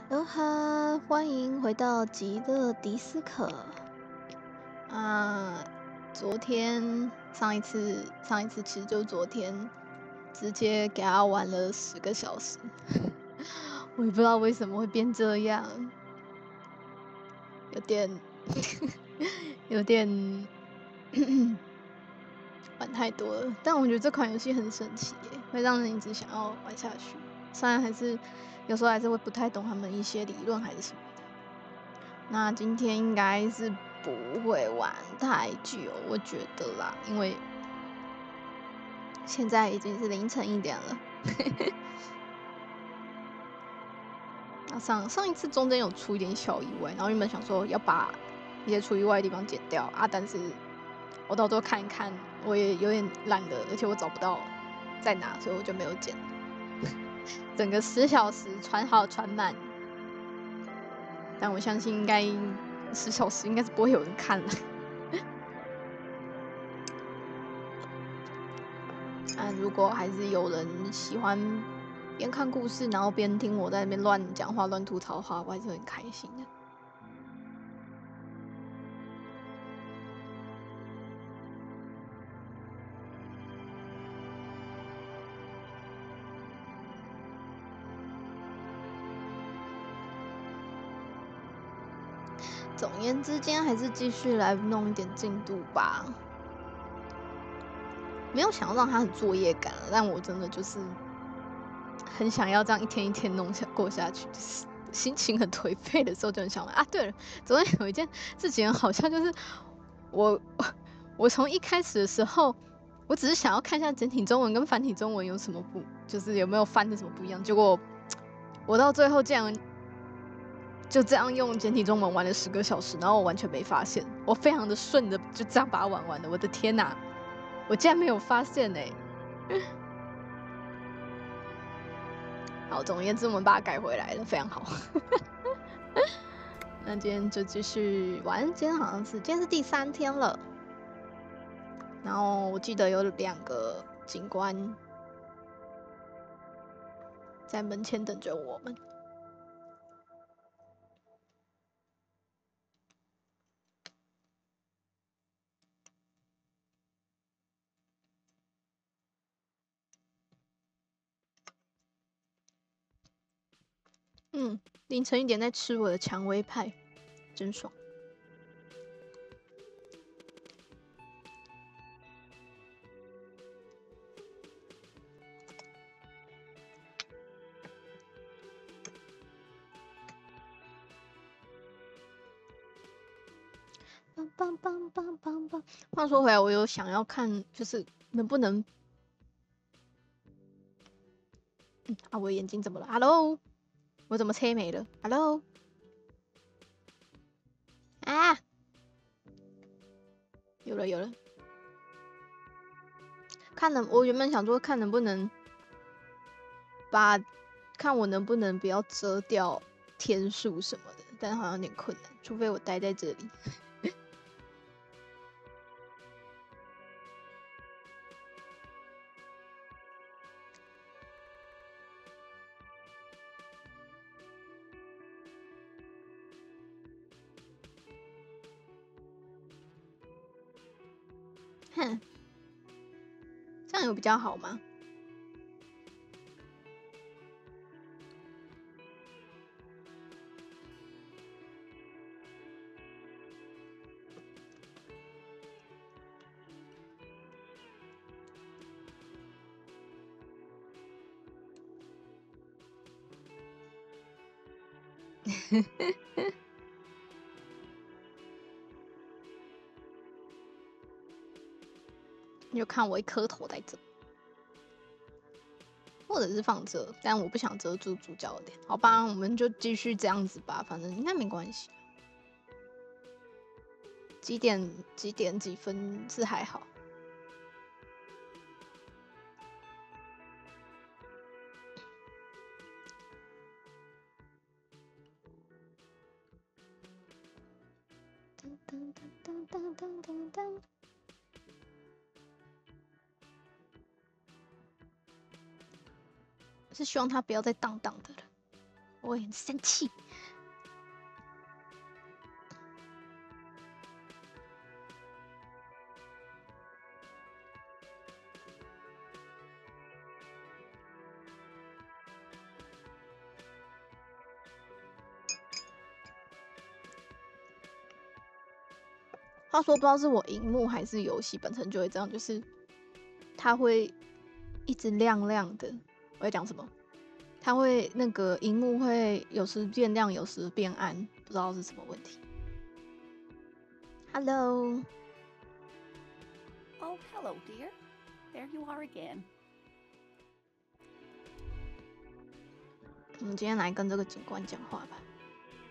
喽哈，欢迎回到极乐迪斯可。昨天上一次其实就是昨天，直接给他玩了10个小时，我也不知道为什么会变这样，有点玩太多了。但我觉得这款游戏很神奇耶，会让人一直想要玩下去。虽然有时候还是会不太懂他们一些理论还是什么的。那今天应该是不会玩太久，我觉得啦，因为现在已经是凌晨1点了。那上一次中间有出一点小意外，然后原本想说要把一些出意外的地方剪掉啊，但是我到最后看一看，我也有点懒了，而且我找不到在哪，所以我就没有剪。整个10小时传好传满，但我相信应该10小时应该是不会有人看了。如果还是有人喜欢边看故事，然后边听我在那边乱讲话、乱吐槽的话，我还是很开心的。总而言之，今天还是继续来弄一点进度吧。没有想要让它很作业感，但我真的就是很想要这样一天一天过下去，就是心情很颓废的时候就很想玩啊。对了，昨天有一件事情好像就是我从一开始的时候，我只是想要看一下简体中文跟繁体中文有什么就是有没有翻的什么不一样。结果我到最后竟然就这样用简体中文玩了10个小时，然后我完全没发现，我非常的顺的就这样把它玩完了。我的天哪，我竟然没有发现欸。好，总而言之，我们把它改回来了，非常好。那今天就继续玩，今天是第3天了。然后我记得有2个警官在门前等着我们。凌晨1点在吃我的蔷薇派，真爽。话说回来，我有想要看，就是能不能，我眼睛怎么了 ？Hello， 我怎么车没了 ？Hello， 啊，有了。我原本想说看能不能看我能不能不要遮掉天数什么的，但好像有点困难，除非我待在这里。这样有比较好吗？你就看我一颗头在这，或者是放这，但我不想遮住主角的脸。好吧，我们就继续这样子吧，反正应该没关系。几点几分是还好。是希望他不要再荡荡的了。我也很生气。话说，不知道是我荧幕还是游戏本身就会这样，就是它会一直亮亮的。我在讲什么？它会那个荧幕会有时变亮，有时变暗，不知道是什么问题。Hello. Oh, hello, dear. There you are again. 我们今天来跟这个警官讲话吧。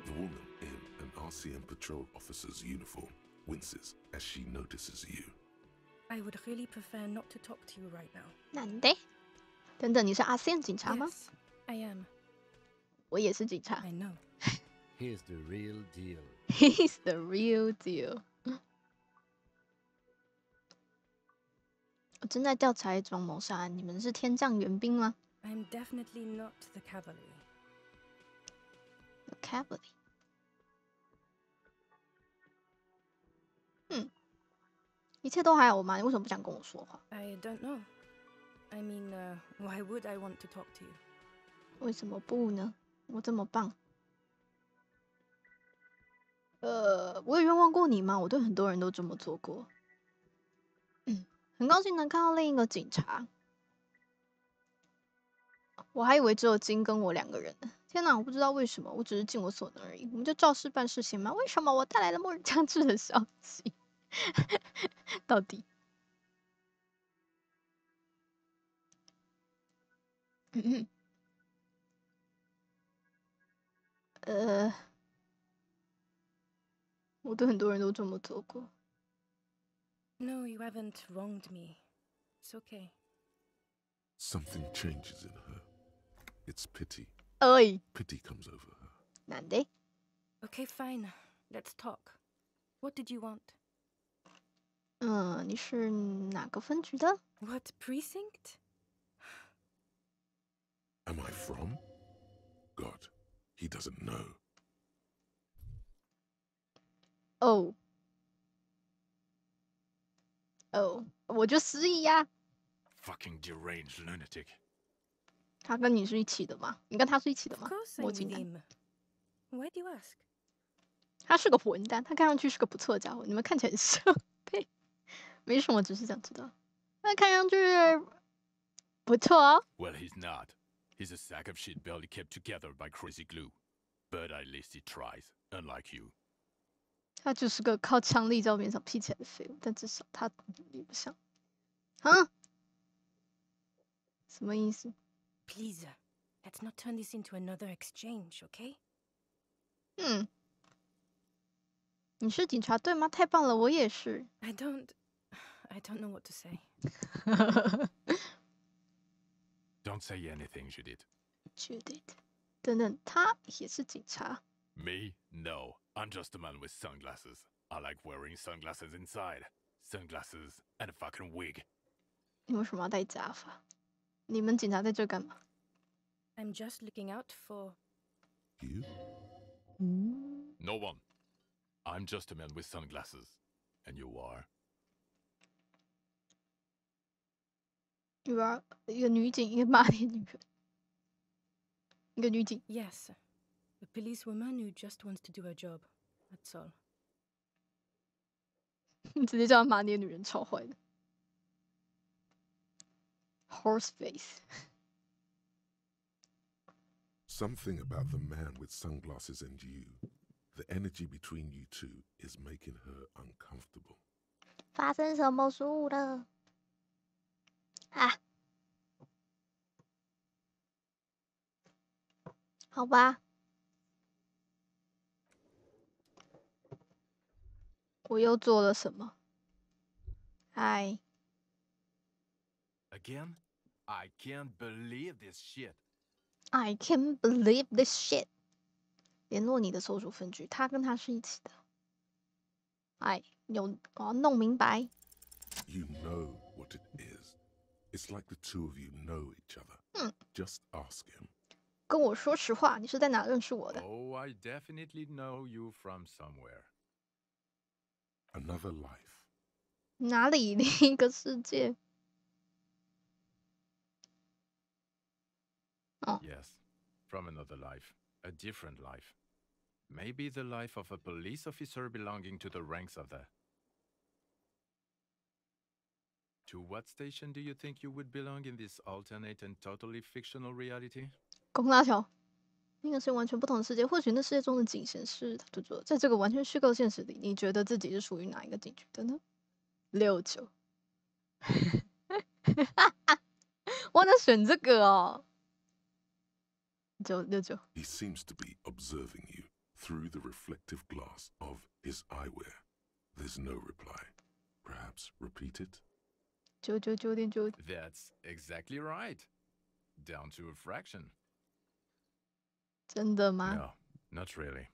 The woman in an RCM patrol officer's uniform winces as she notices you. I would really prefer not to talk to you right now. なんで？等等，你是ASEAN警察吗？ Yes, I am. 我也是警察。 I know. Here's the real deal. He's the real deal. 我正在调查一桩谋杀案，你们是天降援兵吗？ I'm definitely not the cavalry. The cavalry. 一切都还好吗？你为什么不想跟我说话？ I don't know. I mean, why would I want to talk to you? 为什么不呢？我这么棒。我有冤枉过你吗？我对很多人都这么做过。很高兴能看到另一个警察。我还以为只有金跟我2个人呢。天哪，我不知道为什么，我只是尽我所能而已。我们就照事办事行吗？为什么我带来了末日将至的消息？到底？我对很多人都这么做过。 No, you haven't wronged me. It's okay. Something changes in her. It's pity. 哎， Pity comes over her. なんで？ Okay, fine. Let's talk. What did you want? 你是哪个分局的？ What precinct? Am I from? God, he doesn't know. 哦，我就失忆呀。 Fucking deranged lunatic. 他跟你是一起的吗？你跟他是一起的 Of 吗？ course I'm 墨 with 镜男， him. Why do you ask? 他是个混蛋，他看上去是个不错的家伙，你们看起来很像。呸，没什么，只是想知道。他看上去不错哦。 Well, he's not. He's a sack of shit barely kept together by crazy glue. But at least he tries, unlike you. 他就是个靠枪力在我面上劈起来的废物，但至少他也不像。啊？什么意思？ Please, let's not turn this into another exchange, okay? 你是警察对吗？太棒了，我也是。 I don't know what to say. Don't say anything, Judith. Judith，等等，他也是警察。 Me? No. I'm just a man with sunglasses. I like wearing sunglasses inside. Sunglasses and a fucking wig. 你为什么要戴假发？你们警察在这干嘛？ I'm just looking out for... You? No one. I'm just a man with sunglasses. And you are? You are 一个女警，一个马脸女人，一个女警。 Yes, a policewoman who just wants to do her job. That's all. 你直接叫她马脸女人，超坏的。Horse face。 Something about the man with sunglasses and you. The energy between you two is making her uncomfortable. 发生什么事了？啊？好吧，我又做了什么？嗨， Again? I can't believe this shit. I can't believe this shit。联络你的所属分局，他跟他是一起的。哎，我要弄明白。 You know what it is. It's like the two of you know each other. Just ask him. 跟我说实话，你是在哪认识我的？ Oh, I definitely know you from somewhere. Another life. 哪里？另一个世界？哦， Yes, from another life, a different life. Maybe the life of a police officer belonging to the ranks of the... To what station do you think you would belong in this alternate and totally fictional reality? 公大桥，那个是完全不同的世界。或许那世界中的景显示他就说，在这个完全虚构现实里，你觉得自己是属于哪一个警局的呢？69，我能选这个哦。69。 He seems to be observing you through the reflective glass of his eyewear. There's no reply. Perhaps repeat it? 999.9。 That's exactly right. Down to a fraction. 真的吗？ No, not really.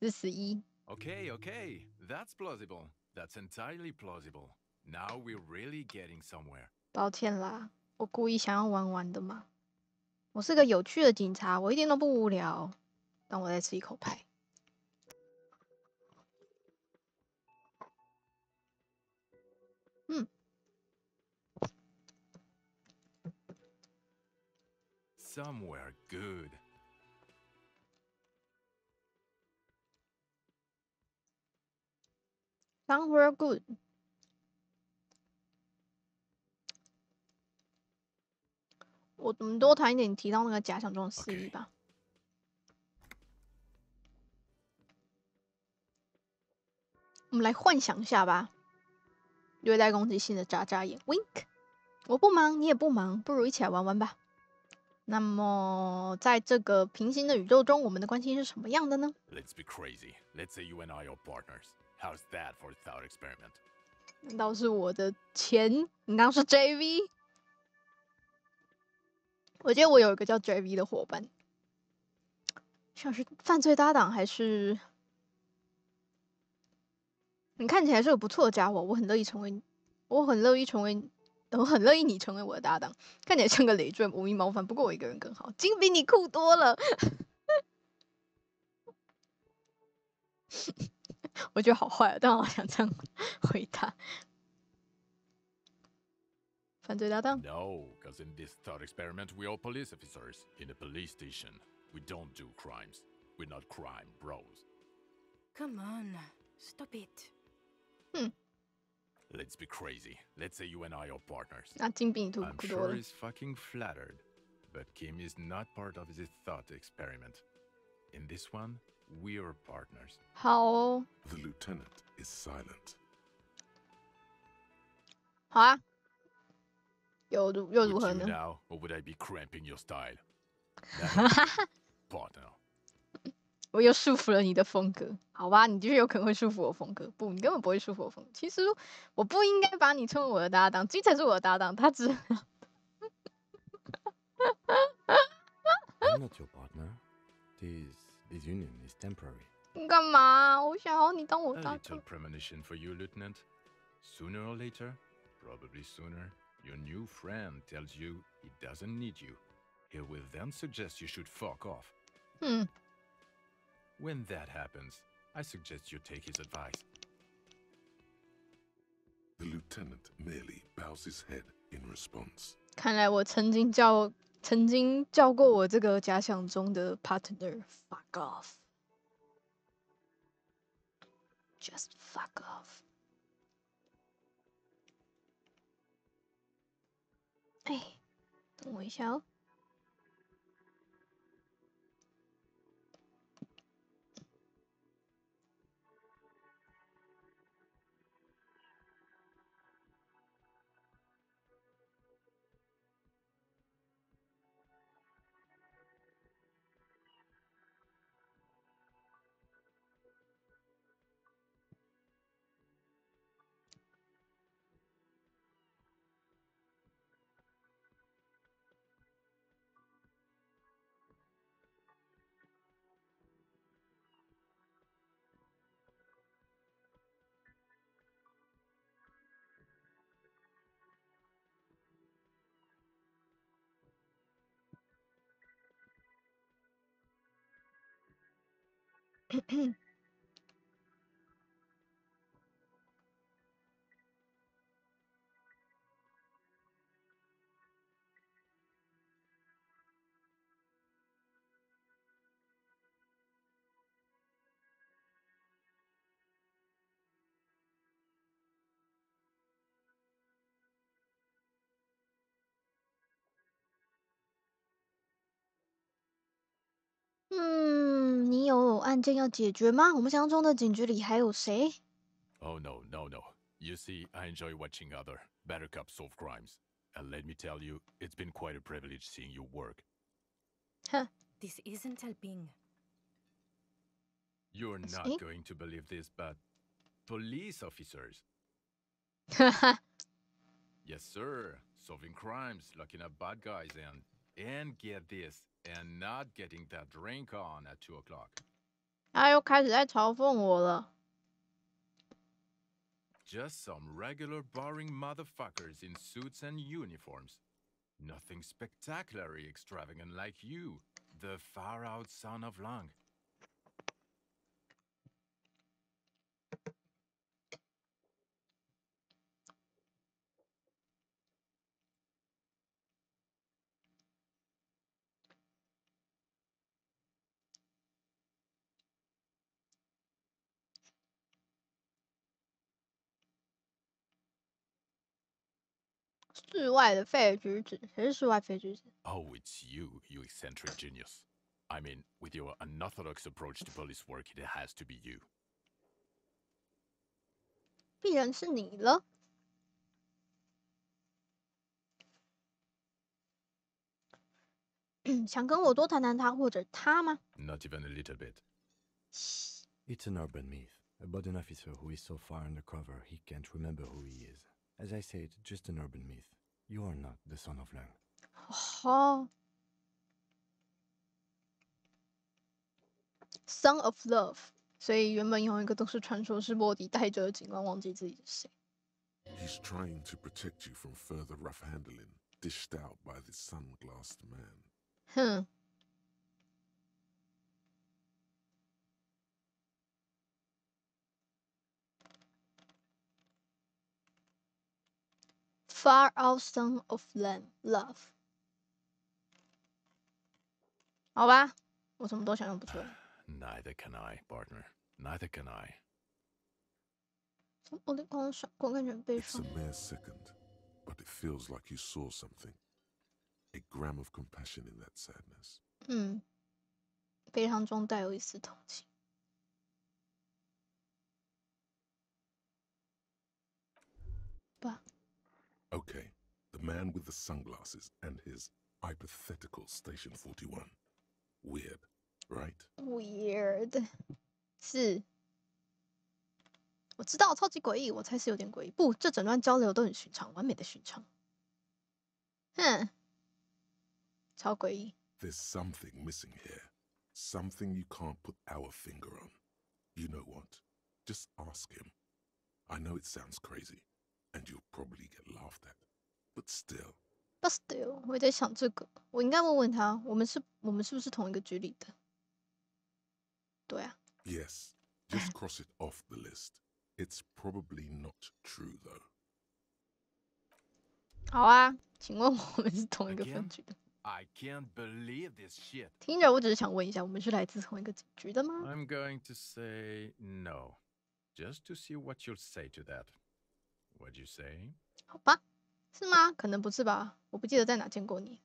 41。 Okay, okay. That's plausible. That's entirely plausible. Now we're really getting somewhere. 抱歉啦，我故意想要玩玩的嘛。我是个有趣的警察，我一点都不无聊。当我再吃一口派。Somewhere good. Somewhere good。我们多谈一点提到那个假想中的肆意吧。我们来幻想一下吧。略带攻击性的眨眨眼 ，wink。我不忙，你也不忙，不如一起来玩玩吧。那么，在这个平行的宇宙中，我们的关系是什么样的呢？ Let's be crazy. Let's say you and I are partners. How's that for a thought experiment? 难道是我的前？你刚刚是 JV？ 我记得我有一个叫 JV 的伙伴，像是犯罪搭档还是？你看起来是个不错的家伙，我很乐意成为，我很乐意你成为我的搭档。看起来像个累赘、无名毛犯，不过我一个人更好，金比你酷多了。我觉得好坏啊，但我好想这样回答。犯罪搭档 No, because in this thought experiment, we are police officers in a police station. We don't do crimes. We're not crime bros. Come on, stop it. Let's be crazy. Let's say you and I are partners. 那金比你酷 I'm 多 sure 了。 he's fucking flattered, but Kim is not part of this thought experiment. In this one, we're partners. 好哦， The lieutenant is silent. 好啊，又 Would 如何 you 呢？ now, or would I be cramping your style? Never. Partner. 我又束缚了你的风格，好吧？你就是有可能会束缚我风格，不，你根本不会束缚我风格。其实我不应该把你称为我的搭档，金才是我的搭档，他只 I'm not your partner. This union is temporary. 你干嘛？我想要你当我 A 搭 little 档。 premonition for you, Lieutenant. Sooner or later, probably sooner, your new friend tells you he doesn't need you. He will then suggest you should fuck off. 嗯， When that happens, I suggest you take his advice. The lieutenant merely bows his head in response. 看来我曾经叫过我这个假想中的 partner fuck off。Just fuck off。哎，等我一下哦。你有案件要解决吗？我们想象中的警局里还有谁？ Oh no, no, no. You see, I enjoy watching other better cops solve crimes. And let me tell you, it's been quite a privilege seeing you work. 哼， This isn't helping. You're not See? going to believe this, but police officers. 哈哈， Yes, sir. Solving crimes, locking up bad guys, and get this, and not getting that drink on at 2 o'clock. 他又开始在嘲讽我了。 Just some regular boring motherfuckers in suits and uniforms. Nothing spectacularly extravagant like you, the far-out son of Lang. 室外的废橘子，谁是室外废橘子？ Oh, it's you, you eccentric genius. I mean, with your unorthodox approach to police work, it has to be you. 必然是你了。想跟我多谈谈他或者他吗？ Not even a little bit. It's an urban myth about an officer who is so far undercover he can't remember who he is. As I said, just an urban myth. You are not the son of Lang. 哦 ，Son of Love， 所以原本有一个都市传说是卧底带着警官忘记自己是谁。 He's trying to protect you from further rough handling dished out by the sunglassed man. 哼， Far out son of love， 好吧，我什么都想象不出来。 Neither can I, partner. Neither can I. 我的光闪，光看人悲 It's a 伤。 mere second, but it feels like you saw something. A gram of compassion in that sadness. 悲伤中带有一丝同情。吧， Okay, the man with the sunglasses and his hypothetical Station 41. Weird, right? weird， 是，我知道超级诡异，我猜是有点诡异。不，这整段交流都很寻常，完美的寻常。哼，超诡异。 There's something missing here. Something you can't put our finger on. You know what? Just ask him. I know it sounds crazy, and you'll probably get laughed at. But still, But still， 我也在想这个，我应该问问他，我们是不是同一个局里的？对啊， yes, just cross it off the list. It's probably not true, though. 好啊，请问我们是同一个 Again？ 分局的？ I can't believe this shit. 听着，我只是想问一下，我们是来自同一个警局的吗？ I'm going to say no. Just to see what you'll say to that. What'd you say? 好吧，是吗？可能不是吧，我不记得在哪见过你。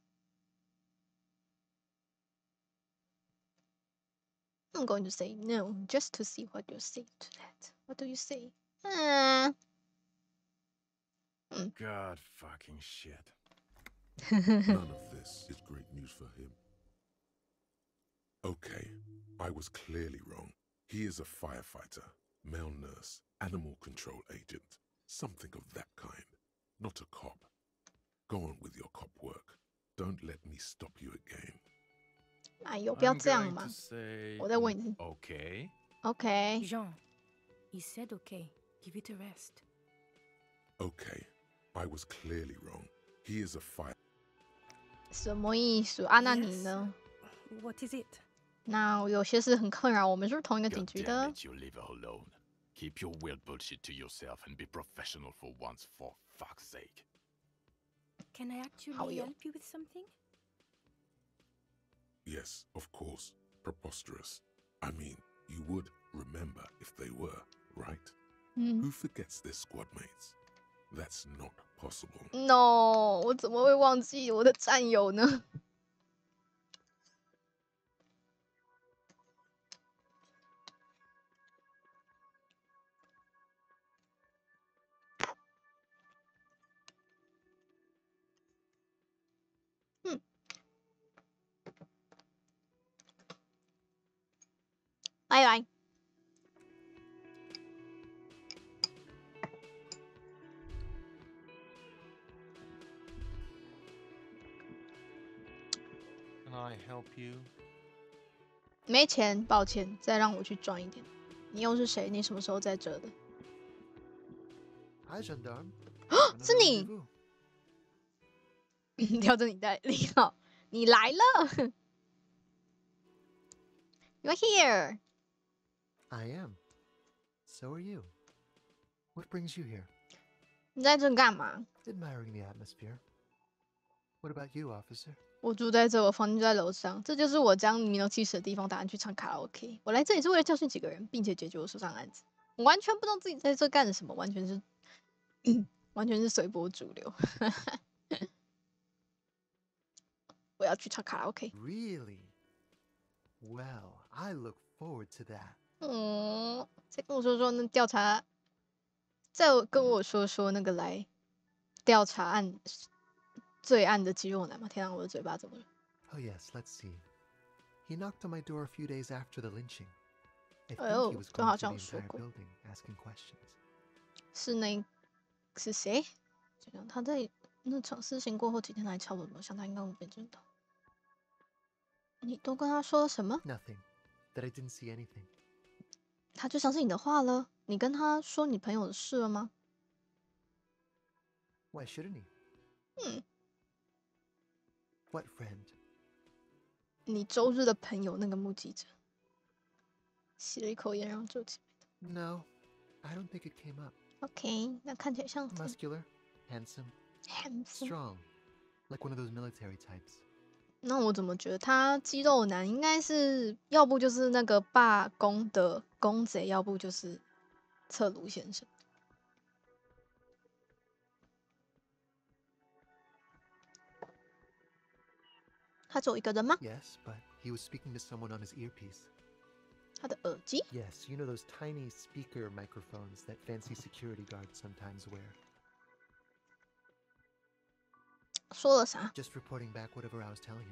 I'm going to say no, just to see what you say to that. What do you say? God fucking shit. None of this is great news for him. Okay, I was clearly wrong. He is a firefighter, male nurse, animal control agent, something of that kind. Not a cop. Go on with your cop work. Don't let me stop you again. 哎呦，不要 I'm 这样 going 嘛 to！say 我再问一次。 okay. OK， Jean, he said okay. Give it a rest. Okay, I was clearly wrong. He is a fire. 什么意思啊？那你 Yes. 呢？ What is it? 那有些事很困扰我们，是不是同一个 God 警局 damn 的？ it, you leave her alone. Keep your weird bullshit to yourself and be professional for once, for fuck's sake. Can I actually How are you? help you with something? Yes, of course. Preposterous. I mean, you would remember if they were, right? 嗯 Who forgets their squad mates? That's not possible. ，No，我怎么会忘记我的战友呢？嗯，拜拜。Can I help you? 没钱，抱歉，再让我去赚一点。你又是谁？你什么时候在这的？ Hi, gendarme. 是你，吊着你带，你好，你来了。You're here. I am. So are you. What brings you here? 你在这干嘛？ Admiring the atmosphere. What about you, officer? 我住在这，我房间就在楼上，这就是我将名留青史的地方，打算去唱卡拉 OK。我来这里是为了教训几个人，并且解决我手上的案子。我完全不知道自己在这干什么，完全是，完全是随波逐流。我要去唱卡拉 OK。 Really? Well, I look forward to that. 再跟我说说那调查，再跟我说说那个来调查罪案的肌肉男吗？天啊，我的嘴巴怎么了？ Oh, yes, let's see. He knocked on my door a few days after the lynching. I think Oh, he was 这好 going through 像 the 说 entire 过， building asking questions. 是谁？就像他在那场事情过后几天来敲我，我想他应该会被知道。你都跟他说什么？ Nothing. That I didn't see anything. 他就相信你的话了？你跟他说你朋友的事了吗？ Why shouldn't he? 嗯， What friend? 你周日的朋友那个目击者，吸了一口烟，然后皱起。 No, I don't think it came up. OK， 那看起来像 Muscular, handsome, handsome。 strong, like one of those military types. 那我怎么觉得他肌肉男应该是，要不就是那个罢工的公贼，要不就是侧卢先生。他只有一个人吗？ Yes, but he was speaking to someone on his earpiece. 他的耳机？ Yes, you know those tiny speaker microphones that fancy security guards sometimes wear. 说了啥？ Just reporting back whatever I was telling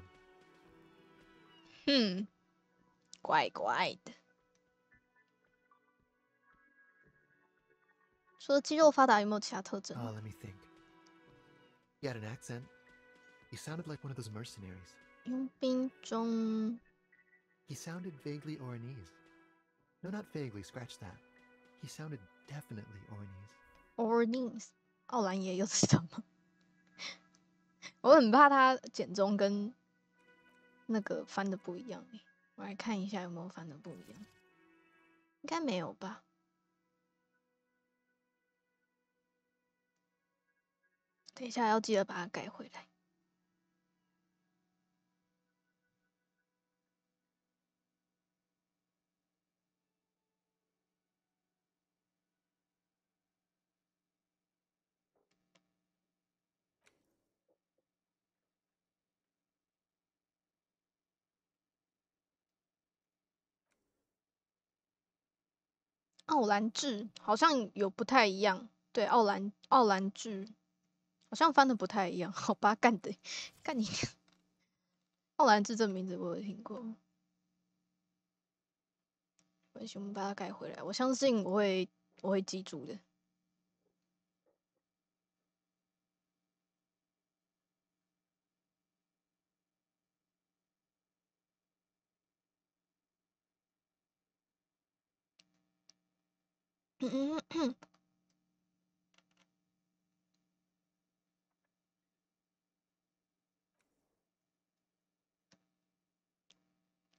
him. 怪怪的。除了肌肉发达，有没有其他特征？ Let me think. He had an accent. He sounded like one of those mercenaries. 佣兵中 He sounded vaguely Oranese. No, not vaguely, scratch that. He sounded definitely Oranese. Orleans 奥兰也有知道吗？我很怕他简中跟那个翻的不一样欸，我来看一下有没有翻的不一样，应该没有吧？等一下要记得把它改回来。奥兰治好像有不太一样，对，奥兰治好像翻的不太一样，好吧，干的，干你！奥兰治这名字我有听过，没事，我们把它改回来，我相信我会记住的。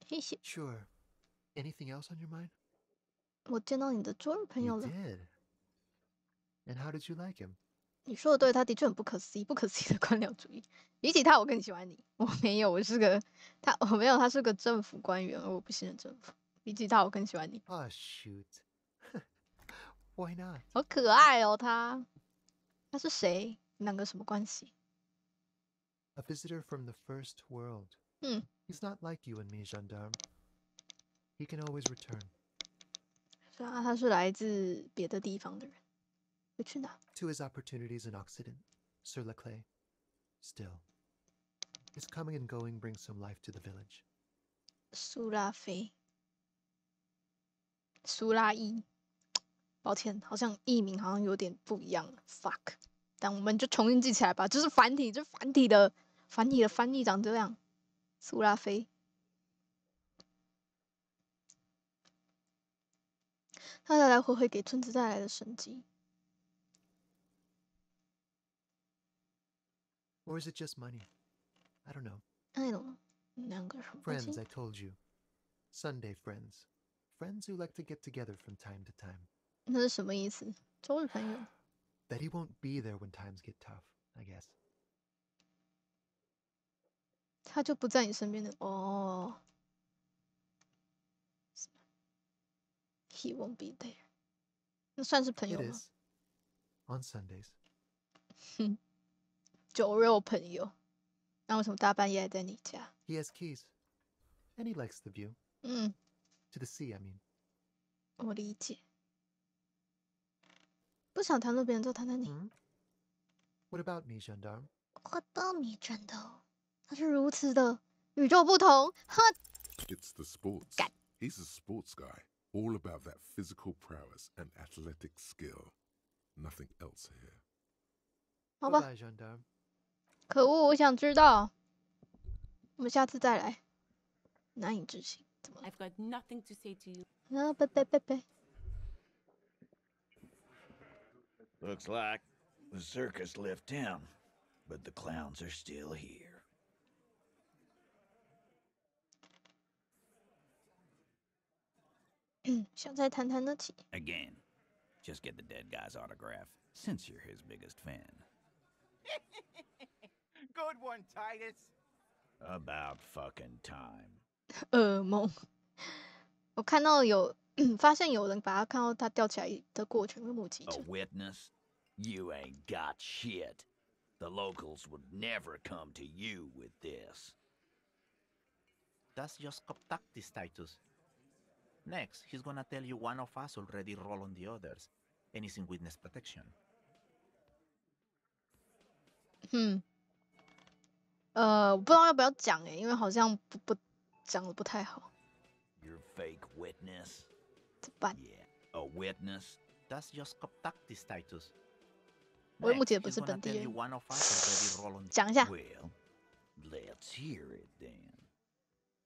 谢谢。 Sure. Anything else on your mind? 我见到你的卓尔朋友 You 了。 did. And how did you like him? 你说的对，他的确很不可思议，不可思议的官僚主义。比起他，我更喜欢你。我没有，我没有，他是个政府官员，而我不信任政府。比起他，我更喜欢你。 Oh, shoot. Why not? 好可爱哦，他是谁？你两个什么关系？ A visitor from the first world. 嗯， He's not like you and me, gendarme. He can always return. 是啊，他是来自别的地方的人，会去哪？ To his opportunities in Occident, Sur la Clé. Still, his coming and going brings some life to the village. 苏拉菲，苏拉伊。抱歉，好像译名好像有点不一样了 ，fuck。但我们就重新记起来吧，就是繁体，就是繁体的翻译长这样。苏拉菲，他来来回回给村子带来的生机。 Or is it just money? I don't know. I don't know，两个什么关系 Friends, I told you. Sunday friends. Friends who like to get together from time to time. 那是什么意思？周日朋友。 That he won't be there when times get tough, I guess. 他就不在你身边的哦。He won't be there。那算是朋友 It 吗？ is. On Sundays. 酒肉朋友。那为什么大半夜还在你家？ He has keys. And he likes the view. 嗯， To the sea, I mean. 我理解。不想谈论别人，就谈谈你。 Hmm? What about me, gendarme? 我到你真的，他是如此的与众不同。哈， It's the sports. God. He's a sports guy, all about that physical prowess and athletic skill. Nothing else here. 好吧， Goodbye, gendarme. 可恶，我想知道。我们下次再来。难以置信，怎么了？ I've got nothing to say to you. 啊，拜。 Looks like the circus left town, but the clowns are still here. 想再谈谈得起。 Again, just get the dead guy's autograph, since you're his biggest fan. Good one, Titus. About fucking time. 噩梦。我看到发现有人把他看到他吊起来的过程会目击 A 者。 witness? You ain't got shit. The locals would never come to you with this. That's just tactics, Titus. Next, he's gonna tell you one of us already rolled on the others, and he's in witness protection. 我不知道要不要讲因为好像不讲的不太好， Your fake witness? 怎么办？ Yeah, a witness? That's just tactics, Titus. 我目前 Next, 不 he's 是 gonna 本地 tell you 人， one of us already rolled on. 讲一下。 Well, let's hear it then.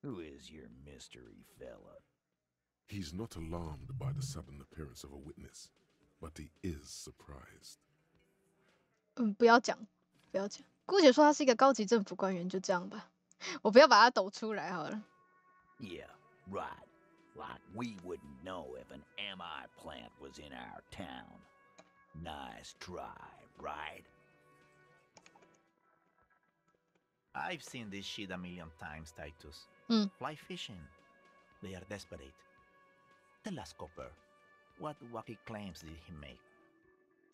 Who is your mystery fella? He's not alarmed by the sudden appearance of a witness, but he is surprised. 不要讲，姑且说他是一个高级政府官员，就这样吧。我不要把他抖出来好了。 Yeah, right. Like we wouldn't know if an MI plant was in our town. Nice try, right? I've seen this shit a million times, Titus. Fly fishing. They are desperate. The last copper. What wacky claims did he make?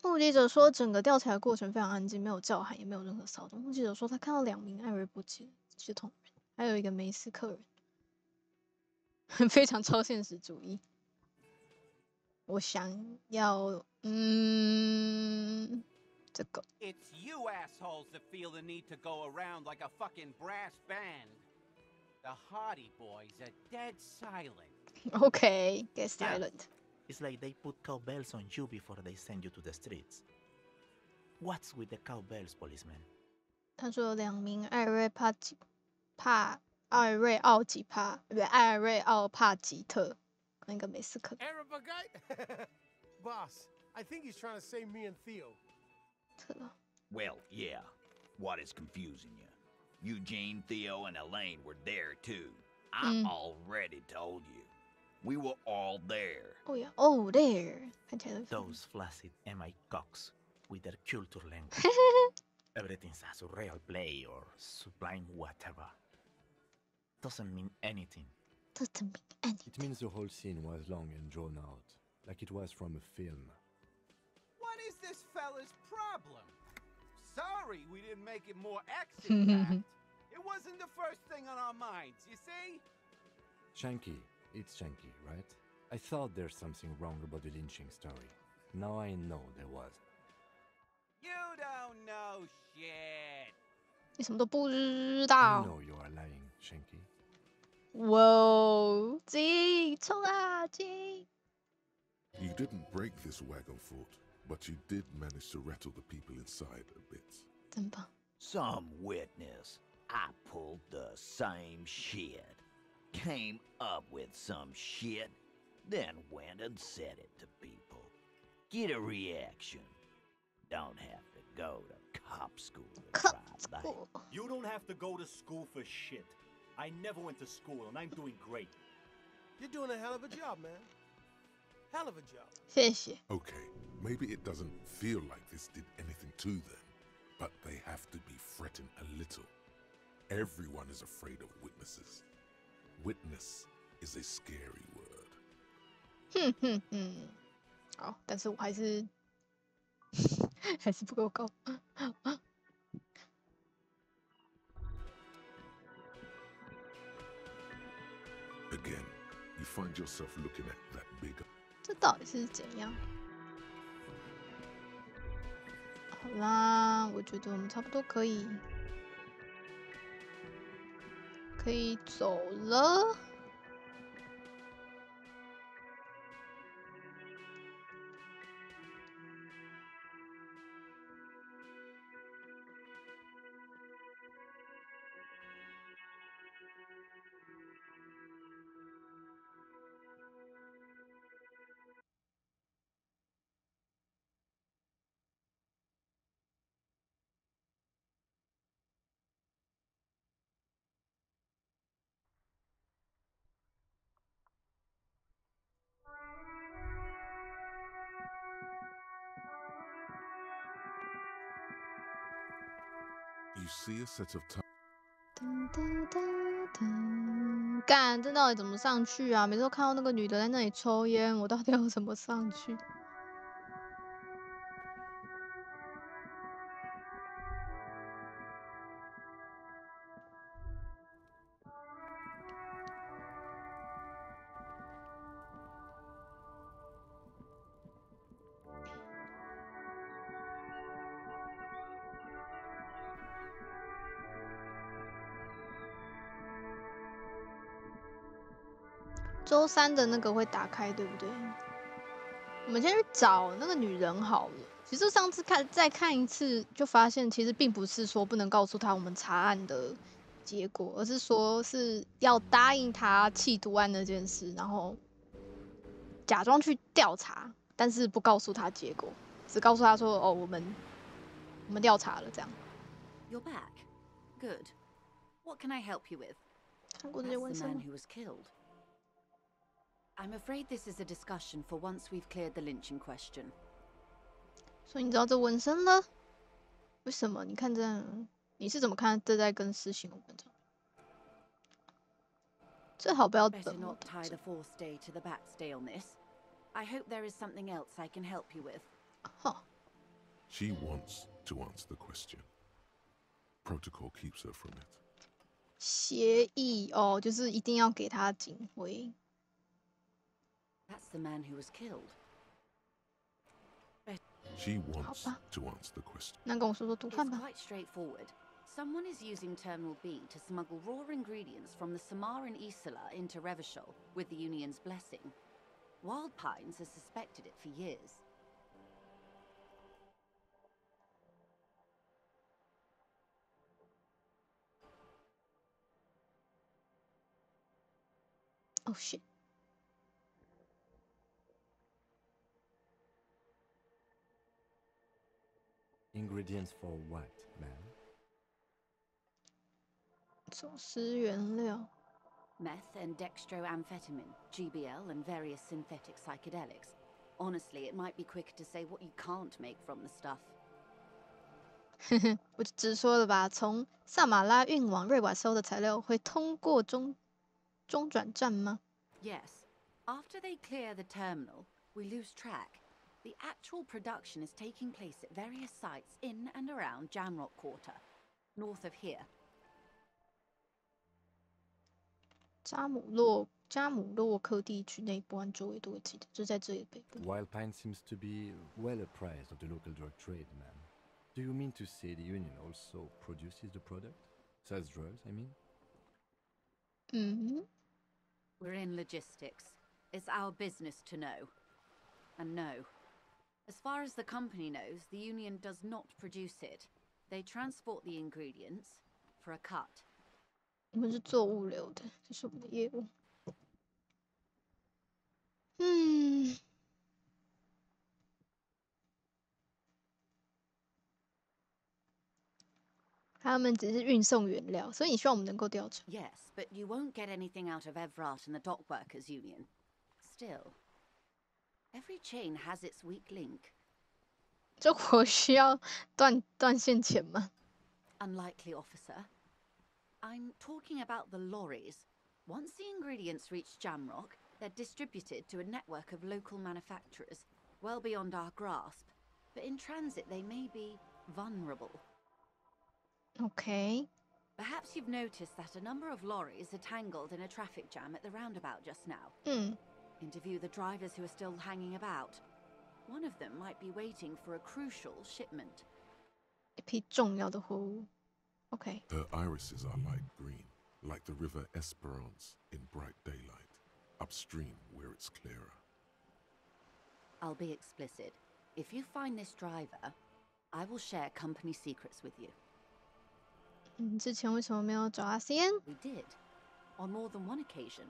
目击者说，整个调查的过程非常安静，没有叫喊，也没有任何骚动。目击者说，他看到2名艾瑞波接通人，还有一个梅斯克人，非常超现实主义。我想要，这个 It's you assholes that feel the need to go around like a fucking brass band. The Hardy Boys are dead silent. OK，get silent。 It's like they put cowbells on you before they send you to the streets. What's with the cowbells, policeman? 他说有2名艾瑞奥帕吉特跟一个梅斯克 Arab guy? Boss, I think he's trying to say me and Theo. 特。 Well, yeah. What is confusing you? Eugene, Theo, and Elaine were there too. I already told you. We were all there. Oh yeah, oh there. 看起来 Those flaccid MI cocks with their culture language. Everything's a surreal play or sublime whatever. Doesn't mean anything. Doesn't mean anything. It means the whole scene was long and drawn out, like it was from a film. What is this fella's problem? Sorry we didn't make it more action-packed. It wasn't the first thing on our minds, you see? Shanky, it's Shanky, right? I thought there's something wrong about the lynching story. Now I know there was. You don't know shit. 你什么都不知 I 道。 know you are lying, Shanky. 哇哦，金，冲啊，金！ You didn't break this wagon fort, but you did manage to rattle the people inside a bit. 真棒。 Some witness. I pulled the same shit. Came up with some shit, then went and said it to people. Get a reaction. Don't have to go to cop school to try that. You don't have to go to school for shit. I never went to school, and I'm doing great. You're doing a hell of a job, man. Hell of a job. 谢谢。 Okay, maybe it doesn't feel like this did anything to them, but they have to be fretting a little. Everyone is afraid of witnesses. Witness is a scary word. 哼哼哼。好，但是我还是还是不够高。 Again, you find yourself looking at that big. 这到底是怎样？好啦，我觉得我们差不多可以走了。You see a set of 干，这到底怎么上去啊？每次都看到那个女的在那里抽烟，我到底要怎么上去？周三的那个会打开，对不对？我们先去找那个女人好了。其实上次再看一次，就发现其实并不是说不能告诉她我们查案的结果，而是说是要答应她弃毒案那件事，然后假装去调查，但是不告诉她结果，只告诉她说：“哦，我们调查了。”这样。You're back. Good. What can I help you with? 看过这些 That's 纹 the 身 man 吗？ who was killed. I'm afraid this is a discussion for once we've cleared the lynching question. 所以你知道这纹身了？为什么？你看这样，你是怎么看这在跟私刑有关的？最好不要 Better 等我 not tie the fourth day to the backstay on this. I hope there is something else I can help you with. She wants to answer the question. Protocol keeps her from it. 协议哦，就是一定要给他警徽。 That's the man who was killed. She wants to answer the question. 那跟我说说毒贩 It's 吧。 quite straightforward. Someone is using Terminal B to smuggle raw ingredients from the Samar and Isola into Revachol with the Union's blessing. Wild Pines has suspected it for years. Oh shit. Ingredients for what, man? 走私原料。Meth and dextroamphetamine, GBL, and various synthetic psychedelics. Honestly, it might be quicker to say what you can't make from the stuff. 我就直说了吧，从萨马拉运往瑞瓦收的材料会通过中转站吗？ Yes. After they clear the terminal, we lose track. The actual production is taking place at various sites in and around Jamrock Quarter, north of here. 加姆洛克地区内部按周围都会记得，就在这里的北部。Wild Pine seems to be well apprised of the local drug trade, man. Do you mean to say the union also produces the product? Sells drugs, I mean? We're in logistics. It's our business to know. And no. As far as the company knows, the union does not produce it. They transport the ingredients for a cut. 我们是做物流的，这是我们的业务。他们只是运送原料，所以你希望我们能够调查。Yes, but you won't get anything out of Evrat and the Dock Workers Union. Still, every chain has its weak link. 这我需要断线钱吗？ Unlikely, officer. I'm talking about the lorries. Once the ingredients reach Jamrock, they're distributed to a network of local manufacturers, well beyond our grasp. But in transit, they may be vulnerable. Okay. Perhaps you've noticed that a number of lorries are tangled in a traffic jam at the roundabout just now. Interview the drivers who are still hanging about. One of them might be waiting for a crucial shipment. 一批重要的货物。Okay. Her irises are light green, like the river Esperance in bright daylight, upstream where it's clearer. I'll be explicit. If you find this driver, I will share company secrets with you. 之前为什么没有找阿 CN？ We did, on more than one occasion.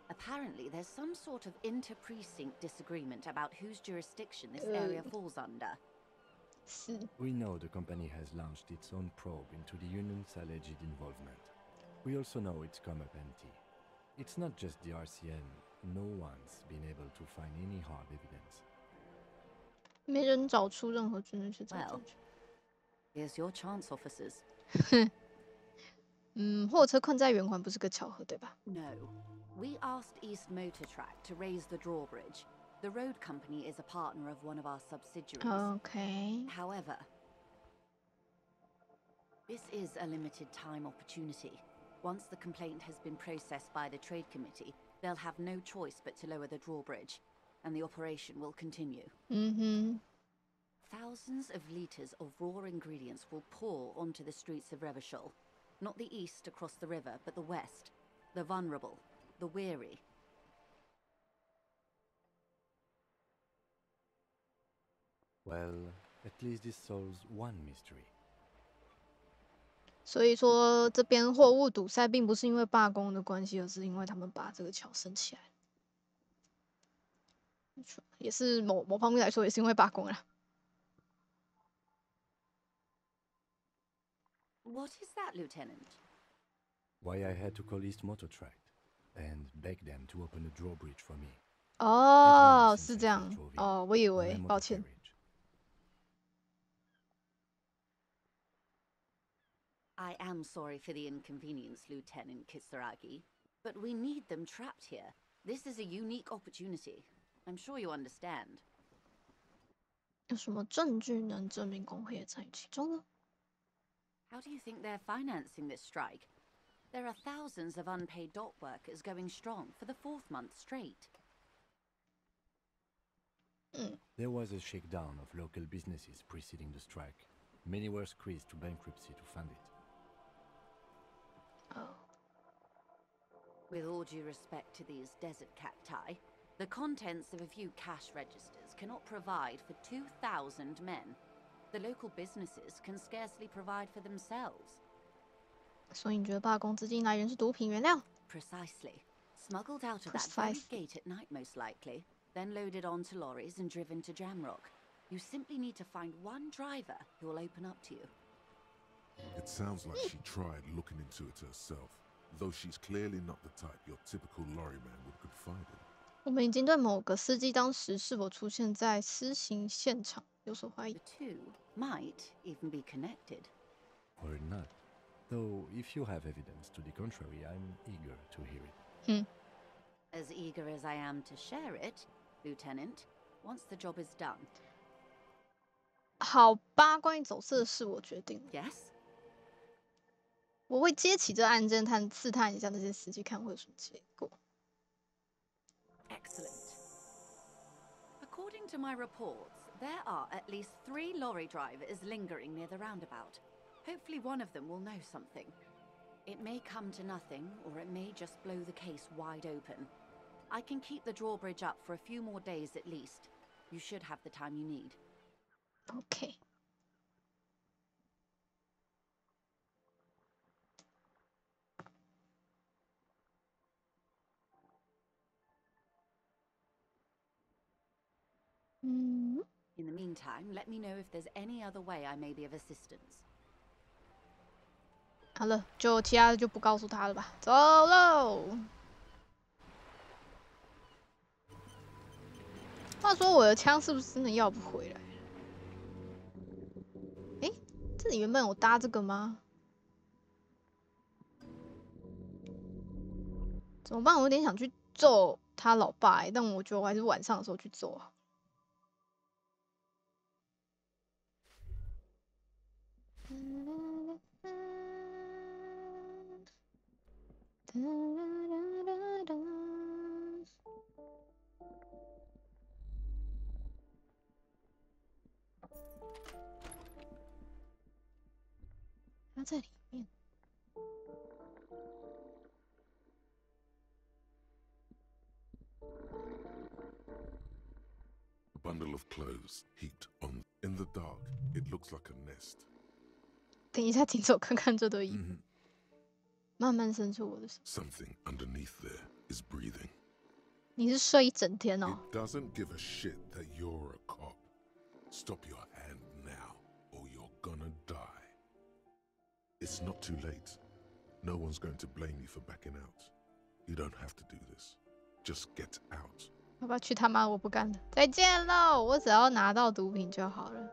Apparently, there's some sort of inter-precinct disagreement about whose jurisdiction this area falls under. We know the company has launched its own probe into the union's alleged involvement. We also know it's come up empty. It's not just the RCN. No one's been able to find any hard evidence. 没人找出任何证据在证据。 Here's your chance, officers. 货车困在圆环不是个巧合，对吧？ No. We asked East Motor Track to raise the drawbridge. The road company is a partner of one of our subsidiaries. Okay. However, this is a limited time opportunity. Once the complaint has been processed by the trade committee, they'll have no choice but to lower the drawbridge, and the operation will continue. Thousands of liters of raw ingredients will pour onto the streets of Revachol. Not the east across the river, but the west. The vulnerable, the weary. Well, at least this solves one mystery. 所以说这边货物堵塞并不是因为罢工的关系，而是因为他们把这个桥升起来。也是某方面来说，也是因为罢工啦。 What is that, Lieutenant? Why I had to call East Motor Track and beg them to open a drawbridge for me. 哦，是这样。哦，我以为，抱歉。 I am sorry for the inconvenience, Lieutenant Kisaragi, but we need them trapped here. This is a unique opportunity. I'm sure you understand. 有什么证据能证明工会也参与其中呢？ How do you think they're financing this strike? There are thousands of unpaid dock workers going strong for the 4th month straight. There was a shakedown of local businesses preceding the strike. Many were squeezed to bankruptcy to fund it. With all due respect to these desert cacti, the contents of a few cash registers cannot provide for 2,000 men. The local businesses can scarcely provide for themselves. 所以你觉得罢工资金来源是毒品原料 Precisely. Smuggled out of that very gate at night, most likely, then loaded onto lorries and driven to Jamrock. You simply need to find one driver who will open up to you. It sounds like she tried looking into it herself. though she's clearly not the type your typical lorryman would confide in. 我们已经对某个司机当时是否出现在私刑现场有所怀疑。The two might even be connected. Or not. Though, if you have evidence to the contrary, I'm eager to hear it. As eager as I am to share it, Lieutenant, once the job is done. 好吧，关于走私的事我决定了。 Yes? 我会接起这案件，试探一下那些司机，看会有什么结果。 Excellent. According to my reports, there are at least 3 lorry drivers lingering near the roundabout. Hopefully one of them will know something. It may come to nothing, or it may just blow the case wide open. I can keep the drawbridge up for a few more days at least. You should have the time you need. OK。In the meantime, let me know if there's any other way I may be of assistance. 好了，就其他的就不告诉他了吧。走喽。话说我的枪是不是真的要不回来了？诶，这里原本有搭这个吗？怎么办？我有点想去揍他老爸但我觉得我还是晚上的时候去揍啊。 它在里面。A bundle of clothes heaped on. In the dark, it looks like a nest. 等一下，停手看看这堆衣服。慢慢伸出我的手。Something underneath there is breathing. 你是睡一整天哦。It doesn't give a shit that you're a cop. Stop your hand now, or you're gonna die. It's not too late. No one's going to blame you for backing out. You don't have to do this. Just get out. 要不要去他妈？我不干了，再见喽！我只要拿到毒品就好了。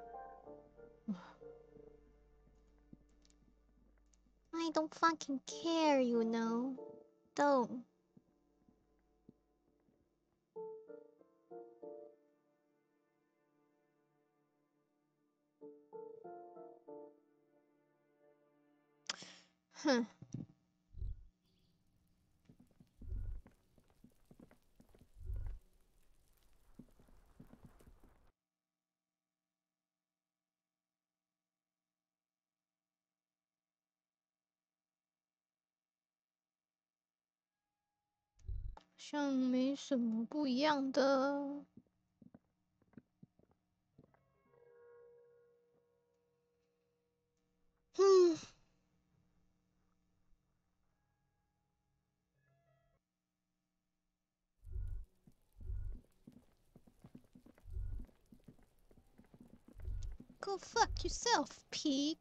I don't fucking care, you know. Don't. 哼。好像没什么不一样的。Go fuck yourself, pig.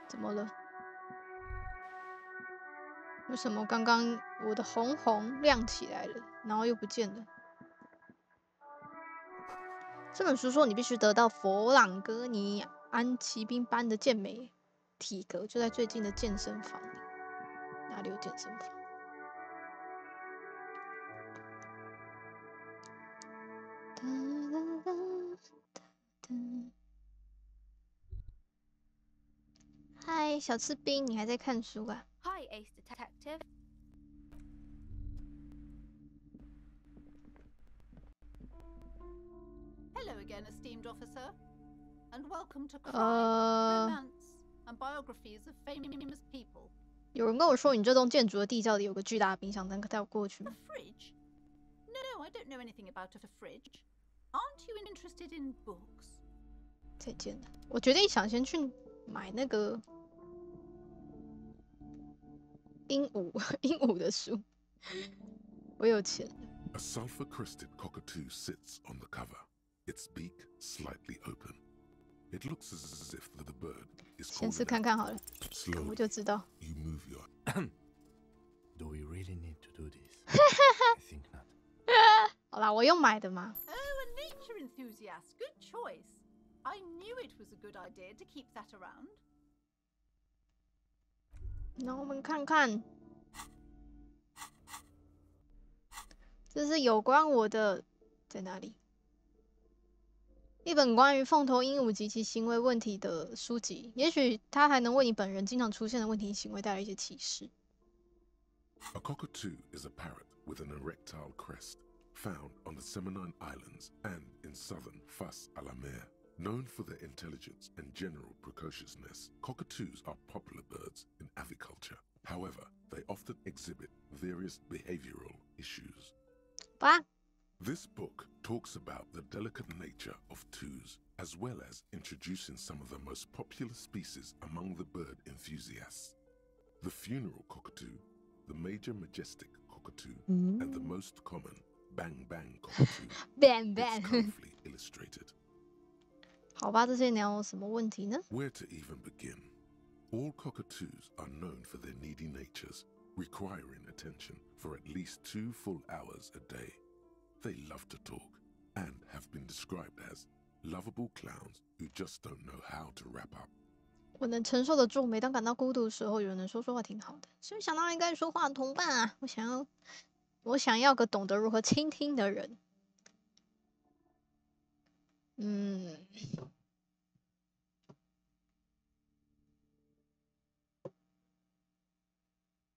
怎么了？为什么刚刚我的红红亮起来了，然后又不见了？这本书说你必须得到佛朗哥尼安骑兵般的健美体格，就在最近的健身房里。哪里有健身房？嗨，小士兵，你还在看书啊 Hi, Ace Detective. Hello again, esteemed officer, and welcome to Crime, Romance, and Biographies of Famous People. 有人跟我说，你这栋建筑的地窖里有个巨大的冰箱，能带我过去吗 A fridge? No, I don't know anything about a fridge. Aren't you interested in books? 再见了。我决定想先去买那个鹦鹉的书。我有钱。A sulfur-crested cockatoo sits on the cover, its beak slightly open. It looks as if the bird is 先试看看好了，我就知道。 You move your. Do we really need to do this? I think not. 好啦，我用买的嘛。 Oh, a nature enthusiast. Good choice. I knew it was a good idea to keep that around. 那我们看看，这是有关我的在哪里？一本关于凤头鹦鹉及其行为问题的书籍，也许它还能为你本人经常出现的问题行为带来一些启示。A cockatoo is a parrot with an erectile crest, found on the Seminine Islands and in southern Fas a la Mer. Known for their intelligence and general precociousness, cockatoos are popular birds in aviculture. However, they often exhibit various behavioral issues. This book talks about the delicate nature of toos, as well as introducing some of the most popular species among the bird enthusiasts. The funeral cockatoo, the major majestic cockatoo, and the most common bang bang cockatoo. bang bang. It's colorfully illustrated. 好吧，这些鸟有什么问题呢？ Where to even begin? All cockatoos are known for their needy natures, requiring attention for at least 2 full hours a day. They love to talk and have been described as lovable clowns who just don't know how to wrap up. 我能承受得住，每当感到孤独的时候，有人能说说话挺好的。所以想到应该说话的同伴啊，我想要个懂得如何倾听的人。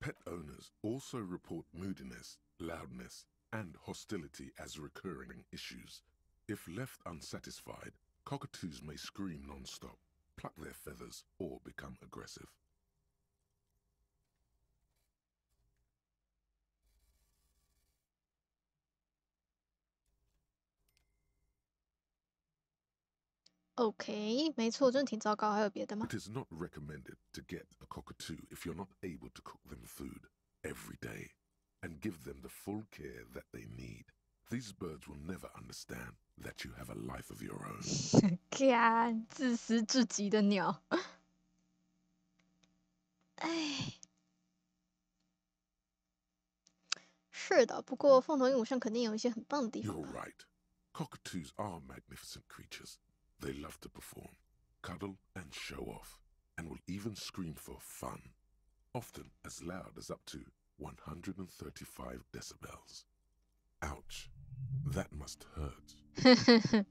Pet owners also report moodiness, loudness, and hostility as recurring issues. If left unsatisfied, cockatoos may scream non-stop, pluck their feathers, or become aggressive. OK， 没错，真的挺糟糕。还有别的吗？ It is not recommended to get a cockatoo if you're not able to cook them food every day and give them the full care that they need. These birds will never understand that you have a life of your own. 看，自私至极的鸟。哎，是的，不过凤头鹦鹉上肯定有一些很棒的地方。 You're right. Cockatoos are magnificent creatures. They love to perform, cuddle and show off, and will even scream for fun, often as loud as up to 135 decibels. Ouch. That must hurt.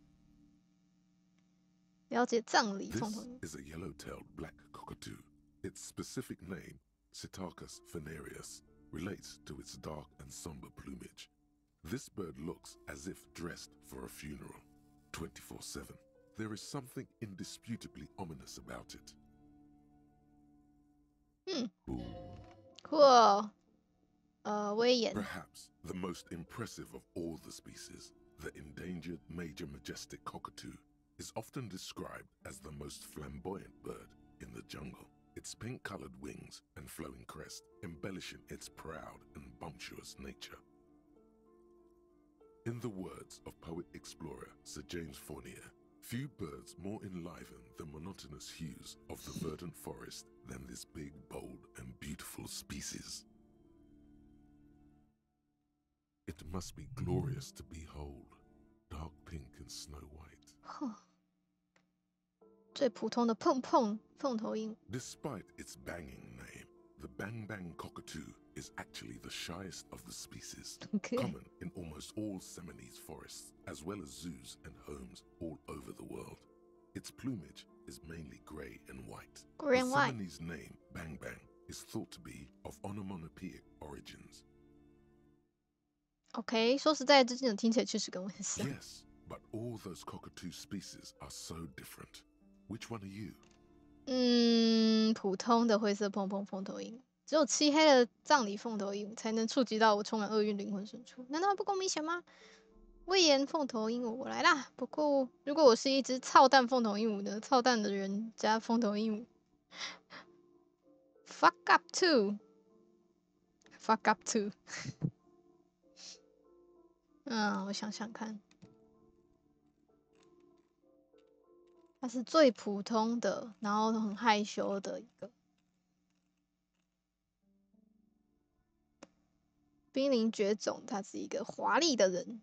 了解葬礼凤头 This is a yellow-tailed black cockatoo. Its specific name, Psittacus venereus, relates to its dark and somber plumage. This bird looks as if dressed for a funeral, 24/7. There is something indisputably ominous about it. Cool. 威严。 Perhaps the most impressive of all the species, the endangered major majestic cockatoo, is often described as the most flamboyant bird in the jungle. Its pink-colored wings and flowing crest embellishing its proud and bumptious nature. In the words of poet-explorer Sir James Fournier, few birds more enliven the monotonous hues of the verdant forest than this big, bold, and beautiful species. It must be glorious to behold, dark pink and snow white. 最普通的碰碰凤头鹰。 Despite its banging name, the bang bang cockatoo is actually the shyest of the species, common in almost all Seminoese forests, as well as zoos and homes all over the world. Its plumage is mainly grey and white. Grey and the white. Seminoese name bang bang is thought to be of onomatopoeic origins. OK， 说实在，这真的听起来确实跟我很像。 Yes, but all those cockatoo species are so different. Which one are you? 普通的灰色碰碰凤头鹰，只有漆黑的葬礼凤头鹰才能触及到我充满厄运灵魂深处。难道还不够明显吗？威严凤头鹦鹉，我来啦！不过如果我是一只操蛋凤头鹦鹉呢？操蛋的人加凤头鹦鹉 ，fuck up too，fuck up too 。我想想看，它是最普通的，然后很害羞的一个。濒临绝种，他是一个华丽的人。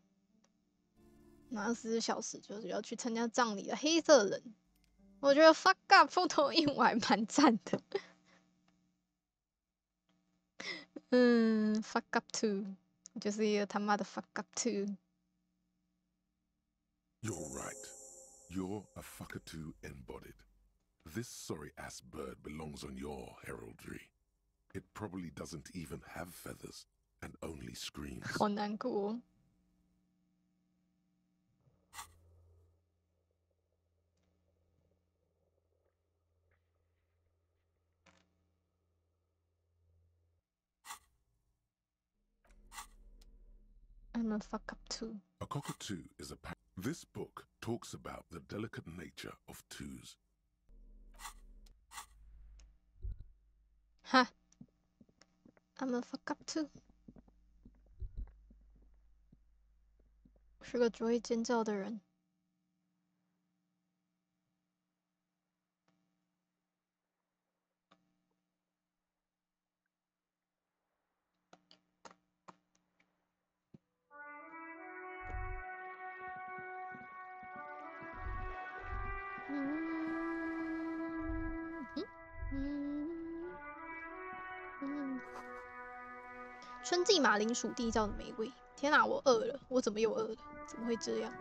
那24小时就是要去参加葬礼的黑色人。我觉得 fuck up 凤头鹦鹉还蛮赞的。fuck up too， 就是一个他妈的 fuck up too。 You're right. You're a fucker too embodied. This sorry-ass bird belongs on your heraldry. It probably doesn't even have feathers and only screams. 好难过哦。I'm a fuck up too. A cockatoo is a This book talks about the delicate nature of twos. 哈 I'm a fuck up too. 是个只会尖叫的人。春季马铃薯缔造的美味。天哪，我饿了！我怎么又饿了？怎么会这样？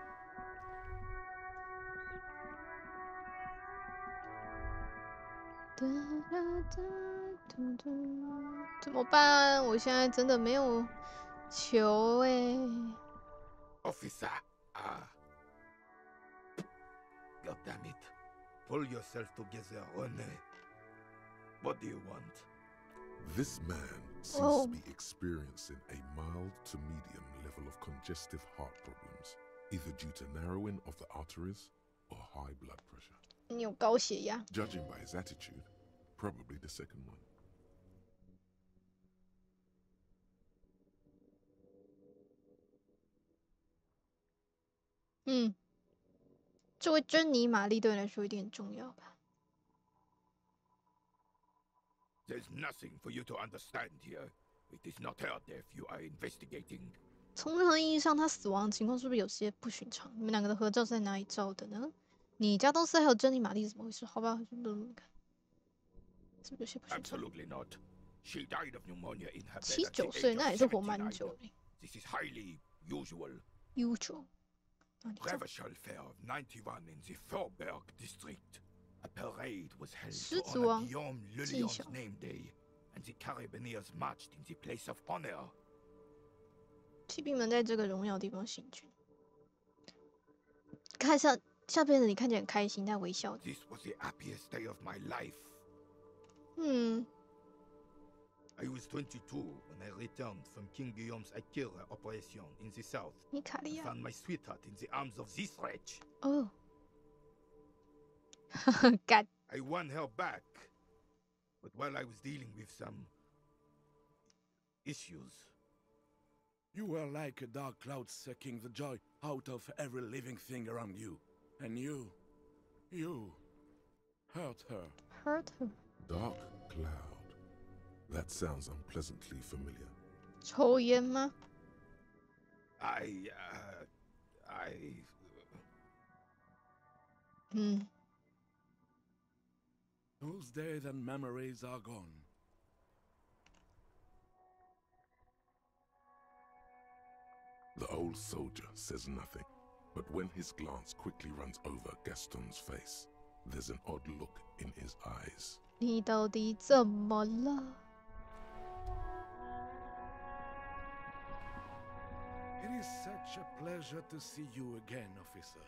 怎么办？我现在真的没有球欸。Officer, God damn it! Pull yourself together, Rene. What do you want? This man seems to be experiencing a mild to medium level of congestive heart problems, either due to narrowing of the arteries or high blood pressure. 你有高血压。Judging by his attitude, probably the second one. 这位珍妮玛丽对你来说一定很重要吧？ There's nothing for you to understand here. It is not her death you are investigating. 从任何意义上，他死亡的情况是不是有些不寻常？你们两个的合照是在哪里照的呢？你家东斯还有珍妮玛丽是怎么回事？好吧，去录录看。是不是有些不寻常 Absolutely not. She died of pneumonia in her bed. 79岁，那也是活蛮久的。This is highly usual. Usual. Reversal Fair of 91 in the Faubourg district. A parade was held to 王 honor Guillaume Le Lion's name day, and the Carabineers marched in the place of honor. 骑兵们在这个荣耀的地方行军。看下边的你看起来很开心，在微笑。This was the happiest day of my life. I was 22 when I returned from King Guillaume's Akira operation in the south. I found my sweetheart in the arms of this wretch. Oh. God. I won her back, but while I was dealing with some issues. You were like a dark cloud sucking the joy out of every living thing around you. And you hurt her. Hurt her? Dark cloud. That sounds unpleasantly familiar. 抽烟吗？ Those days and memories are gone. The old soldier says nothing, but when his glance quickly runs over Gaston's face, there's an odd look in his eyes. 你到底怎么了？ It is such a pleasure to see you again, officer.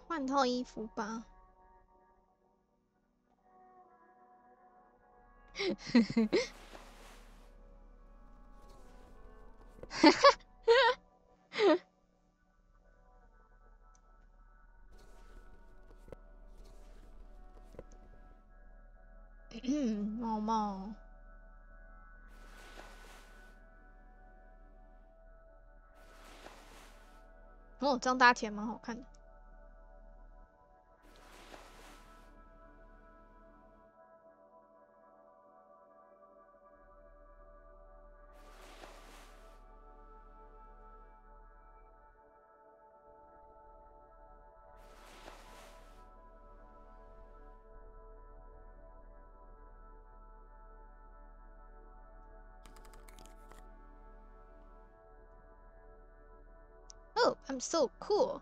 换套衣服吧。猫猫。哦，这样搭起来蛮好看的。Oh, I'm so cool.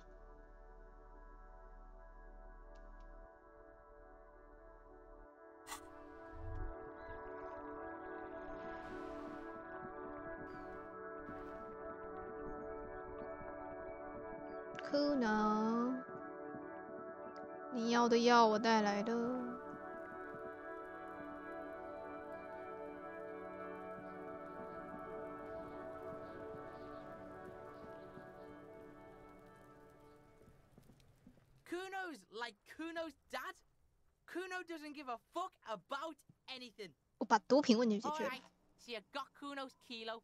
Kuno， 你要的药我带来了。Kuno's like Kuno's dad. Kuno doesn't give a fuck about anything. 我把毒品问题解决了。 Alright, so you got Kuno's kilo.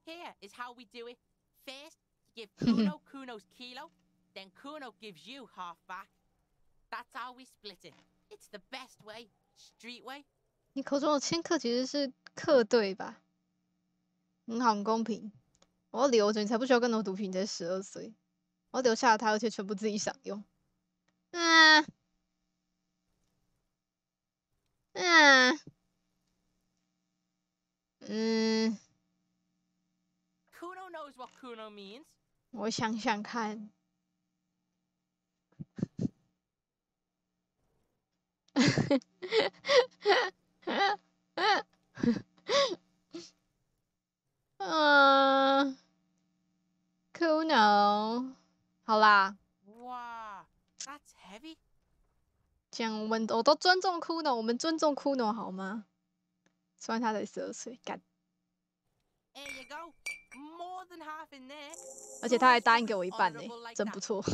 Here is how we do it. First, you give Kuno Kuno's kilo, then Kuno gives you half back. That's how we split it. It's the best way, street way. 你口中的千克其实是克对吧？很好，很公平。我要留着，你才不需要更多毒品。你才12岁，我要留下它，而且全部自己享用。Kuno knows what Kuno means. 我想想看。Kuno， 好啦。Wow, that's heavy. 这样我都尊重 Kuno， 我们尊重 Kuno 好吗？虽然他才12岁，干。There you go, more than half in there. 而且他还答应给我一半呢，真不错。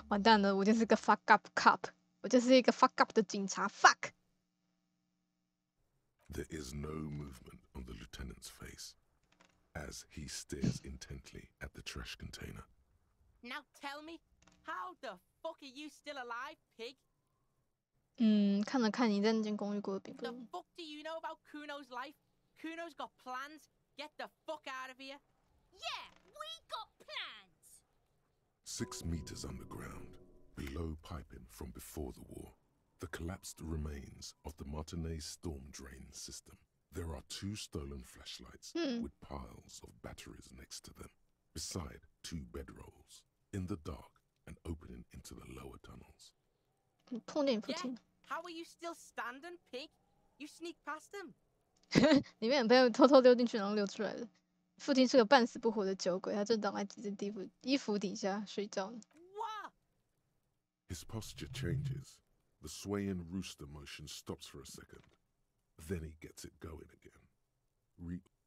完蛋了，我就是个 fuck up cop， 我就是一个 fuck up 的警察 ，fuck。 There is no movement on the lieutenant's face as he stares intently at the trash container. Now tell me, how the fuck are you still alive, pig? 看了看你在那间公寓过得并不。 The fuck do you know about Kuno's life? Kuno's got plans. Get the fuck out of here. Yeah, we got plans. 6 meters underground, below piping from before the war, the collapsed remains of the Martinez storm drain system. There are 2 stolen flashlights with piles of batteries next to them, beside 2 bedrolls, in the dark and opening into the lower tunnels. Yeah, how are you still standing, pig? You sneak past them. 里面有朋友偷偷溜进去，然后溜出来了。父亲是个半死不活的酒鬼，他正挡在几件衣服底下睡觉呢。His posture changes. The swaying rooster motion stops for a second. Then he gets it going again.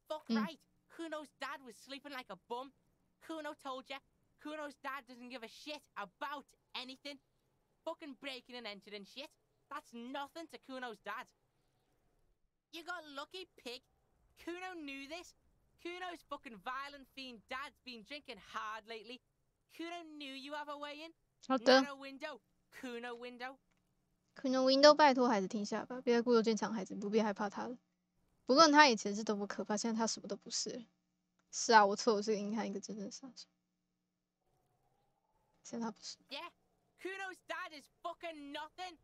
Fuck right. Kuno's dad was sleeping like a bum. Kuno told you. Kuno's dad doesn't give a shit about anything. Fucking breaking and entering shit. That's nothing to Kuno's dad. You got lucky, pig. Kuno knew this. Kuno's fucking violent fiend dad's been drinking hard lately. Kuno knew you have a way in. 好的。 Narrow window. Kuno window. Kuno window， 拜托孩子停下吧，别再故作坚强，孩子不必害怕他了。不论他以前是多么可怕，现在他什么都不是。是啊，我错，我是个硬汉，一个真正的杀手。现在他不是。 Yeah, Kuno's dad is fucking nothing.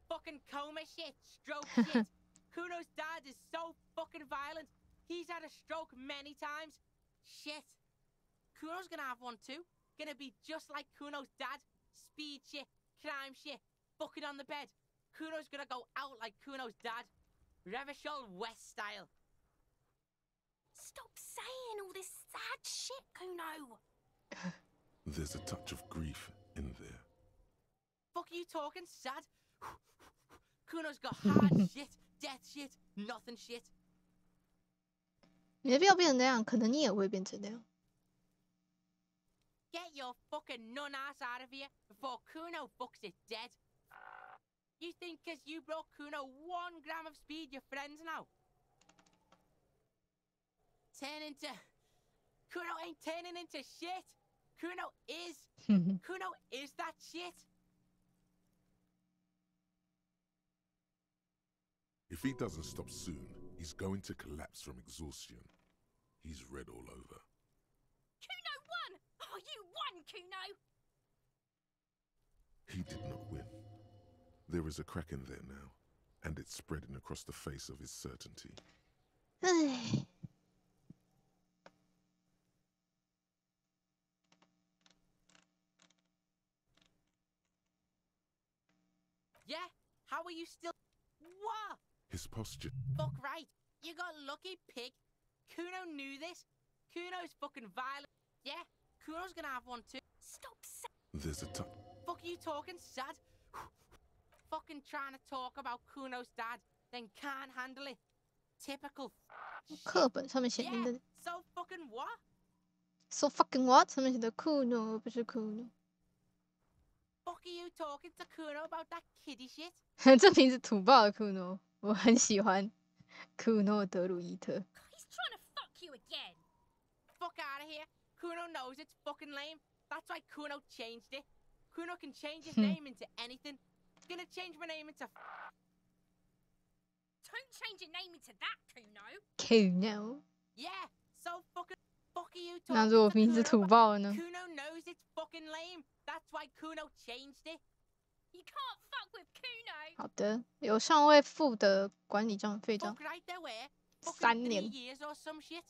Fucking coma shit, stroke shit. Kuno's dad is so fucking violent. He's had a stroke many times. Shit. Kuno's gonna have one too. Gonna be just like Kuno's dad. Speed shit, crime shit, fucking on the bed. Kuno's gonna go out like Kuno's dad. Revachol West style. Stop saying all this sad shit, Kuno. There's a touch of grief in there. Fuck you talking sad? Kuno's got hard shit, death shit, nothing shit. 没必要变成那样，可能你也会变成那样。Get your fucking nun ass out of here before Kuno fucks it dead. You think 'cause you brought Kuno 1 gram of speed, you're friends now? Turn into... Kuno ain't turning into shit. Kuno is. Kuno is that shit. If he doesn't stop soon, he's going to collapse from exhaustion. He's red all over. Kuno won! Oh, you won, Kuno! He did not win. There is a crack in there now, and it's spreading across the face of his certainty. Yeah? How are you still... What? His posture... Fuck right. You got lucky, pig. Kuno knew this. Kuno's fucking violent. Yeah, Kuno's gonna have one too. Stop There's a touch... Fuck you talking sad? Fucking trying to talk about Kuno's dad, then can't handle it. Typical. 课本上面写明的。So fucking what? So fucking what？ 上面写的 Kuno 不是 Kuno。Fuck are you talking to Kuno about that kiddie shit? 这名字土爆的 Kuno， 我很喜欢 Kuno 德鲁伊特。He's trying to fuck you again. Fuck out of here. Kuno knows it's fucking lame. That's why Kuno changed it. Kuno can change his name into anything. Gonna change my name into... Don't change your name into that, Kuno. Kuno. Yeah, so fucking... Fuck are you 那 talking 如果 to 名字 Kuno 土 about? 爆了呢？ Kuno knows it's fucking lame. That's why Kuno changed it. You can't fuck with Kuno. 好的，有尚未付的管理账费账 Fuck right there where? 3 3 年。 years or some shit.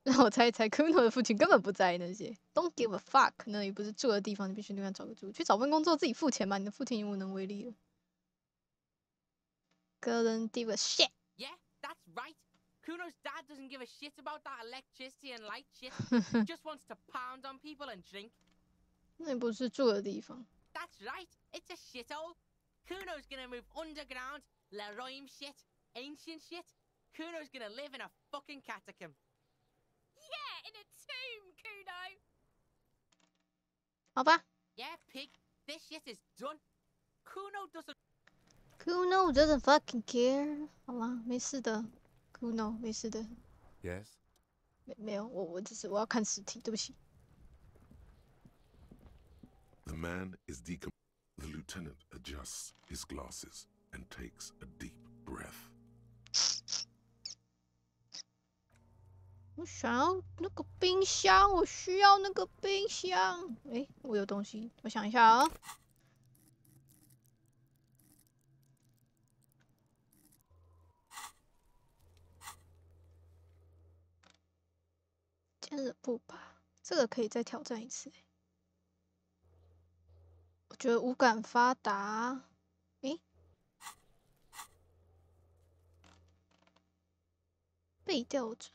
让我猜一猜 ，Kuno 的父亲根本不在意那些。Don't give a fuck， 那里不是住的地方，你必须另外找个住。去找份工作，自己付钱吧，你的父亲已无能为力了。Couldn't give a shit. Yeah, that's right. Kuno's dad doesn't give a shit about that electricity and light shit. Just wants to pound on people and drink. 那里不是住的地方。That's right. It's a shithole. Kuno's gonna move underground. Leroy shit. Ancient shit. Kuno's gonna live in a fucking catacomb. Yeah, in a tomb, Kuno. 好吧。 Yeah, pig. This shit is done. Kuno doesn't... Kuno doesn't fucking care。好啦，没事的。Kuno 没事的。Yes. 没有，我只是我要看实体，对不起。The man is decom... The lieutenant adjusts his glasses and takes a deep breath. 我想要那个冰箱，我需要那个冰箱。诶，我有东西，我想一下啊。坚韧不拔，这个可以再挑战一次。我觉得五感发达，诶，被吊着，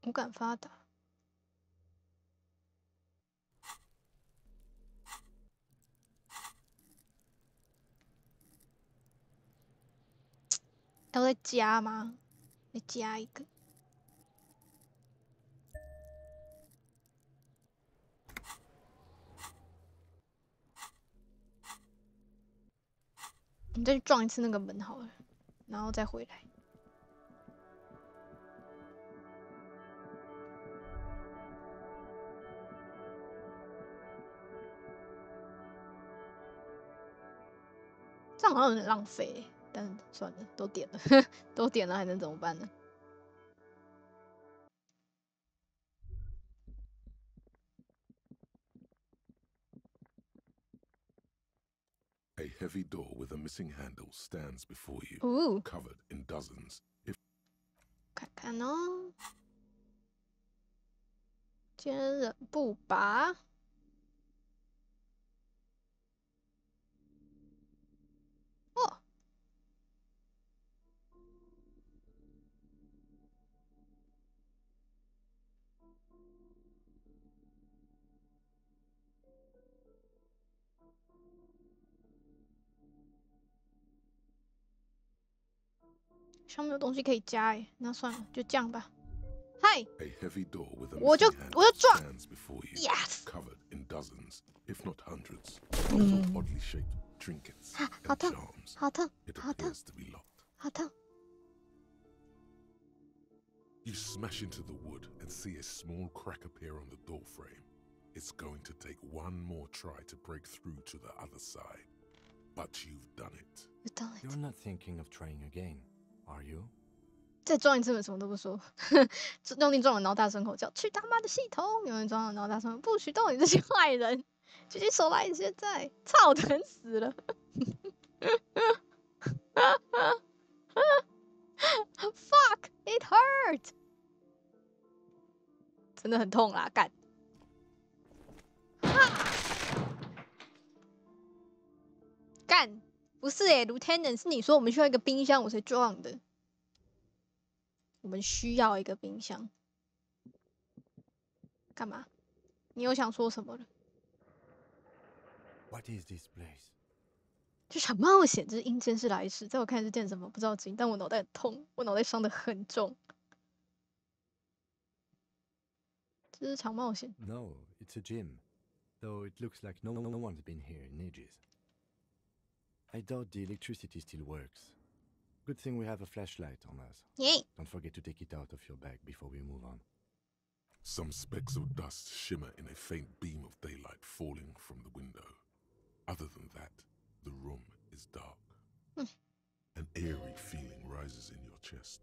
五感发达。要再加吗？再加一个。你再去撞一次那个门好了，然后再回来。这样好像有点浪费，但算了，都点了，都点了，还能怎么办呢？ A heavy door with a missing handle stands before you, Ooh. covered in dozens, if 看看哦，坚韧不拔。哦，上面有东西可以加哎，那算了，就这样吧。嗨， A heavy door with a 我就撞 stands before you, Yes. covered in dozens, if not hundreds, of oddly shaped trinkets 好 and 痛， charms. 好痛， It 好痛， appears to be locked. 好痛！ You smash into the wood and see a small crack appear on the door frame. It's going to take one more try to break through to the other side. But you've done it. You done it. You're not thinking of trying again, are you? 再撞一次，我什么都不说，用力撞了，然后大声吼叫：“去他妈的系统！”有人撞了，然后大声说：“不许动你这些坏人！举起手来！现在，操，疼死了！” Fuck, it hurt. 真的很痛啦，干！干！不是Lieutenant，是你说我们需要一个冰箱，我才撞的。我们需要一个冰箱。干嘛？你有想说什么了 What is this place? 这场冒险，这是阴间是来时，在我看来是件什么不知道惊，但我脑袋很痛，我脑袋伤得很重。这是场冒险。No, it's a gym. Though it looks like no one's been here in ages. I doubt the electricity still works. Good thing we have a flashlight on us. Yeah. Don't forget to take it out of your bag before we move on. Some specks of dust shimmer in a faint beam of daylight falling from the window. Other than that, the room is dark. An eerie feeling rises in your chest.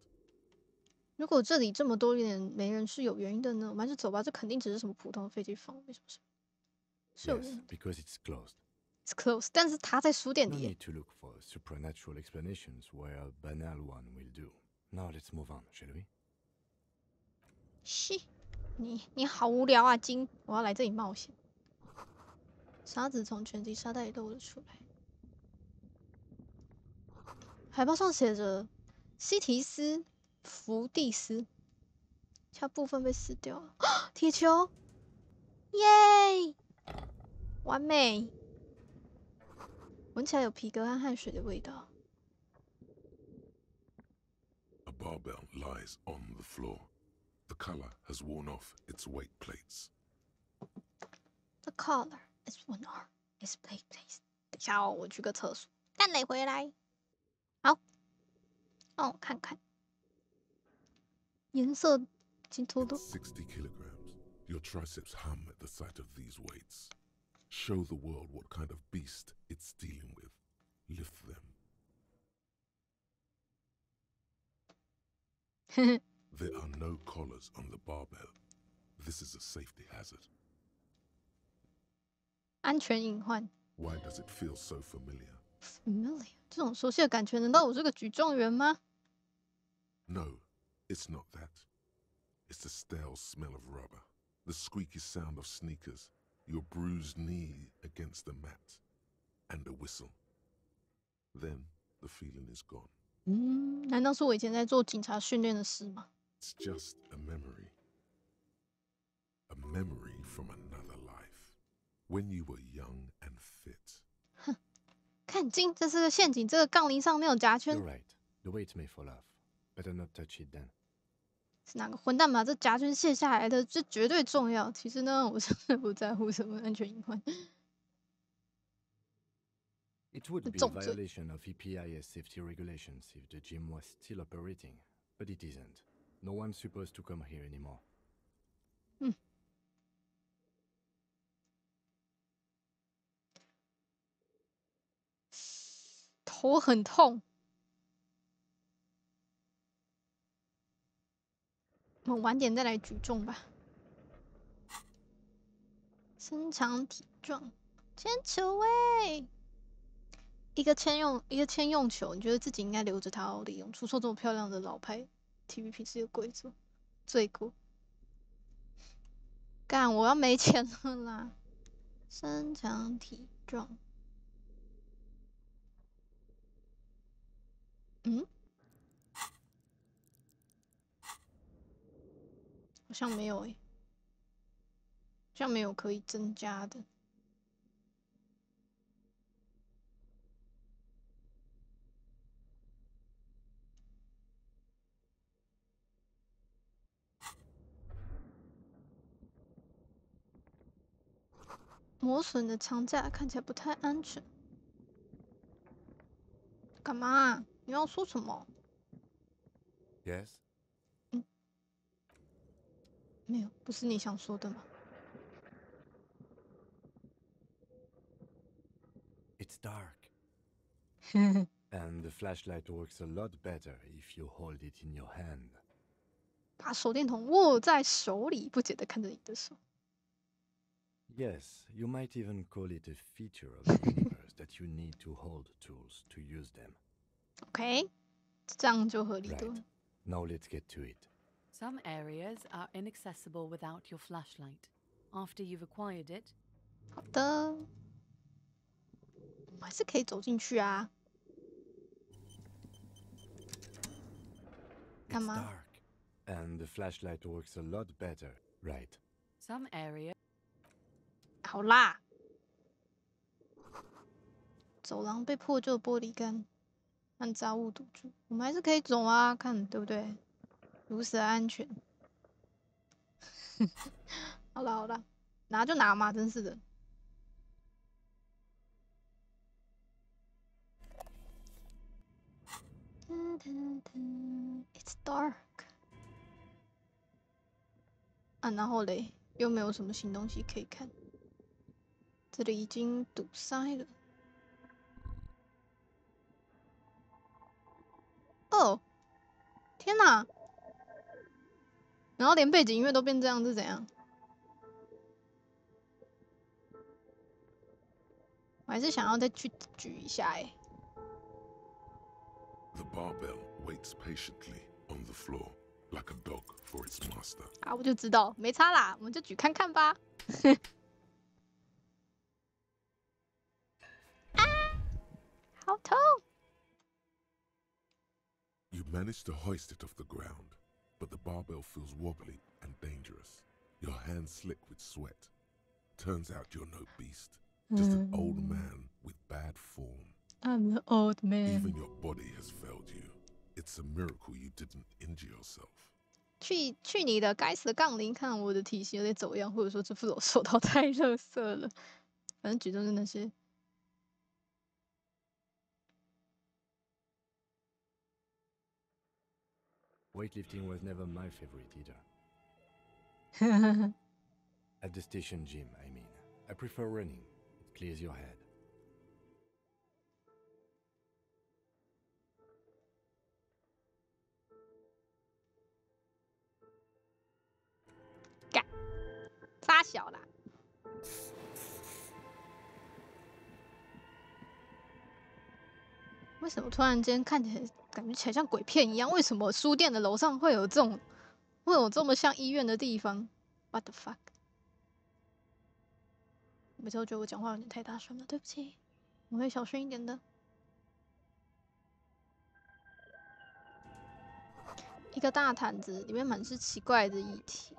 如果这里这么多人没人是有原因的呢？我们还是走吧，这肯定只是什么普通的飞机房，没什么事。是有 Yes, because it's closed. It's closed， 但是它在书店 No 里。 need to look for supernatural explanations where a banal one will do. Now let's move on, shall we? 是，你好无聊啊，金！我要来这里冒险。沙子从拳击沙袋里漏了出来。海报上写着西提斯福蒂斯，它部分被撕掉了。铁球，耶！完美。闻起来有皮革和汗水的味道。A barbell lies on the floor. The color has worn off its weight plates. The color is worn off its weight plates. 等一下哦，我去个厕所。蛋磊回来。好，让我看看。颜色金秃秃。60 kilograms. Your triceps hum at the sight of these weights. Show the world what kind of beast it's dealing with. Lift them. There are no collars on the barbell. This is a safety hazard. 安全隐患。Why does it feel so familiar? Familiar， 这种熟悉的感觉，难道我是个举重员吗 No, it's not that. It's the stale smell of rubber, the squeaky sound of sneakers, your bruised knee against the mat, and a whistle. Then the feeling is gone. 难道是我以前在做警察训练的事吗 It's just a memory. A memory from another life. When you were young and fit. 看金，这是个陷阱，这个杠铃上没有夹圈。 You're right. The weight may fall off. Better not touch it then. 是哪个混蛋把这夹圈卸下来的？这绝对重要。其实呢，我真的不在乎什么安全隐患。 It would be a violation of EPIS safety regulations if the gym was still operating, but it isn't. No one's supposed to come here anymore. 头很痛。我们晚点再来举重吧。身长体壮，铅球喂！一个签用球，你觉得自己应该留着它好利用？出售这么漂亮的老牌体育品是有规则，罪过。干，我要没钱了啦！身强体壮。好像没有好像没有可以增加的。磨损的长架看起来不太安全。干嘛啊？你要说什么 Yes? 没有，不是你想说的吗？ It's dark. And the flashlight works a lot better if you hold it in your hand. 把手电筒握在手里，不解地看着你的手。Yes, you might even call it a feature of the universe that you need to hold tools to use them. OK， 这样就合理多了。Right. Now let's get to it. Some areas are inaccessible without your flashlight. After you've acquired it. 好的，我们还是可以走进去啊。干嘛 Dark, and the flashlight works a lot better, right? Some area. 好啦，走廊被破旧的玻璃杆和杂物堵住，我们还是可以走啊，看对不对？如此安全。好啦好啦，拿就拿嘛，真是的。It's dark。啊，然后嘞，又没有什么新东西可以看。这里已经堵塞了。哦，天哪！然后连背景音乐都变这样，是怎样？我还是想要再去举一下哎。The barbell waits patiently on the floor, like a dog for its master. 啊，我就知道，没差啦，我们就举看看吧。啊，好痛！ You manage to hoist it off the ground, but the barbell feels wobbly and dangerous. Your hands slick with sweat. Turns out you're no beast, just an old man with bad form. I'm the old man. Even your body has failed you. It's a miracle you didn't injure yourself. 去你的该死的杠铃！看我的体型有点走样，或者说这副手套太垃圾了。反正举重是那些。Weightlifting was never my favorite either. At the station gym, I mean. I prefer running. It clears your head. 发小啦。为什么突然间看起来感觉起来像鬼片一样？为什么书店的楼上会有这么像医院的地方 ？What the fuck？ 每次都觉得我讲话有点太大声了，对不起，我会小声一点的。一个大毯子，里面满是奇怪的液体。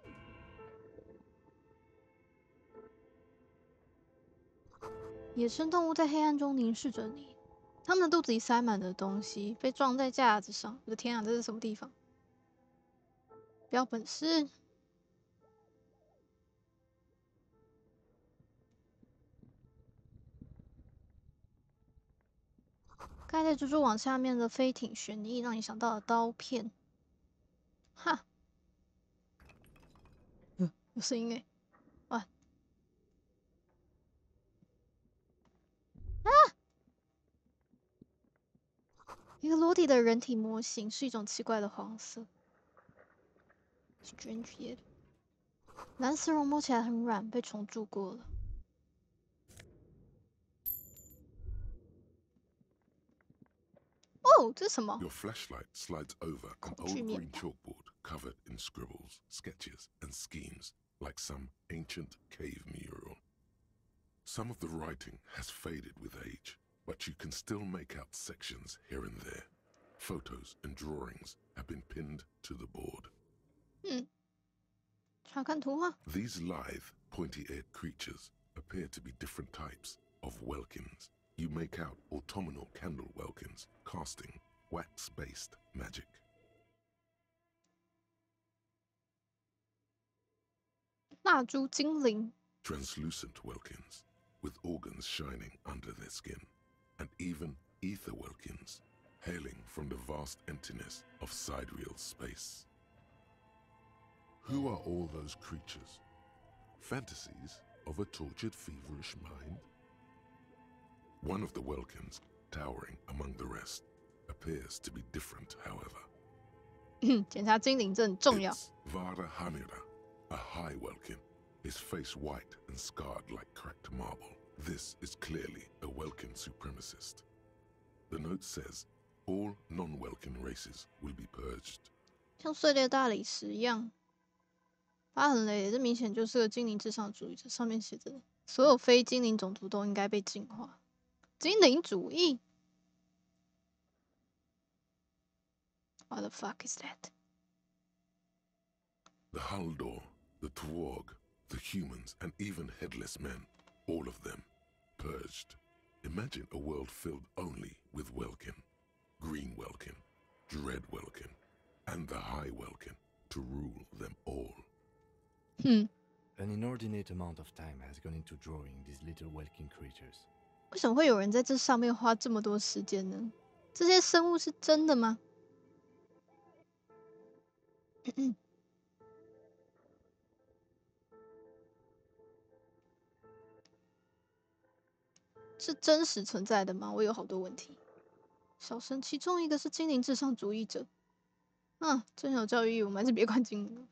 野生动物在黑暗中凝视着你，它们的肚子里塞满了东西，被装在架子上。我的天啊，这是什么地方？不要本事！盖在蜘蛛网下面的飞艇旋翼，让你想到了刀片。哈，有声音哎！哇！啊！一个裸体的人体模型，是一种奇怪的黄色。Strange yet。蓝丝绒摸起来很软，被虫蛀过了。哦，这是什么 Your flashlight slides over an old green chalkboard covered in scribbles, sketches, and schemes, like some ancient cave mural. Some of the writing has faded with age, but you can still make out sections here and there. Photos and drawings have been pinned to the board. 查看图画。 These lithe, pointy-eared creatures appear to be different types of welkins. You make out autumnal candle welkins, casting wax-based magic. 蜡烛精灵。 Translucent welkins, Welkins shining under their skin, and even ether Welkins, hailing from the vast emptiness of sidereal space. Who are all those creatures? Fantasies of a tortured, feverish mind? One of the Welkins, towering among the rest, appears to be different, however. 检查精灵这很重要。 It's Vara Hamira, a high Welkin, his face white and scarred like cracked marble. This is clearly a Welkin supremacist. The note says all non-Welkin races will be purged. 像碎裂大理石一样，它很雷，这明显就是个精灵至上主义者。上面写着，所有非精灵种族都应该被净化。精灵主义 ？What the fuck is that? The Haldor, the Twarg, the humans, and even headless men, all of them, purged. Imagine a world filled only with Welkin, Green Welkin, Dread Welkin, and the High Welkin to rule them all. An inordinate amount of time has gone into drawing these little Welkin creatures. 为什么会有人在这上面花这么多时间呢？这些生物是真的吗？是真实存在的吗？我有好多问题。小神，其中一个是精灵至上主义者。真有教育意义，我们还是别管精灵了。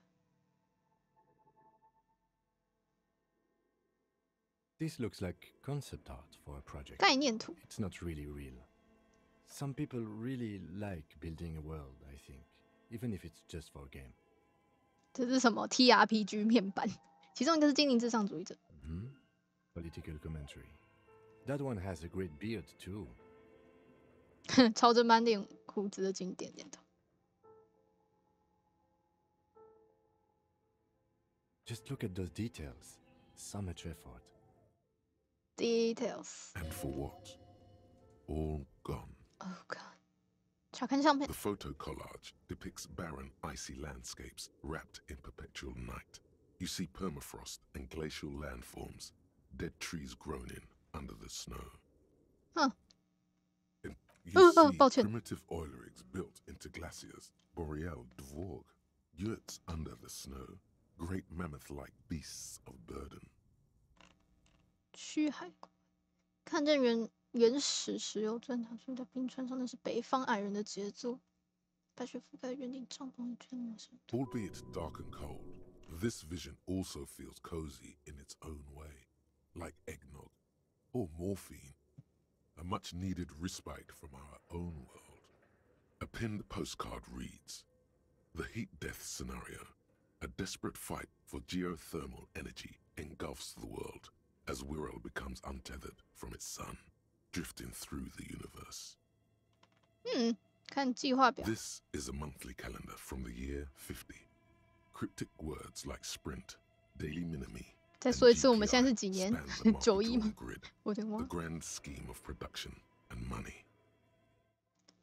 This looks like concept art for a project. 概念图。It's not really real. Some people really like building a world, I think, even if it's just for a game. 这是什么 TRPG 面板？其中一个是精灵至上主义者。Political commentary. That one has a great beard too. 朝着满脸胡子的经典点头。Just look at those details. So much effort. Details. And for what? All gone. Oh god. 查看相片。 The photo collage depicts barren, icy landscapes wrapped in perpetual night. You see permafrost and glacial landforms, dead trees grown in under the snow. And you see primitive oil rigs built into glaciers, boreal dvorg, yurts under the snow, great mammoth-like beasts of burden. 区海国，看见原始石油钻探出的冰川上，那是北方矮人的杰作。白雪覆盖园顶帐篷一圈陌生。Albeit dark and cold, this vision also feels cozy in its own way, like eggnog or morphine, a much-needed respite from our own world. A pinned postcard reads, "The heat death scenario, a desperate fight for geothermal energy engulfs the world as Wirral becomes untethered from its sun, drifting through the universe." 看计划表。 This is a monthly calendar from the year 50. Cryptic words like sprint, daily minimi, 再说一次，我们现在是几年？91吗？ 我有点 the 忘。 grand scheme of production and money.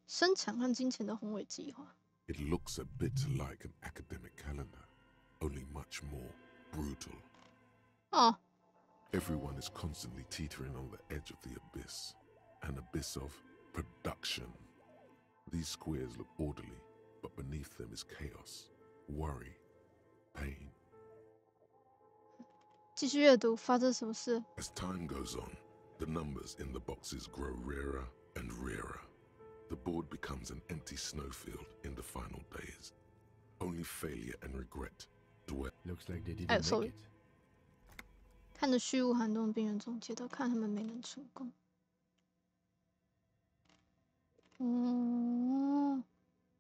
生产和金钱的宏伟计划。 It looks a bit like an academic calendar, only much more brutal. 哦。 Everyone is constantly teetering on the edge of the abyss, an abyss of production. These squares look orderly, but beneath them is chaos, worry, pain. 继续阅读，发生什么事？ As time goes on, the numbers in the boxes grow rarer and rarer. The board becomes an empty snowfield in the final days. Only failure and regret dwell. Looks like they didn't make it. 看着虚无寒冬的病人中，街道看他们没能成功。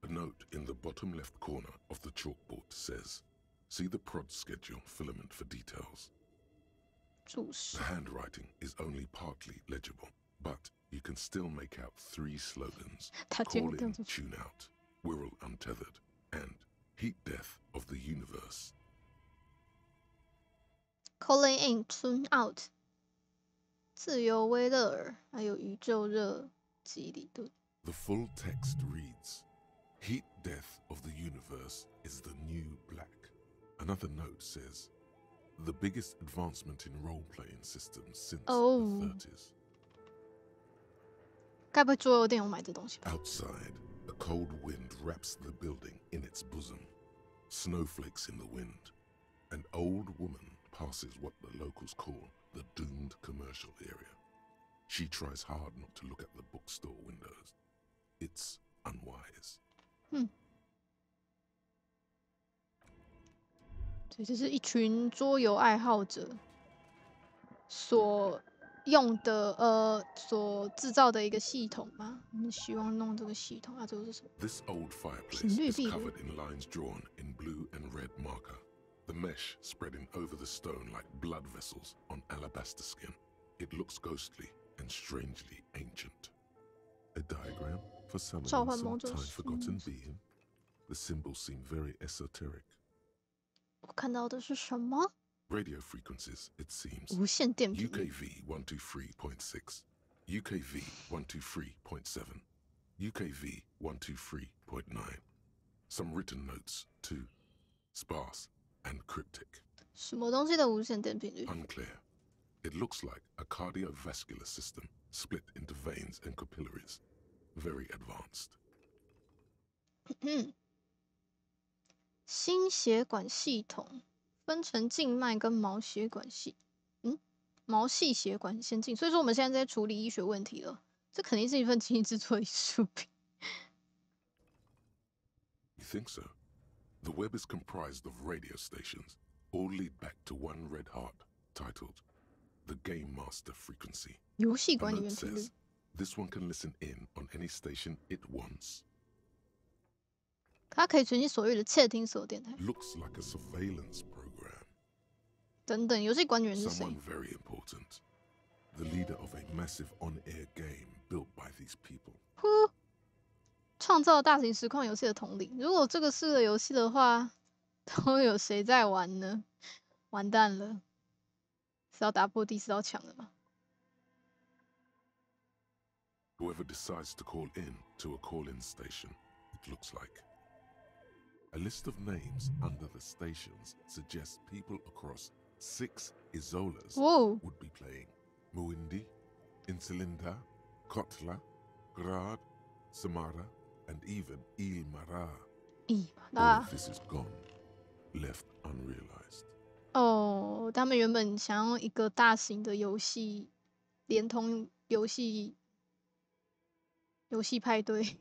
A note in the bottom left corner of the chalkboard says, "See the prod schedule filament for details." The handwriting is only partly legible, but you can still make out 3 slogans: Call in, Tune Out, Wirral Untethered, and Heat Death of the Universe. Calling in, Tune Out， 自由威勒尔，还有宇宙热极理论。 The full text reads, "Heat Death of the Universe is the new black." Another note says, The biggest advancement in role-playing systems since the 30s. 该不会桌游店有买这东西吧？ Outside, a cold wind wraps the building in its bosom. Snowflakes in the wind. An old woman passes what the locals call the doomed commercial area. She tries hard not to look at the bookstore windows. It's unwise. 所以这是一群桌游爱好者所用的所制造的一个系统吗？我们希望弄这个系统啊，这个是什么？ This old fireplace is covered in lines drawn in blue and red marker. The mesh spreading over the stone like blood vessels on alabaster skin. It looks ghostly and strangely ancient. A diagram for summoning some time-forgotten being. The symbols seem very esoteric. 我看到的是什么？ Radio frequencies, it seems. 无线电频率。 UKV 123.6, UKV 123.7, UKV 123.9. Some written notes too, sparse and cryptic. 什么东西的无线电频率 Unclear. It looks like a cardiovascular system split into veins and capillaries. Very advanced. 心血管系统分成静脉跟毛血管系，毛细血管很先进，所以说我们现在在处理医学问题了。这肯定是一份精致做的艺术品。You think so? The web is comprised of radio stations, all lead back to one red heart, titled the Game Master Frequency. 游戏管理 The 员 note 频率 says this one can listen in on any station it wants. 它可以存进所有的窃听所有电台。 Looks like a surveillance program. 等等，游戏管理员是谁？ Someone very important. The leader of a massive on-air game built by these people. 创造大型实况游戏的统领。如果这个是个游戏的话，都有谁在玩呢？完蛋了，是要打破第4道墙了吗？ Whoever decides to call in to a call-in station, it looks like. A list of names under the stations suggests people across 6 Isolas would be playing. Muindi, Insulinda, Kotla, Grad, Samara, and even Ilmara. All of this is gone, left unrealized. 他们原本想要一个大型的游戏，联通游戏派对。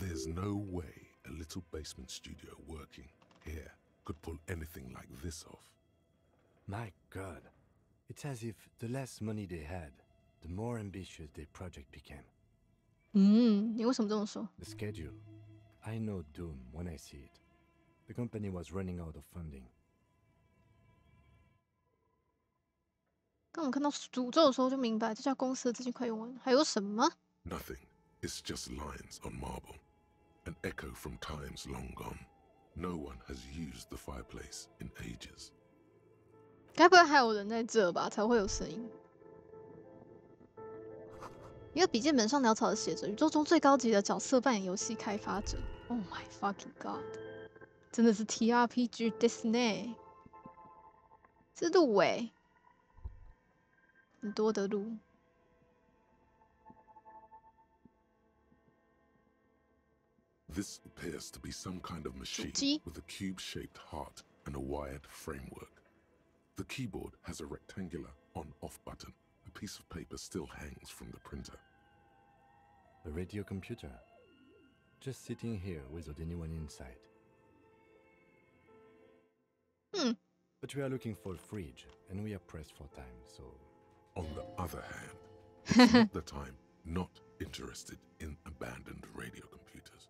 There's no way a little basement studio working here could pull anything like this off. My God, it's as if the less money they had, the more ambitious their project became. 你为什么这么说？ The schedule. I know doom when I see it. The company was running out of funding. 当我看到诅咒的时候，就明白这家公司的资金快用完了。还有什么？ Nothing. It's just lines on marble. An echo from times long gone. No one has used the fireplace in ages. 该不会还有人在这吧，才会有声音？一个笔记本上潦草的写着：“宇宙中最高级的角色扮演游戏开发者。” Oh my fucking god！ 真的是 TRPG Disney。这路很多的路。This appears to be some kind of machine with a cube-shaped heart and a wired framework. The keyboard has a rectangular on-off button. A piece of paper still hangs from the printer. A radio computer. Just sitting here without anyone inside. But we are looking for a fridge, and we are pressed for time, so... On the other hand, it's not the time not interested in abandoned radio computers.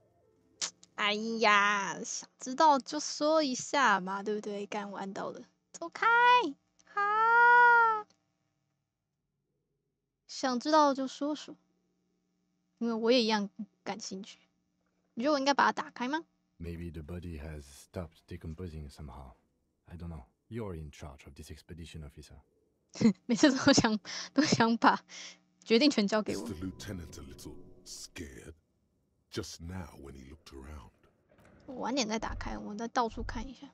哎呀，想知道就说一下嘛，对不对？干完到了，走开！想知道就说说，因为我也一样感兴趣。你觉得我应该把它打开吗？ Maybe the body has stopped decomposing somehow. I don't know. You're in charge of this expedition, officer. 每次都想把决定权交给我。 Is the lieutenant a little scared? Just now when he looked around. 我晚点再打开，我再到处看一下。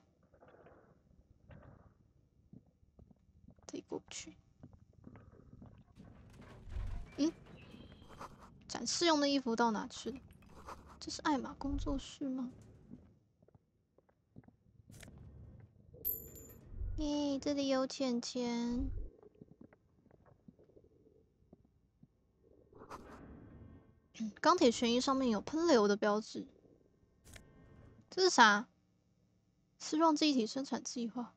这里过不去。嗯，展示用的衣服到哪去了？这是艾玛工作室吗？耶，这里有钱钱。钢铁悬疑上面有喷流的标志，这是啥？丝状记忆体生产计划，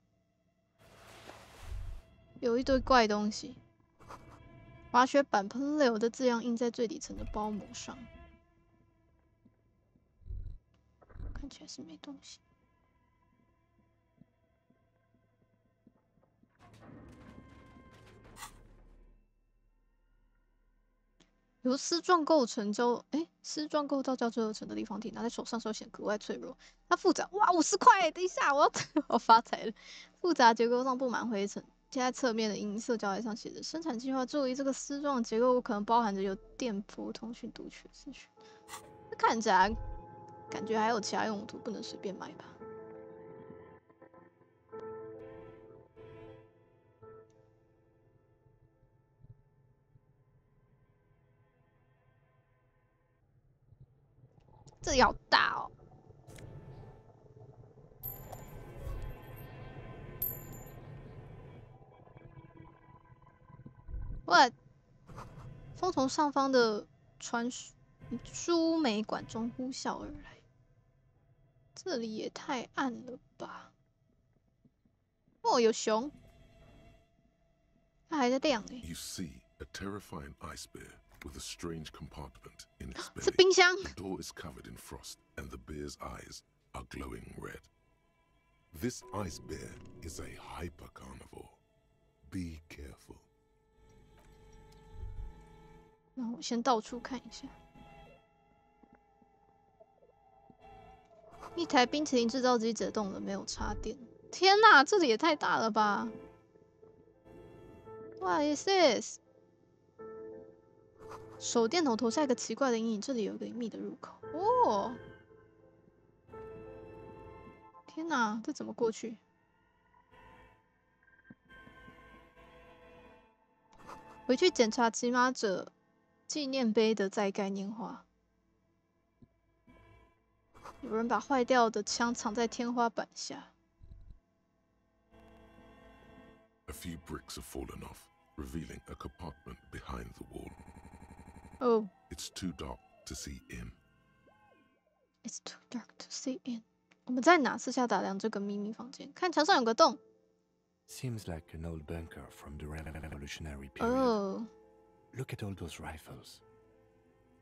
有一堆怪东西。滑雪板喷流的字样印在最底层的包膜上，看起来是没东西。由丝状构成丝状构造胶质而成的立方体，拿在手上时候显得格外脆弱。它复杂，哇，50块！等一下，我发财了。复杂结构上布满灰尘，贴在侧面的银色胶带上写着“生产计划”。注意，这个丝状结构可能包含着有电波、通讯、读取资讯。这看起来感觉还有其他用途，不能随便买吧？这里好大哦！哇，风从上方的输煤管中呼啸而来。这里也太暗了吧！哦，有熊，它还在亮呢。You see a terrifying ice bear with a strange compartment in its belly. 是冰箱。 The door is covered in frost, and the bear's eyes are glowing red. This ice bear is a hyper carnivore. Be careful. 那我先到处看一下。一台冰淇淋制造机解冻了，没有插电。天哪，这里也太大了吧 ！What is this？ 手电筒投下一个奇怪的阴影，这里有一个隐秘的入口。哦，天哪，这怎么过去？回去检查骑马者纪念碑的再概念化。有人把坏掉的枪藏在天花板下。A few bricks have fallen off, revealing a compartment behind the wall. Oh. It's too dark to see in. It's too dark to see in. 我们在哪？四下打量这个秘密房间，看墙上有个洞。Seems like an old bunker from the Revolutionary period. Oh. Look at all those rifles.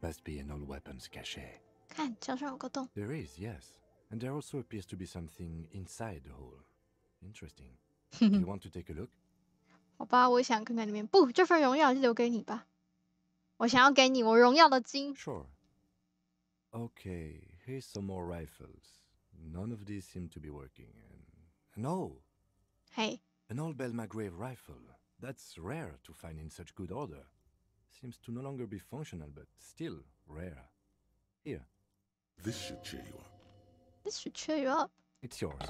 Must be an old weapons cache. 看墙上有个洞。There is, yes. And there also appears to be something inside the hole. Interesting. Do you want to take a look? 好吧，我想看看里面。不，这份荣耀就留给你吧。我想要给你我荣耀的金。Sure. Okay, here's some more rifles. None of these seem to be working. No. Hey. An old Belmagrave rifle. That's rare to find in such good order. Seems to no longer be functional, but still rare. Here. This should cheer you up. This should cheer you up. It's yours.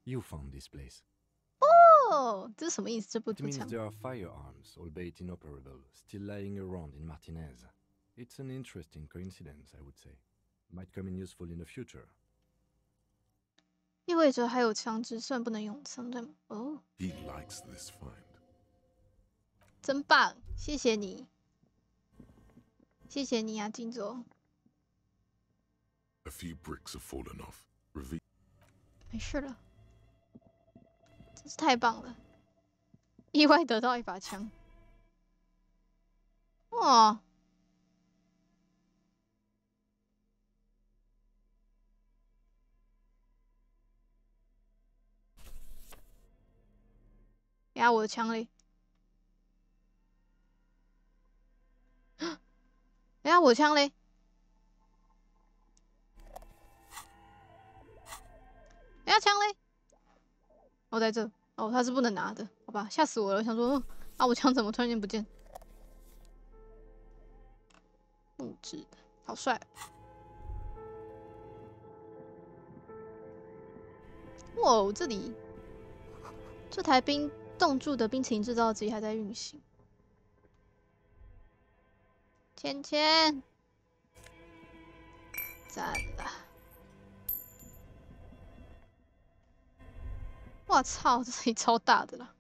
You found this place. 哦，这是什么意思？这不 It means there are firearms, albeit inoperable, still lying around in Martinez. It's an interesting coincidence, I would say. Might come in useful in the future. 意味着还有枪支，虽然不能用枪，对吗？哦。He likes this find. 真棒，谢谢你，谢谢你啊，金左。A few bricks have fallen off. Reveal. 没事了。真是太棒了！意外得到一把枪，哇！呀，我的枪嘞！哎呀，我的枪嘞！哎呀，枪嘞！我在这哦，他是不能拿的，好吧，吓死我了！我想说，啊，我枪怎么突然间不见？木质的，好帅！哇，这里这台冻住的冰淇淋制造机还在运行。芊芊，赞了！我操，这里超大的啦！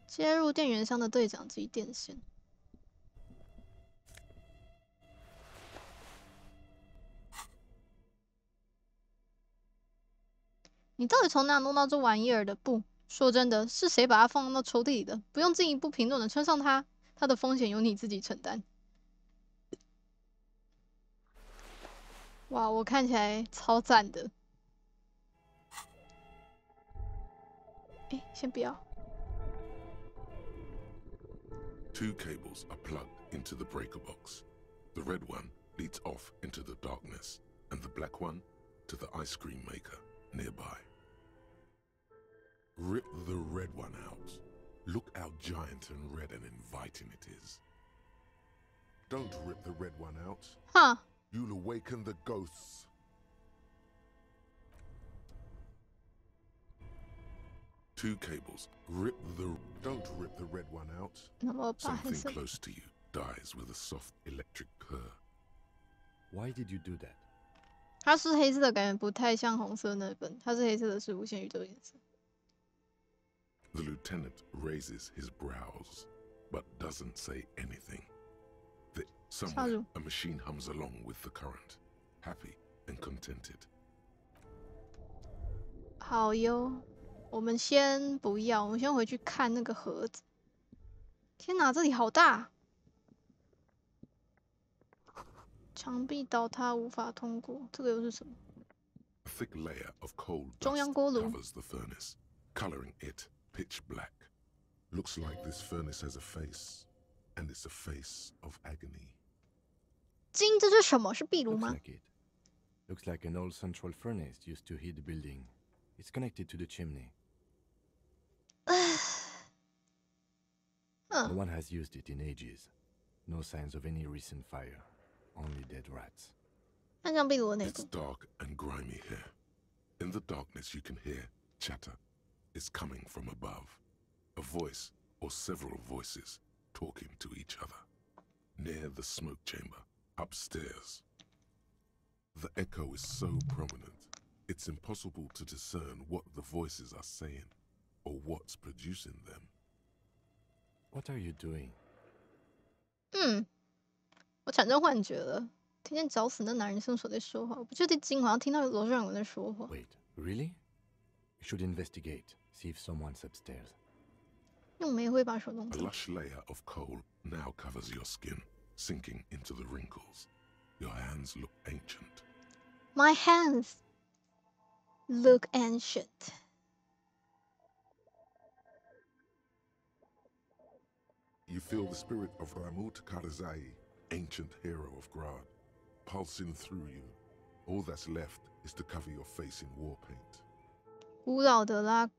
接入电源箱的对讲机电线。你到底从哪弄到这玩意儿的？不说真的，是谁把它放到抽屉里的？不用进一步评论的，穿上它，它的风险由你自己承担。哇，我看起来超赞的。哎，先不要。Two cables are plugged into the breaker box. The red one leads off into the darkness, and the black one to the ice cream maker nearby. Rip the red one out. Look how giant and red and inviting it is. Don't rip the red one out. Huh. You'll awaken the ghosts. Two cables. Don't rip the red one out. Something close to you dies with a soft electric purr. Why did you do that? 它是黑色的，感觉不太像红色那本。它是黑色的，是无限宇宙颜色。The lieutenant raises his brows, but doesn't say anything. Somewhere, a machine hums along with the current, happy and contented. 好哟，我们先不要，我们先回去看那个盒子。天哪，这里好大！墙壁倒塌，无法通过。这个又是什么？ A thick layer of coal dust 中央锅炉 covers the furnace, coloring it pitch black. Looks like this furnace has a face, and it's a face of agony. 金，这是什么？是壁炉吗 Looks like an old central furnace used to heat the building. It's connected to the chimney. No one has used it in ages. No signs of any recent fire. Only dead rats. 看向壁炉的内部。 It's dark and grimy here. In the darkness, you can hear chatter. It's coming from above. A voice or several voices talking to each other. Near the smoke chamber, upstairs. The echo is so prominent, it's impossible to discern what the voices are saying or what's producing them. What are you doing? 我产生幻觉了，听见找死那男人伸手在说话，我不确定金，好像听到楼上有人在说话。Wait, really? You should investigate. See if someone's upstairs. 用煤灰把手弄 A 脏。 lush layer of coal now covers your skin, sinking into the wrinkles. Your hands look ancient. My hands look ancient. You feel the spirit of Ramut Karzai, ancient hero of Grad, pulsing through you. All that's left is to cover your face in war paint. 古老的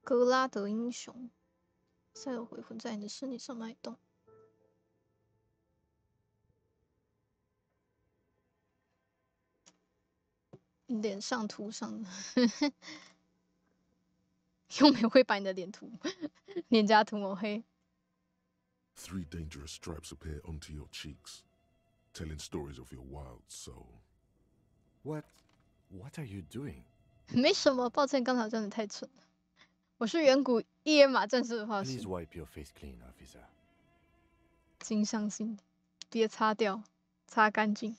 格拉德英雄，再有回魂在你的身体上脉动。脸上涂上了，用煤灰把你的脸颊涂抹黑。 3 dangerous stripes appear onto your cheeks, telling stories of your wild soul. What are you doing? 没什么，抱歉，刚才真的太蠢了。我是远古伊尔玛战士的化身。 Please wipe your face clean, officer. 请相信，别擦掉，擦干净。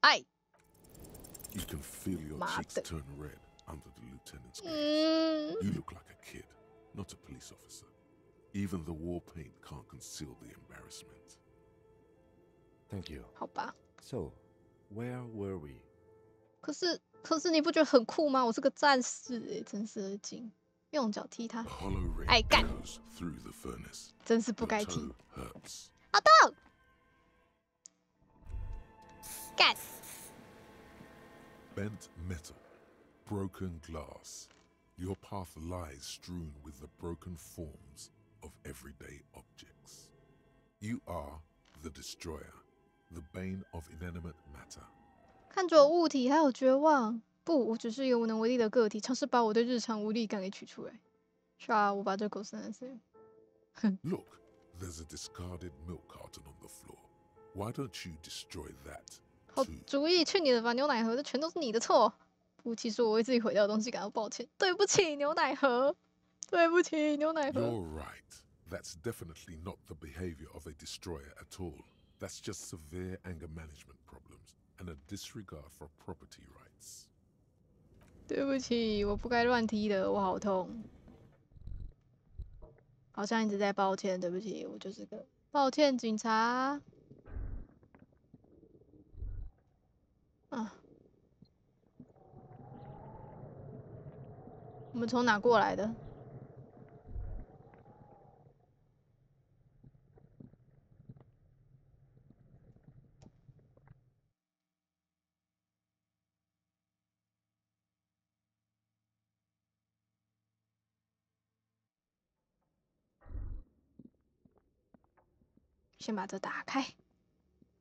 哎。 You can feel your cheeks turn red under the lieutenant's gaze. You look like a kid, not a police officer. Even the war paint can't conceal the embarrassment. Thank you. 好吧。 So, where were we? 可是你不觉得很酷吗？我是个战士哎，真是的劲，用脚踢他。哎干！真是不该踢。好痛！干！ Bent metal, broken glass. Your path lies strewn with the broken forms of everyday objects. You are the destroyer, the bane of inanimate matter. 看着物体还有绝望。不，我只是一个无能为力的个体，尝试把我对日常无力感给取出来。是啊，我把这狗生了谁？Look, there's a discarded milk carton on the floor. Why don't you destroy that? 好主意，去你的吧！牛奶盒，这全都是你的错。不，其实我为自己毁掉的东西感到抱歉。对不起，牛奶盒。对不起，牛奶盒。You're right. That's definitely not the behavior of a destroyer at all. That's just severe anger management problems and a disregard for property rights. 对不起，我不该乱踢的，我好痛。好像一直在抱歉，对不起，我就是个抱歉警察。啊，我们从哪过来的？先把这打开。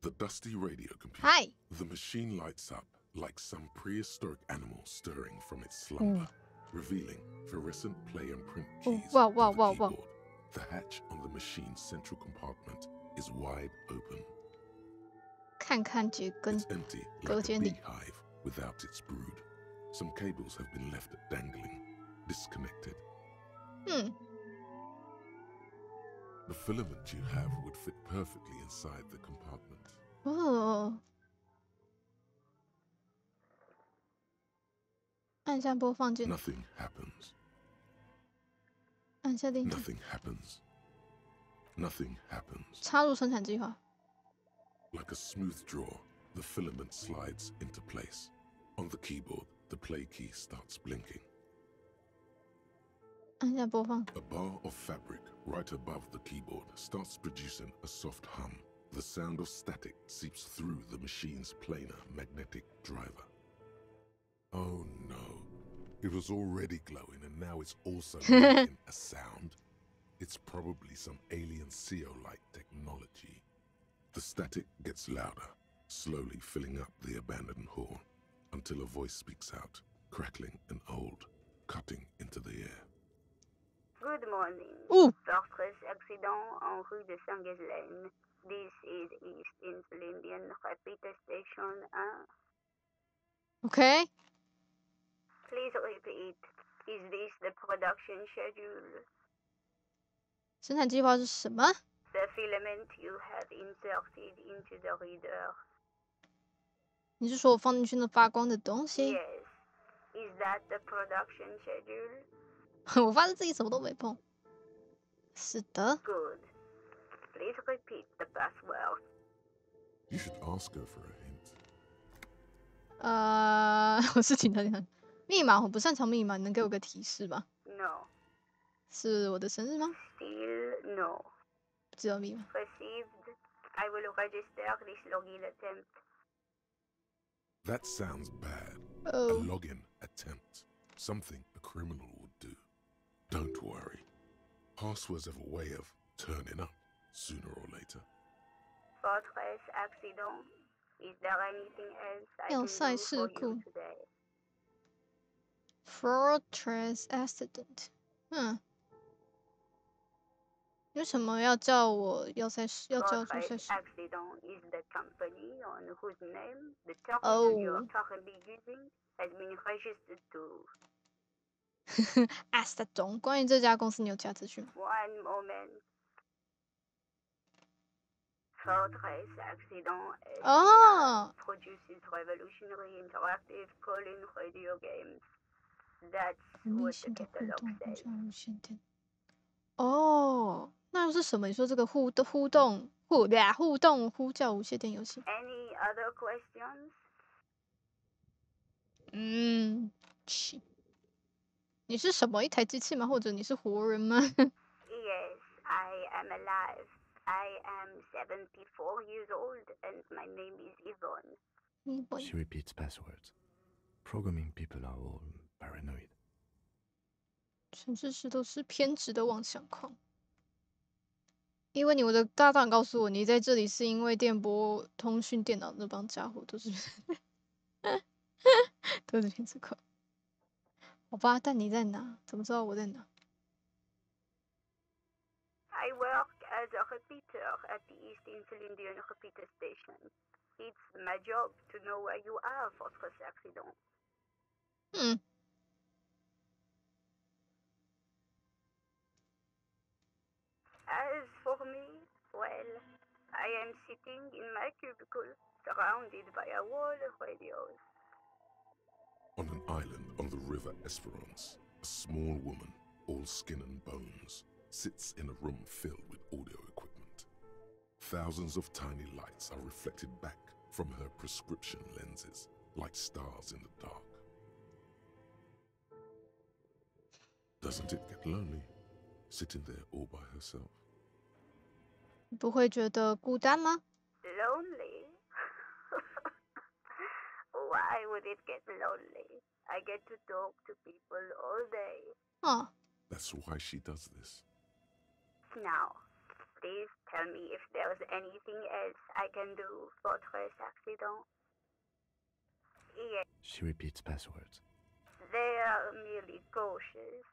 The dusty radio computer. Hi. The machine lights up like some prehistoric animal stirring from its slumber, revealing fluorescent play and print keys on the keyboard. The hatch on the machine's central compartment is wide open. 看看这根 It's empty like a beehive without its brood. Some cables have been left dangling, disconnected. The filament you have would fit perfectly inside the compartment. Oh. 按下播放键。Nothing happens. 按下订。Nothing happens. Nothing happens. 插入生产计划。Like a smooth draw, the filament slides into place. On the keyboard, the play key starts blinking. 按下播放。A bar of fabric right above the keyboard starts producing a soft hum. The sound of static seeps through the machine's planar magnetic driver. Oh no. It was already glowing and now it's also making a sound. It's probably some alien CO-like technology. The static gets louder, slowly filling up the abandoned hall, until a voice speaks out, crackling and old, cutting into the air. Good morning. Fortress accident en rue de Saint-Ghislaine. This is East Insulindian Repeater Station 1. Okay. Please repeat. Is this the production schedule? 生产计划是什么？ The filament you have inserted into the reader. 你是说我放进去那发光的东西 Yes. Is that the production schedule? 我发现自己什么都没碰。是的。Good. Please repeat the password. You should ask her for a hint. 我是警察。密码我不擅长密码，你能给我个提示吗 ？No. 是我的生日吗 ？Still no. 不知道密码。Received. I will register this login attempt. That sounds bad. Oh. A login attempt. Something a criminal would do. Don't worry. Passwords have a way of turning up sooner or later. Fortress accident. Is there anything else I can do for you today? Fortress accident. 有什么要叫我要叫出赛事 accident is the company on whose name the terminal you are currently using has been registered to. accident 关于这家公司你有其他资讯吗 One moment. Fortress accident produces revolutionary interactive call-in radio games. That's what the catalog says. 哦，那又是什么？你说这个互叫无线电游戏 Any other questions? 你是什么？一台机器吗？或者你是活人吗 Yes, I am alive. I am 74 years old and my name is Yvonne. She repeats passwords. Programming people are all paranoid. 全知识都是偏执的妄想狂。因为我的搭档告诉我，你在这里是因为电波通讯电脑那帮家伙都是都是骗子口。好吧，但你在哪？怎么知道我在哪？ I work as a repeater at the East Insulindian repeater station. It's my job to know where you are, votre accident. As for me, well, I am sitting in my cubicle, surrounded by a wall of radios. On an island on the river Esperance, a small woman, all skin and bones, sits in a room filled with audio equipment. Thousands of tiny lights are reflected back from her prescription lenses, like stars in the dark. Doesn't it get lonely, sitting there all by herself? 不会觉得孤单吗？ Lonely? Why would it get lonely? I get to talk to people all day. Oh. That's why she does this. Now, please tell me if there's anything else I can do for Tres Accident. Yes. She repeats passwords. They are merely cautious.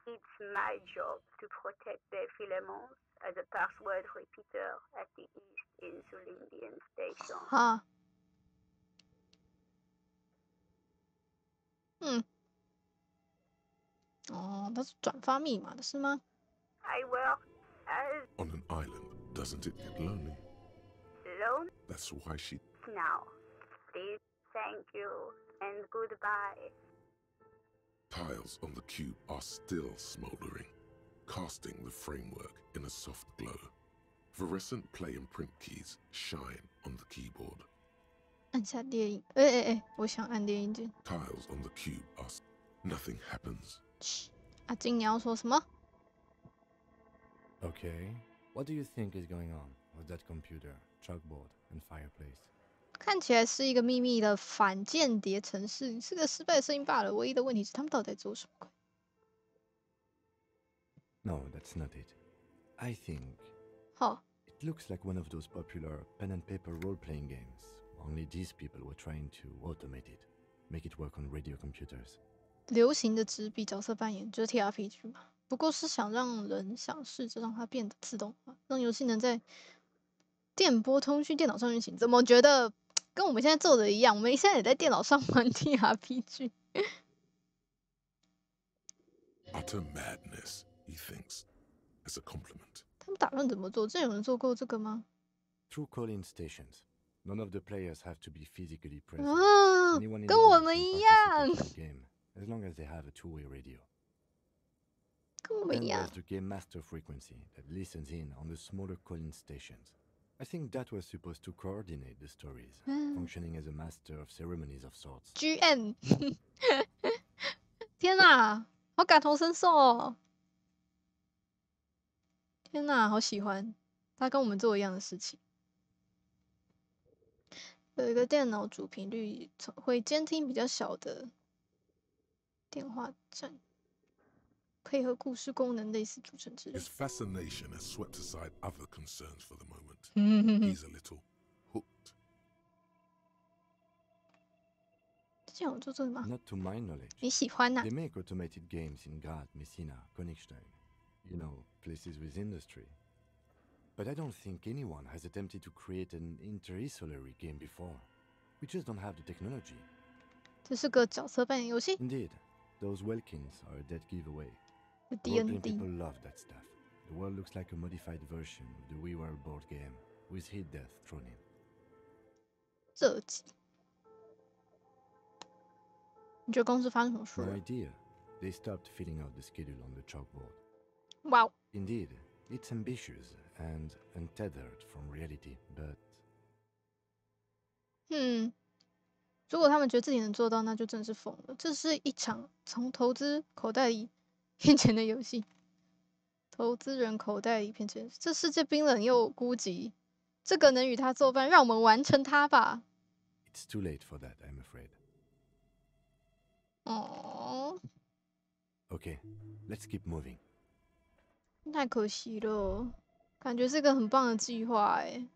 It's my job to protect their filaments as a password repeater at the East Insulindian station. Huh. Oh, 它是转发密码的是吗？ I work as on an island. Doesn't it get lonely? Lonely? That's why she. Now, please, thank you, and goodbye. Tiles on the cube are still smoldering, casting the framework in a soft glow. Fluorescent play and print keys shine on the keyboard. 按下猎鹰，我想按猎鹰键。 Tiles on the cube are. Nothing happens. 阿金，你要说什么？ Okay, what do you think is going on with that computer, chalkboard, and fireplace? 看起来是一个秘密的反间谍程式，是个失败的声音罢了。唯一的问题是他们到底在做什么鬼？ No, that's not it. I think. Huh. It looks like one of those popular pen and paper role-playing games. Only these people were trying to automate it, make it work on radio computers. 流行的纸笔角色扮演就是 TRPG 嘛，不过是想让人想试着让它变得自动化，让游戏能在电波通讯电脑上运行。怎么觉得跟我们现在做的一样？我们现在也在电脑上玩 TRPG。Utter madness, he thinks, as a compliment. 他们打算怎么做？真有人做过这个吗 ？Through call-in stations, none of the players have to be physically present. 啊，跟我们一样。As long as they have a two-way radio. 跟我们一样。 Then there's the game master frequency that listens in on the smaller call-in stations. I think that was supposed to coordinate the stories, functioning as a master of ceremonies of sorts. GM 天哪，好感同身受哦！天哪，好喜欢他跟我们做一样的事情。有一个电脑主频率会监听比较小的电话站，配合故事功能类似组成之类。 His fascination has swept aside other concerns for the moment. He's a little hooked. 之前有做这个吗 ？Not to my knowledge. 你喜欢呐 ？They make automated games in Graz, Messina, Königstein. You know, places with industry. But I don't think anyone has attempted to create an interinsulary game before. We just don't have the technology. 这是个角色扮演游戏。 Indeed, those Welkins are a dead giveaway. D&D. People love that stuff. The world looks like a modified version of the WeWorld board game, with hit death thrown in. 这集，你觉得公司发生什么事 No idea. They stopped filling out the schedule on the chalkboard. Wow. Indeed, it's ambitious and untethered from reality, but 如果他们觉得自己能做到，那就真是疯了。这是一场从投资口袋里骗钱的游戏，投资人口袋里骗钱。这世界冰冷又孤寂，这个能与他作伴，让我们完成它吧。 It's too late for that, I'm afraid. 哦。Okay, let's keep moving. 太可惜了。感觉是个很棒的计划哎。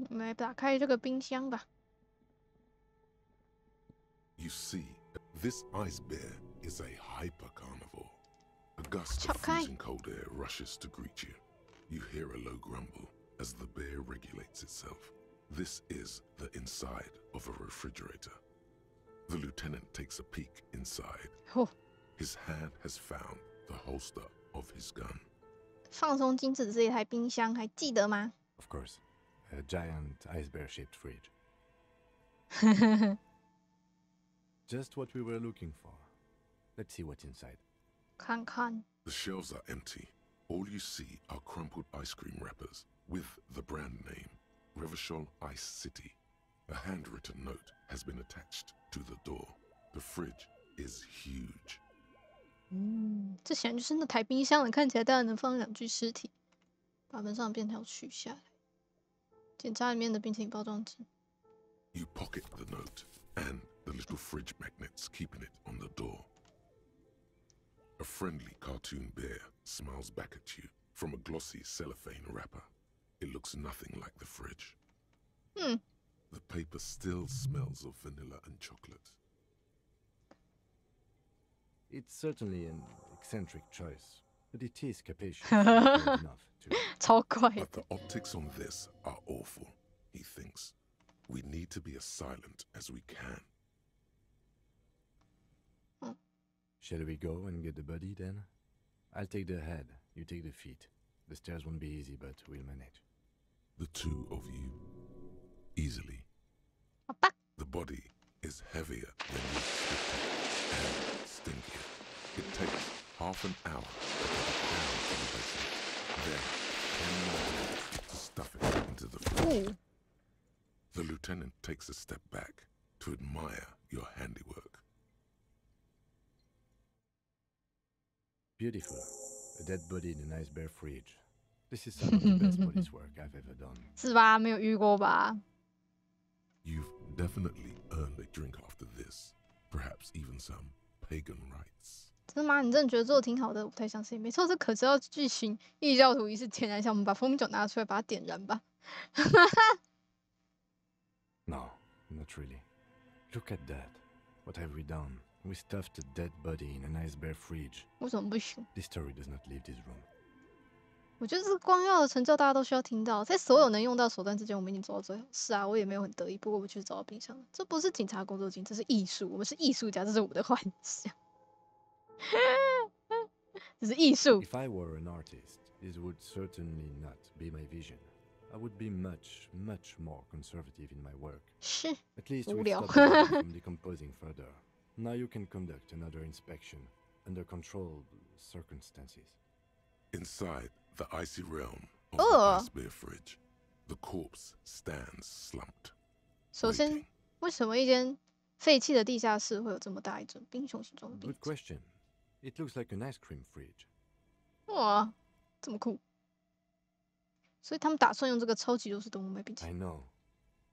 我们来打开这个冰箱吧。You see, this ice bear is a hyper carnivore. A gust of freezing cold air rushes to greet you. You hear a low grumble as the bear regulates itself. This is the inside of a refrigerator. The lieutenant takes a peek inside. His hand has found the holster of his gun. 放松金子这一台冰箱还记得吗 ？Of course, a giant ice bear-shaped fridge. Just what we were looking for. Let's see what's inside. 看看。The shelves are empty. All you see are crumpled ice cream wrappers with the brand name, Revachol Ice City. A handwritten note has been attached to the door. The fridge is huge. 这显然就是那台冰箱了，看起来大概能放2具尸体。把门上的便条取下来，检查里面的冰淇淋包装纸。You pocket the note and the little fridge magnets keeping it on the door. A friendly cartoon bear smiles back at you from a glossy cellophane wrapper. It looks nothing like the fridge. The paper still smells of vanilla and chocolate. It's certainly an eccentric choice, but it is capacious enough to... 超怪。But the optics on this are awful, he thinks. We need to be as silent as we can. Shall we go and get the body then? I'll take the head, you take the feet. The stairs won't be easy, but we'll manage. The two of you, easily. The body is heavier than you expected and stinkier. It takes half an hour to get it down to the basement. Then 10 more to stuff it into the fridge. The lieutenant takes a step back to admire your handiwork. Beautiful. A dead body in a nice bare fridge. This is some of the best police work I've ever done. 是吧？没有遇过吧？ You've definitely earned a drink after this. Perhaps even some pagan rites. 真的吗？你真的觉得做的挺好的？我不太相信。没错，这可是要剧情异教徒仪式天然香，我们把蜂蜜酒拿出来，把它点燃吧。No, not really. Look at that. What have we done? We stuffed a dead body in a nice bare fridge. 为什么不行？ This story does not leave this room. 我觉得这个光耀的成就大家都需要听到，在所有能用到手段之间，我们已经走到最后。是啊，我也没有很得意，不过我去找到冰箱了。这不是警察工作经，这是艺术，我们是艺术家，这是我们的幻想。这是艺术。If I were an artist, this would certainly not be my vision. I would be much, much more conservative in my work. 是。 At least we 无聊。 stopped the body from decomposing further. Now you can conduct another inspection under controlled circumstances. Inside the icy realm of the ice bear fridge, the corpse stands slumped. 首先，为什么一间废弃的地下室会有这么大一尊冰熊形状的冰？ Good question. It looks like an ice cream fridge. 哇，这么酷！所以他们打算用这个超级弱势动物卖冰淇淋。 I know.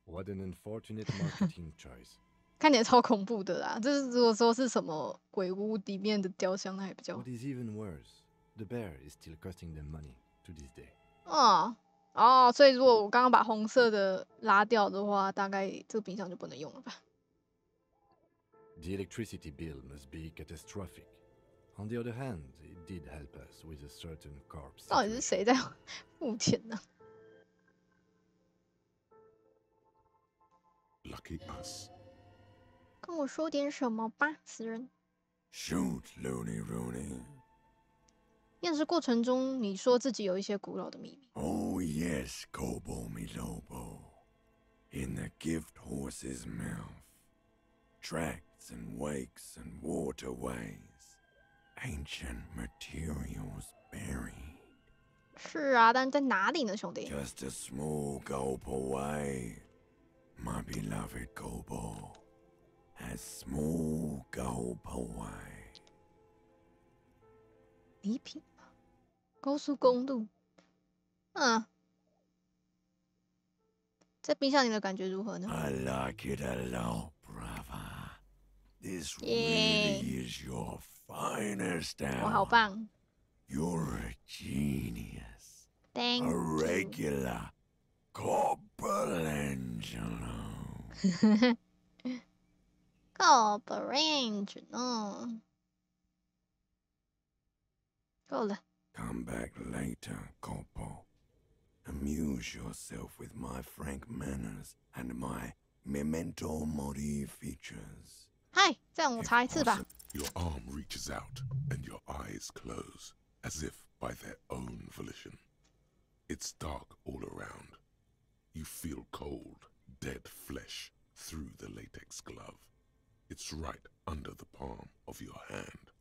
What an unfortunate marketing choice. 看起来超恐怖的啦！这是如果说是什么鬼屋里面的雕像，那还比较。 What is even worse, the bear is still costing them money to this day. 所以如果我刚刚把红色的拉掉的话，大概这个冰箱就不能用了吧 The electricity bill must be catastrophic. On the other hand, it did help us with a certain corpse. 到底是谁在付钱呢？ Lucky us. 跟我说点什么吧，死人。 Shoot, Looney Rooney. 验尸过程中，你说自己有一些古老的秘密。 Oh yes, Kobo mi Lobo. In the gift horse's mouth. Tracts and wakes and waterways. Ancient materials buried. 是啊，但在哪里呢，兄弟 Just a small gulp away. My beloved Kobo. A small gulp away. 礼品吗？高速公路。在冰箱里的感觉如何呢 I like it a lot, brother. This really is your finest hour. 我好棒 You're a genius. Thank a you. regular Copperangelo. Copperangelo. 够了。 Come back later, Coppo. Amuse yourself with my frank manners and my memento mori features. 嗨，这样我查一次吧。 Your arm reaches out and your eyes close, as if by their own volition. It's dark all around. You feel cold, dead flesh through the latex glove. It's right under the palm of your hand.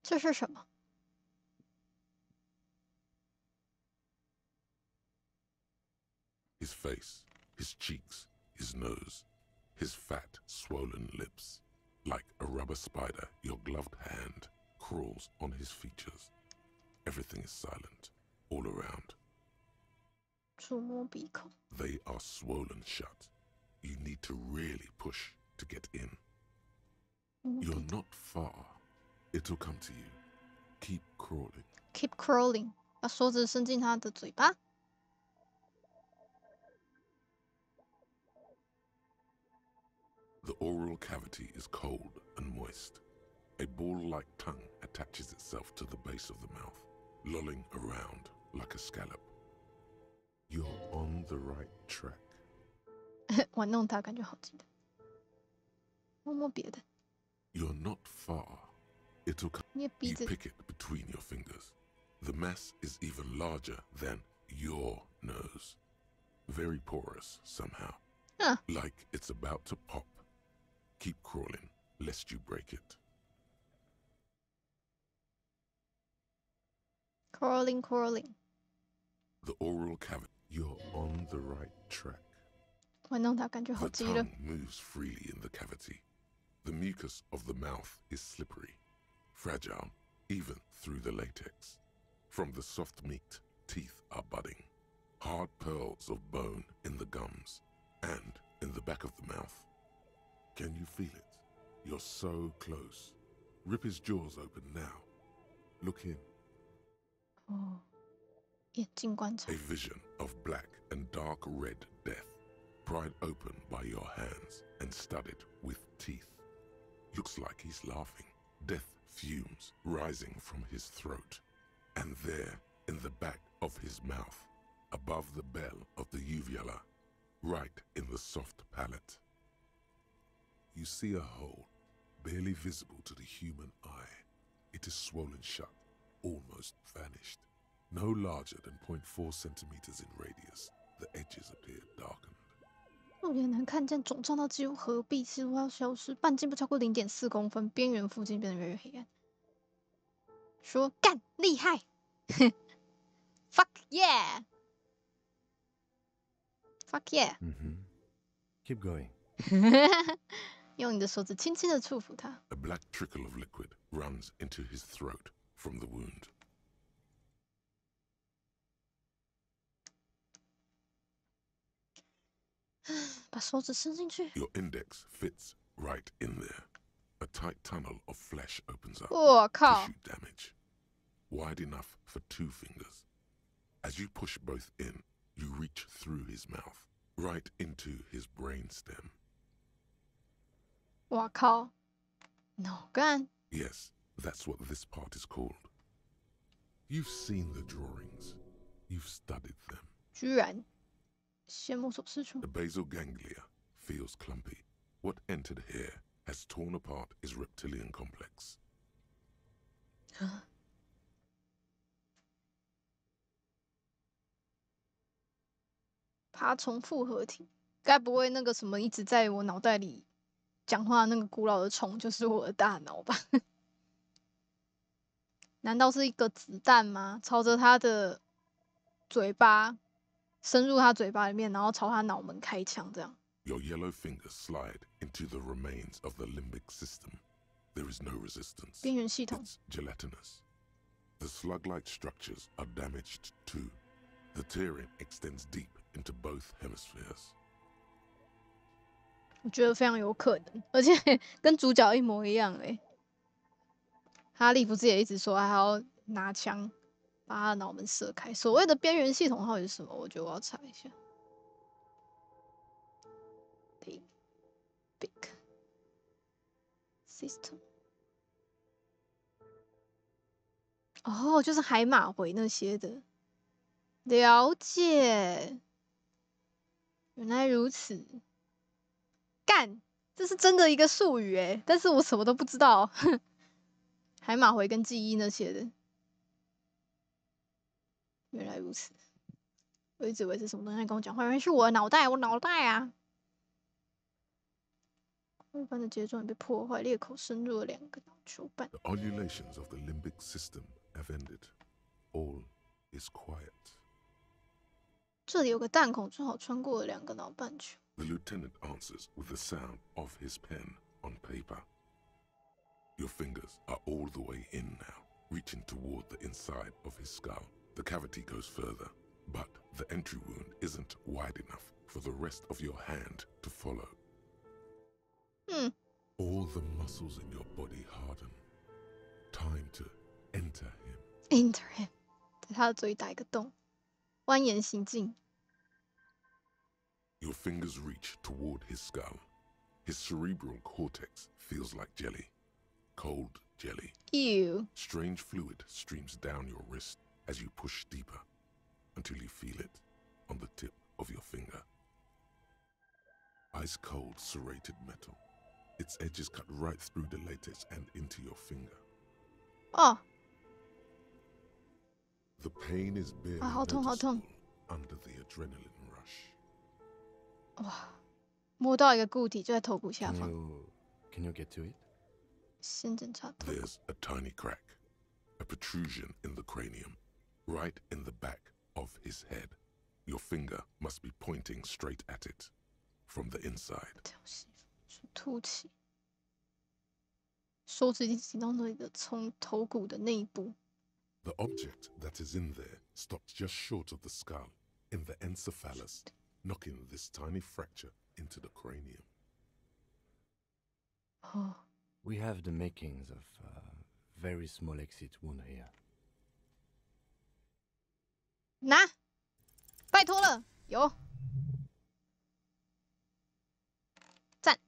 这是什么？ His face, his cheeks, his nose, his fat, swollen lips. Like a rubber spider, your gloved hand crawls on his features. Everything is silent, all around. 触摸鼻孔。 They are swollen shut. You need to really push to get in. You're not far. It'll come to you. Keep crawling. Keep crawling. 把手指伸进他的嘴巴。 The oral cavity is cold and moist. A ball-like tongue attaches itself to the base of the mouth, lolling around like a scallop. You're on the right track. 玩弄它感觉好记得。摸摸别的。 You're not far. It'll come. You pick it between your fingers. The mess is even larger than your nose. Very porous somehow. Like it's about to pop. Keep crawling, lest you break it. Crawling, crawling. The oral cavity. You're on the right track. 玩弄它感觉好 The 记了。 tongue moves freely in the cavity. The mucus of the mouth is slippery, fragile, even through the latex. From the soft meat, teeth are budding. Hard pearls of bone in the gums and in the back of the mouth. Can you feel it? You're so close. Rip his jaws open now. Look in. 哦，眼睛观察。 A vision of black and dark red death, pried open by your hands and studded with teeth. Looks like he's laughing. Death fumes rising from his throat. And there, in the back of his mouth, above the bell of the uvula, right in the soft palate, you see a hole, barely visible to the human eye. It is swollen shut, almost vanished. No larger than 0.4 centimeters in radius, the edges appear darkened. 肉眼能看见肿胀到几乎合闭，几乎要消失，半径不超过0.4公分，边缘附近变得越来越黑暗。说干厉害，fuck yeah，fuck yeah。Keep going. 用你的手指轻轻的触抚它。 A black trickle of liquid runs into his throat from the wound. 把手指伸进去。 Your index fits right in there. A tight tunnel of flesh opens up. 我靠！ Tissue damage. Wide enough for 2 fingers. As you push both in, you reach through his mouth, right into his brainstem. 我靠！脑干。 Yes, that's what this part is called. You've seen the drawings. You've studied them. 居然先摸索失处。 The basal ganglia feels clumpy. What entered here has torn apart his reptilian complex. 爬虫复合体，该不会那个什么一直在我脑袋里讲话那个古老的虫就是我的大脑吧？难道是一个子弹吗？朝着他的嘴巴深入他嘴巴里面，然后朝他脑门开枪，这样。 Your yellow fingers slide into the remains of the limbic system. There is no resistance. 边缘系统。 It's gelatinous. The slug-like structures are damaged too. The tearing extends deep into both hemispheres. 我觉得非常有可能，而且跟主角一模一样哎。哈利不是也一直说还要拿枪把他的脑门射开？所谓的边缘系统到底是什么？我觉得我要查一下。Big system。哦，就是海马回那些的。了解，原来如此。干，这是真的一个术语哎，但是我什么都不知道。海马回跟记忆那些的，原来如此。我一直以为是什么东西跟我讲话，原来是我的脑袋，我脑袋啊！一般的节奏被破坏，裂口深入了2个脑球瓣。The undulations of the limbic system have ended. All is quiet. 这里有个弹孔，正好穿过了2个脑半球。The lieutenant answers with the sound of his pen on paper. Your fingers are all the way in now, reaching toward the inside of his skull. The cavity goes further, but the entry wound isn't wide enough for the rest of your hand to follow. All the muscles in your body harden. Time to enter him. Enter him. 在他的嘴打一个洞，蜿蜒行进。Your fingers reach toward his skull. His cerebral cortex feels like jelly. Cold jelly. Ew. Strange fluid streams down your wrist as you push deeper until you feel it on the tip of your finger. Ice cold serrated metal. Its edges cut right through the latex and into your finger. Oh. The pain is barely 好痛，好痛。 under the adrenaline rush. 哇，摸到一个固体就在头骨下方。Can you get to it? 先检查头骨。 There's a tiny crack, a protrusion in the cranium, right in the back of his head. Your finger must be pointing straight at it from the inside. 凸起，手指一直挤到那里的，从头骨的内部。 The object that is in there stops just short of the skull, in the encephalus, knocking this tiny fracture into the cranium. Oh. We have the makings of a very small exit wound here. 拿，拜托了，有。赞。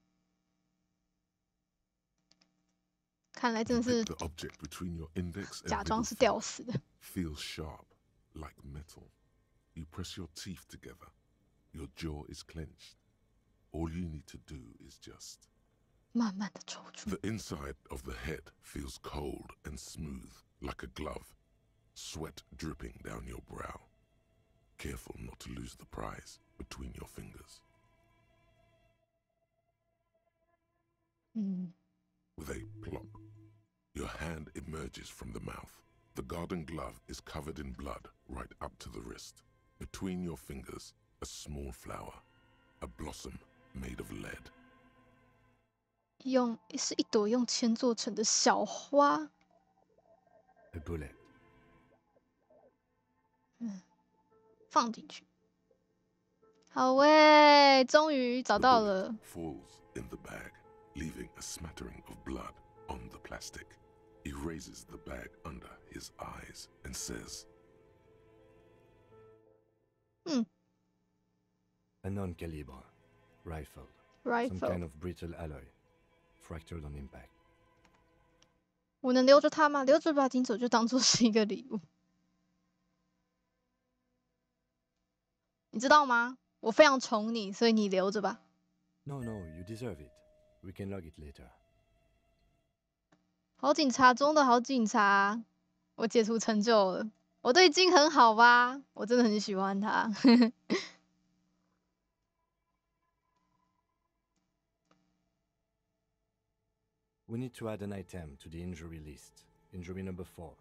看来真的是 The object between your index and 假装 middle 是吊死的。 feels sharp, like metal. You press your teeth together. Your jaw is clenched. All you need to do is just 慢慢的抽出。 The inside of the head feels cold and smooth, like a glove. Sweat dripping down your brow. Careful not to lose the prize between your fingers. With a plop, your hand emerges from the mouth. The garden glove is covered in blood right up to the wrist. Between your fingers, a small flower, a blossom made of lead. 是一朵用铅做成的小花。 A bullet. 放进去。好喂，终于找到了。 Falls in the bag, leaving a smattering of blood on the plastic. He raises the bag under his eyes and says, A non-caliber rifle. Rifle. Some kind of brittle alloy, fractured on impact. 我能留着它吗？留着吧，金手就当做是一个礼物。你知道吗？我非常宠你，所以你留着吧。 No, you deserve it. We can log it later. 好警察中的好警察，我解除成就了。我对金很好吧？我真的很喜欢他。We need to add an item to the injury list. Injury number 4.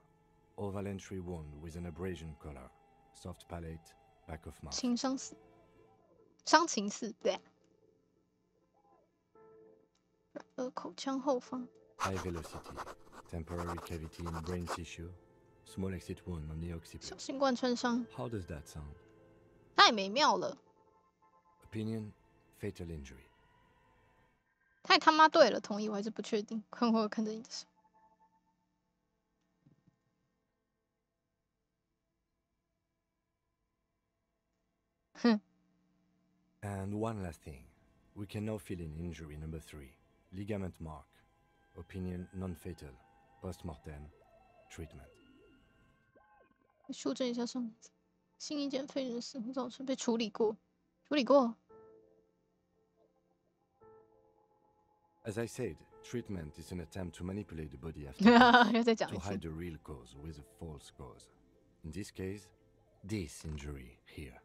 Oval entry wound with an abrasion color. Soft palate, back of mouth. 情伤死，伤情四，对。口腔后方。 High velocity. Temporary cavity in brain tissue. Small exit wound on the occiput. 小心贯穿伤。 How does that sound? 太美妙了。Opinion: fatal injury. 太他妈对了，同意，我还是不确定。困惑看着你的手。哼。And one last thing. We can now fill in injury number 3. Ligament mark. Opinion: non-fatal. Post-mortem. Treatment. 修正一下上面。新一件废人死后造成被处理过。处理过。As I said, treatment is an attempt to manipulate the body after to hide the real cause with a false cause. In this case, this injury here.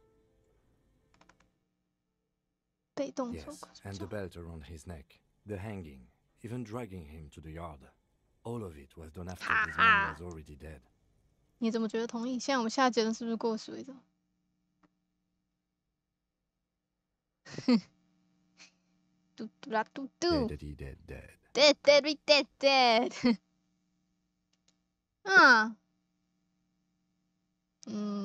Yes, and the belt around his neck, the hanging, even dragging him to the yard. All of it was done after this man was already dead. 你怎么觉得同意？现在我们下结论是不是过水的？嘟嘟啦嘟嘟。Dead.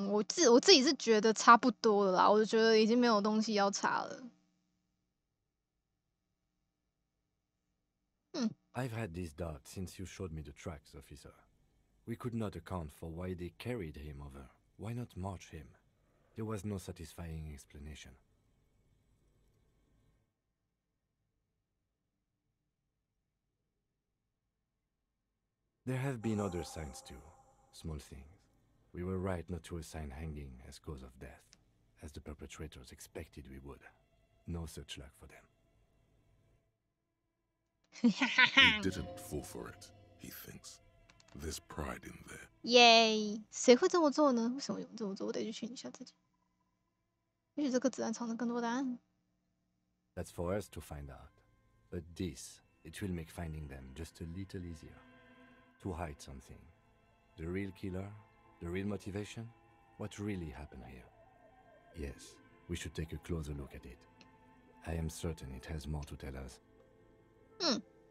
我自己是觉得差不多了啦，我就觉得已经没有东西要查了。I've had this doubt since you showed me the tracks, officer. We could not account for why they carried him over. Why not march him? There was no satisfying explanation. There have been other signs too. Small things. We were right not to assign hanging as cause of death, as the perpetrators expected we would. No such luck for them. He didn't fall for it, he thinks. There's pride in there. Yay! 谁会这么做呢？为什么有人这么做？我得去询一下自己。也许这个子弹藏着更多答案。That's for us to find out. But this, it will make finding them just a little easier. To hide something. The real killer? The real motivation? What really happened here? Yes, we should take a closer look at it. I am certain it has more to tell us.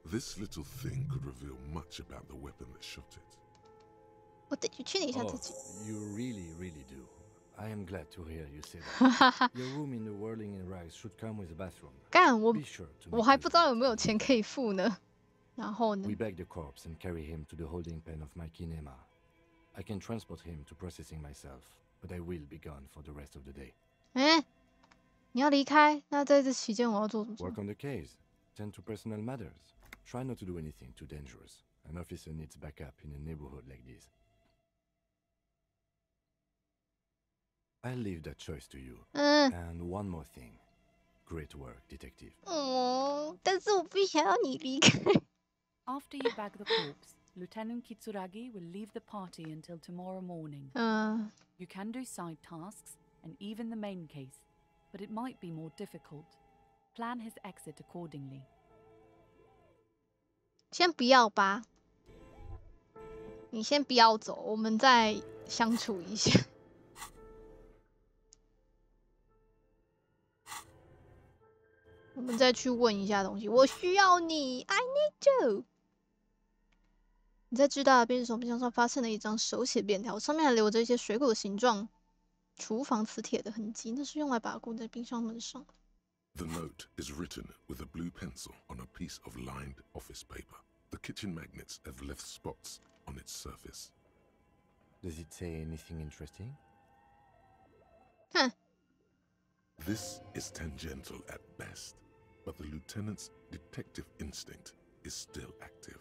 This little thing could reveal much about the weapon that shot it. 我得去确定一下自己。You really do. I am glad to hear you say that. Your room in the Whirling in Rise should come with a bathroom. 干我还不知道有没有钱可以付呢。然后呢 We bag the corpse and carry him to the holding pen of my kinema. I can transport him to processing myself, but I will be gone for the rest of the day. 你要离开？那在这期间我要做什么 Work on the case. Tend to personal matters. Try not to do anything too dangerous. An officer needs backup in a neighborhood like this. I'll leave that choice to you. And one more thing. Great work, detective. 但是我不想要你离开。After you bag the corpse, Lieutenant Kitsuragi will leave the party until tomorrow morning. You can do side tasks and even the main case, but it might be more difficult. Plan his exit accordingly. 先不要吧，你先不要走，我们再相处一下。我们再去问一下东西。我需要你 ，I need you。你在巨大的便利手冰箱上发现了一张手写便条，上面还留着一些水果的形状、厨房磁铁的痕迹，那是用来把固在冰箱门上的。The note is written with a blue pencil on a piece of lined office paper. The kitchen magnets have left spots on its surface. Does it say anything interesting? This is tangential at best, but the lieutenant's detective instinct is still active.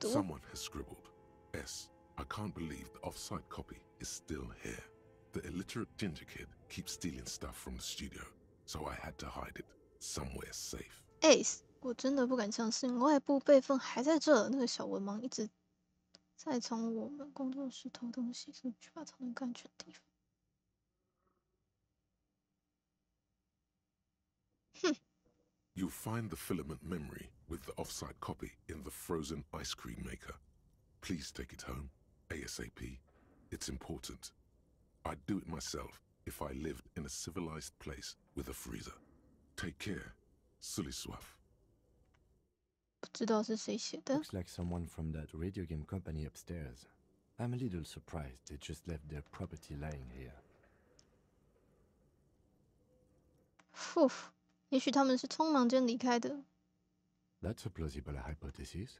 Someone has scribbled, S. I can't believe the off-site copy is still here. The illiterate ginger kid keeps stealing stuff from the studio, so I had to hide it somewhere safe. Ace, 我真的不敢相信，外部备份还在这。那个小文盲一直在从我们工作室偷东西，所以去把藏在更安全的地方。You'll find the filament memory with the off-site copy in the frozen ice cream maker. Please take it home, ASAP. It's important. I'd do it myself if I lived in a civilized place with a freezer. Take care, Suliswaf. 不知道是谁写的。 Looks like someone from that radio game company upstairs. I'm a little surprised they just left their property lying here. 呼，也许他们是匆忙间离开的。That's a plausible hypothesis.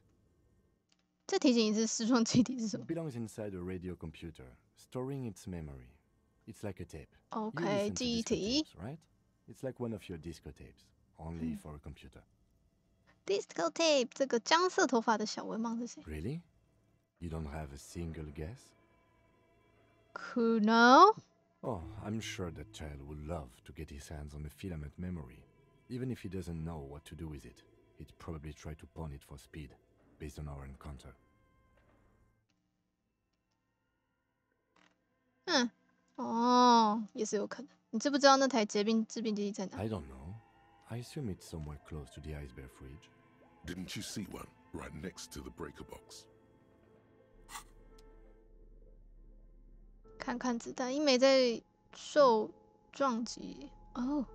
再提醒一次，视窗基底是什么 It belongs inside a radio computer, storing its memory. It's like a tape. OK， 记忆体。Right? It's like one of your disco tapes, only for a computer. Disco tape， 这个姜色头发的小文盲是谁 ？Really? You don't have a single guess? Kuno? Oh, I'm sure that child would love to get his hands on a filament memory. Even if he doesn't know what to do with it, he'd probably try to pawn it for speed, based on our encounter. 也是有可能。你知不知道那台制冰机器在哪 I don't know. I assume it's somewhere close to the ice bear fridge. Didn't you see one right next to the breaker box? 看看子弹，一枚在受撞击。哦，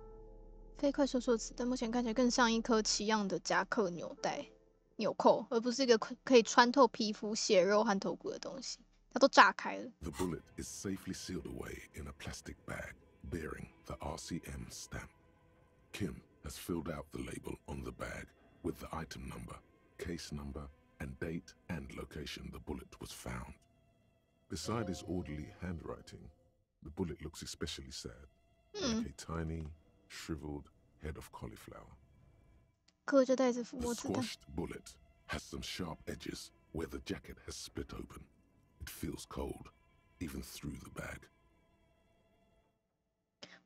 飞快收缩子弹，目前看起来更像一颗奇样的夹克纽扣，而不是一个可以穿透皮肤、血肉和头骨的东西。它都炸开了。The bullet is safely sealed away in a plastic bag bearing the RCM stamp. Kim has filled out the label on the bag with the item number, case number, and date and location the bullet was found. Beside his orderly handwriting, the bullet looks especially sad, like a tiny, shriveled head of cauliflower. The squashed bullet has some sharp edges where the jacket has split open. It feels cold, even through the bag.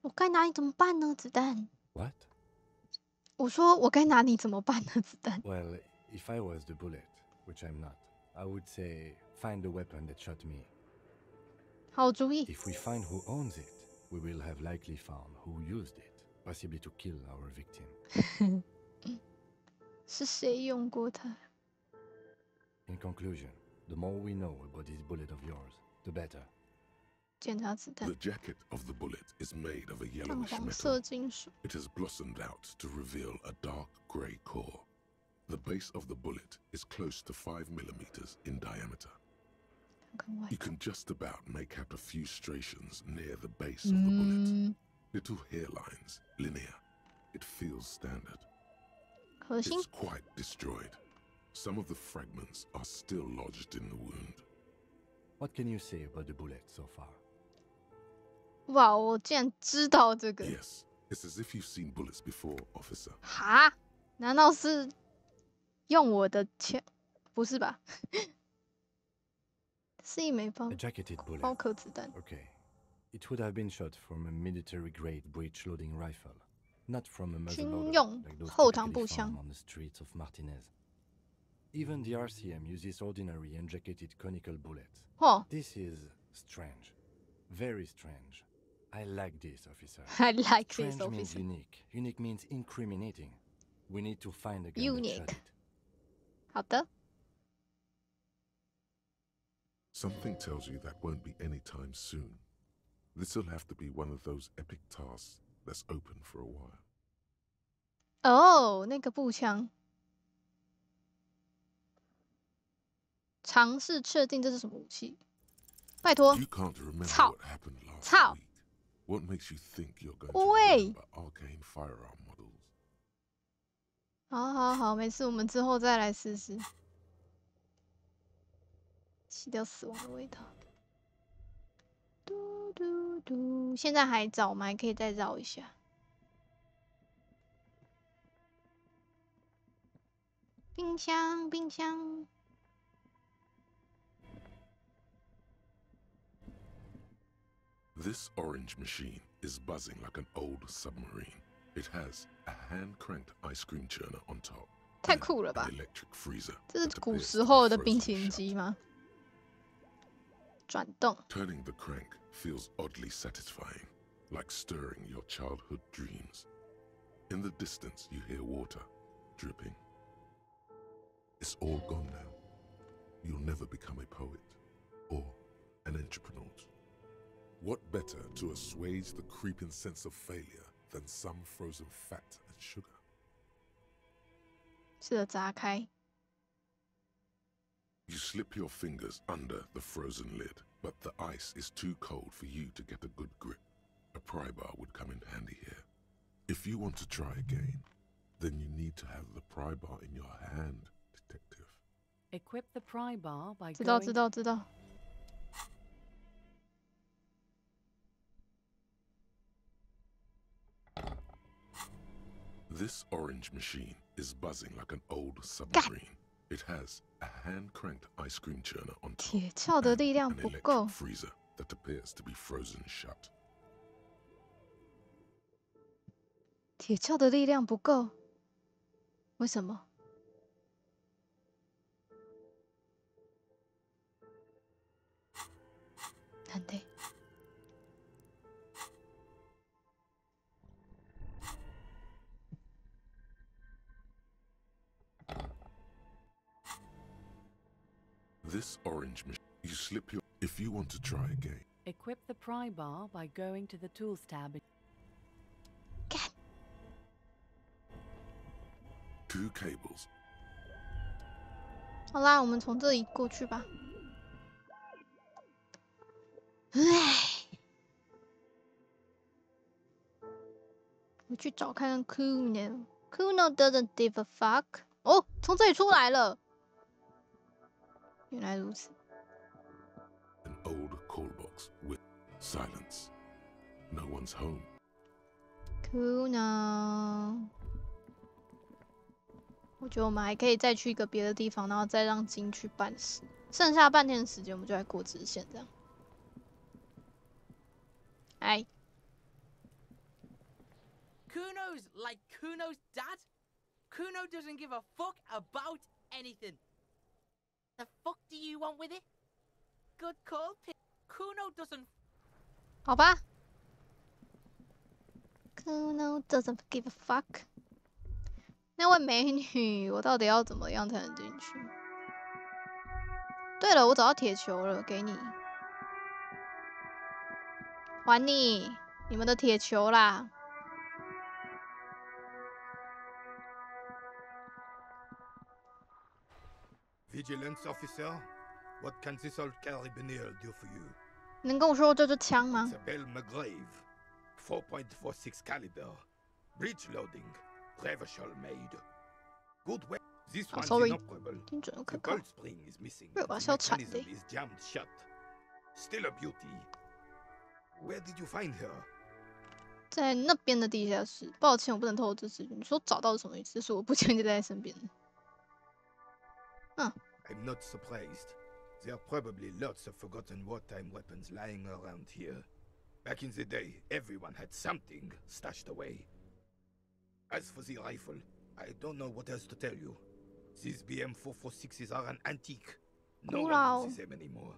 我该拿你怎么办呢？子弹。What? 我说我该拿你怎么办呢？子弹。Well, if I was the bullet, which I'm not, I would say find the weapon that shot me. 好主意。If we find who owns it, we will have likely found who used it, possibly to kill our victim. 是谁用过它 In conclusion, the more we know about this bullet of yours, the better. 检查子弹。 The jacket of the bullet is made of a yellowish 黄色 metal. 金属。 It has blossomed out to reveal a dark grey core. The base of the bullet is close to 5 millimeters in diameter. You can just about make out a few striations near the base of the bullet. Little hairlines, linear. It feels standard. It's quite destroyed. Some of the fragments are still lodged in the wound. What can you say about the bullet so far? 哇，我竟然知道这个。 Yes, it's as if you've seen bullets before, officer. 哈？难道是用我的枪？不是吧？是一枚包 A jacketed bullet. 包壳子弹。 Okay. It would have been shot from a military-grade breech-loading rifle, not from a muzzleloader 军用 like those 后膛 typically 步 found 枪。 on the streets of Martinez. Even the RCM uses ordinary unjacketed conical bullets. Oh. This is strange. Very strange. I like this, officer. I like strange this, means officer. unique. Unique means incriminating. We need to find the gun that Unique. shot it. 好的。 Something tells you that won't be anytime soon. This'll have to be one of those epic tasks that's open for a while. 哦，那个步枪。尝试确定这是什么武器。拜托。 You can't remember 操 what happened last 操 week. What makes you think you're going to 喂 remember arcane firearm models? 好，没事，我们之后再来试试。洗掉死亡的味道。嘟嘟嘟，现在还早，我们还可以再绕一下。冰箱，冰箱。 This orange machine is buzzing like an old submarine. It has a hand-cranked ice cream churner on top. 太酷了吧！ An electric freezer. 这是 that 古 appears 时 to 候 be 的 frozen 冰淇淋 shut. 机吗？转动。 Turning the crank feels oddly satisfying, like stirring your childhood dreams. In the distance, you hear water dripping. It's all gone now. You'll never become a poet or an entrepreneur. What better to assuage the creeping sense of failure than some frozen fat and sugar? 试着砸开。 You slip your fingers under the frozen lid, but the ice is too cold for you to get a good grip. A pry bar would come in handy here. If you want to try again, then you need to have the pry bar in your hand, detective. Equip the pry bar by 知道 going... 知道知道。This orange machine is buzzing like an old submarine. It has a hand-cranked ice cream churner on top 铁锹的力量 and 不 an 够 electric。freezer that appears to be frozen shut. 铁锹的力量不够，为什么？なんで？ This orange machine, you slip your... If you want to try again, Equip the pry bar by going to the Tools tab. 2 cables. 好啦，我们从这里过去吧。唉，我去找看看 Kuno。Kuno doesn't give a fuck。哦，从这里出来了。原来如此。An old call box with silence. No one's home. Kuno。我觉得我们还可以再去一个别的地方，然后再让金去办事。剩下半天的时间，我们就来过支线这样。哎。Kuno's like Kuno's dad. Kuno doesn't give a fuck about anything. The fuck do you want with it? Good call, Pip. Kuno doesn't. 好吧。Kuno doesn't give a fuck。那位美女，我到底要怎么样才能进去？对了，我找到铁球了，给你，还你们的铁球啦。Vigilance officer, what can this old carabiner do for you? 能跟我说这支枪吗 Isabel McGrave, 4.46 caliber, breech loading, reversal made. Good way. This one's inoperable. The bolt spring is missing. The mechanism is jammed shut. Still a beauty. Where did you find her? 在那边的地下室。抱歉，我不能透露这资讯。你说找到是什么意思？是我不见就在身边。I'm not surprised. There are probably lots of forgotten wartime weapons lying around here. Back in the day, everyone had something stashed away. As for the rifle, I don't know what else to tell you. These BM-446s are an antique. No one uses them anymore.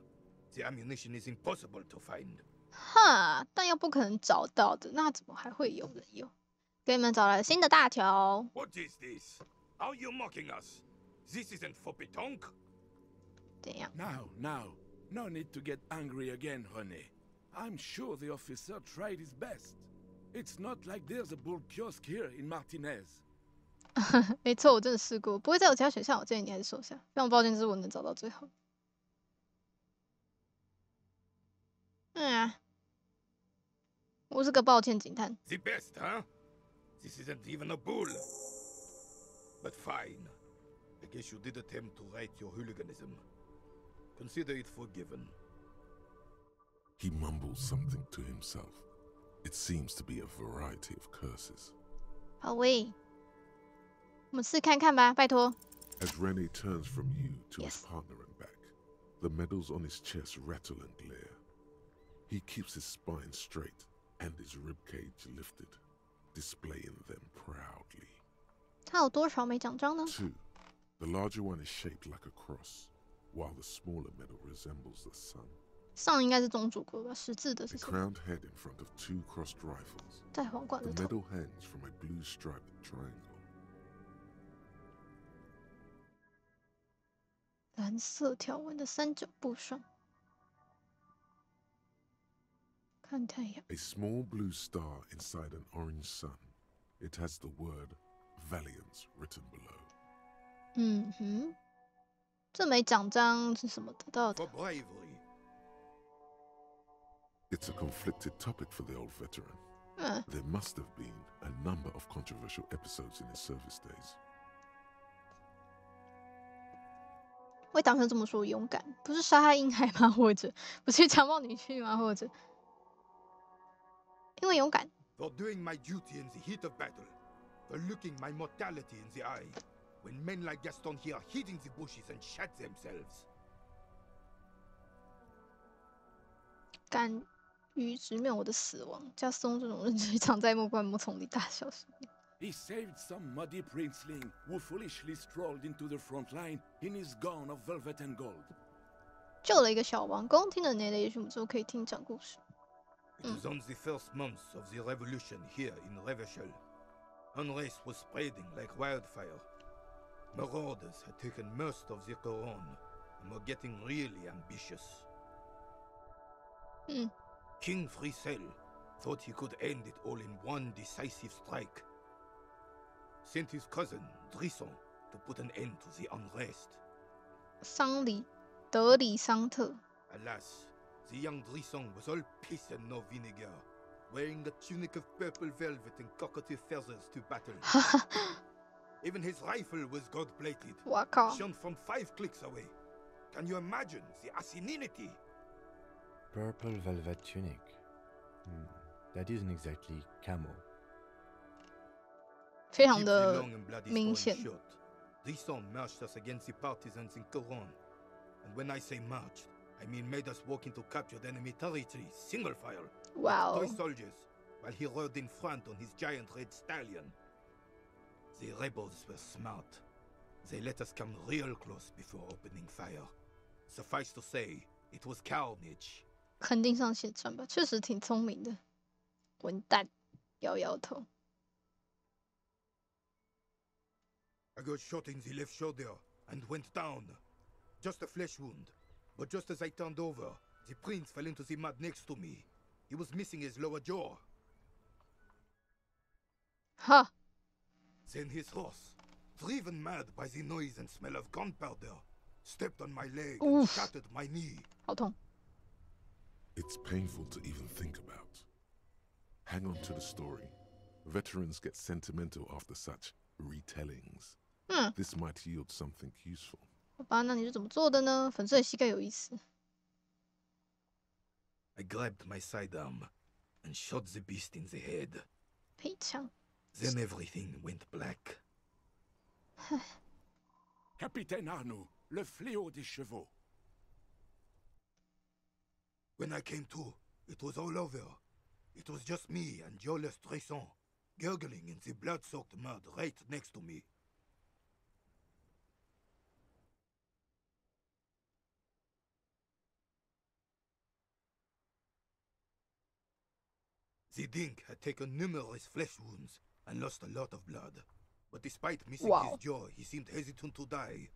The ammunition is impossible to find. 哈，弹药不可能找到的，那怎么还会有人有？给你们找来新的大条。What is this? Are you mocking us? This isn't for pétanque. 怎样 Now, no need to get angry again, René. I'm sure the officer tried his best. It's not like there's a bull kiosk here in Martinez. 没错，我真的试过，不会再有其他选项。我建议你还是收下。非常抱歉，这是我能找到最后。我是个抱歉警探。The best, huh? This isn't even a bull. But fine. I guess you did attempt to right your hooliganism. Consider it forgiven. He mumbles something to himself. It seems to be a variety of curses. 好喂，我们试看看吧，拜托。As René turns from you to his partner and back, the medals on his chest rattle and glare. He keeps his spine straight and his ribcage lifted, displaying them proudly. 他有多少枚奖章呢 2. The larger one is shaped like a cross, while the smaller medal resembles the sun. 上应该是宗主国吧，十字的是 A 什么？ crowned head in front of 2 crossed rifles. 戴皇冠 The 的头。 medal hangs from a blue striped triangle. 蓝色条纹的三角布上。看太阳。 A small blue star inside an orange sun. It has the word Valiance written below. 嗯哼，这枚奖章是什么得到的？ For bravery. It's a conflicted topic for the old veteran. There must have been a number of controversial episodes in his service days. 为党生这么说勇敢，不是杀害婴孩吗？或者不是强暴女婿吗？或者因为勇敢。For doing my duty in the heat of battle, for looking my mortality in the eye, when men like Gaston here hid in the bushes and shot themselves. 敢于直面我的死亡，加松这种人只藏在莫怪木丛里，大小声。He saved some muddy princeling who foolishly strolled into the front line in his gown of velvet and gold. 救了一个小王公，听了那类节目之后可以听讲故事。It was on the first months of the revolution here in Revachol. Unrest was spreading like wildfire. Marauders had taken most of the Couronne and were getting really ambitious. King Frisel thought he could end it all in one decisive strike. Sent his cousin, Drisson, to put an end to the unrest. 德里桑特 Alas, the young Drisson was all piss and no vinegar, wearing a tunic of purple velvet and cockatiel feathers to battle. Even his rifle was gold-plated, shone from 5 clicks away. Can you imagine the asininity? Purple velvet tunic. That isn't exactly camo. 非常的明显。Drisson marched us against the partisans in Couronne, and when I say marched, I mean made us walk into captured enemy territory, single file. Wow. Toy soldiers, while he rode in front on his giant red stallion. The rebels were smart. They let us come real close before opening fire. Suffice to say, it was carnage. 肯定上血战吧，确实挺聪明的。混蛋，摇摇头。I got shot in the left shoulder and went down. Just a flesh wound. But just as I turned over, the prince fell into the mud next to me. He was missing his lower jaw. Huh. Then his horse, driven mad by the noise and smell of gunpowder, stepped on my leg and shattered my knee. 好痛。It's painful to even think about. Hang on to the story. Veterans get sentimental after such retellings. This might yield something useful. 好吧，那你是怎么做的呢？粉碎膝盖有意思。I grabbed my sidearm and shot the beast in the head. 配枪。Then everything went black. Capitaine Arnoux, le fléau des chevaux. When I came to, it was all over. It was just me and Jolas Drisson, gurgling in the blood-soaked mud right next to me. The Dink had taken numerous flesh wounds and lost a lot of blood. But despite missing his jaw, he seemed hesitant to die.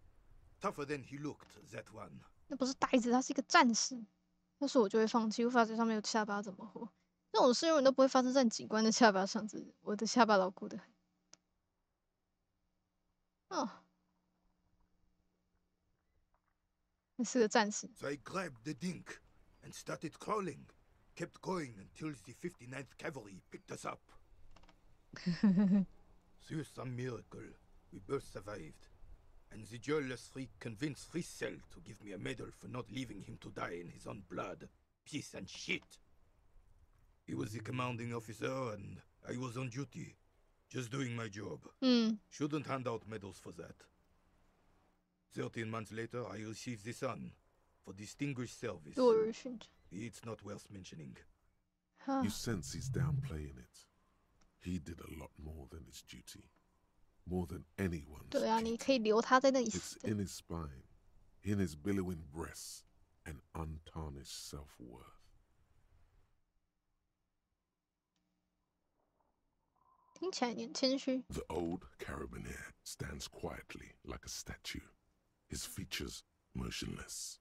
Tougher than he looked, that one. 那不是呆子，他是一个战士。要是我就会放弃，无法在上面有下巴怎么活？这种事永远都不会发生在警官的下巴上，我的下巴牢固的很。哦，那是个战士。So I grabbed the Dink and started crawling. Kept going until the 59th Cavalry picked us up. Through some miracle, we both survived, and the jealous freak convinced Frisel to give me a medal for not leaving him to die in his own blood. Piece and shit. He was the commanding officer, and I was on duty, just doing my job. Shouldn't hand out medals for that. 13 months later, I received the Sun for distinguished service. It's not worth mentioning. You sense he's downplaying it. He did a lot more than his duty. More than anyone's. 对啊，你可以留他在那里 It's in his spine, in his billowing breasts, and untarnished self-worth. 听起来有点谦虚。The old carabinier stands quietly like a statue, his features motionless.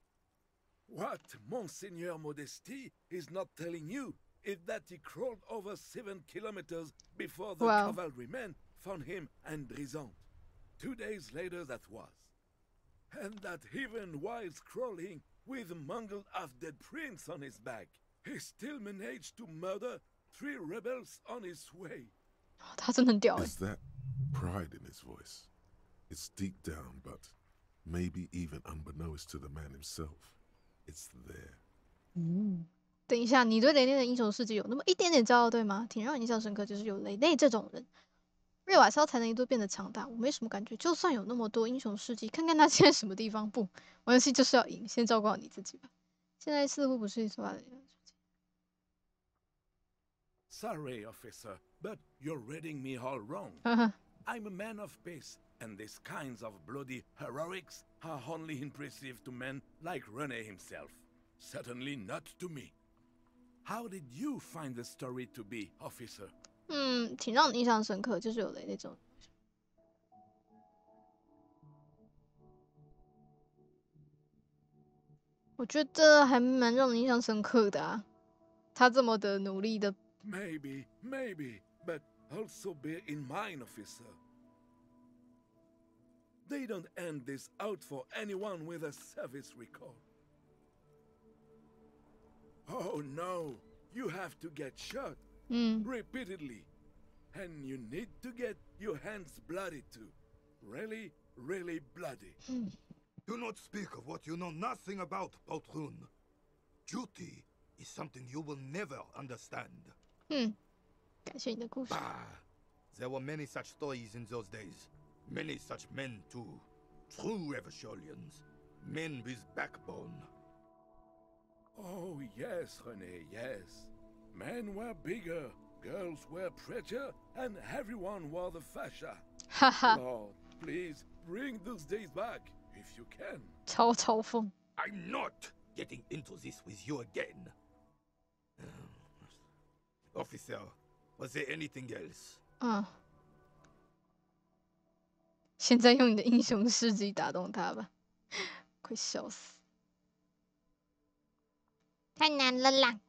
What Monseigneur Modesty is not telling you is that he crawled over 7 kilometers before the cavalrymen found him and Drisson. 2 days later that was. And that even while crawling with a mangled half-dead prince on his back, he still managed to murder 3 rebels on his way. 他真的很屌哎。 Is that pride in his voice? It's deep down, but maybe even unbeknownst to the man himself, it's there. 等一下，你对雷雷的英雄事迹有那么一点点骄傲，对吗？挺让人印象深刻，就是有雷雷这种人。瑞瓦烧才能一度变得强大，我没什么感觉。就算有那么多英雄事迹，看看他现在什么地方不？玩游戏就是要赢，先照顾好你自己吧。现在似乎不是说话的。 Sorry, officer, but you're reading me all wrong. I'm a man of peace, and these kinds of bloody heroics are only impressive to men like Rene himself. Certainly not to me. How did you find the story to be, officer? 挺让你印象深刻，就是有雷那种。我觉得还蛮让人印象深刻的啊，他这么的努力的。 Maybe, but also bear in mind, officer. They don't end this out for anyone with a service record. Oh no, you have to get shot repeatedly. And you need to get your hands bloody too. Really, really bloody. Do not speak of what you know nothing about, Poltroon. Duty is something you will never understand. 感谢你的故事。There were many such stories in those days. Many such men too. True Eversholians. Men with backbone. Oh yes, René, yes. Men were bigger, girls were prettier, and everyone wore the fascia. Lord, please bring those days back, if you can. 超嘲讽。 I'm not getting into this with you again. Officer, was there anything else? 现在用你的英雄事迹打动他吧，快笑死！太难了啦，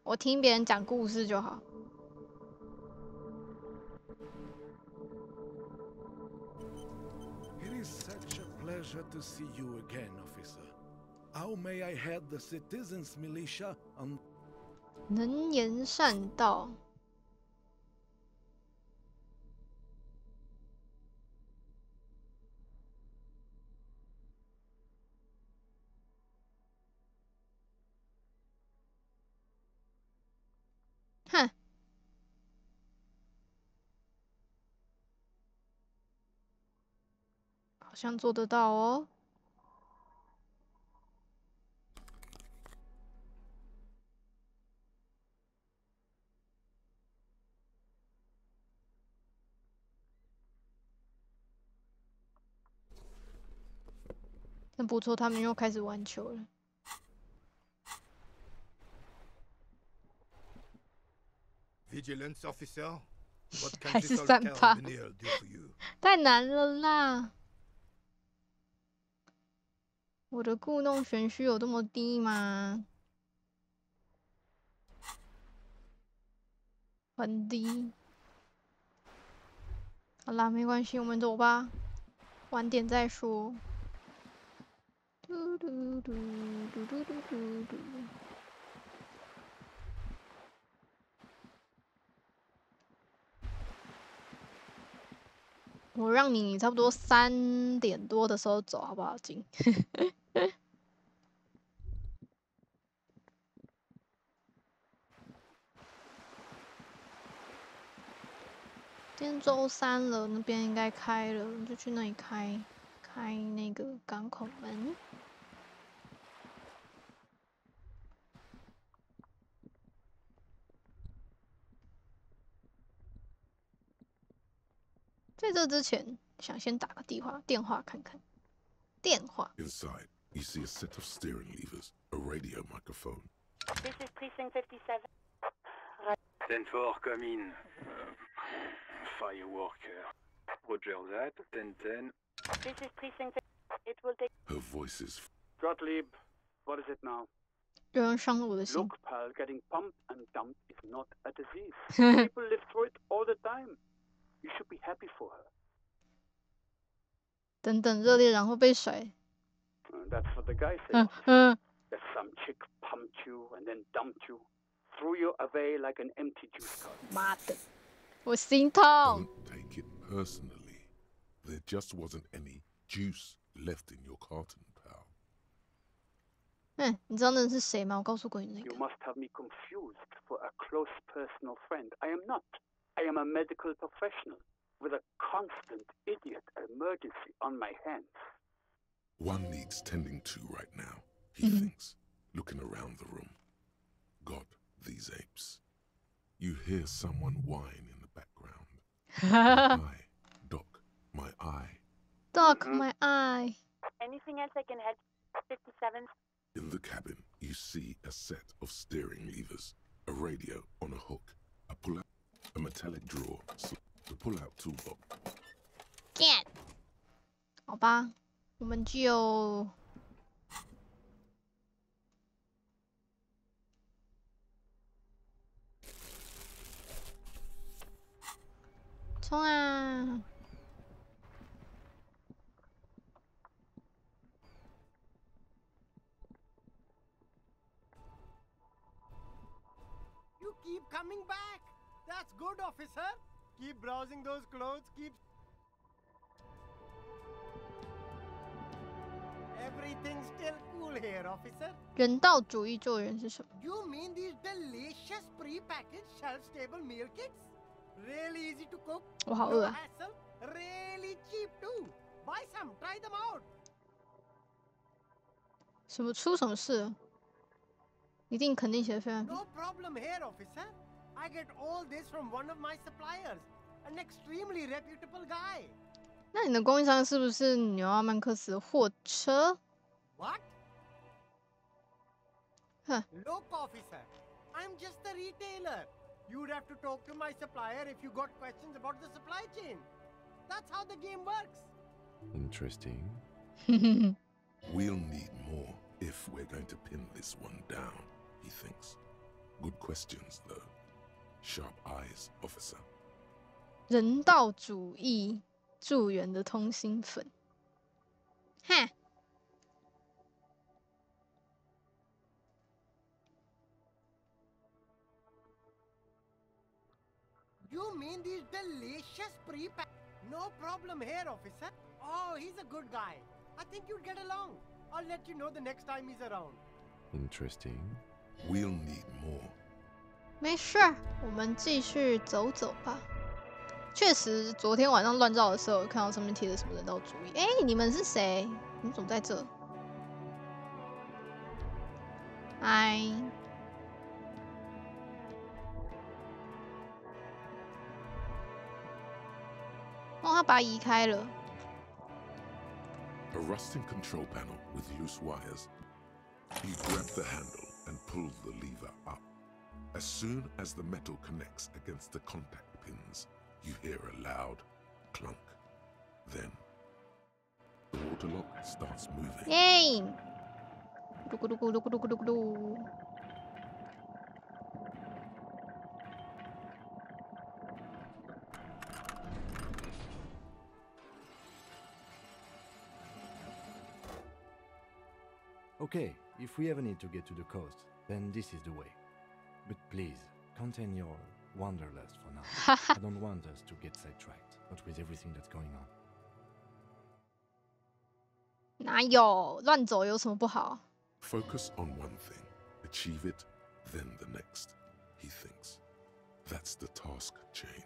我听别人讲故事就好。It is such a pleasure to see you again, officer. How may I head the citizens' militia on? 能言善道。哼，好像做得到哦。 真不错，他们又开始玩球了。Vigilance officer, what 还 can 是 this old 3%， carabiner do for you? 太难了啦！我的故弄玄虚有这么低吗？很低。好啦，没关系，我们走吧，晚点再说。嘟嘟嘟嘟嘟嘟嘟嘟。我让你差不多3点多的时候走，好不好，金？今天周3了，那边应该开了，你就去那里开那个港口门。在这之前，想先打个电话看看。电话。Inside, you see a set of steering levers, a radio microphone. This is Precinct 57. 10-4, come in. Fireworker. Roger that. 10-10. This is Precinct. It will take. Her voice is. Gottlieb, what is it now? 有人伤了我的心。 Look, pal, getting pumped and dumped is not a disease. People live through it all the time. You should be happy for her. 等等，热烈然后被甩。That's what the guy says. That some chick pumped you and then dumped you. threw you away like an empty juice carton. 妈的，我心痛。 Don't take it personally. There just wasn't any juice left in your carton, pal. 你知道那是谁吗？我告诉过你那个。 You must have me confused for a close personal friend. I am not. I am a medical professional with a constant idiot emergency on my hands. One needs tending to right now, he thinks, looking around the room. God, these apes. You hear someone whine in the background. My eye, Doc, my eye. Doc, my eye. Anything else I can help? 57. In the cabin, you see a set of steering levers, a radio on a hook, a pull-out, a metallic drawer, the pull-out toolbox. Get. 好吧，我们就冲啊！ You keep coming back. That's good, officer. Keep browsing those clothes. Keep. Everything's still cool here, officer. 人道主义救援是什么？ You mean these delicious pre-packaged shelf-stable meal kits? Really easy to cook. 我好 No 饿啊！ hassle. Really cheap too. Buy some. Try them out. 什么出什么事了？一定肯定写的非常。 No problem here, officer. I get all this from one of my suppliers, an extremely reputable guy. 那你的供应商是不是纽奥曼克斯的货车？ What? 哼， Look, officer, I'm just a retailer. You'd have to talk to my supplier if you got questions about the supply chain. That's how the game works. Interesting. We'll need more if we're going to pin this one down, he thinks. Good questions, though. Sharp eyes, officer. 人道主义助援的通心粉。哈。 You mean these delicious pre-packed? No problem here, officer. Oh, he's a good guy. I think you'd get along. I'll let you know the next time he's around. Interesting. We'll need more. 没事，我们继续走走吧。确实，昨天晚上乱照的时候，看到上面贴的什么人道主义。哎，你们是谁？你们怎么在这？嗨。 哦，他把它移开了。 A rusting control panel with loose wires. He grabbed the handle and pulled the lever up. As soon as the metal connects against the contact pins, you hear a loud clunk. Then, the water lock starts moving. Yay!咕噜咕噜咕噜咕噜咕噜。 Okay, if we ever need to get to the coast, then this is the way. But please, contain your wanderlust for now. I don't want us to get sidetracked, not with everything that's going on. 哪有乱走有什么不好？ Focus on one thing, achieve it, then the next, he thinks. That's the task chain.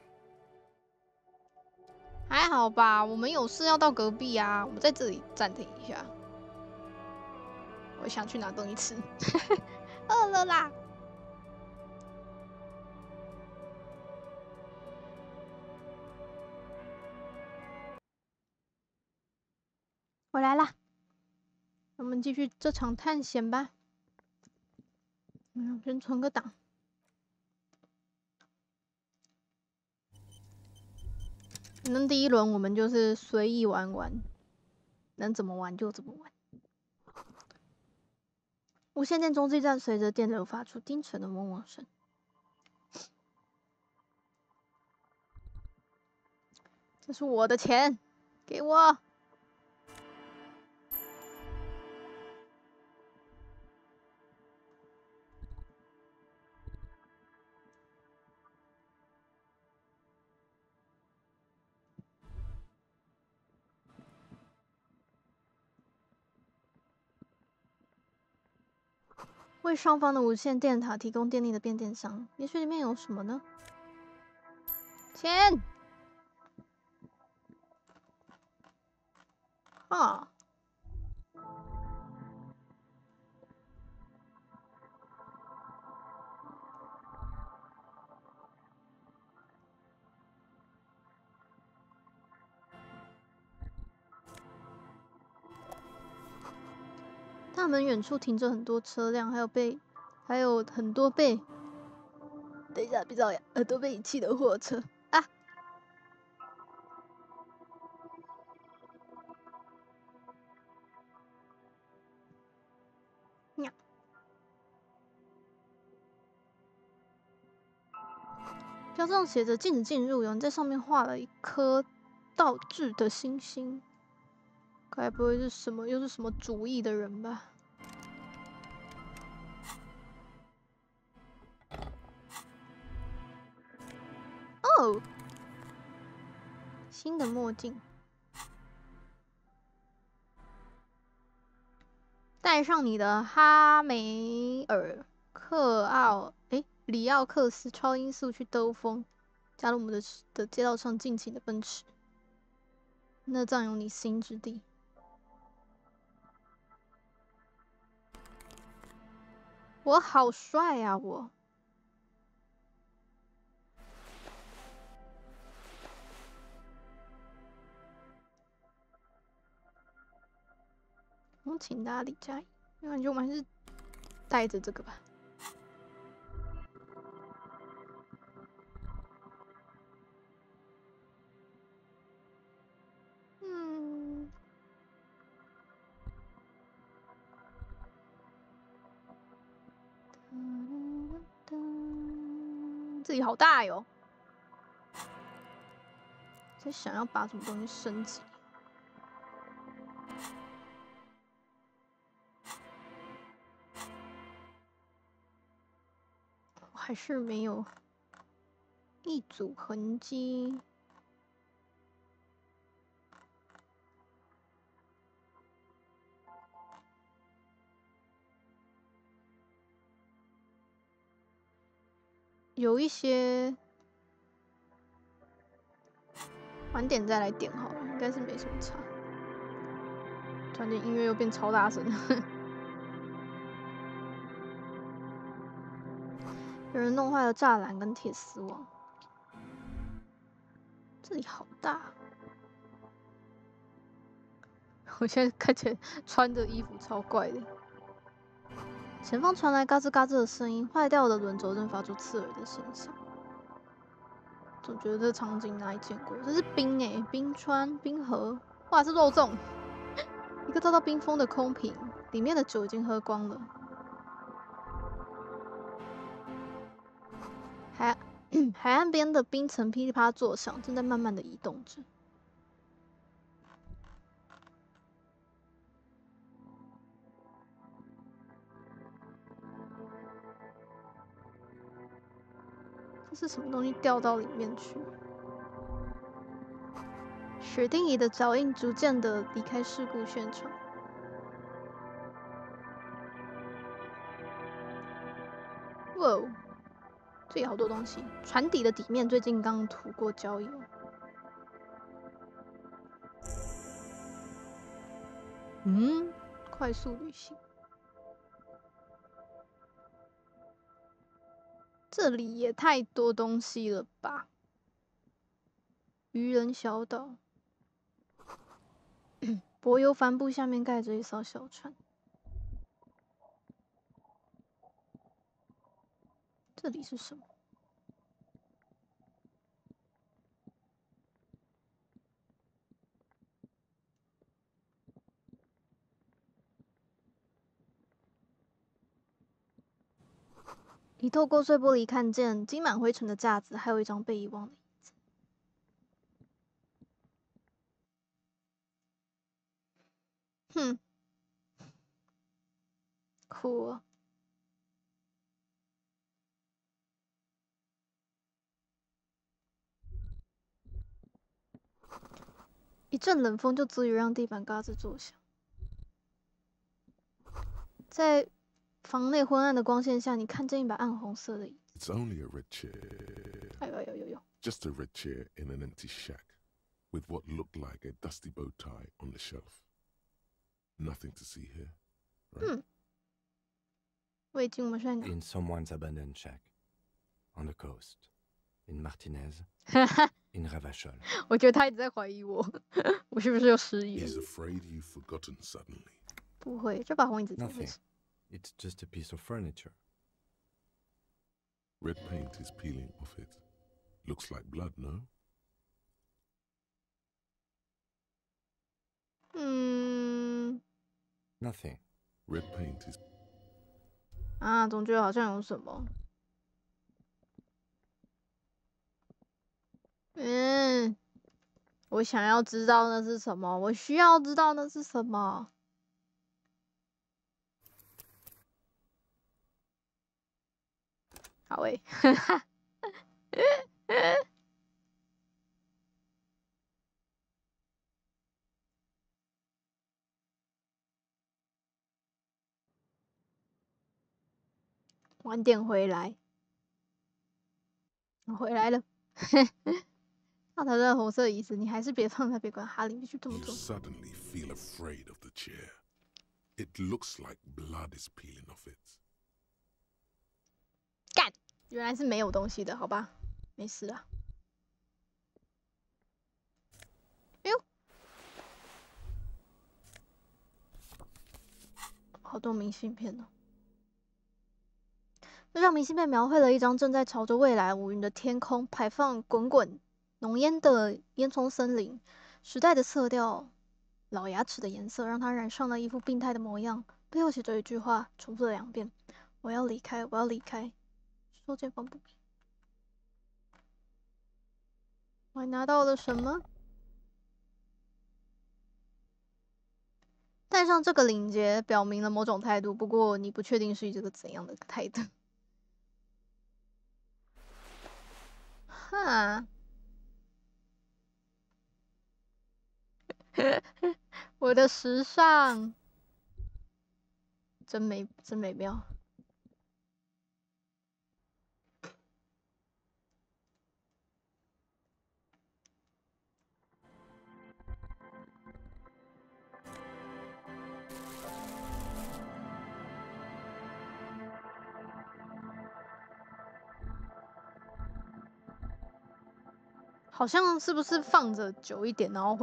还好吧，我们有事要到隔壁啊，我们在这里暂停一下。我想去拿东西吃，饿了啦。我来啦，我们继续这场探险吧。先存个档。反正第一轮我们就是随意玩玩，能怎么玩就怎么玩。无线电中继站随着电流发出低沉的嗡嗡声。这是我的钱，给我！为上方的无线电塔提供电力的变电箱，也许里面有什么呢？钱！啊！大门远处停着很多车辆，还有很多被……等一下，别造谣，耳朵被遗弃的货车啊！喵！标志上写着“禁止进入”，有人在上面画了一颗倒置的星星，该不会是又是什么主意的人吧？哦，新的墨镜，带上你的哈梅尔里奥克斯超音速去兜风，加入我们的街道上尽情的奔驰，那藏有你心之地。我好帅啊！我。通勤哪里加？那感觉我们还是带着这个吧。这里好大哟！在想要把什么东西升级？我还是没有一组痕迹。有一些晚点再来点好了，应该是没什么差。突然间音乐又变超大声了。有人弄坏了栅栏跟铁丝网。这里好大。我现在看起来穿的衣服超怪的。前方传来嘎吱嘎吱的声音，坏掉的轮轴正发出刺耳的声响。总觉得这场景哪里见过？这是冰欸，冰川、冰河，哇，是肉粽。一个遭到冰封的空瓶，里面的酒已经喝光了。海岸边的冰层噼里啪啦作响，正在慢慢的移动着。这是什么东西掉到里面去？雪定仪的脚印逐渐的离开事故现场。哇哦，这里好多东西。船底的底面最近刚涂过胶油。快速旅行。这里也太多东西了吧！渔人小岛，柏油帆布下面盖着一艘小船。这里是什么？你透过碎玻璃看见积满灰尘的架子，还有一张被遗忘的椅子。酷啊！一阵冷风就足以让地板嘎吱作响。在房内昏暗的光线下，你看见一把暗红色的椅子。It's only a red chair. 哎呦！ Just a red chair in an empty shack, with what looked like a dusty bow tie on the shelf. Nothing to see here, right? 魏晋，我们现在 In someone's abandoned shack, on the coast, in Martinez, in Ravachol. 我觉得他一直在怀疑我，我是不是又失忆了 He's afraid you've forgotten suddenly. 不会，这把红椅子怎么回 Nothing. 事？ It's just a piece of furniture. Red paint is peeling off it. Looks like blood, no? Nothing. Red paint is 啊，总觉得好像有什么。我想要知道那是什么，我需要知道那是什么。好诶，哈哈。晚点回来，我回来了。那他的红色椅子，你还是别放在别管哈林必须这么 You 做。 suddenly feel afraid of the chair. It looks like blood is peeling off it. 干，原来是没有东西的，好吧，没事啊。哎呦，好多明信片哦。这张明信片描绘了一张正在朝着未来无云的天空排放滚滚浓烟的烟囱森林，时代的色调，老牙齿的颜色让他染上了一副病态的模样。背后写着一句话，重复了2遍：“我要离开，我要离开。”收件方不明。我还拿到了什么？戴上这个领结，表明了某种态度，不过你不确定是这个怎样的态度。哈，我的时尚真美妙。好像是不是放着久一点，然后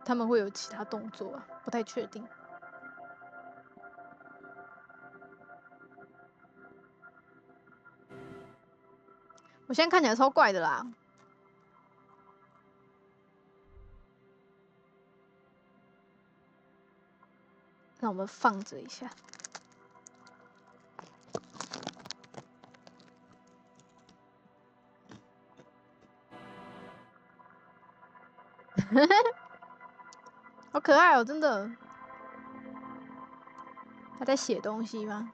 他们会有其他动作啊？不太确定。我现在看起来超怪的啦。让我们放着一下。好可爱哦，真的。他在写东西吗？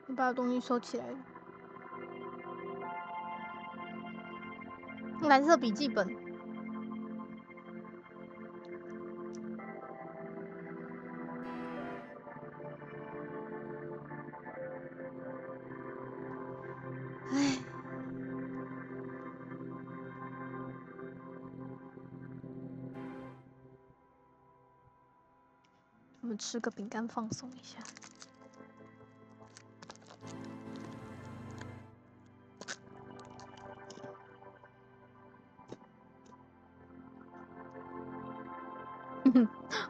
我把东西收起来了。蓝色笔记本。唉。我们吃个饼干放松一下。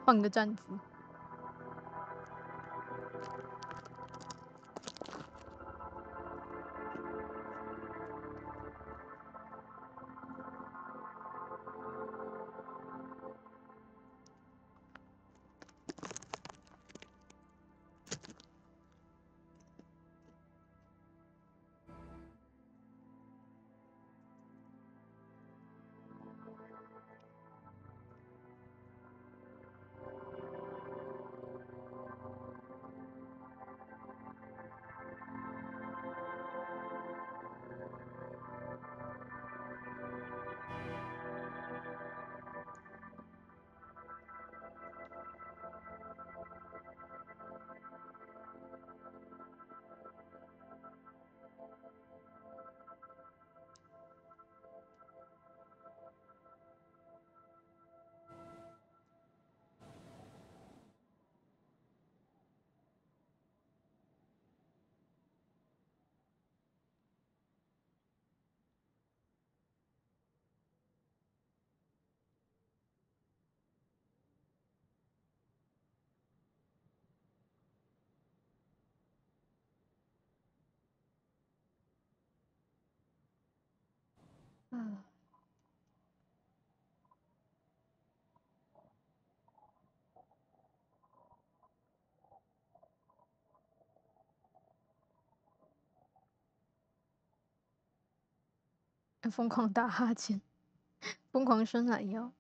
换个站姿。嗯。疯狂打哈欠，疯狂伸懒腰。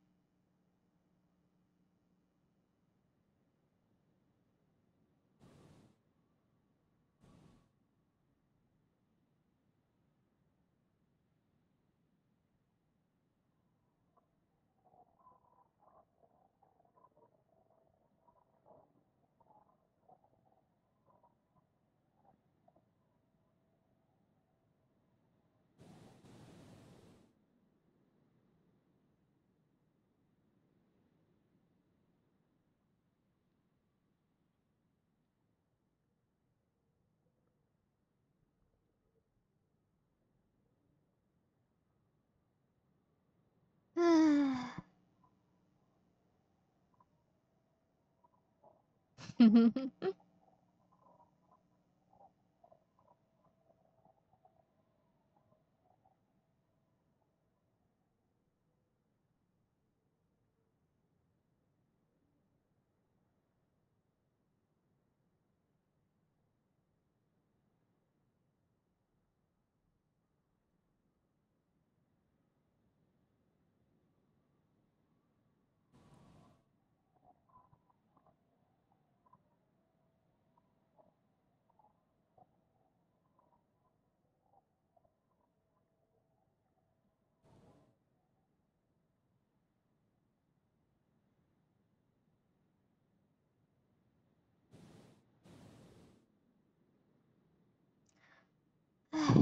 唉，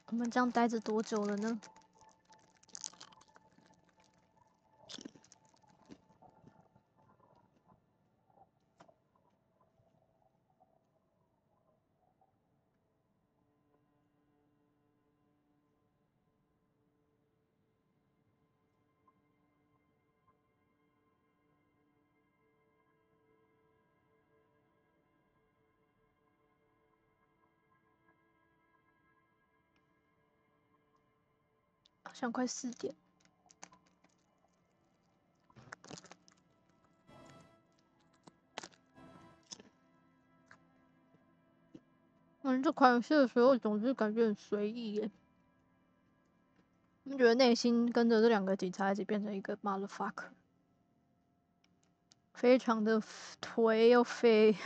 我们这样待着多久了呢？好像快4点。玩这款游戏的时候，总是感觉很随意耶。我觉得内心跟着这2个警察一起变成一个 motherfucker， 非常的颓又废。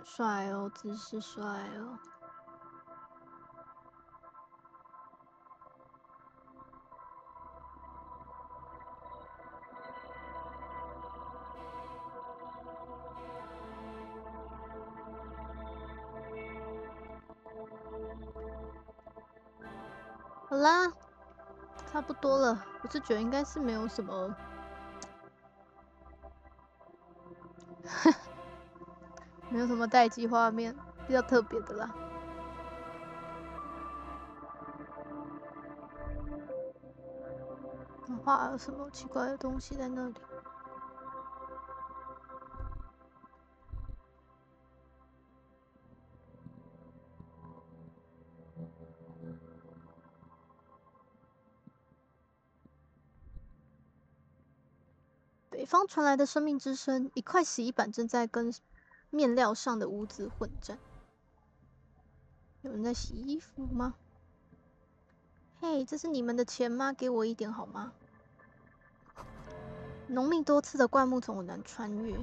帅哦，姿势帅哦。好啦，差不多了。我是觉得应该是没有什么，没有什么待机画面比较特别的啦。画了什么奇怪的东西在那里？北方传来的生命之声，一块洗衣板正在跟面料上的污渍混战。有人在洗衣服吗？嘿，这是你们的钱吗？给我一点好吗？浓密多刺的灌木丛很难穿越。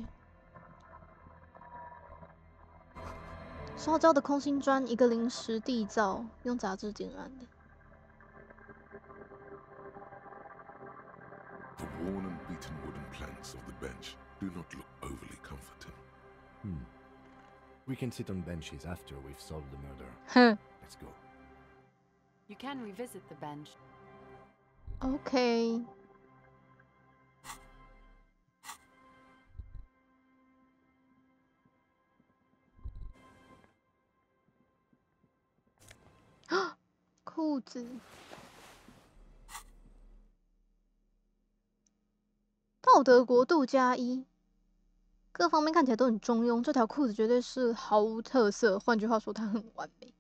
烧焦的空心砖，一个临时地灶，用杂志点燃的。The worn and beaten wooden planks of the bench do not look overly comforting. We can sit on benches after we've solved the murder. Let's go. You can revisit the bench. Okay. Ah, 裤子。道德国度+1，各方面看起来都很中庸。这条裤子绝对是毫无特色，换句话说，它很完美。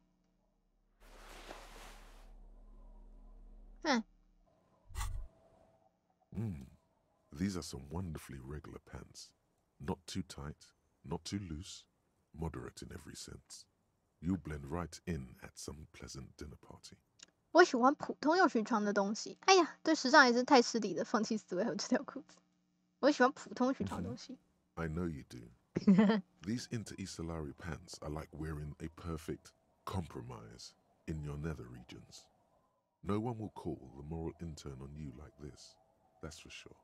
These are some wonderfully regular pants. Not too tight, not too loose, moderate in every sense. You'll blend right in at some pleasant dinner party. 我喜欢普通又寻常的东西。哎呀，对时尚也是太失礼了，放弃思维和这条裤子。我喜欢普通寻常的东西。I know you do. These Inter-Isolari pants are like wearing a perfect compromise in your nether regions. No one will call the moral intern on you like this. That's for sure.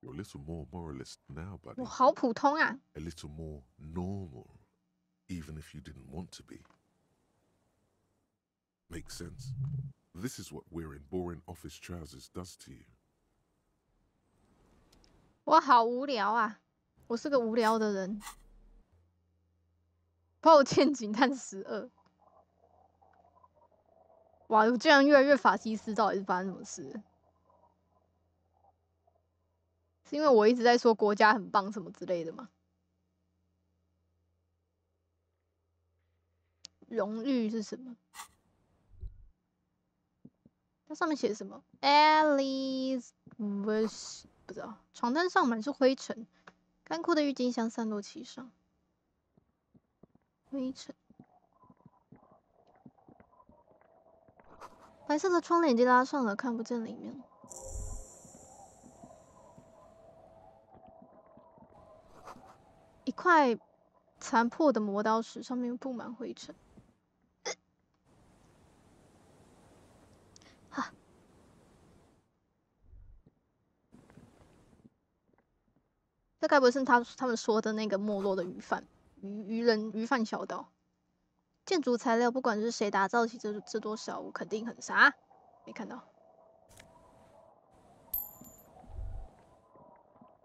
You're a little more moralist now, buddy. 我好普通啊。A little more normal, even if you didn't want to be. Makes sense. This is what wearing boring office trousers does to you. 我好无聊啊！我是个无聊的人。抱歉，警探12。哇，我竟然越来越法西斯，到底是发生什么事？是因为我一直在说国家很棒什么之类的吗？荣誉是什么？它上面写什么 ？Alice was 不知道。床单上满是灰尘，干枯的郁金香散落其上。灰尘。白色的窗帘已经拉上了，看不见里面。一块残破的磨刀石，上面布满灰尘。哈，这该不会是他们说的那个没落的鱼贩小岛？建筑材料，不管是谁打造起这座小屋，肯定很啥？没看到。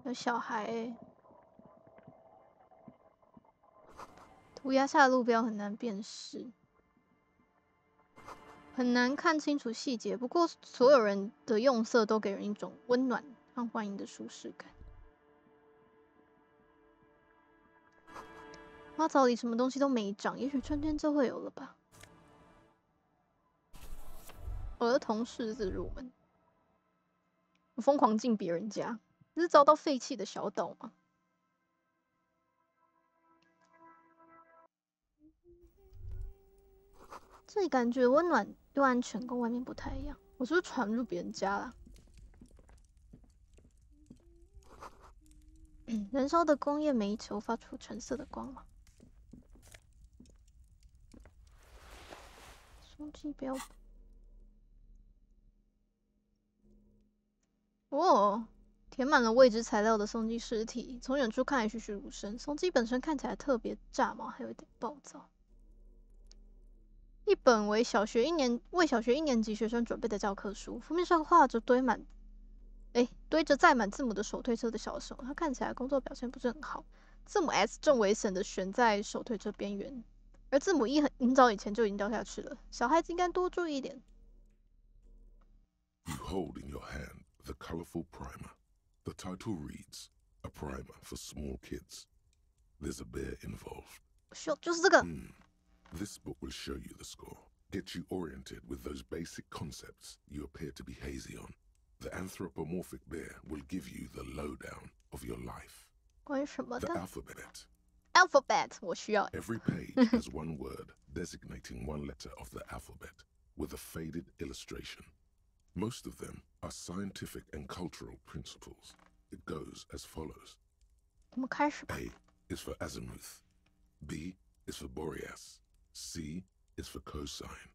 有小孩欸。涂鸦下的路标很难辨识，很难看清楚细节。不过，所有人的用色都给人一种温暖和欢迎的舒适感。花槽里什么东西都没长，也许春天就会有了吧。儿童识字入门，我疯狂进别人家，这是遭到废弃的小岛吗？这里感觉温暖又安全，跟外面不太一样。我是不是闯入别人家了？燃烧的工业煤球发出橙色的光芒。松鸡标本。哦，填满了未知材料的松鸡尸体，从远处看来栩栩如生。松鸡本身看起来特别炸毛，还有一点暴躁。一本为小学一年级学生准备的教科书，封面上画着堆着载满字母的手推车的小手，他看起来工作表现不是很好。字母 S 正危险的悬在手推车边缘，而字母 E 很早以前就已经掉下去了。小孩子应该多注意一点。You hold in your hand the colorful primer. The title reads, "A primer for small kids." There's a bear involved. 就是这个。This book will show you the score, get you oriented with those basic concepts you appear to be hazy on. The anthropomorphic bear will give you the lowdown of your life. 关于什么的 The alphabet. Alphabet 我需要。 Every page has one word designating one letter of the alphabet with a faded illustration. Most of them are scientific and cultural principles. It goes as follows. 我们开始吧。 A is for azimuth. B is for Boreas. C is for cosine.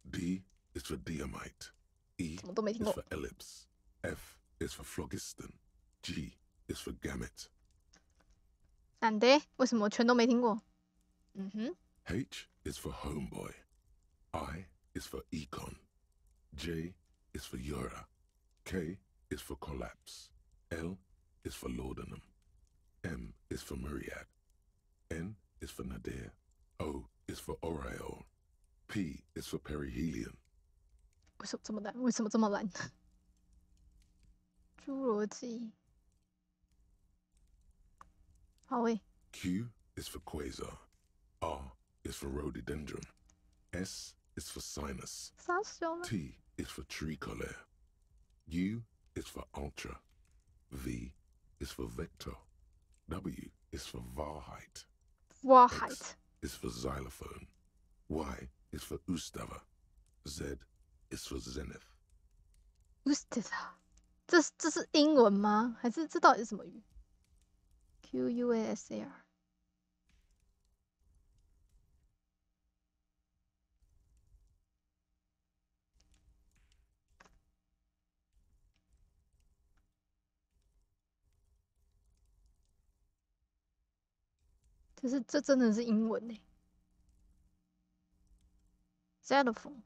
D is for diamite. E is for ellipse. F is for phlogiston. G is for gamete. 难的，为什么我全都没听过H is for homeboy. I is for econ. J is for Ura. K is for collapse. L is for laudanum. M is for myriad. N is for nadir. O is for aureole. P is for perihelion. 为什么这么难？为什么这么难？侏罗纪。好诶。Q is for quasar. R is for rhododendron. S is for sinus. T is for tricolor. U is for ultra. V is for vector. W is for Wahrheit. X is for xylophone. Y is for Ustava. Z is for zenith. Ustava， 这是英文吗？还是这到底是什么语 ？QUASAR。这真的是英文呢。Xylophone。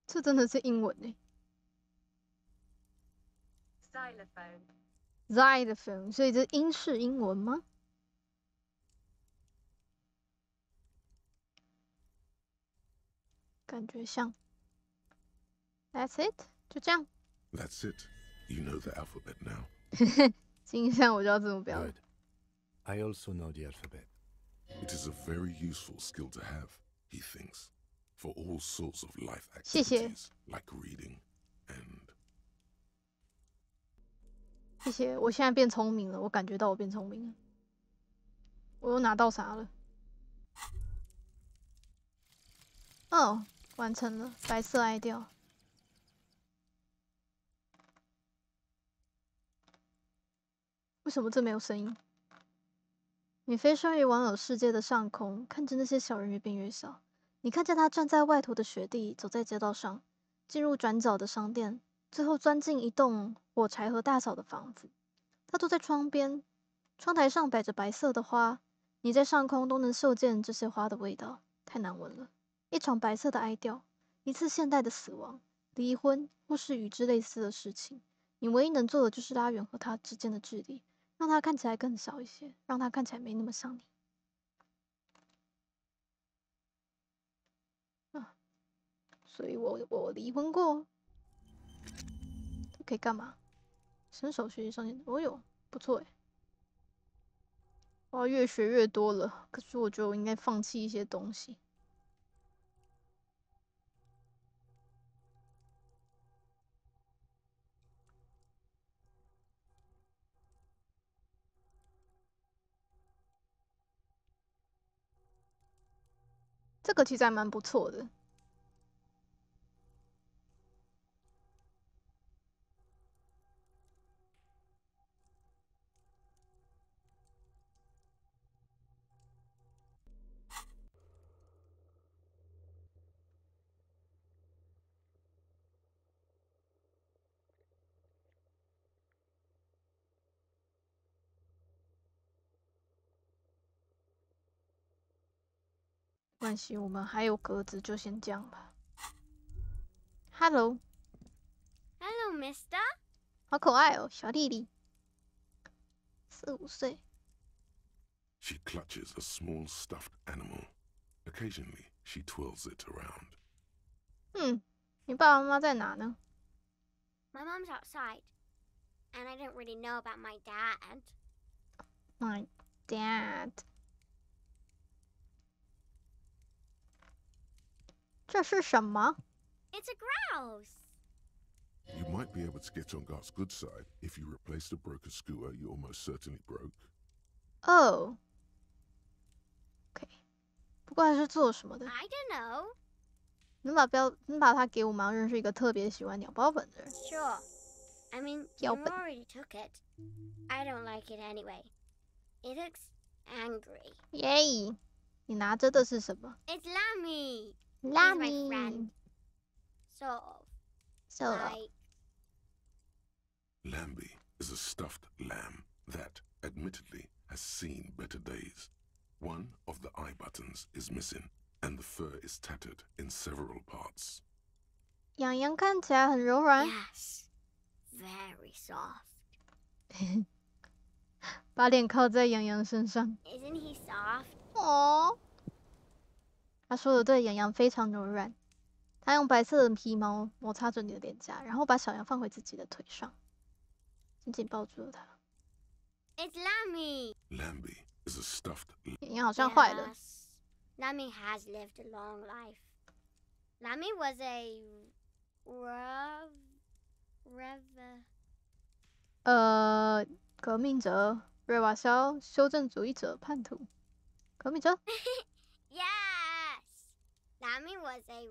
这真的是英文呢。Xylophone， 所以这英式英文吗？感觉像。That's it， 就这样。That's it. You know the alphabet now. 今天我就要字母表了。 I also know the alphabet. It is a very useful skill to have, he thinks, for all sorts of life 谢谢。 activities like reading and. 谢谢，我现在变聪明了，我感觉到我变聪明了。我又拿到啥了？哦，完成了，白色哀调。为什么这没有声音？你飞升于玩偶世界的上空，看着那些小人越变越小。你看见他站在外头的雪地，走在街道上，进入转角的商店，最后钻进一栋火柴盒大小的房子。他坐在窗边，窗台上摆着白色的花，你在上空都能嗅见这些花的味道，太难闻了。一场白色的哀悼，一次现代的死亡，离婚或是与之类似的事情。你唯一能做的就是拉远和他之间的距离。让他看起来更小一些，让他看起来没那么像你。所以我离婚过，可以干嘛？伸手学习上线，哦哟，不错诶。我要越学越多了，可是我觉得我应该放弃一些东西。这个其实还蛮不错的。没关系，我们还有格子，就先这样吧。Hello， Hello, Mister。好可爱哦，小弟弟，4、5岁。She clutches a small stuffed animal. Occasionally, she twirls it around. 你爸爸妈妈在哪呢？ My mom's outside, and I don't really know about my dad. My dad. 这是什么？ It's a grouse. You might be able to get on Gart's good side if you replace the broken scooter you almost certainly broke. Oh. OK. 不过还是做什么的？ I don't know. 能把它给我吗？认识一个特别喜欢鸟标本的人。Sure. I mean, you already took it. I don't like it anyway. It looks angry. 耶！你拿着的是什么 It's Lammy. Lammy. He's my friend. Sort of. Like... Lambie is a stuffed lamb that, admittedly, has seen better days. One of the eye buttons is missing, and the fur is tattered in several parts. 痒痒看起来很柔软。Yes. Very soft. 把脸靠在痒痒身上。 Isn't he soft? 哦，他说的对，痒痒非常柔软。他用白色的皮毛摩擦着你的脸颊，然后把小羊放回自己的腿上，紧紧抱住了它。It's Lammy. Lambie is a stuffed. 痒痒好像坏了。Yes. Lammy has lived a long life. Lammy was a革命者，瑞瓦肖，修正主义者，叛徒，革命者。Yes. Lammy was a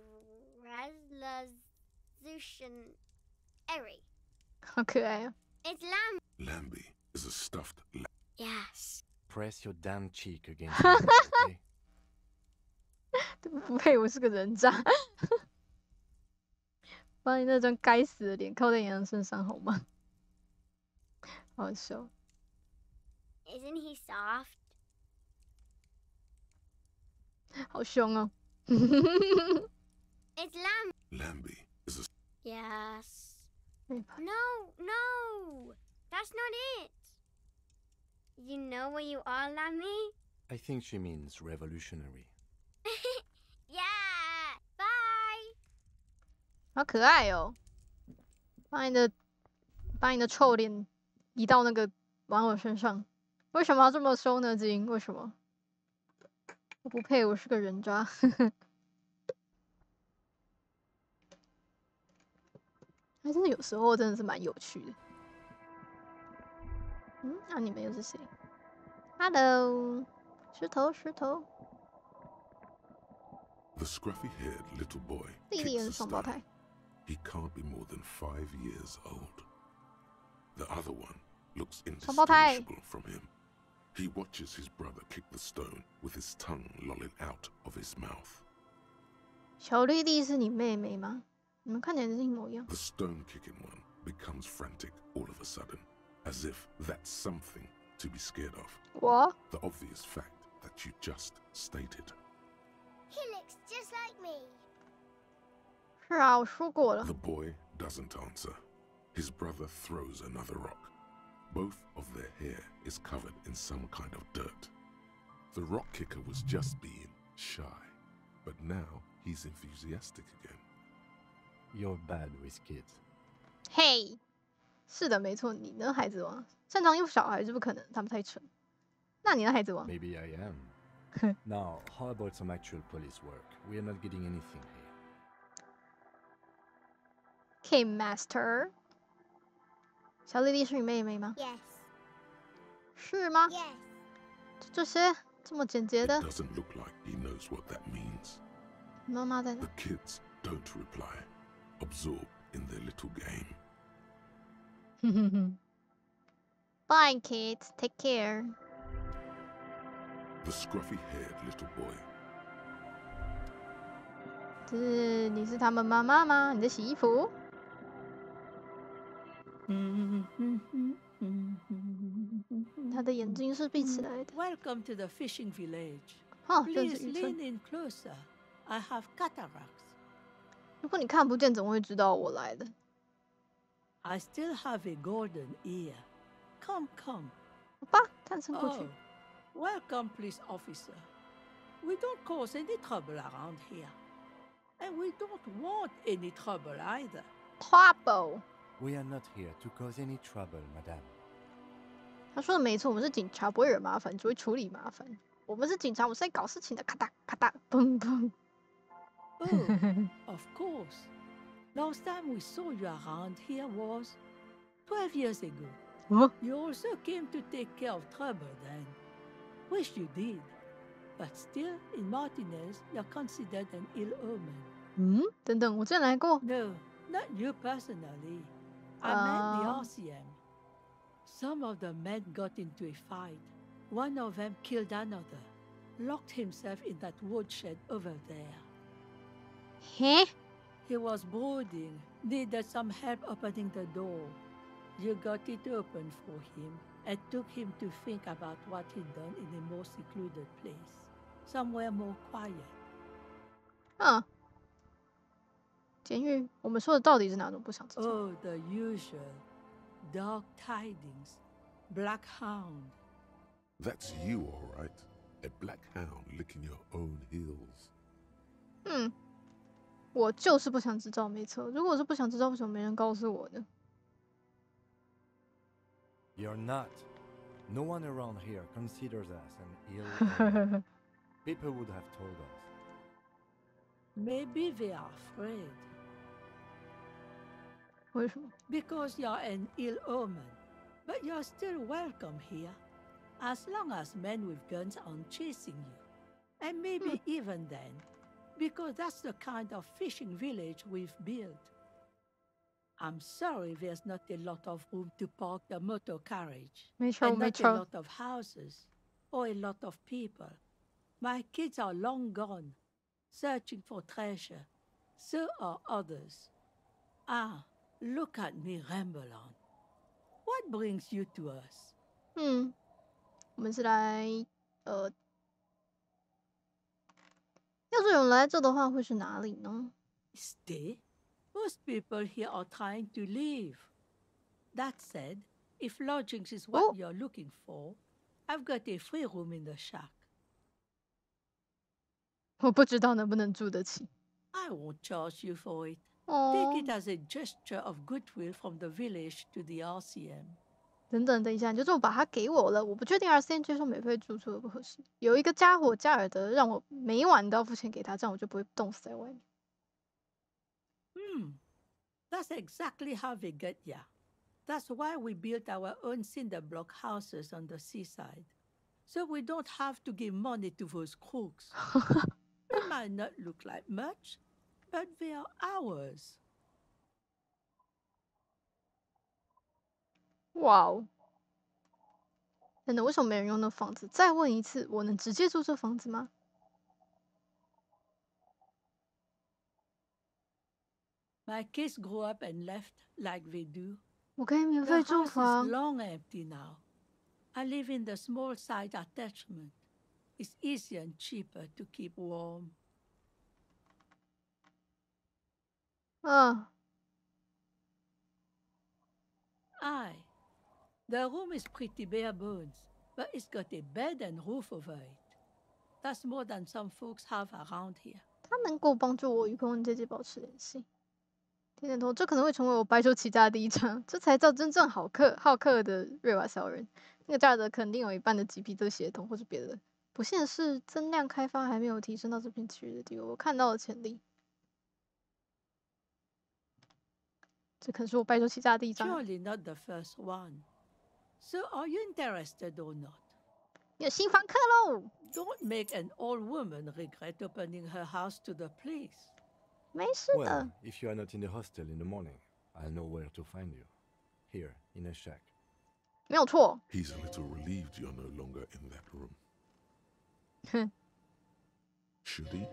revolutionary. 好可爱哦。It's Lammy. Lambie is a stuffed. Yes. Press your damn cheek against me, okay? 不配我是个人渣。把你那张该死的脸靠在羊羊身上好吗？好笑。Isn't he soft? 好凶哦。It's Lamb. Lambie is a. Yes. No, no, that's not it. You know where you are, Lammy? I think she means revolutionary. Yeah. Bye. 好可爱哦！把你的臭脸移到那个玩偶身上，为什么要这么凶呢？金，为什么？我不配，我是个人渣。还真的有时候真的是蛮有趣的。那你们又是谁 ？Hello， 石头。 The scruffy-haired little boy 弟弟也 kicks 是 a 双胞 stone. 胎。 He can't be more than 5 years old. The other one looks 双胞胎。 indistinguishable from him. He watches his brother kick the stone with his tongue lolling out of his mouth. 小绿弟是你妹妹吗？你们看起来是一模一样。 The stone-kicking one becomes frantic all of a sudden, as if that's something to be scared of. What? The obvious fact that you just stated. He looks just like me. 是啊，我说过了。 The boy doesn't answer. His brother throws another rock. Both of their hair is covered in some kind of dirt. The rock kicker was just being shy, but now he's enthusiastic again. You're bad with kids. 嘿，是的，没错。你呢，孩子王？擅长应付小孩是不可能，他们太蠢。那你呢，孩子王？ Maybe I am. Now, how about some actual police work? We are not getting anything here. Okay, Master. 小莉莉是你妹妹吗？ Yes. 是吗？ Yes. 这些这么简洁的 It。doesn't look like he knows what that means. 妈妈在哪 The kids don't reply, absorbed in their little game. Bye, kids. Take care. The scruffy-haired little boy. 你是他们妈妈吗？你在洗衣服？他的眼睛是闭起来的。 Welcome to the fishing village. Please lean in closer. I have cataracts. 如果你看不见，怎么会知道我来了 I still have a golden ear. Come. 好吧，探身过去。Welcome, police officer. We don't cause any trouble around here. And we don't want any trouble either. Trouble. We are not here to cause any trouble, madame. 他说的没错，我们是警察，不会惹麻烦，只会处理麻烦。我们是警察，我是在搞事情的，咔嗒咔嗒，砰砰。Of course. Last time we saw you around here was 12 years ago. Huh? You also came to take care of trouble then. Wish you did. But still, in Martinez, you're considered an ill omen. 等等，我之前来过。No, not you personally. I meant the RCM. Some of the men got into a fight. One of them killed another, locked himself in that woodshed over there. Huh? He was brooding, needed some help opening the door. You got it open for him and took him to think about what he'd done in a more secluded place, somewhere more quiet. 监狱，我们说的到底是哪种？不想知道。Oh, the usual. Dark tidings. Black hound. That's you, all right. A black hound licking your own heels. 我就是不想知道，没错。如果我是不想知道，为什么没人告诉我呢？ You're not. No one around here considers us an ill omen. People would have told us. Maybe they are afraid. 为什么？ Because you're an ill omen. But you're still welcome here. As long as men with guns aren't chasing you. And maybe even then. Because that's the kind of fishing village we've built. I'm sorry there's not a lot of room to park the motor carriage. And not a lot of houses. Or a lot of people. My kids are long gone. Searching for treasure. So are others. Look at me ramble on. What brings you to us? 我们是来要是有人来这的话，会是哪里呢 Stay? Most people here are trying to leave. That said, if lodgings is what you're looking for, I've got a free room in the shack. 我不知道能不能住得起。I won't charge you for it. Take it as a gesture of goodwill from the village to the RCM. 等一下，你就这么把它给我了？我不确定 RCM 接受免费住宿不合适。有一个家伙加尔德让我每晚都要付钱给他，这样我就不会冻死在外面。That's exactly how they get ya. That's why we built our own cinder block houses on the seaside. So we don't have to give money to those crooks. They might not look like much, but they are ours. 哇哦！等等，为什么没人用那房子？再问一次，我能直接住这房子吗？ My kids grew up and left like they do. 我可以免费住 The house 房。 is long empty now. I live in the small side attachment. It's easier and cheaper to keep warm. The room is pretty bare bones, but it's got a bed and roof over it. That's more than some folks have around here. 它能够帮助我与空姐姐保持联系。点点头，这可能会成为我白手起家的第一章。这才叫真正好客的瑞瓦小人。那个加尔德肯定有一半的几匹都血统或是别的。不幸的是，增量开发还没有提升到这片区域的地位。我看到了潜力。这可能是我白手起家的第一章。 Surely not the first one. So are you interested or not? 有新房客喽！ Don't make an old woman regret opening her house to the police. 没事的。 Well, if you are not in the hostel in the morning, I'll know where to find you. Here, in a shack. 没有错。 He's a little relieved you're no longer in that room. 哼。 Should he?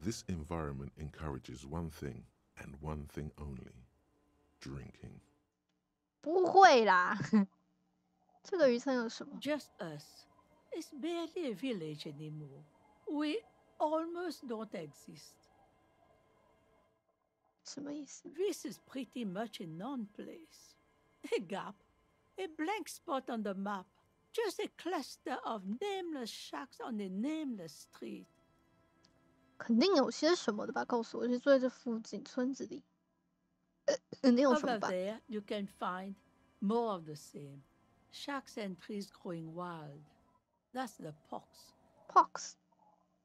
This environment encourages one thing and one thing only: drinking. 不会啦。这个渔村有什么 ？Just us. It's barely a village anymore. We almost don't exist. 什么意思？ This is pretty much a non-place. A gap, a blank spot on the map, just a cluster of nameless shacks on a nameless street. 肯定有些什么的吧？告诉我，就住在这附近村子里。肯定有什么 Over 吧？ there, you can find more of the same. Shacks and trees growing wild. That's the pox. Pox.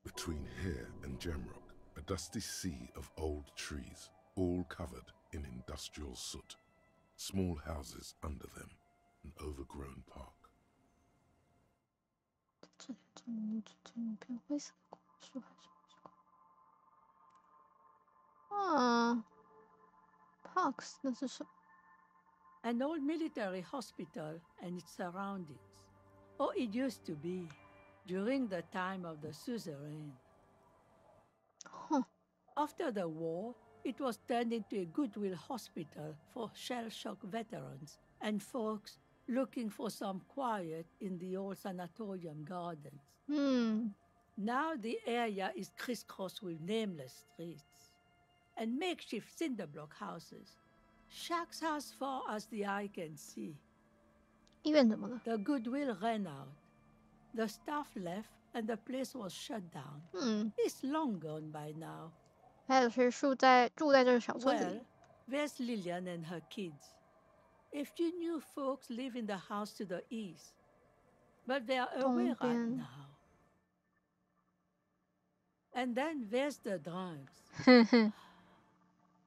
Between here and Jamrock, a dusty sea of old trees, all covered in industrial soot. Small houses under them, an overgrown park. 这里这么片灰色的树还是？Parks 那是什么？ An old military hospital and its surroundings. Or it used to be, during the time of the suzerain. Huh. After the war, it was turned into a goodwill hospital for shell-shock veterans and folks looking for some quiet in the old sanatorium gardens. Now the area is crisscrossed with nameless streets and makeshift cinder block houses. Shacks as far as the eye can see. 医院怎么了？ The goodwill ran out. The staff left and the place was shut down. It's long gone by now. 还有是住在这个小村子 Well, 里。 there's Lillian and her kids. If you knew folks live in the house to the east, but they are away right 东边 now. And then there's the drunks.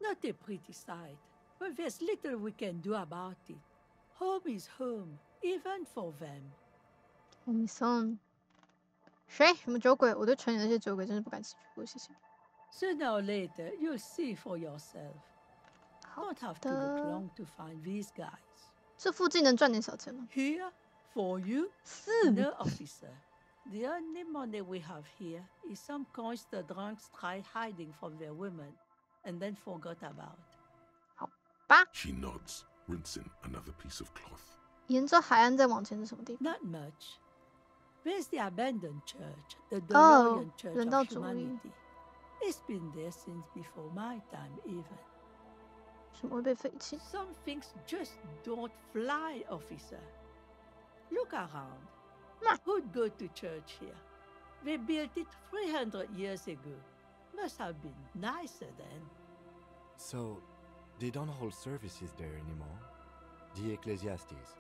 Not a pretty sight, but there's little we can do about it. Home is home, even for them. 我们送谁？什么酒鬼？我对城里那些酒鬼真是不感兴趣。不，谢谢。 Sooner or later, you'll see for yourself. Don't have to look long to find these guys. 这附近能赚点小钱吗？ Here, for you? 是。 No, officer. The only money we have here is some coins the drunks tried hiding from their women and then forgot about. 好吧。 She nods, rinsing another piece of cloth. 沿着海岸再往前是什么地方？ Not much. There's the abandoned church, the DeLorean Church 人道 of 主义。 Humanity. It's been there since before my time, even. 什么会被废弃？ Some things just don't fly, officer. Look around. Who'd go to church here? They built it 300 years ago. Must have been nicer then. So, they don't hold services there anymore? The Ecclesiastes?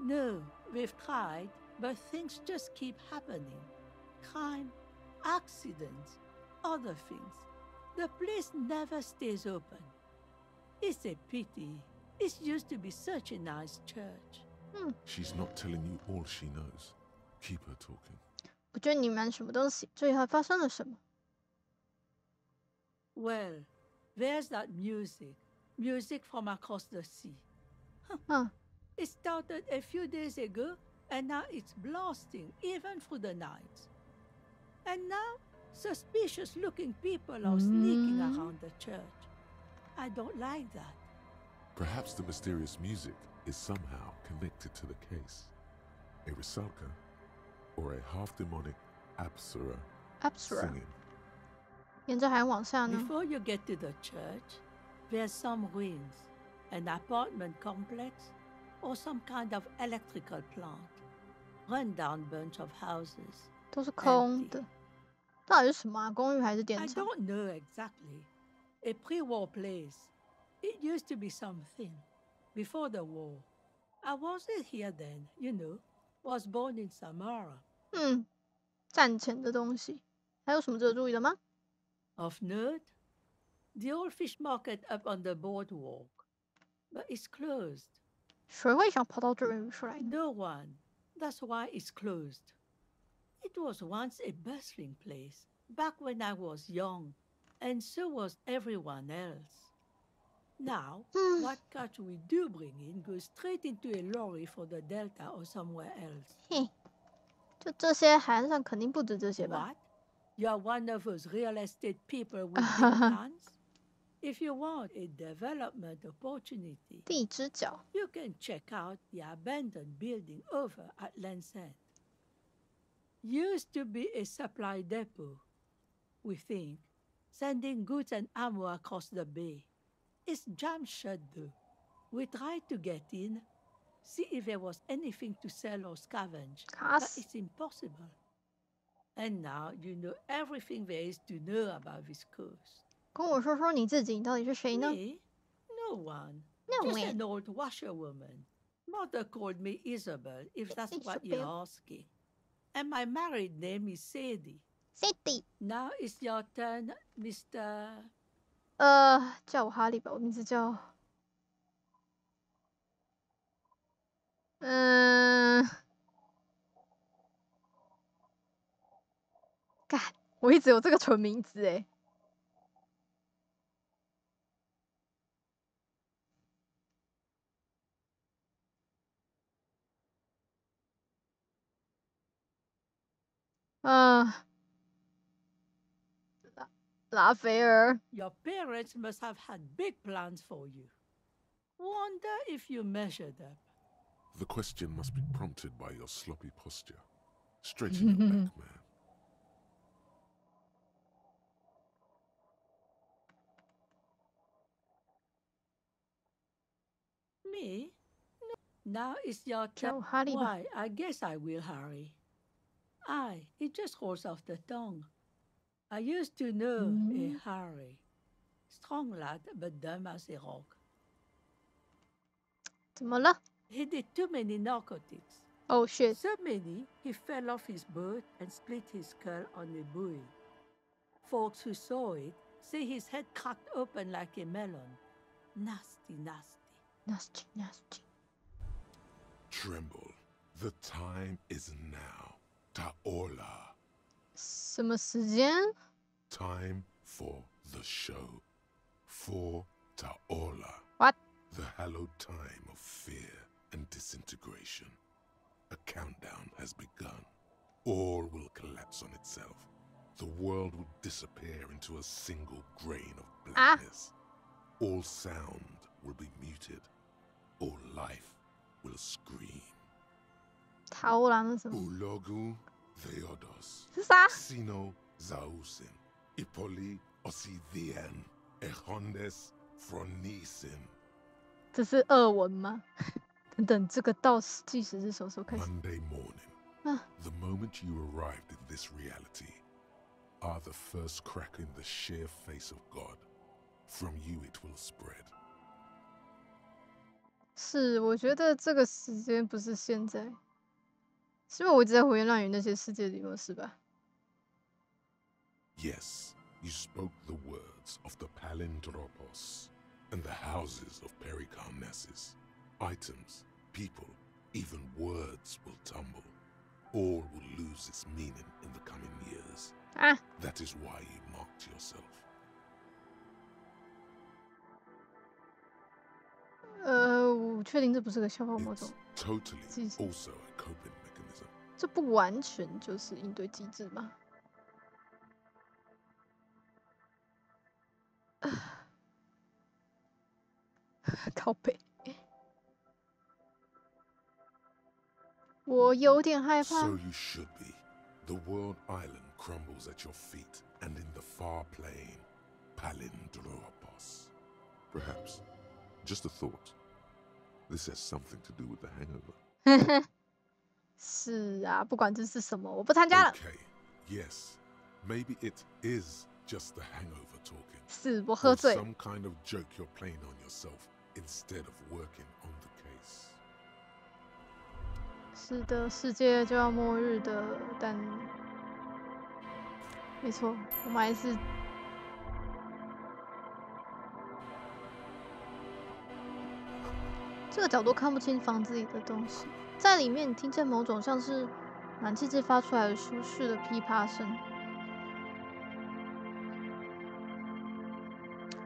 No, they've tried, but things just keep happening. Crime, accidents, other things. The place never stays open. It's a pity. It used to be such a nice church. She's not telling you all she knows. Keep her talking. 我觉得你瞒什么东西？这里还发生了什么？ Well, there's that music. Music from across the sea. It started a few days ago, and now it's blasting even through the night. And now, suspicious-looking people are sneaking around the church. I don't like that. Perhaps the mysterious music is somehow connected to the case. A Rusalka, or a half-demonic Apsara singing. 沿着海岸往下呢？ Before you get to the church, there's some ruins, an apartment complex, or some kind of electrical plant. Run-down bunch of houses. 都是空的。到底是什么啊？公寓还是电 I 厂？ don't know exactly. A pre-war place. It used to be something. Before the war. I wasn't here then, you know. Was born in Samara. 战前的东西。还有什么值得注意的吗？ Of note, the old fish market up on the boardwalk. But it's closed. 谁会想跑到这边出来 No one. That's why it's closed. It was once a bustling place, back when I was young, and so was everyone else. Now, what catch we do bring in goes straight into a lorry for the Delta or somewhere else. 嘿，就这些，海岸上肯定不止这些吧？ What? You're one of those real estate people with big plans? If you want a development opportunity, 地之角。 you can check out the abandoned building over at Land's End. Used to be a supply depot, we think, sending goods and ammo across the bay. It's jammed shut though. We tried to get in, see if there was anything to sell or scavenge, but it's impossible. And now you know everything there is to know about this coast. 跟我说说你自己，你到底是谁呢 Me? No one. No Just one. an old washerwoman. Mother called me Isabel, if that's what you're asking. And my married name is Sadie. Sadie. Now it's your turn, Mr. 叫我哈利吧，我名字叫干，我一直有这个纯名字哎。拉斐尔。Your parents must have had big plans for you. Wonder if you measured up. The question must be prompted by your sloppy posture. Straighten your back, man. Me? No. Now it's your turn. Why, I guess I will, Harry. Aye, it just rolls off the tongue. I used to know a Harry. Strong lad, but dumb as a rock. 怎么了 He did too many narcotics. Oh shit. So many, he fell off his boat and split his skull on a buoy. Folks who saw it say his head cracked open like a melon. Nasty, nasty. Nasty, nasty. Tremble. The time is now. Ta'ola. 什么时间 Time for the show. For Ta'ola. What? The hallowed time of fear and disintegration. A countdown has begun. All will collapse on itself. The world will disappear into a single grain of blackness. All sound will be muted. All life will scream. 塔欧兰是什么 Ulogu Theodos. 是啥 Sino Zausin. Ipoli Osidien. Echondes Fronisin. 这是俄文吗等等，这个倒计时是什么时候开始 Monday morning. The moment you arrived in this reality are the first crack in the sheer face of God. From you it will spread. 是，我觉得这个时间不是现在，是因为我一直在胡言乱语那些世界里面，是吧 Yes, you spoke the words of the Palindropos and the houses of Pericarnassus. Items, people, even words will tumble. All will lose its meaning in the coming years. That is why you marked yourself. 我确定这不是个消耗某种 Totally also a coping mechanism. 这不完全就是应对机制吗靠北我有点害怕 So you should be. The world island crumbles at your feet, and in the far plain, Palindropos. Perhaps, just a thought. This has something to do with the hangover. 是啊，不管这是什么，我不参加了。 Okay, yes, maybe it is just the hangover talking. 是我喝醉。 Or some kind of joke you're playing on yourself instead of working on the case. 是的，世界就要末日的，但没错，我们还是。这个角度看不清房子里的东西，在里面你听见某种像是暖气机发出来的舒适的噼啪声。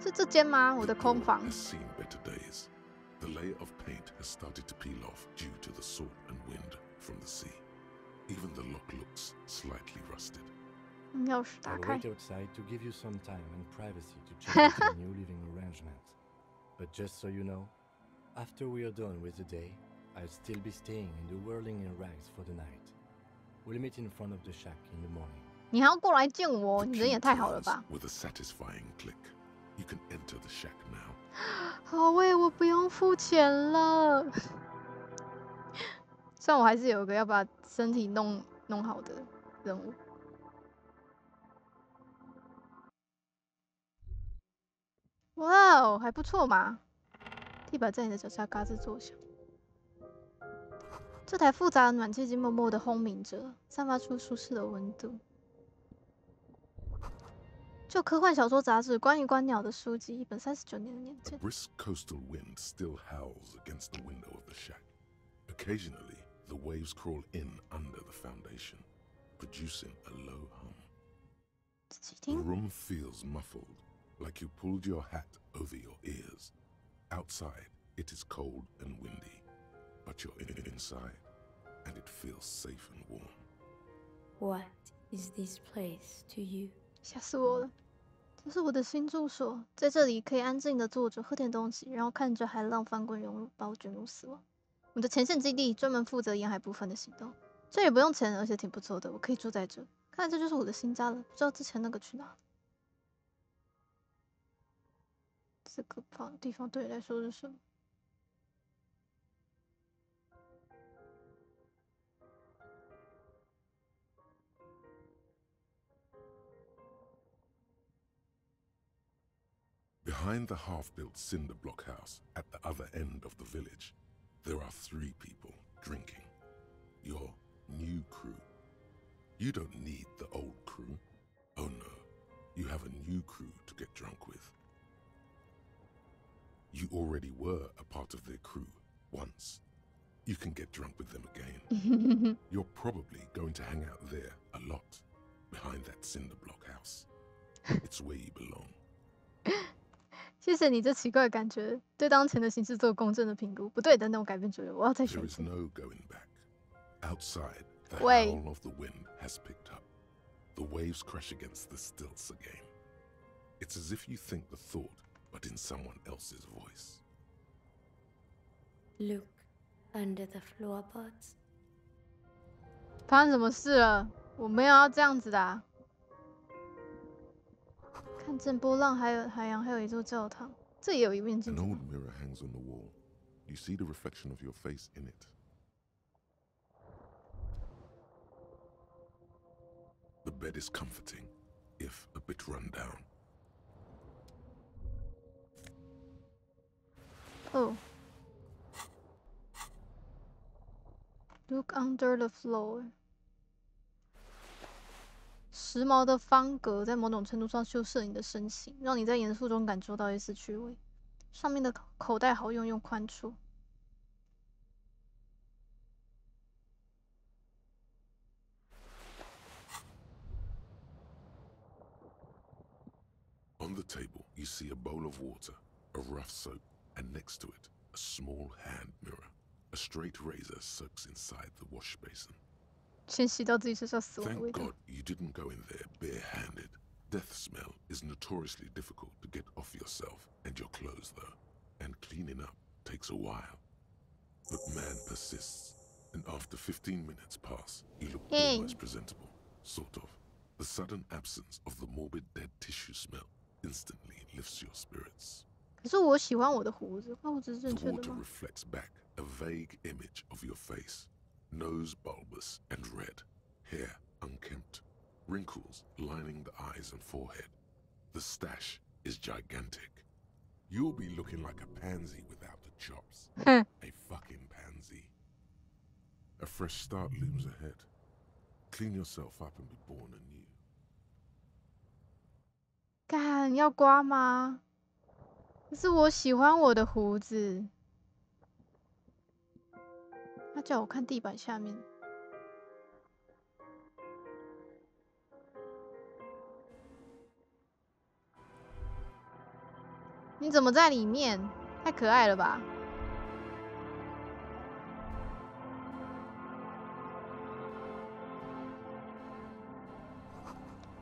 是这间吗？我的空房。The layer of paint has started to peel off due to the salt and wind from the sea. Even the lock looks slightly rusted. 钥匙打 I'll 开。 wait outside to give you some time and privacy to check out the new living arrangements. But just so you know, after we are done with the day, I'll still be staying in the whirling in rags for the night. We'll meet in front of the shack in the morning. 你还要过来见我，你人也太好了吧 With a satisfying click, you can enter the shack now. 好喂，我不用付钱了。虽然我还是有一个要把身体弄好的任务。哇哦，还不错嘛！地板在你的脚下嘎吱作响。这台复杂的暖气机默默地轰鸣着，散发出舒适的温度。就科幻小说杂志关于观鸟的书籍，一本39年的年鉴。A brisk coastal wind still howls against the window of the shack. Occasionally, the waves crawl in under the foundation, producing a low hum. The room feels muffled, like you pulled your hat over your ears. Outside, it is cold and windy, but you're inside, and it feels safe and warm. What is this place to you? 吓死我了！这是我的新住所，在这里可以安静的坐着，喝点东西，然后看着海浪翻滚涌入，把我卷入死亡。我的前线基地专门负责沿海部分的行动，这也不用钱，而且挺不错的，我可以住在这。看来这就是我的新家了，不知道之前那个去哪了。这个地方对你来说是什么？ Behind the half-built cinder block house at the other end of the village, there are 3 people drinking. Your new crew. You don't need the old crew. Oh no, you have a new crew to get drunk with. You already were a part of their crew once. You can get drunk with them again. You're probably going to hang out there a lot, behind that cinder block house. It's where you belong. 谢谢你这奇怪的感觉，对当前的形势做公正的评估。不对，等等，我改变主意，我要再选 There is 择。no going back. Outside, the Wait. howl of the wind has picked up. The waves crash against the stilts again. It's as if you think the thought, but in someone else's voice. Look under the floorboards. 发生什么事了？我没有要这样子的、啊。 看见波浪，还有海洋，还有一座教堂，这也有一面镜 An 子。 old mirror hangs on the wall. You see the reflection of your face in it. The bed is comforting, if a bit run down. Oh. Look under the floor. 时髦的方格在某种程度上修饰你的身形，让你在严肃中感受到一丝趣味。上面的口袋好用又宽绰。On the table, you see a bowl of water, a rough soap, and next to it, a small hand mirror. A straight razor soaks inside the wash basin. 先吸到自己身上死亡的味 Thank 道。 God you didn't go in there barehanded. Death smell is notoriously difficult to get off yourself and your clothes, though, and cleaning up takes a while. But man persists, and after 15 minutes pass, you look almost presentable, sort of. The sudden absence of the morbid dead tissue smell instantly lifts your spirits. 可是我喜欢我的胡子，那胡子是正 The 确的 water 吗？ reflects back a vague image of your face. Nose bulbous and red, hair unkempt, wrinkles lining the eyes and forehead. The stash is gigantic. You'll be looking like a pansy without the chops. A fucking pansy. A fresh start looms ahead. Clean yourself up and be born anew. 干，要刮吗？可是我喜欢我的胡子。他叫我看地板下面。你怎么在里面？太可爱了吧！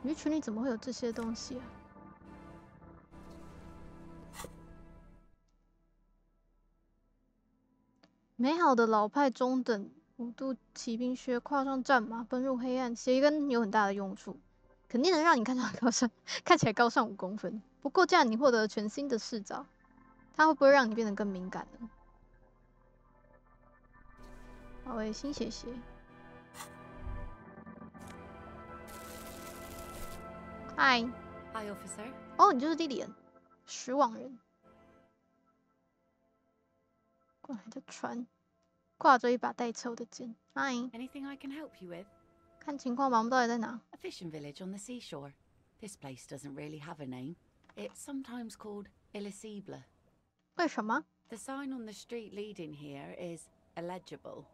鱼群里怎么会有这些东西啊？美好的老派中等5度骑兵靴，跨上战马，奔入黑暗。斜根有很大的用处，肯定能让你看起来高上5公分。不过，既然你获得了全新的视角，它会不会让你变得更敏感呢？好诶，新鞋鞋。嗨 ，Hi officer。哦，你就是莉莉安，失望人。过来的船，挂着一把带刺的剑。嗨 ，Anything I can help you with？ 看情况吧，我们到底在哪 ？A fishing village on the seashore. This place doesn't really have a name. It's sometimes called Elysium. 为什么 ？The sign on the street leading here is illegible.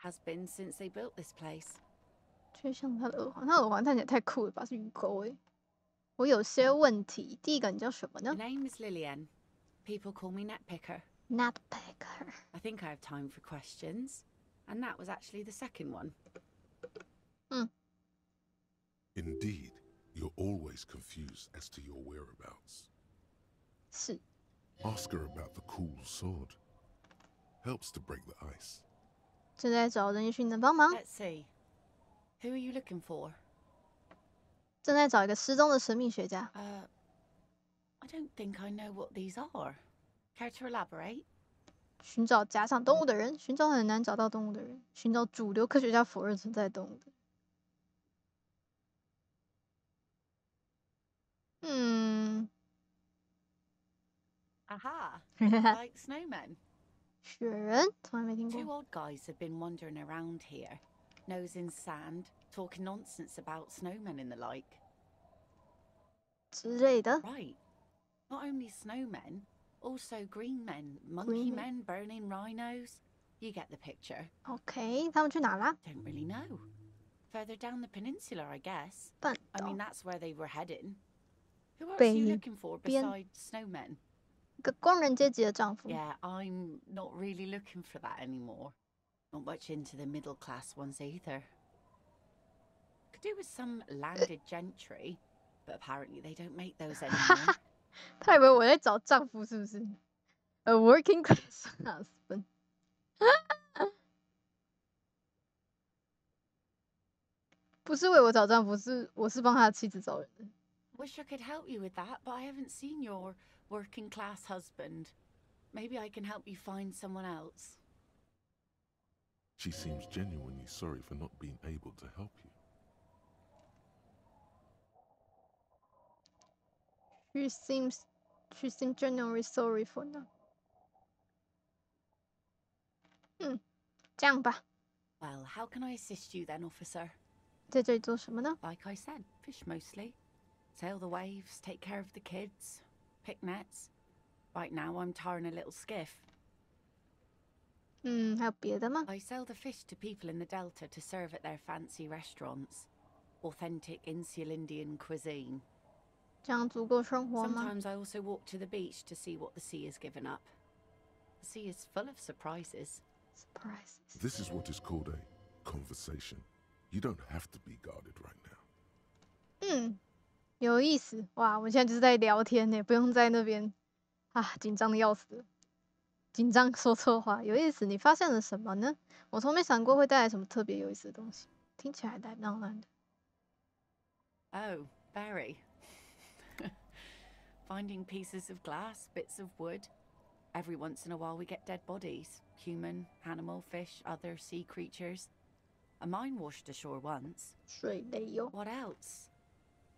Has been since they built this place. 就像他的耳环，他耳环看起来太酷了吧？是鱼钩诶。我有些问题。第一个，你叫什么呢 ？The name is Lillian. People call me Netpicker. Netpicker. I think I have time for questions, and that was actually the second one. Indeed, you're always confused as to your whereabouts. 是。Ask her about the cool sword. Helps to break the ice. 正在找人，也许你能帮忙。 Let's see. Who are you looking for? 正在找一个失踪的神秘学家。I don't think I know what these are. Care to elaborate? 寻找假想动物的人，寻找很难找到动物的人，寻找主流科学家否认存在动物的。Aha! Like snowmen. 雪人，从来没听过。 Two old guys have been wandering around here, nose in sand, talking nonsense about snowmen and the like. 之类的。 Right. Not only snowmen, also green men, monkey men burning rhinos. You get the picture. OK， 他们去哪啦 Don't really know. Further down the peninsula, I guess. I mean, that's where they were heading. Who else are you looking for besides snowmen? 一个工人阶级的丈夫。 Yeah, I'm not really looking for that anymore. Not much into the middle class ones either. Could do with some landed gentry, but apparently they don't make those anymore. 他以为我在找丈夫是不是 ？A working class husband 。不是为我找丈夫，我是帮他的妻子找人的。 Wish I could help you with that, but I haven't seen your working class husband. Maybe I can help you find someone else. She seems genuinely sorry for not being able to help you. She seems genuinely sorry for that. 这样吧。 Well, how can I assist you then, officer? 在这里做什么呢 Like I said, fish mostly. Sail the waves, take care of the kids, pick nets. Right now I'm tarring a little skiff. 还有别的吗 I sell the fish to people in the Delta to serve at their fancy restaurants. Authentic Insular Indian cuisine. 这样足够生活吗 Sometimes I also walk to the beach to see what the sea has given up. The sea is full of surprises. Surprises. This is what is called a conversation. You don't have to be guarded right now. 有意思哇！我们现在就是在聊天呢，不用在那边紧张的要死，紧张说错话。有意思，你发现了什么呢？我从没想过会带来什么特别有意思的东西，听起来蛮浪漫的。 Oh, very. Finding pieces of glass, bits of wood. Every once in a while we get dead bodies. Human, animal, fish, other sea creatures. A mine washed ashore once. 水雷哟。 What else?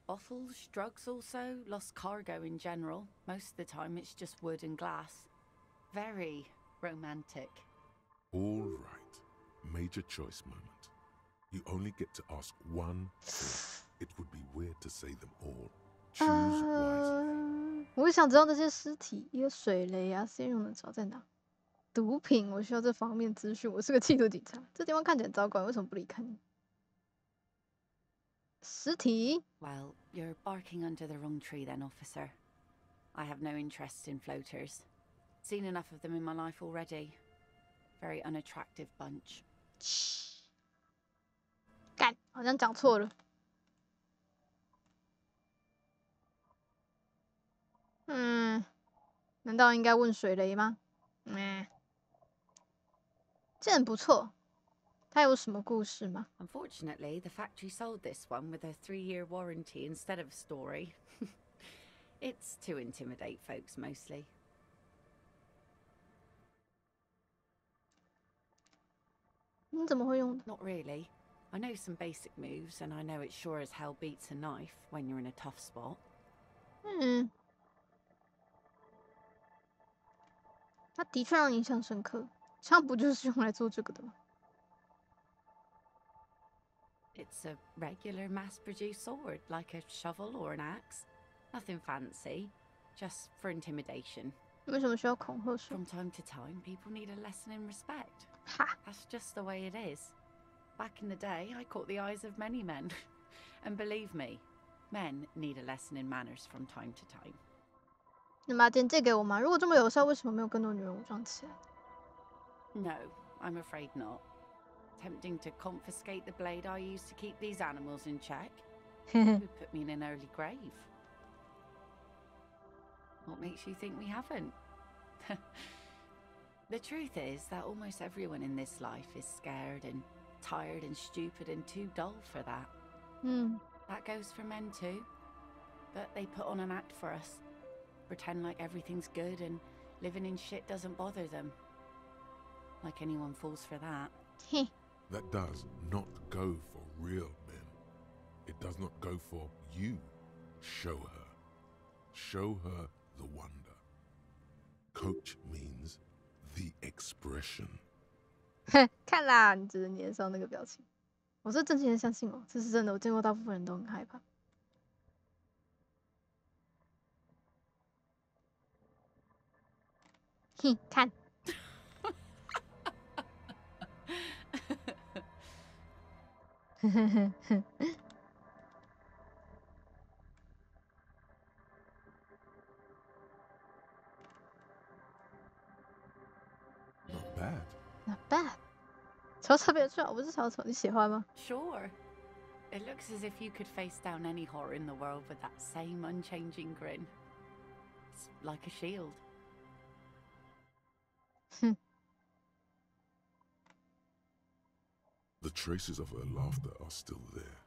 Bottles, drugs also, lost cargo in general. Most of the time it's just wood and glass. Very romantic. All right. Major choice moment. You only get to ask one thing. It would be weird to say them all. Choose wisely. 我想知道这些尸体，一个水雷啊，先用的找在哪？毒品，我需要这方面资讯。我是个缉毒警察，这地方看起来很糟糕，为什么不离开呢？尸体。 Well, you're barking under the wrong tree then, officer. I have no interest in floaters. Seen enough of them in my life already. Very unattractive bunch. 干，好像讲错了。难道应该问水雷吗？这很不错。它有什么故事吗？ Unfortunately, the factory sold this one with a 3-year warranty instead of a story. It's to intimidate folks mostly. 你怎么会用的？ Not really. I know some basic moves, and I know it sure as hell beats a knife when you're in a tough spot. 它的确让你印象深刻。枪不就是用来做这个的吗？ It's a regular mass-produced sword, like a shovel or an axe. Nothing fancy, just for intimidation. 为什么需要恐吓术？ From time to time, people need a lesson in respect. That's just the way it is. Back in the day, I caught the eyes of many men. And believe me, men need a lesson in manners from time to time. 能把剑借给我吗？如果这么有效，为什么没有更多女人武装起来？ No, I'm afraid not. Tempting to confiscate the blade I used to keep these animals in check. Would put me in an early grave. What makes you think we haven't? The truth is that almost everyone in this life is scared and tired and stupid and too dull for that. That goes for men too. But they put on an act for us. Pretend like everything's good and living in shit doesn't bother them. Like anyone falls for that. That does not go for real men. It does not go for you. Show her. Show her the wonder. Coach means the expression. 看啦，你指着你脸上那个表情，我是真心的相信哦，这是真的。我见过大部分人都很害怕。看。Not bad. Not bad. 瞅瞅别说，我不是瞅瞅，你喜欢吗？ Sure. It looks as if you could face down any horror in the world with that same unchanging grin. It's like a shield. The traces of her laughter are still there,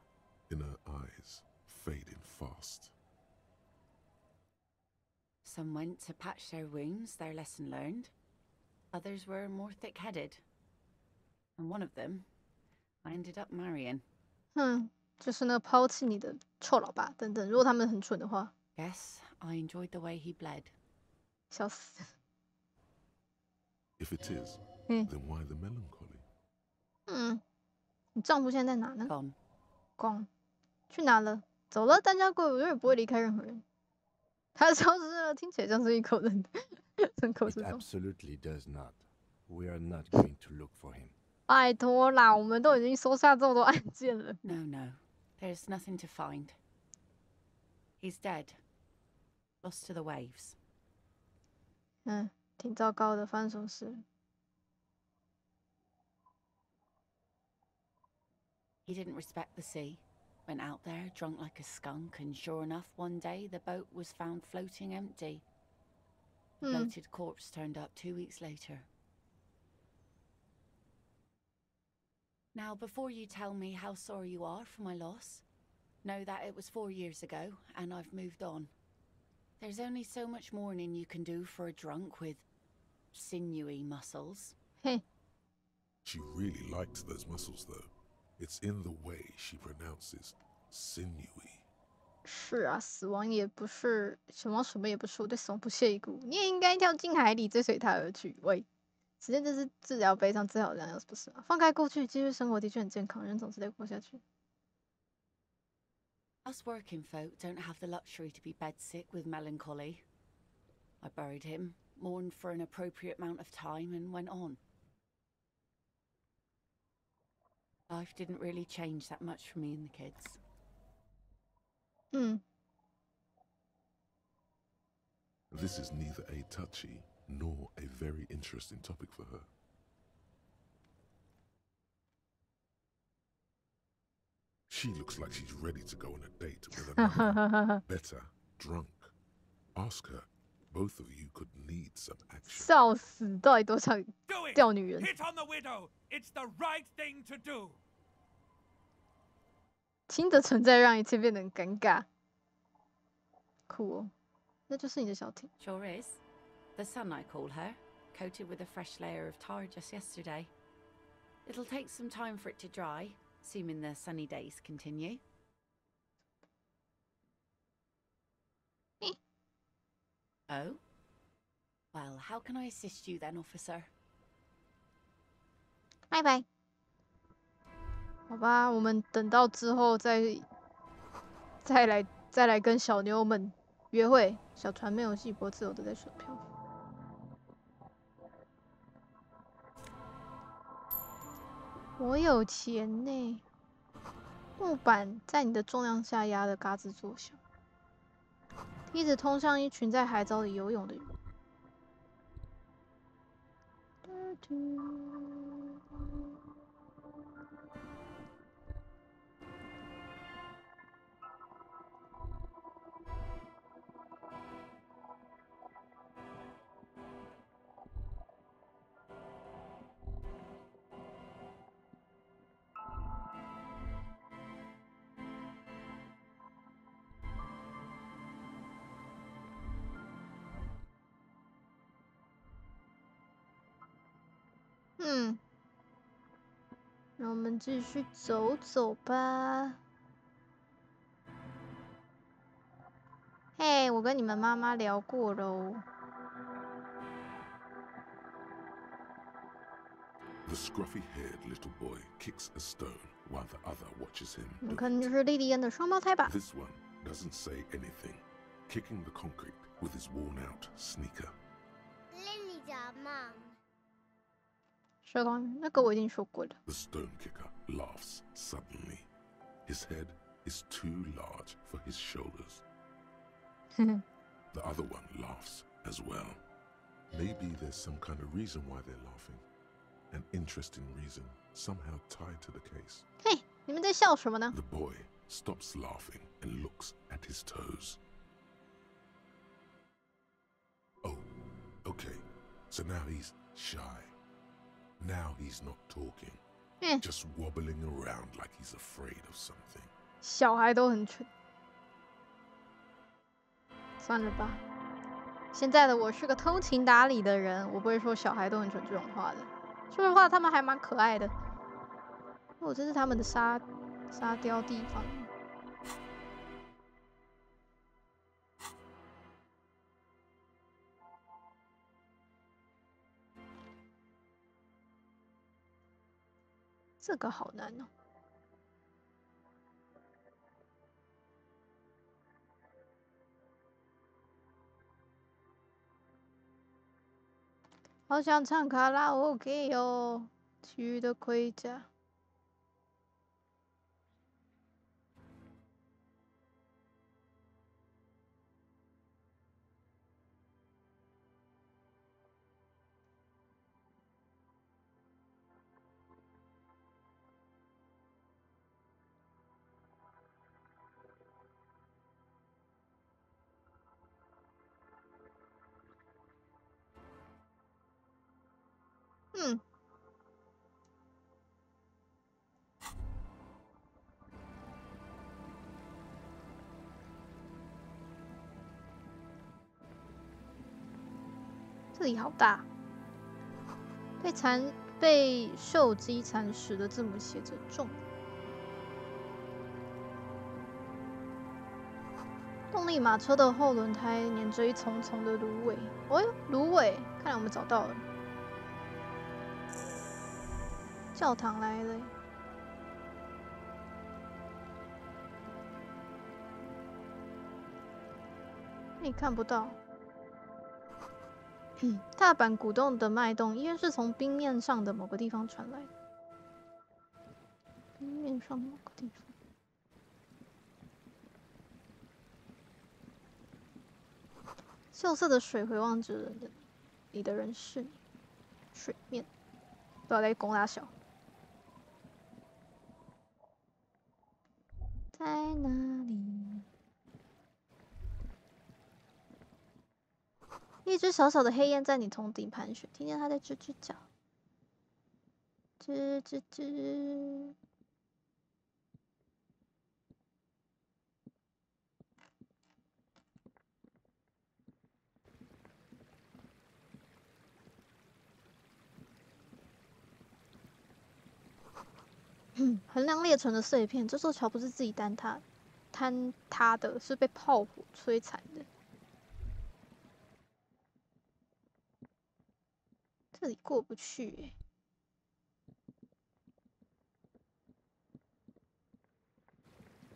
in her eyes, fading fast. Some went to patch their wounds, their lesson learned. Others were more thick-headed. And one of them, I ended up marrying. 就是那个抛弃你的臭老爸等等。如果他们很蠢的话 Guess I enjoyed the way he bled. 笑死。 If it is, then why the melancholy? 你丈夫现在在哪呢 Gone. Gone. 去哪了？走了，单家贵，我永远不会离开任何人。他消失了，听起来像是一口人口之 It 中。 absolutely does not. We are not going to look for him. 拜托啦，我们都已经收下这么多案件了。No, no. There's nothing to find. He's dead. Lost to the waves. 挺糟糕的，发生什么事？ He didn't respect the sea. Went out there, drunk like a skunk, and sure enough, one day the boat was found floating empty. A bloated corpse turned up 2 weeks later. Now, before you tell me how sorry you are for my loss, know that it was 4 years ago, and I've moved on. There's only so much mourning you can do for a drunk with sinewy muscles. She really liked those muscles, though. It's in the way she pronounces sinewy. 是啊，死亡也不是，死亡什么也不是，我对死亡不屑一顾。你也应该跳进海里，追随他而去。喂，时间真是治疗悲伤最好的良药，不是吗？放开过去，继续生活的确很健康，人总是得活下去。 Us working folk don't have the luxury to be bedsick with melancholy. I buried him, mourned for an appropriate amount of time, and went on. Life didn't really change that much for me and the kids. This is neither a touchy nor a very interesting topic for her. She looks like she's ready to go on a date with another, better, drunk. Ask her, Both of you could need some action. 笑死！到底多想钓女人？ Hit on the widow. It's the right thing to do. 亲的存在让一切变得很尴尬。酷哦，那就是你的小艇。Sure is. The sun, I call her, coated with a fresh layer of tar just yesterday. It'll take some time for it to dry, assuming the sunny days continue. Oh? Well, how can I assist you then, officer? 拜拜。好吧，我们等到之后再来跟小妞们约会。小船没有系脖自由的在水漂。我有钱呢。木板在你的重量下压得嘎吱作响。梯子通向一群在海藻里游泳的鱼。那我们继续走走吧。嘿，我跟你们妈妈聊过喽。The scruffy-haired little boy kicks a stone while the other watches him. 你们可能就是莉莉安的双胞胎吧 This one doesn't say anything, kicking the concrete with his worn-out sneaker. Lily's our mum. 蛇光，那个我已经说过了。 The stone kicker laughs suddenly. His head is too large for his shoulders. The other one laughs as well. Maybe there's some kind of reason why they're laughing. An interesting reason, somehow tied to the case. 嘿，你们在笑什么呢 The boy stops laughing and looks at his toes. Oh, okay. So now he's shy. Now he's not talking. Just wobbling around like he's afraid of something. 小孩都很蠢。算了吧。现在的我是个通情达理的人，我不会说小孩都很蠢这种话的。说实话，他们还蛮可爱的。哦，这是他们的沙雕地方。这个好难哦。好想唱卡拉 OK 哦，其余的盔甲。这里好大，被兽击蚕食的字母写着“重”。动力马车的后轮胎粘着一丛丛的芦苇。哦哟，芦苇！看来我们找到了。教堂来了。你看不到。踏板鼓动的脉动，应该是从冰面上的某个地方传来的。冰面上某个地方。锈色的水回望着你的人是你，水面，不知道在攻哪小。在哪里？一只小小的黑燕在你头顶盘旋，听见它在吱吱叫，吱吱吱。横梁裂成了碎片。这座桥不是自己坍塌的，是被炮火摧残的。这里过不去耶。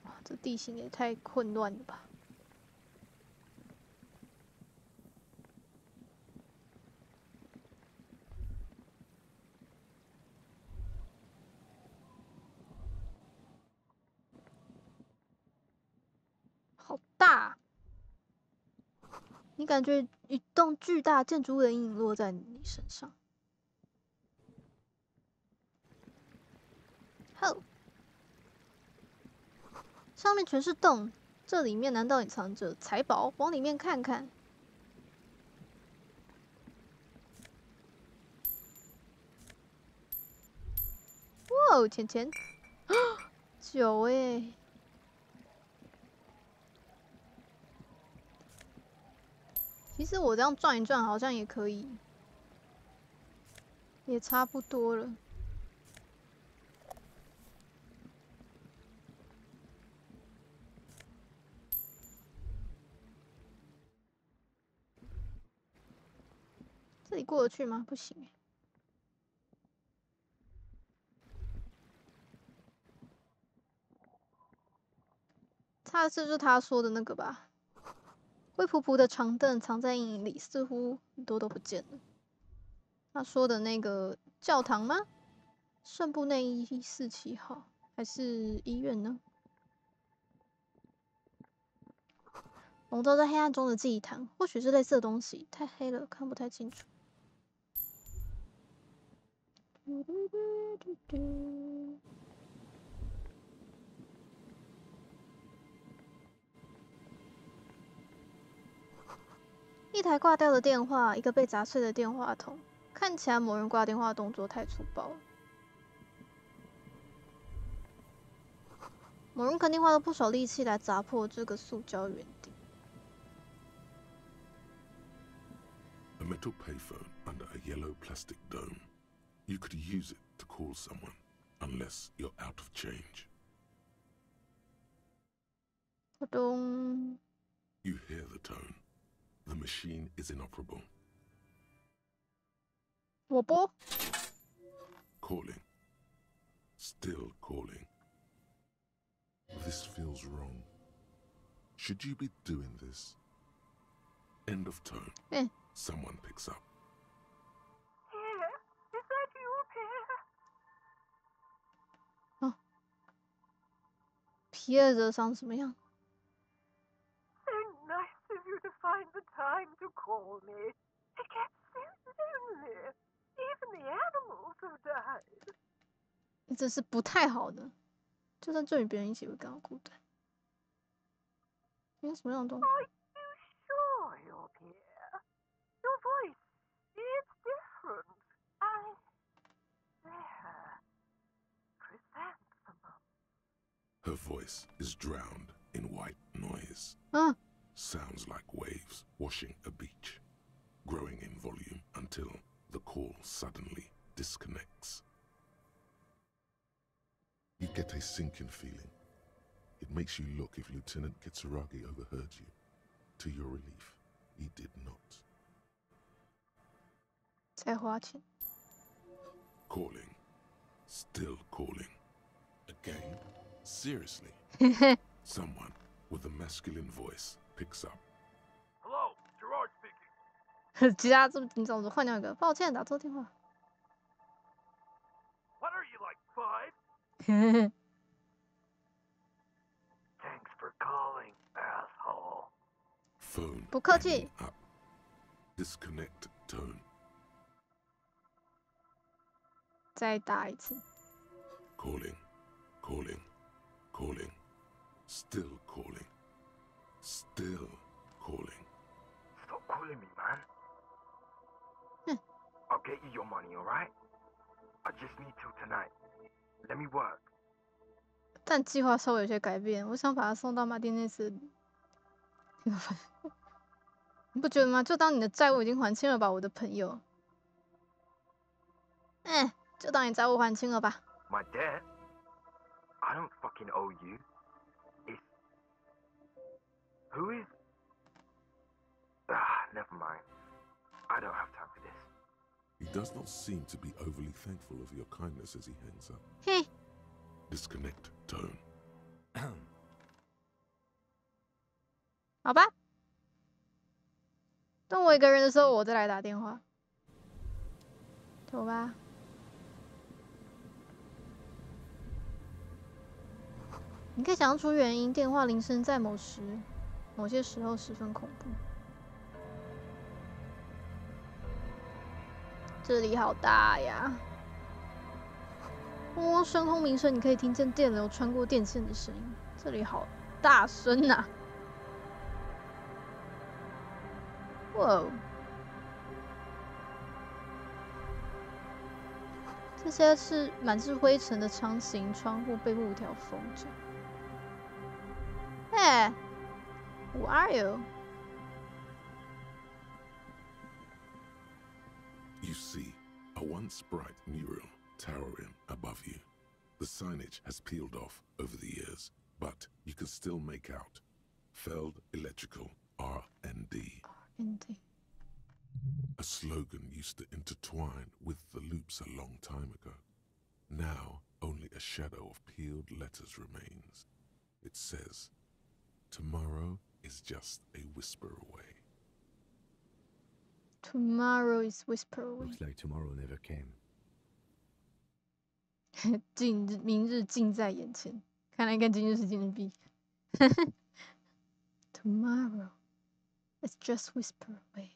哇，这地形也太混乱了吧！好大！你感觉一栋巨大建筑物的阴影落在你身上。吼！上面全是洞，这里面难道隐藏着财宝？往里面看看。哇，钱，酒欸。其实我这样转一转，好像也可以，也差不多了。这里过得去吗？不行。差的是就是他说的那个吧。灰扑扑的长凳藏在阴影里，似乎很多都不见了。他说的那个教堂吗？圣部内147号，还是医院呢？笼罩在黑暗中的祭坛，或许是类似的东西，太黑了，看不太清楚。一台挂掉的电话，一个被砸碎的电话筒，看起来某人挂电话的动作太粗暴了。某人肯定花了不少力气来砸破这个塑胶圆顶。A metal payphone under a yellow plastic dome. You could use it to call someone, unless you're out of change. You hear the tone. The machine is inoperable. 我拨。Calling. Still calling. This feels wrong. Should you be doing this? End of tone. Someone picks up. Pierre, is that you, Pierre? 啊，皮尔惹伤什么样？ So nice of you to find the time to call me. It gets so lonely. Even the animals have died. 你真是不太好呢。就算就与别人一起，会感到孤单。你有什么样的动作 Are you sure you're Pierre? Your voice, it's different. There. Chrysanthemum. Her voice is drowned in white noise. Sounds like waves washing a beach, growing in volume until the call suddenly disconnects. You get a sinking feeling. It makes you look if Lieutenant Kitsuragi overheard you. To your relief, he did not. 再花钱。Calling. Still calling. Again? Seriously? Someone with a masculine voice picks up. Hello, Gerard speaking. 其他这么紧张，我换掉一个。抱歉，打错电话。What are you like, 5? Thanks for calling, asshole. Phone. 不客气。Up. Disconnect tone. 再打一次。Calling. Calling. Calling. Still calling. Still calling. Stop calling me, man. I'll get you your money, alright? I just need till tonight. Let me work. 但计划稍微有些改变，我想把他送到马丁内斯。你不觉得吗？就当你的债务已经还清了吧，我的朋友。就当你债务还清了吧。My debt? I don't fucking owe you. It's... Who is... never mind. I don't have time for this. He does not seem to be overly thankful of your kindness as he hangs up. Disconnect tone. 好吧，等我一个人的时候，我再来打电话。走吧。你可以想象出原因，电话铃声在某些时候十分恐怖。这里好大呀！声轰鸣声，你可以听见电流穿过电线的声音。这里好大声啊！哇！这些是满是灰尘的长形窗户被木条封着。Who are you? You see a once bright mural towering above you. The signage has peeled off over the years, but you can still make out Feld Electrical R&D. R&D. A slogan used to intertwine with the loops a long time ago. Now, only a shadow of peeled letters remains. It says, "Tomorrow is just a whisper away." Tomorrow is whisper away. Looks like tomorrow never came. 明日近在眼前，看来跟今日是今日币。Tomorrow is just whisper away.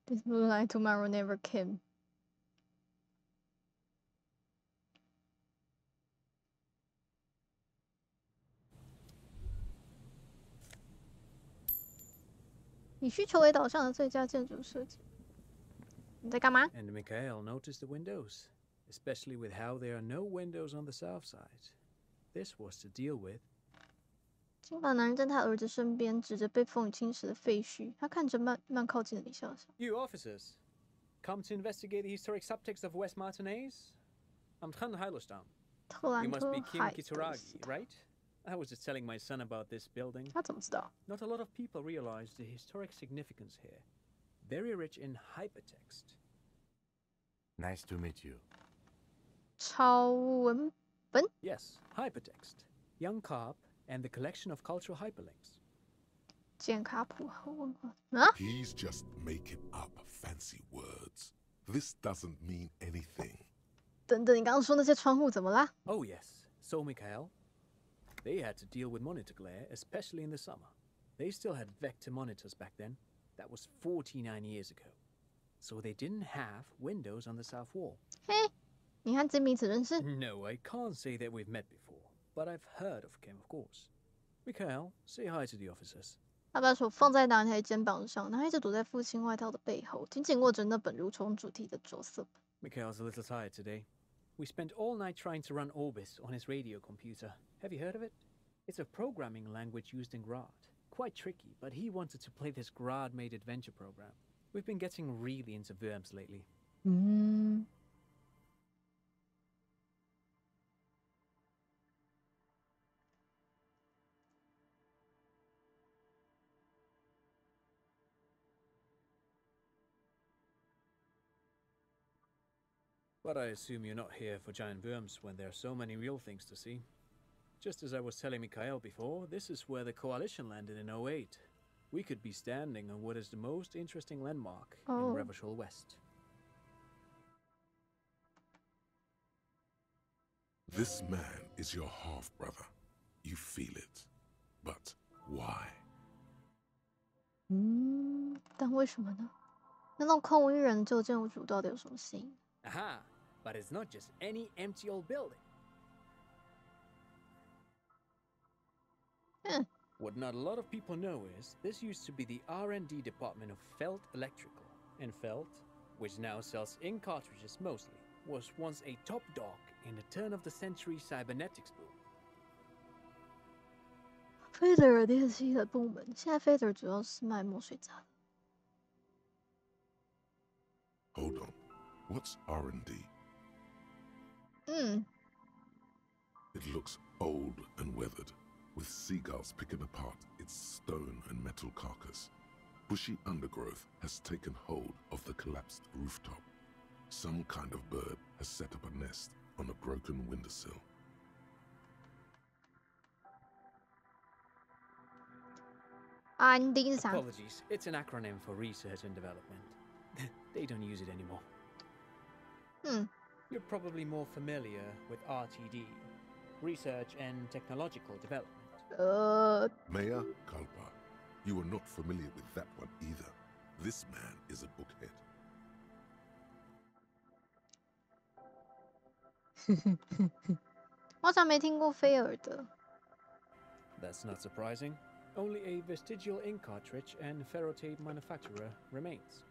This blue line tomorrow never came. 以需求为导向的最佳建筑设计。你在干嘛？ And Mikhail noticed the windows, especially with how there are no windows on the south side. This was to deal with. 金发男人在他儿子身边，指着被风雨侵蚀的废墟。他看着慢靠近的李笑笑。You officers, come to investigate the historic subtext of West Martinez? I'm Tran Heilostam. You must be Kim Kitsuragi, right? I was just telling my son about this building. 他怎么知道？ Not a lot of people realize the historic significance here. Very rich in hypertext. Nice to meet you. 超文本 Yes, hypertext. Young Carp and the collection of cultural hyperlinks. 简卡普和文化 He's just making up fancy words. This doesn't mean anything. 等等，你刚刚说那些窗户怎么啦？ Oh yes, so Mikhail. They had to deal with monitor glare, especially in the summer. They still had vector monitors back then. That was 49 years ago. So they didn't have windows on the south wall. 嘿，你和金彼此认识？ No, I can't say that we've met before, but I've heard of Kim, of course. Mikhail, say hi to the officers. 他把手放在男孩肩膀上，男孩子躲在父亲外套的背后，紧紧握着那本蠕虫主题的着色本。 Mikhail's a little tired today. We spent all night trying to run Orbis on his radio computer. Have you heard of it? It's a programming language used in Grad. Quite tricky, but he wanted to play this Grad-made adventure program. We've been getting really into Worms lately. But I assume you're not here for giant worms when there are so many real things to see. Just as I was telling Mikhail before, this is where the Coalition landed in 08. We could be standing on what is the most interesting landmark in Revachol West. This man is your half-brother. You feel it. But why? 但为什么呢？难道空无一人就建筑主到底有什么吸引？ Aha! But it's not just any empty old building. What not a lot of people know is this used to be the R&D department of Feld Electrical. and Feld, which now sells ink cartridges mostly, was once a top dog in the turn-of-the-century cybernetics boom. Fader 电器的部门，现在 Fader 主要是卖墨水杂的。Hold on, what's R&D? It looks old and weathered, with seagulls picking apart its stone and metal carcass. Bushy undergrowth has taken hold of the collapsed rooftop. Some kind of bird has set up a nest on a broken windowsill. R&D 是啥？ Apologies, it's an acronym for research and development. They don't use it anymore. You're probably more familiar with RTD, Research and Technological Development. Mea culpa. You are not familiar with that one either. This man is a bookhead. 我好像没听过菲尔的。That's not surprising. Only a vestigial ink cartridge and ferrotape manufacturer remains.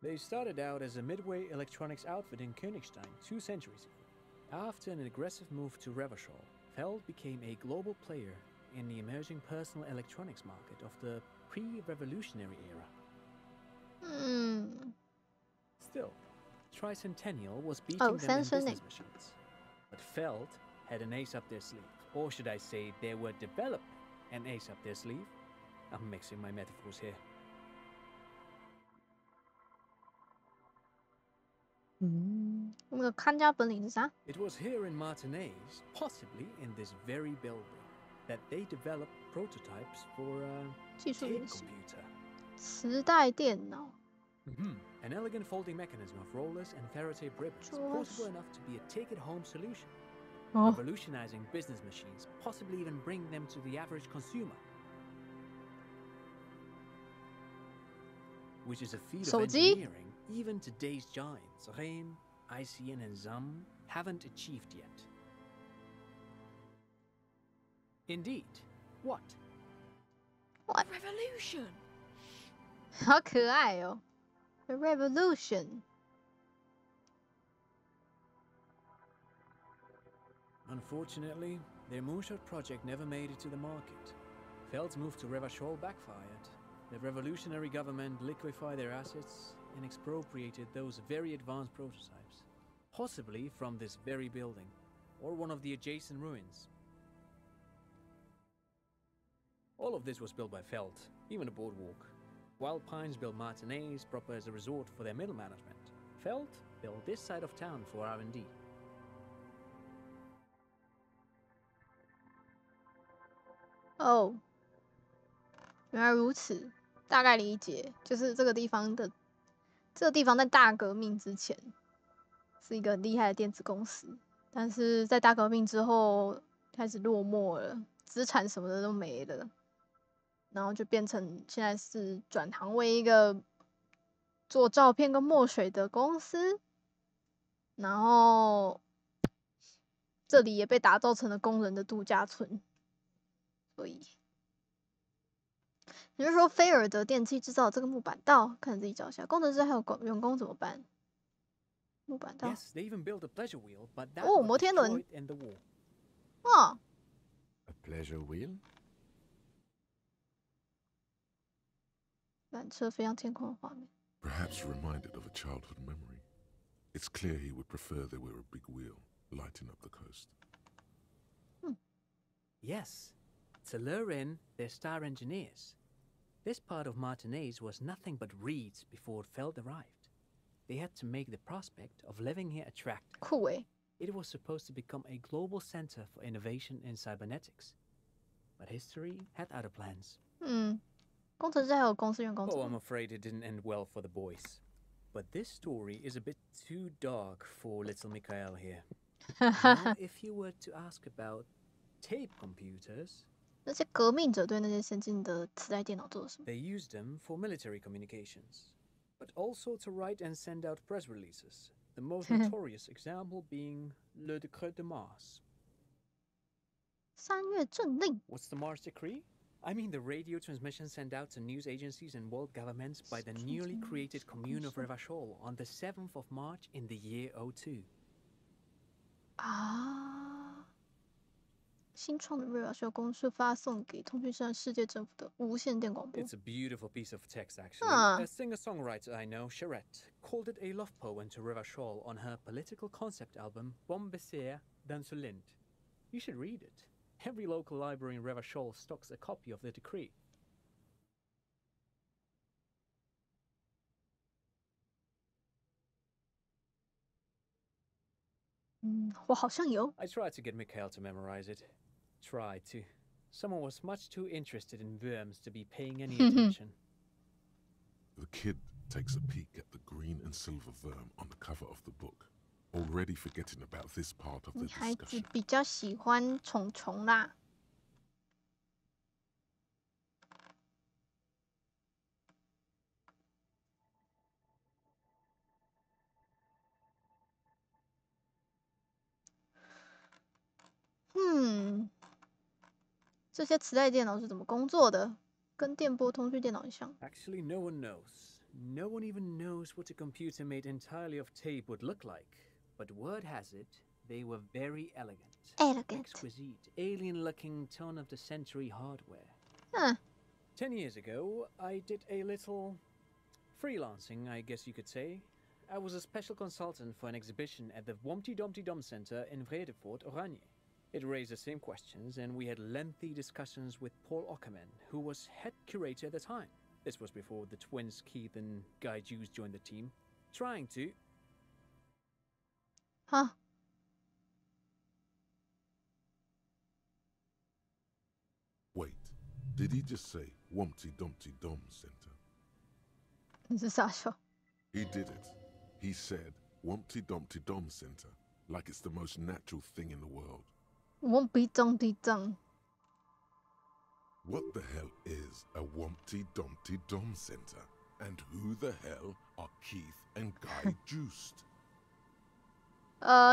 They started out as a midway electronics outfit in Königstein 2 centuries ago. After an aggressive move to Revachol, Feld became a global player in the emerging personal electronics market of the pre-revolutionary era. Still, Tricentennial was beating them in business machines. But Feld had an ace up their sleeve. Or should I say, they were developing an ace up their sleeve? I'm mixing my metaphors here. 那个看家本领是啥？ It was here in Martinez, possibly in this very building, that they developed prototypes for a tape computer. 磁带电脑。An elegant folding mechanism of rollers and ferrotape ribbons, portable enough to be a take-it-home solution. Revolutionizing business machines, possibly even bring them to the average consumer. Which is a feat of engineering even today's giants, Rehm, ICN, and ZAM, haven't achieved yet. Indeed. What? What? Revolution! 好可爱哦 ！The Revolution. Unfortunately, their moonshot project never made it to the market. Feld's move to Revachol backfired. The revolutionary government liquefied their assets and expropriated those very advanced prototypes, possibly from this very building, or one of the adjacent ruins. All of this was built by Feld, even the boardwalk. Wild Pines built Martinez proper as a resort for their middle management. Feld built this side of town for R&D. Oh. 原来如此，大概理解，就是这个地方在大革命之前是一个很厉害的电子公司，但是在大革命之后开始落寞了，资产什么的都没了，然后就变成现在是转行为一个做照片跟墨水的公司，然后这里也被打造成了工人的度假村，所以。你是说菲尔德电器制造这个木板道？看自己找一下，工程师还有员工怎么办？木板道。Yes, they even built a pleasure wheel, but that 哦，摩天轮。 in the war. 哦。A pleasure wheel? 缆车飞向天空的画面。Perhaps reminded of a childhood memory. It's clear he would prefer there were a big wheel lighting up the coast. Yes, to lure in their star engineers. This part of Martinez was nothing but reeds before Feld arrived. They had to make the prospect of living here attractive. Cool. It was supposed to become a global center for innovation in cybernetics. But history had other plans. Oh, I'm afraid it didn't end well for the boys. But this story is a bit too dark for little Mikhail here. Now, if you were to ask about tape computers, 那些革命者对那些先进的磁带电脑做了什么 they used them for military communications, but also to write and send out press releases, the most notorious example being Le Décret de Mars. 3月政令 What's the Mars Decree? I mean the radio transmission sent out to news agencies and world governments by the newly created commune of Revachol on the 7th of March in the year 02. 啊，新创的瑞瓦秀公司发送给通讯社世界政府的无线电广播。It's a beautiful piece of text, actually. A singer-songwriter I know, Charette, called it a love poem to Revachol on her political concept album Bombessier d'Insolente. You should read it. Every local library in Revachol stocks a copy of the decree. 我好像有。I tried to get Mikhail to memorize it. Tried to. Someone was much too interested in worms to be paying any attention. The kid takes a peek at the green and silver worm on the cover of the book, already forgetting about this part of the 女孩子 discussion. 比较喜欢虫虫啦。这些磁带电脑是怎么工作的？跟电波通讯电脑很像。Actually, no one knows. No one even knows what a computer made entirely of tape would look like. But word has it, they were very elegant. Exquisite, alien-looking turn-of-the-century hardware. 10 years ago, I did a little freelancing, I guess you could say. I was a special consultant for an exhibition at the Womty Dumpty Dum Center in Vredefort, Oranje. It raised the same questions, and we had lengthy discussions with Paul Ockerman, who was head curator at the time. This was before the twins Keith and Guy Jews joined the team, trying to... Huh? Wait, did he just say Wumpty Dumpty Dum Center? 你是傻笑。 He did it. He said Wumpty Dumpty Dum Center, like it's the most natural thing in the world. Wumpty Dumpty Dum. What the hell is a Wumpty Dumpty Dum Center? And who the hell are Keith and Guy Juiced?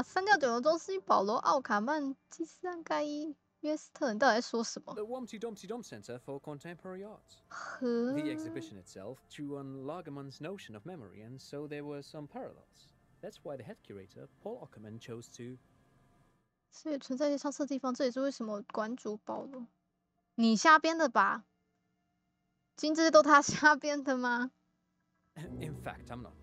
删掉九龙中司保罗奥卡曼基斯安盖伊约斯特，你到底在说什么 The Wumpty Dumpty Dum Center for Contemporary Arts. The exhibition itself drew on Lagerman's notion of memory, and so there were some parallels. That's why the head curator, Paul Ockerman, chose to... 所以存在一些相似的地方，这也是为什么馆主保罗，你瞎编的吧？今这些都他瞎编的吗？ In fact, I'm not.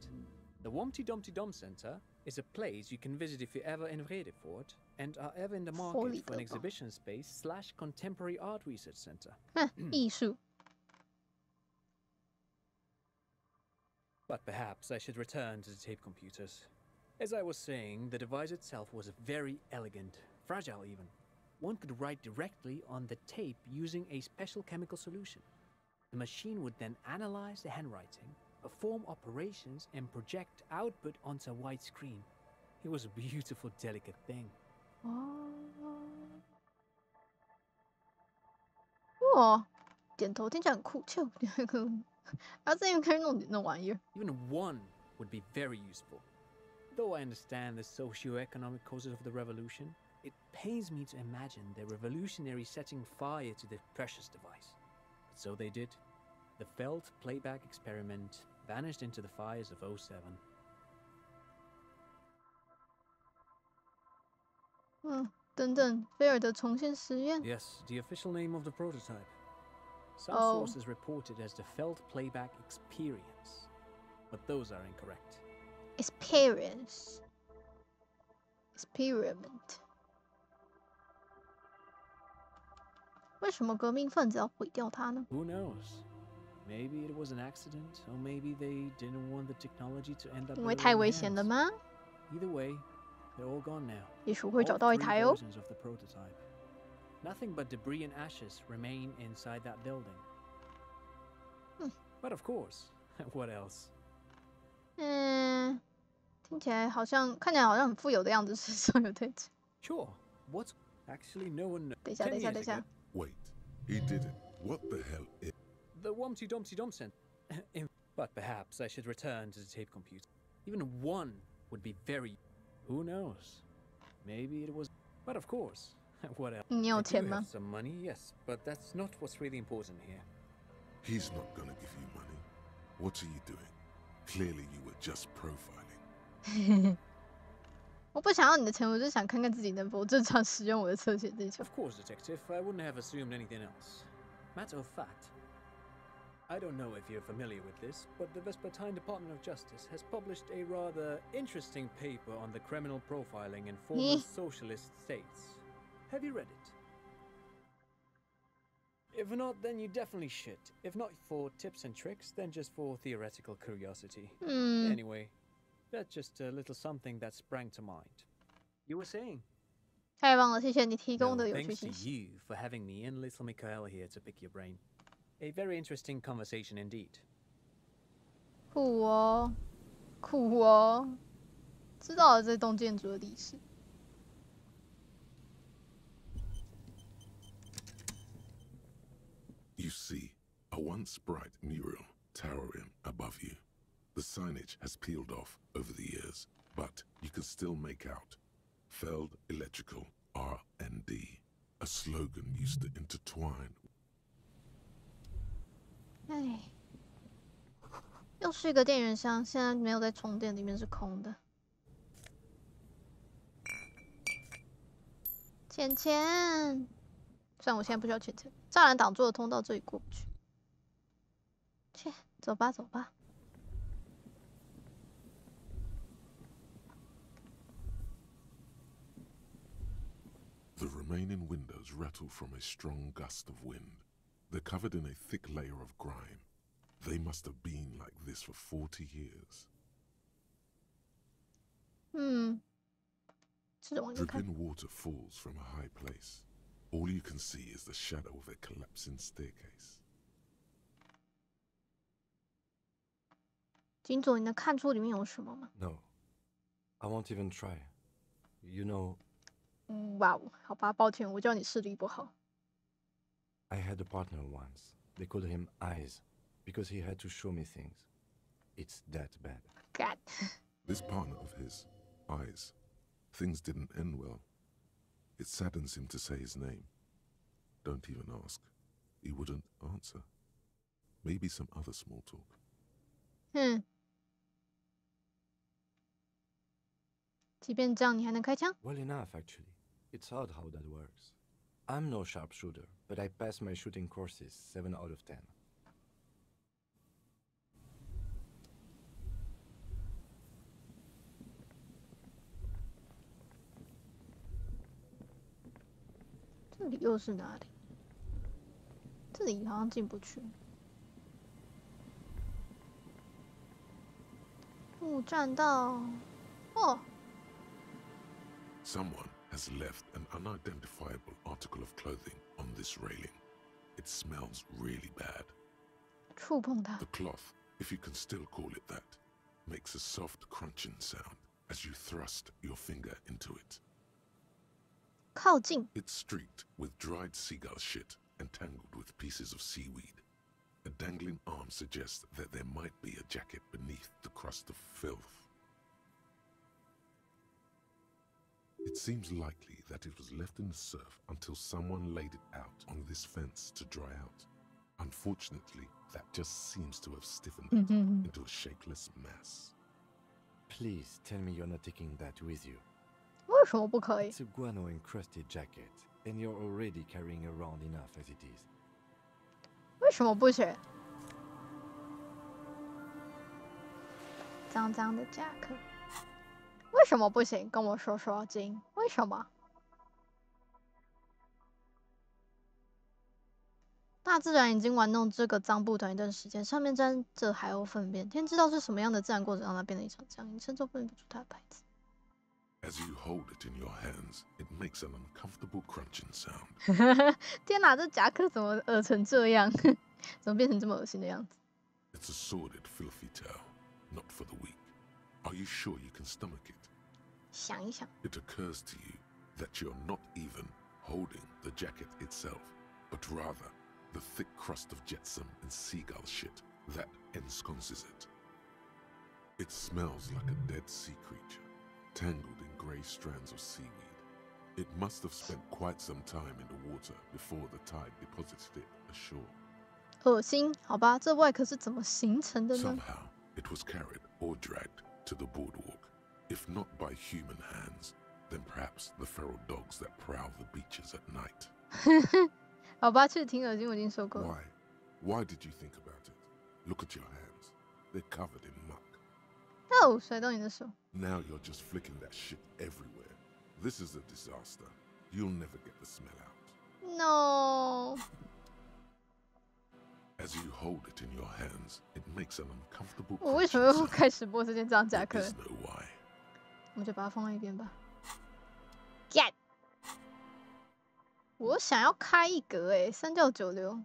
The Wumpty Dumpty Dum Center is a place you can visit if you're ever in Vredefort and are ever in the market for an exhibition space / contemporary art research center. 艺术。 But perhaps I should return to the tape computers. As I was saying, the device itself was very elegant, fragile even. One could write directly on the tape using a special chemical solution. The machine would then analyze the handwriting, perform operations, and project output onto a white screen. It was a beautiful, delicate thing. 哇，点头听起来很酷，就然后这样可以弄那玩意儿。 Even one would be very useful. Though I understand the socio-economic causes of the revolution, it pains me to imagine the revolutionaries setting fire to the precious device. But so they did. The Felt playback experiment vanished into the fires of 07. 等等，菲尔的重现实验。 Yes, the official name of the prototype. Some sources report it as the Felt playback experience, but those are incorrect. Experiment. 为什么革命分子要毁掉它呢？ Who knows? Maybe it was an accident, or maybe they didn't want the technology to end up. 因为太危险了吗？ Either way, they're all gone now. 也许会找到一台哦。 All 3 versions of the prototype. Nothing but debris and ashes remain inside that building. But of course, what else? 听起来好像看起来好像很富有的样子，是说有对子。 Sure. What's actually no one knows. 等一下。 Wait, he did it. What the hell is... The Wumpty Dumpty Dum Center. But perhaps I should return to the tape computer. Even one would be very... Who knows? Maybe it was... But of course, What else? 你有钱 I do 吗 have some money, yes, but that's not what's really important here. He's not gonna give you money. What are you doing? Clearly you were just profiling. 我不想要你的钱，我就想看看自己能否正常使用我的侧写技巧。Of course, Detective. I wouldn't have assumed anything else. Matter of fact, I don't know if you're familiar with this, but the Vespertine Department of Justice has published a rather interesting paper on the criminal profiling in former socialist states. Have you read it? If not, then you definitely should. If not for tips and tricks, then just for theoretical curiosity. Anyway, that's just a little something that sprang to mind. You were saying? 太棒了，谢谢你提供 No, 的有趣 thanks to 信息。 you for having me and little Michaela here to pick your brain. A very interesting conversation indeed. 酷哦，酷哦，知道了这栋建筑的历史。 You see a once bright mural towering above you. The signage has peeled off over the years, but you can still make out Feld Electrical R&D, a slogan used to intertwine. 哎，又是一个电源箱，现在没有在充电，里面是空的。钱钱，虽然我现在不需要钱钱，栅栏挡住了通道，这里过不去。切，走吧走吧。 The remaining windows rattle from a strong gust of wind. They're covered in a thick layer of grime. They must have been like this for 40 years. Dripping water falls from a high place. All you can see is the shadow of a collapsing staircase. 金总，你能看出里面有什么吗？ No, I won't even try. You know. 哇哦，好吧，抱歉，我叫你视力不好。 I had a partner once. They called him Eyes, because he had to show me things. It's that bad. God. This partner of his, Eyes, things didn't end well. It saddens him to say his name. Don't even ask. He wouldn't answer. Maybe some other small talk. 即便这样，你还能开枪？ Well enough, actually. It's odd how that works. I'm no sharpshooter, but I pass my shooting courses 7 out of 10. 这里又是哪里？这里好像进不去。木栈道，哦。 Someone has left an unidentifiable article of clothing on this railing. It smells really bad. 触碰它。 The cloth, if you can still call it that, makes a soft crunching sound as you thrust your finger into it. 靠近。 It's streaked with dried seagull shit and tangled with pieces of seaweed. A dangling arm suggests that there might be a jacket beneath the crust of filth. It seems likely that it was left in the surf until someone laid it out on this fence to dry out. Unfortunately, that just seems to have stiffened it into a shapeless mass. Please tell me you're not taking that with you. 为什么不可以？ It's a guano-encrusted jacket, and you're already carrying around enough as it is. 为什么不行？脏脏的夹克。 为什么不行？跟我说说，金，为什么？大自然已经玩弄这个脏布团一段时间，上面沾着海鸥粪便，天知道是什么样的自然过程让它变成一场僵硬，甚至分不出它的牌子。As you hold it in your hands, it makes an uncomfortable crunching sound. 天哪，这夹克怎么恶成这样？怎么变成这么恶心的样子 ？It's a sordid, filthy tale, not for the weak. Are you sure you can stomach it? 想一想。 It occurs to you that you're not even holding the jacket itself, but rather the thick crust of jetsam and seagull shit that ensconces it. It smells like a dead sea creature, tangled in grey strands of seaweed. It must have spent quite some time in the water before the tide deposited it ashore. 恶心，好吧，这外壳是怎么形成的呢 Somehow, it was carried or dragged to the boardwalk. If not by human hands, then perhaps the feral dogs that prowl the beaches at night. 好吧，其实挺恶心，我已经说过了。 Why did you think about it? Look at your hands. They're covered in muck. 哦，甩到你的手。 Now you're just flicking that shit everywhere. This is a disaster. You'll never get the smell out. No. As you hold it in your hands, it makes an uncomfortable. 我为什么要开始播这件脏夹克？ no why. 我们就把它放在一边吧。Get。我想要开一格三教九流。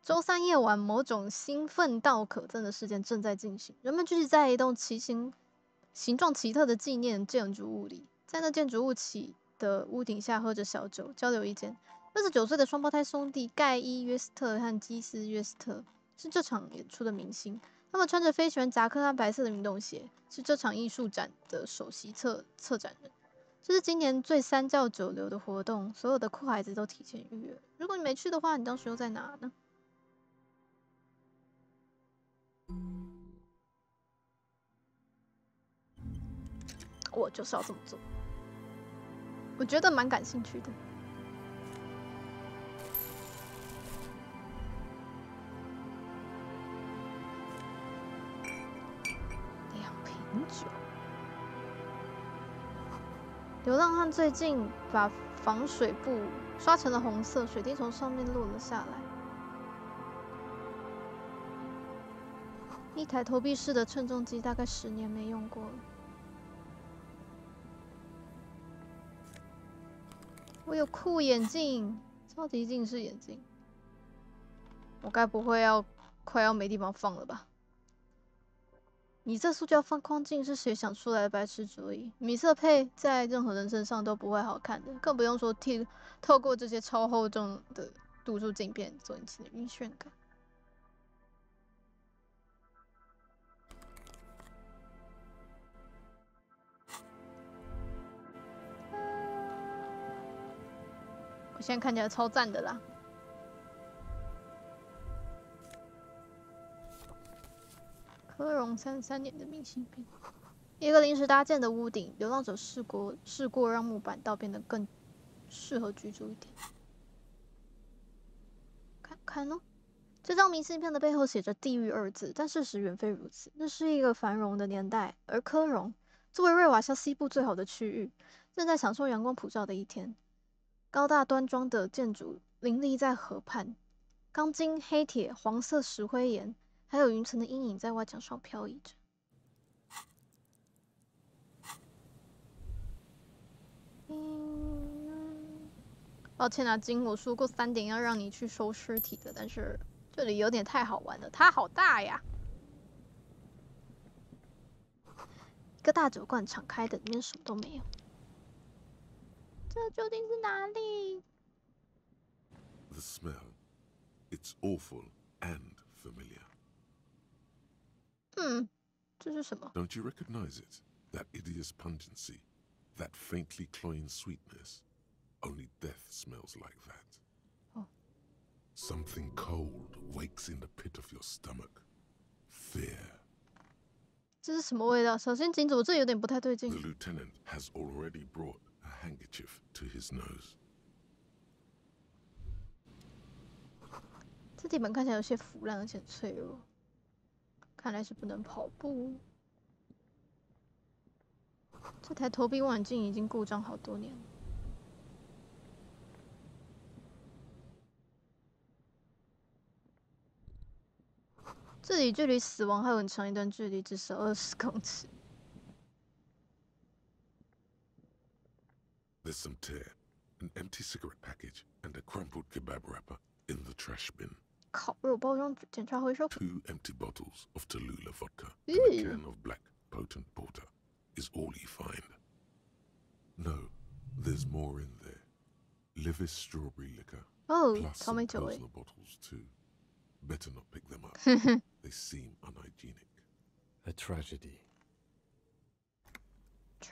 周三夜晚，某种兴奋到可憎的事件正在进行。人们聚集在一栋形状奇特的纪念建筑物里，在那建筑物起的屋顶下喝着小酒，交流意见。29岁的双胞胎兄弟盖伊·约斯特和基斯·约斯特是这场演出的明星。他们穿着飞旋夹克和白色的运动鞋，是这场艺术展的首席策展人。这是今年最三教九流的活动，所有的酷孩子都提前预约。如果你没去的话，你当时又在哪呢？我就是要这么做，我觉得蛮感兴趣的。2瓶酒。流浪汉最近把防水布刷成了红色，水滴从上面落了下来。一台投币式的称重机大概10年没用过了。我有酷眼镜，超级近视眼镜。我该不会快要没地方放了吧？你这塑胶方框镜是谁想出来的白痴主意？米色配在任何人身上都不会好看的，更不用说透过这些超厚重的度数镜片做引起的晕眩感。我现在看起来超赞的啦！科隆33年的明信片，一个临时搭建的屋顶，流浪者试过让木板道变得更适合居住一点。看看哦，这张明信片的背后写着“地狱”2字，但事实远非如此。那是一个繁荣的年代，而科隆作为瑞瓦夏西部最好的区域，正在享受阳光普照的一天。高大端庄的建筑林立在河畔，钢筋、黑铁、黄色石灰岩，还有云层的阴影在外墙上飘逸着。抱歉啊，金，我说过3点要让你去收尸体的，但是这里有点太好玩了，它好大呀！一个大酒罐敞开的，里面什么都没有。这究竟是哪里 The smell. It's awful and familiar. 这是什么 Don't you recognize it? That hideous pungency, that faintly cloying sweetness. Only death smells like that. Oh. Something cold wakes in the pit of your stomach. Fear. 这是什么味道？小心警主，这有点不太对劲。 The lieutenant has already brought a handkerchief to his nose. 这地板看起来有些腐烂，而且脆弱，看来是不能跑步。这台投币望远镜已经故障好多年了。这里距离死亡还有很长一段距离，至少20公尺。There's some tear, an empty cigarette package, and a crumpled kebab wrapper in the trash bin. 烤肉包装纸，检查回收。 2 empty bottles of Tallulah vodka and a can of black potent porter is all you find. No, there's more in there. Livis strawberry liquor. Plus some Pilsner bottles too. Better not pick them up. They seem unhygienic. A tragedy.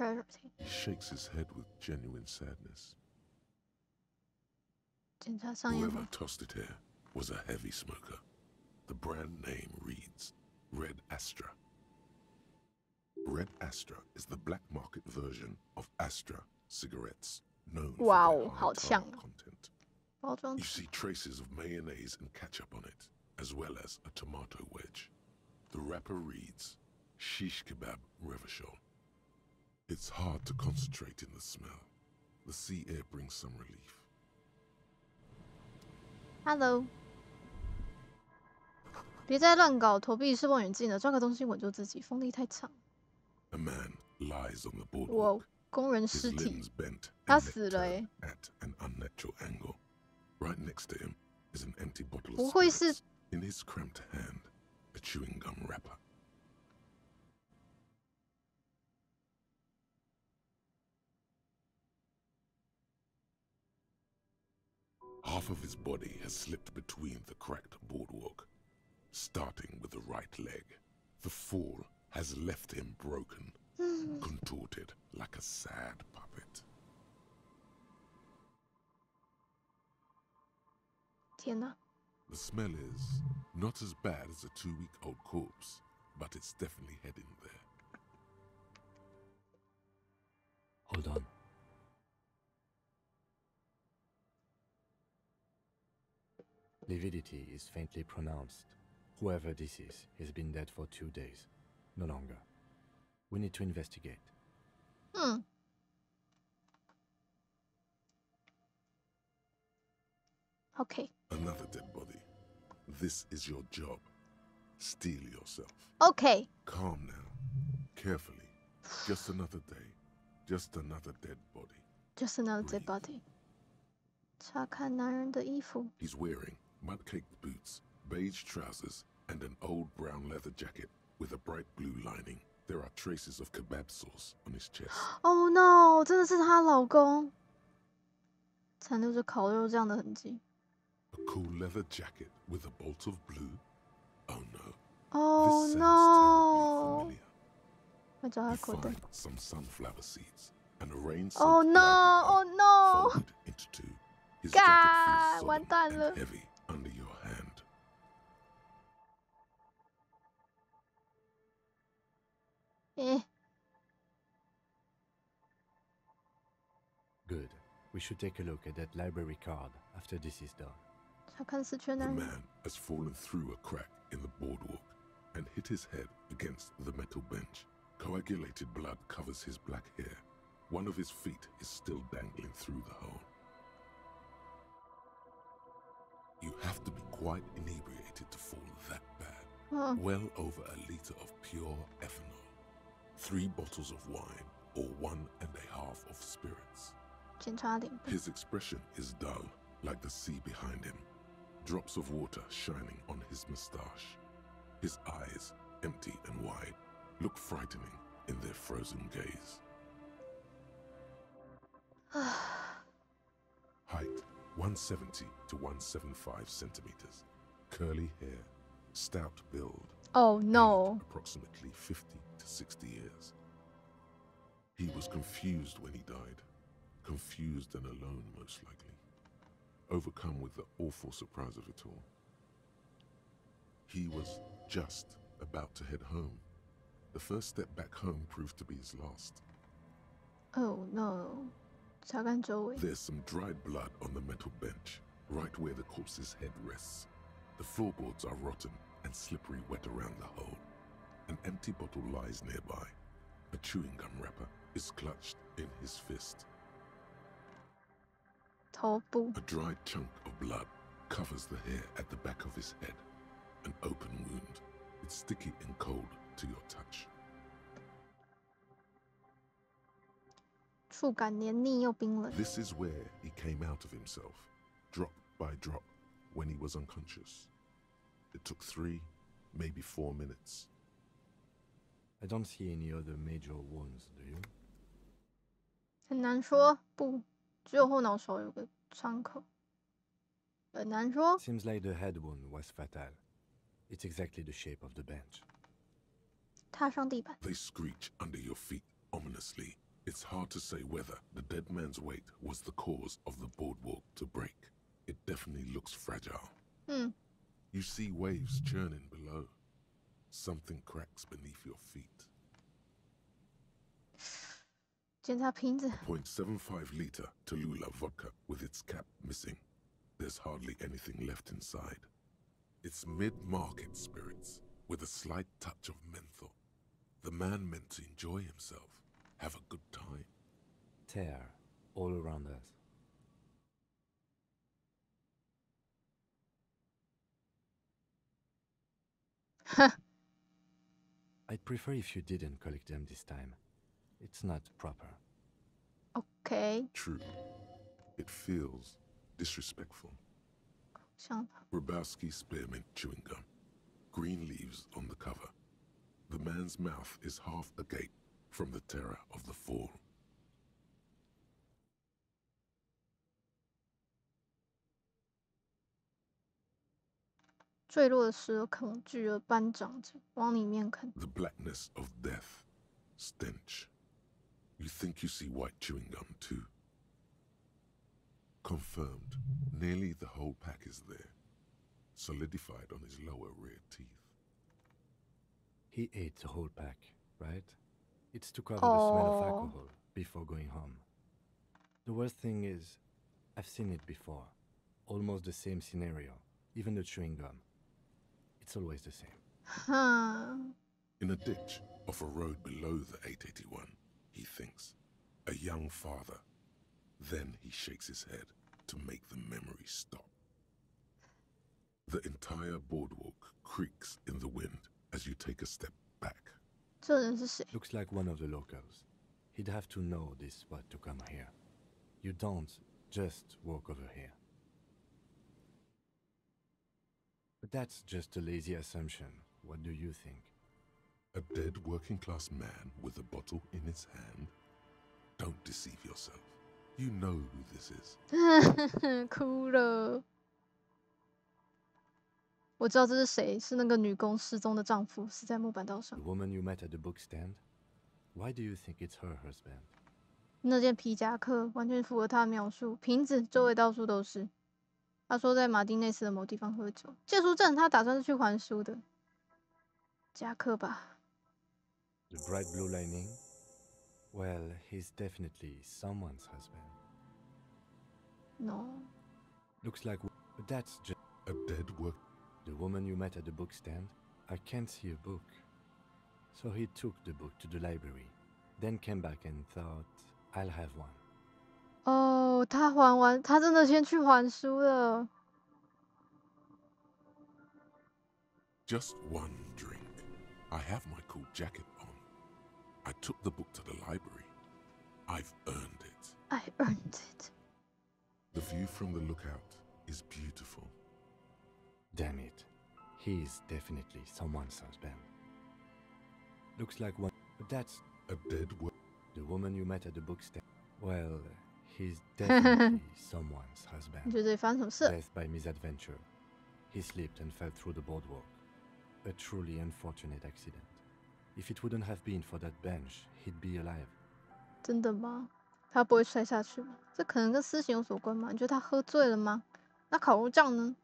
charity. He shakes his head with genuine sadness. 检查上烟 Whoever tossed it here was a heavy smoker. The brand name reads Red Astra. Red Astra is the black market version of Astra cigarettes, known for their high tar content. You see traces of mayonnaise and ketchup on it, as well as a tomato wedge. The wrapper reads Shish Kebab Revachol. It's hard to concentrate in the smell. The sea air brings some relief. Hello. 别再乱搞投币式望远镜了，抓个东西稳住自己，风力太长。A man lies on the boardwalk. 哇，工人尸体，他死了欸。At an unnatural angle. Right next to him is an empty bottle of 不会是 spirits. In his cramped hand, a chewing gum wrapper. Half of his body has slipped between the cracked boardwalk, starting with the right leg. The fall has left him broken, contorted like a sad puppet. 天哪！ The smell is not as bad as a 2-week-old corpse, but it's definitely heading there. Hold on. Lividity is faintly pronounced. Whoever this is has been dead for 2 days. No longer. We need to investigate. Okay. Another dead body. This is your job. Steel yourself. Okay. Calm now. Carefully. Just another day. Just another dead body. Just another dead body. 查看男人的衣服。 He's wearing mud-caked boots, beige trousers, and an old brown leather jacket with a bright blue lining. There are traces of kebab sauce on his chest. Oh no！ 真的是她老公，残留着烤肉酱的痕迹。 A cool leather jacket with a bolt of blue. Oh no. Oh this no! sounds terribly familiar. You find some sunflower seeds and arrange some Oh no! Oh no! folded into two. His God, jacket feels 完蛋 sodden 了 and heavy under your hand. Good. We should take a look at that library card after this is done. 查看死缺 The 男人。 man has fallen through a crack in the boardwalk and hit his head against the metal bench. Coagulated blood covers his black hair. One of his feet is still dangling through the hole. You have to be quite inebriated to fall that bad. Well over a liter of pure ethanol. 3 bottles of wine or 1.5 of spirits. 检查脸部。 His expression is dull, like the sea behind him. Drops of water shining on his mustache. His eyes, empty and wide, look frightening in their frozen gaze. Height 170 to 175 centimeters. Curly hair, stout build. Oh no. Approximately 50 to 60 years. He was confused when he died. Confused and alone, most likely. Overcome with the awful surprise of it all. He was just about to head home. The first step back home proved to be his last. Oh no. 查看周围。 There's some dried blood on the metal bench, right where the corpse's head rests. The floorboards are rotten and slippery wet around the hole. An empty bottle lies nearby. A chewing gum wrapper is clutched in his fist. 头部。 A dried chunk of blood covers the hair at the back of his head. An open wound. It's sticky and cold to your touch. 触感黏腻又冰冷。 This is where he came out of himself, drop by drop, when he was unconscious. It took 3, maybe 4 minutes. I don't see any other major wounds, do you? 很难说，不，只有后脑勺有个伤口。很难说。 Seems like the head wound was fatal. It's exactly the shape of the bench. 踏上地板。 They screech under your feet ominously It's hard to say whether the dead man's weight was the cause of the boardwalk to break. It definitely looks fragile. You see waves churning below. Something cracks beneath your feet. 检查瓶子。0.75 liter Tallulah vodka with its cap missing. There's hardly anything left inside. It's mid-market spirits with a slight touch of menthol. The man meant to enjoy himself, have a good time. Tear all around us. I'd prefer if you didn't collect them this time. It's not proper. Okay. True. It feels disrespectful. Grabowski spearmint chewing gum. Green leaves on the cover. The man's mouth is half agape from the terror of the fall. The blackness of death. Stench. You think you see white chewing gum too? Confirmed. Nearly the whole pack is there. Solidified on his lower rear teeth. He ate the whole pack, right? It's to cover the smell of alcohol before going home. The worst thing is, I've seen it before. Almost the same scenario. Even the chewing gum. It's always the same. In a ditch off a road below the 881, he thinks. A young father. Then he shakes his head to make the memory stop. The entire boardwalk creaks in the wind as you take a step back. Looks like one of the locals. He'd have to know this spot to come here. You don't just walk over here. But that's just a lazy assumption. What do you think? A dead working-class man with a bottle in his hand? Don't deceive yourself. You know who this is. 哭了。我知道这是谁，是那个女工失踪的丈夫，死在木板道上。The woman you met at the book stand? Why do you think it's her husband? 那件皮夹克完全符合他的描述，瓶子周围到处都是。他说在马丁内斯的某地方喝酒。借书证，他打算是去还书的。夹克吧。The bright blue lining? Well, he's definitely someone's husband. No. Looks like, but that's just a dead work. The woman you met at the book stand? I can't see a book. So he took the book to the library, then came back and thought, I'll have one. 哦，他真的先去还书了。Just one drink. I have my cool jacket on. I took the book to the library. I've earned it. I earned it. The view from the lookout is beautiful. Damn it. He's definitely someone's husband. Looks like one, but that's a dead woman. The woman you met at the book stand. Well, he's definitely someone's husband. Death by misadventure. He slipped and fell through the boardwalk. A truly unfortunate accident. If it wouldn't have been for that bench, he'd be alive. 真的吗？他不会摔下去吗？这可能跟私刑有所关吗？你觉得他喝醉了吗？那烤肉酱呢？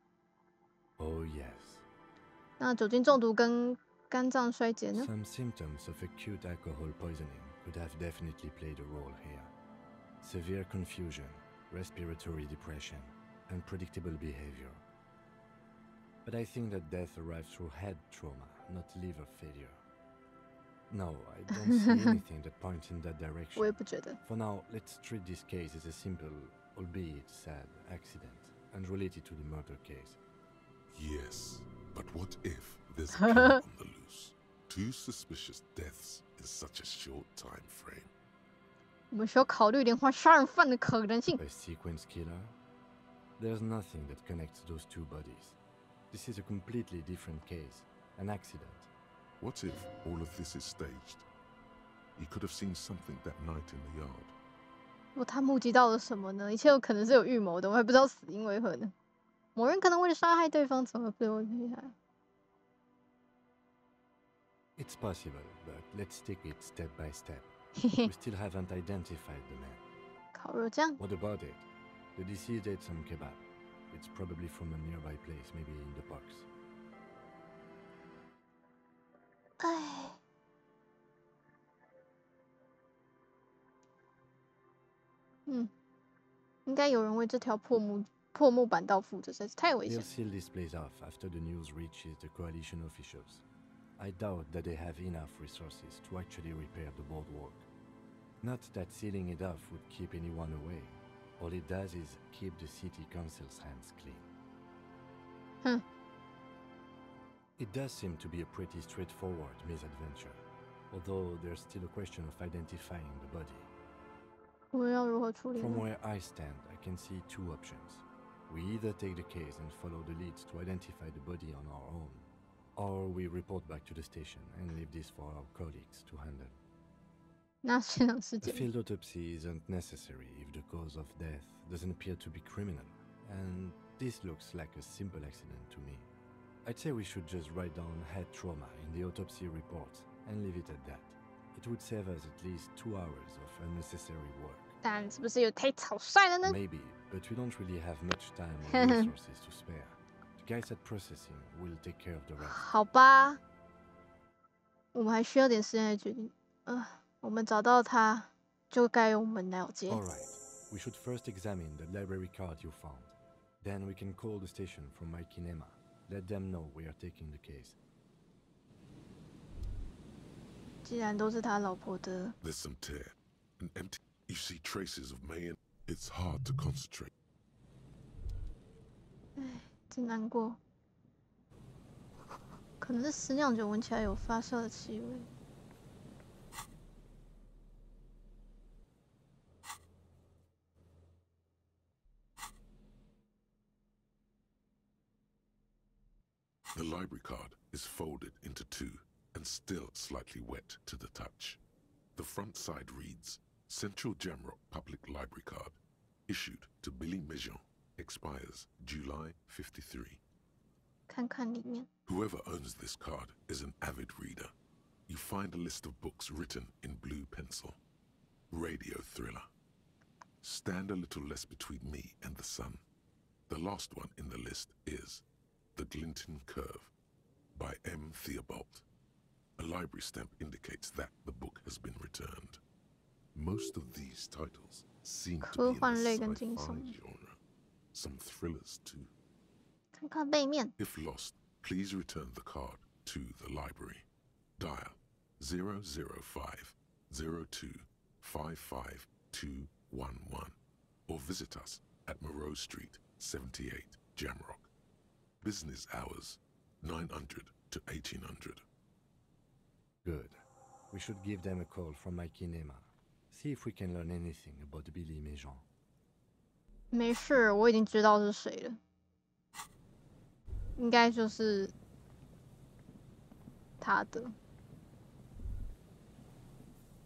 Oh yes. 那酒精中毒跟肝脏衰竭呢？ Some symptoms of acute alcohol poisoning could have definitely played a role here. Severe confusion, respiratory depression, unpredictable behavior. But I think that death arrived through head trauma, not liver failure. No, I don't see anything that points in that direction. 我也不觉得。 For now, let's treat this case as a simple, albeit sad, accident, unrelated to the murder case. Yes, but what if there's a killer on the loose? Two suspicious deaths in such a short time frame. 我们需要考虑连环杀人犯的可能性。 A sequence killer? There's nothing that connects those two bodies. This is a completely different case, an accident. What if all of this is staged? He could have seen something that night in the yard. 如果他目击到了什么呢？一切有可能是有预谋的，我还不知道死因为何呢。某人可能为了杀害对方，从而被我厉害。 It's possible, but let's take it step by step. We still haven't identified the man. 烤肉酱. What about it? The deceased ate some kebab. It's probably from a nearby place, maybe in the parks. 哎，应该有人为这条破木板道负责，实在是太危险。 They'll seal this place off after the news reaches the coalition officials. I doubt that they have enough resources to actually repair the boardwalk. Not that sealing it off would keep anyone away. All it does is keep the city council's hands clean. It does seem to be a pretty straightforward misadventure, although there's still a question of identifying the body. 我们要如何处理呢？ From where I stand, I can see two options. We either take the case and follow the leads to identify the body on our own, or we report back to the station and leave this for our colleagues to handle. 那现场事 A 件。 field autopsy isn't necessary if the cause of death doesn't appear to be criminal, and this looks like a simple accident to me. I'd say we should just write down head trauma in the autopsy report and leave it at that. It would save us at least 2 hours of unnecessary work. 但是不是有太草率了呢？ Maybe, but we don't really have much time or resources to spare. The guys at processing will take care of the rest. 好吧，我们还需要点时间来决定。我们找到他，就该由我们了解。 All right, we should first examine the library card you found. Then we can call the station from my kinema. Let them know we are taking the case. 既然都是他老婆的， There's some tear, an empty. You see traces of May, and it's hard to concentrate. 哎，真难过。可能是死酿酒闻起来有发酵的气味。 The library card is folded into two and still slightly wet to the touch. The front side reads, Central Jamrock Public Library Card, issued to Billy Mejean, expires July 53. 看看里面。 Whoever owns this card is an avid reader. You find a list of books written in blue pencil. Radio thriller. Stand a little less between me and the sun. The last one in the list is The Glinton Curve by M. Theobald. A library stamp indicates that the book has been returned. Most of these titles seem to be in the sci-fi genre. Some thrillers too. 看看背面。 If lost, please return the card to the library. Dial 005 02 55211 or visit us at Moreau Street, 78, Jamrock. Business hours, 900 to 1800. Good. We should give them a call from my kinema. See if we can learn anything about Billy Mejean. 没事，我已经知道是谁了。应该就是他的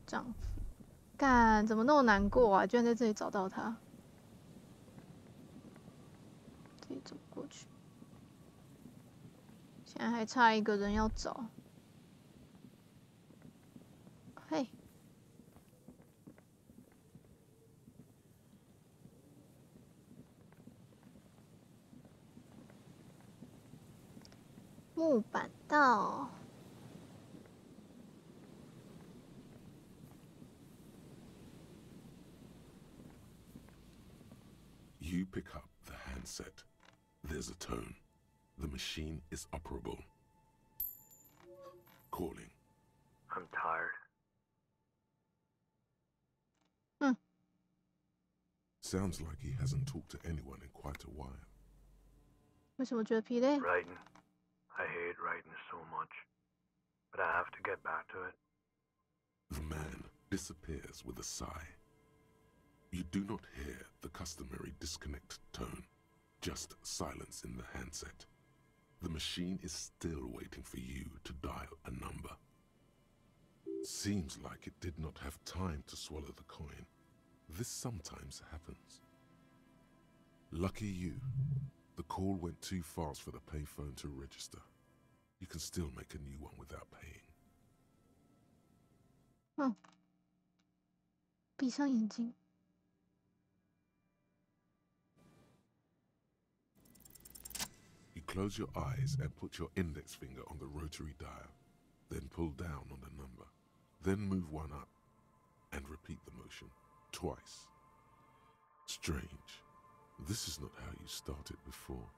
丈夫。干，怎么那么难过啊？居然在这里找到他。这里走过去。现在还差一个人要找。嘿。木板道。You pick up the handset. There's a tone. The machine is operable. Calling. I'm tired. Sounds like he hasn't talked to anyone in quite a while. 为什么觉得疲累？ Writing. I hate writing so much. But I have to get back to it. The man disappears with a sigh. You do not hear the customary disconnect tone, just silence in the handset. The machine is still waiting for you to dial a number. Seems like it did not have time to swallow the coin. This sometimes happens. Lucky you. The call went too fast for the payphone to register. You can still make a new one without paying. 闭上眼睛。You close your eyes and put your index finger on the rotary dial, then pull down on the number, then move one up, and repeat the motion twice. Strange. This is not how you started before.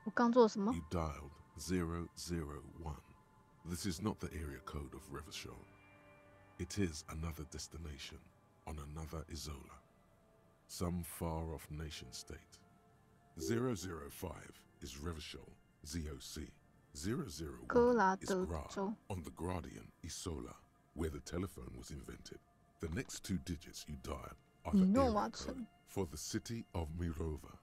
我刚做什么？ You dialed 001. This is not the area code of Revachol. It is another destination on another Isola, some far-off nation-state. 005 is Revachol, ZOC. 001 is Gra, on the Gradian Isola, where the telephone was invented. The next two digits you dial are the area code for the city of Mirova.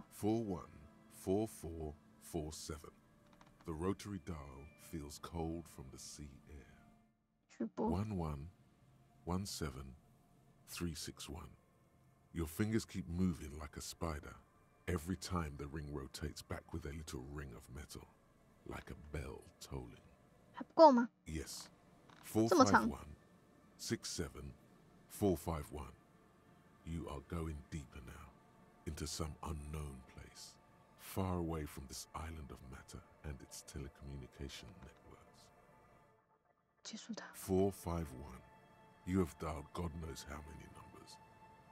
414447. The rotary dial feels cold from the sea air. 1117361. Your fingers keep moving like a spider every time the ring rotates back with a little ring of metal, like a bell tolling. 还不够吗？ Yes. 451-67451. You are going deeper now, into some unknown place, far away from this island of matter and its telecommunication networks. 结束它。 451. You have dialed God knows how many numbers.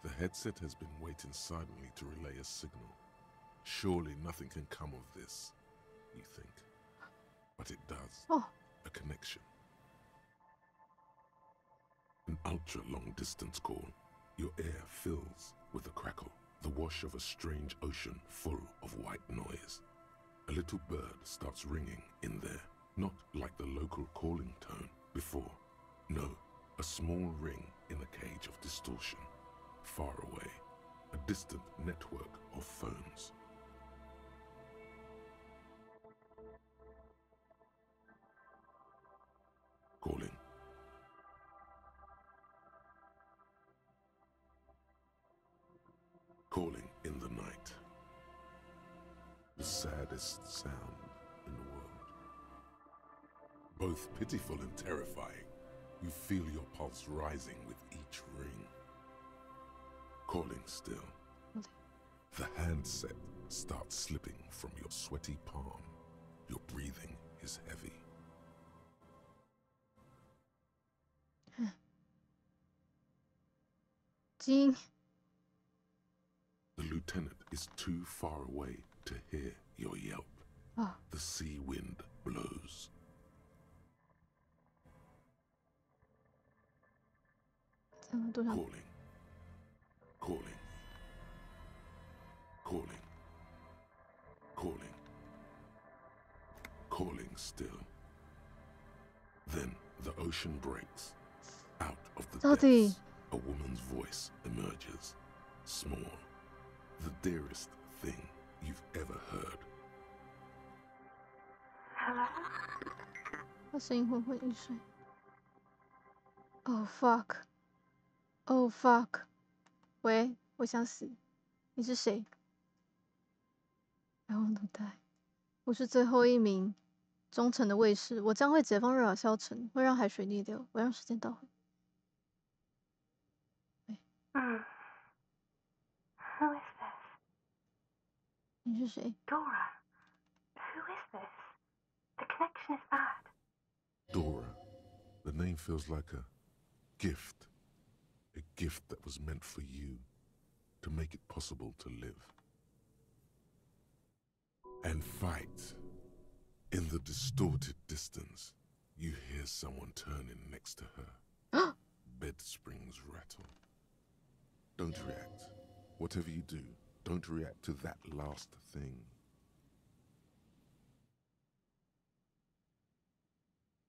The headset has been waiting silently to relay a signal. Surely nothing can come of this, you think. But it does. Oh. A connection. An ultra-long distance call. Your air fills with a crackle, the wash of a strange ocean full of white noise. A little bird starts ringing in there, not like the local calling tone before. No, a small ring in a cage of distortion, far away, a distant network of phones. Calling. Calling in the night. The saddest sound in the world. Both pitiful and terrifying. You feel your pulse rising with each ring. Calling still. The handset starts slipping from your sweaty palm. Your breathing is heavy. Jing. The lieutenant is too far away to hear your yelp. Oh. The sea wind blows. Calling. Calling. Calling. Calling. Calling still. Then the ocean breaks. Out of the depths, a woman's voice emerges. Small. The dearest thing you've ever heard. Hello? 他声音昏昏欲睡。Oh fuck. Oh fuck. 喂，我想死。你是谁 ？I want to die. 我是最后一名忠诚的卫士，我将会解放瑞尔消沉，会让海水逆流，我让时间倒回。Who is this? 你是谁 Dora. Who is this? The connection is bad. Dora. The name feels like a gift. A gift that was meant for you, to make it possible to live. And fight. In the distorted distance, you hear someone turning next to her. Bed springs rattle. Don't react. Whatever you do, don't react to that last thing.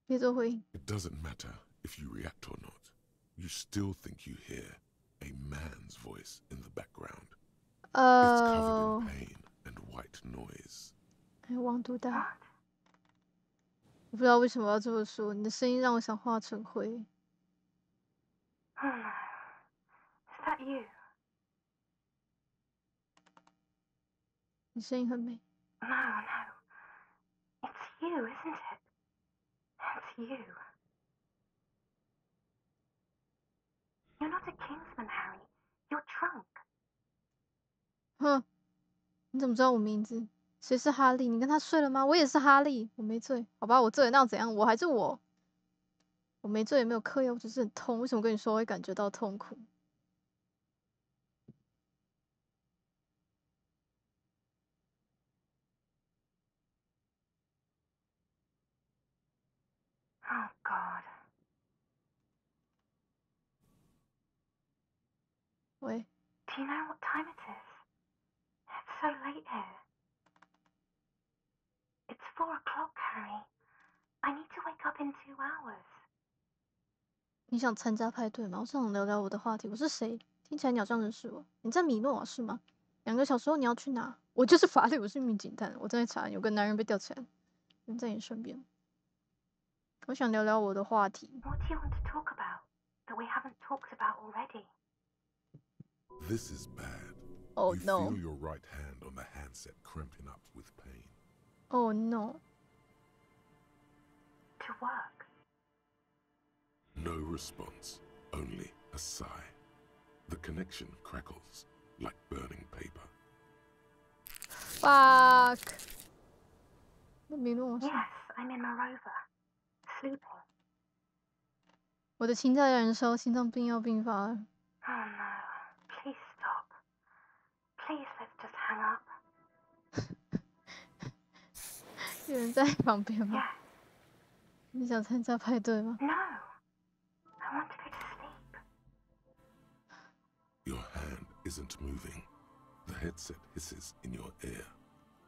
别做回应。 It doesn't matter if you react or not. You still think you hear a man's voice in the background. It's covered in pain and white noise. I want to die. 我不知道为什么要这么说，你的声音让我想化成灰。Is that you? 你声音很美。 No, no. It's you, isn't it? It's you. a kinsman, Harry. You're drunk. 哼，你怎么知道我名字？谁是哈利？你跟他睡了吗？我也是哈利，我没醉，好吧，我醉了，那又怎样？我还是我，我没醉也没有嗑药，我只是很痛。为什么跟你说我会感觉到痛苦？ Oh, God. Wait. Do you know what time it is? It's so late here. It's 4 o'clock, Harry. I need to wake up in 2 hours. 你想参加派对吗？我想聊聊我的话题。我是谁？听起来你好像认识我。你在米诺是吗？2个小时后你要去哪？我就是法律，我是一名警探。我正在查有个男人被吊起来，人在你身边。我想聊聊我的话题。What do you want to talk about that we haven't talked about already? This is bad. Oh you no. Feel your right hand on the handset cramping up with pain. Oh no. To work. No response, only a sigh. The connection crackles like burning paper. Fuck. Yes, I'm in my rover. Sleeping. 我的情在燃烧，心脏病要病发了。 Oh no. Please stop. Please, let's just hang up. 有人在旁边吗？ Yes. 你想参加派对吗？ No. I want to go to sleep. Your hand isn't moving. The headset hisses in your ear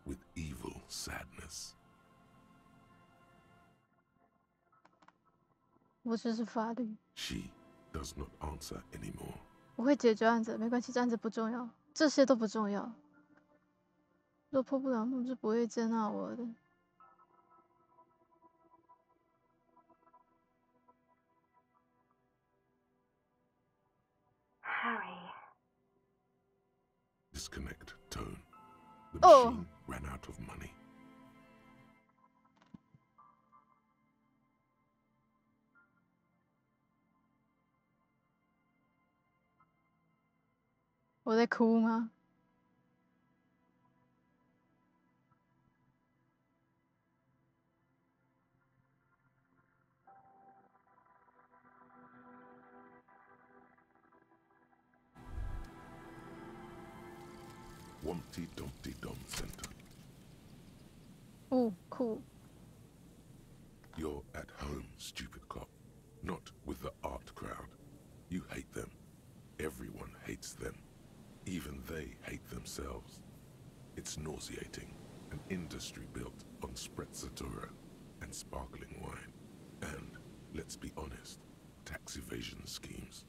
with evil sadness. 我只是法律。 She does not answer anymore. 我会解决案子，没关系，这案子不重要，这些都不重要。若破不了梦，就不会接纳我的。 Harry. Disconnect tone. The machine ran out of money. 我在哭吗？ Wumpty Dumpty Dum Center. Oh, cool. You're at home, stupid cop. Not with the art crowd. You hate them. Everyone hates them. Even they hate themselves. It's nauseating. An industry built on sprezzatura and sparkling wine. And, let's be honest, tax evasion schemes.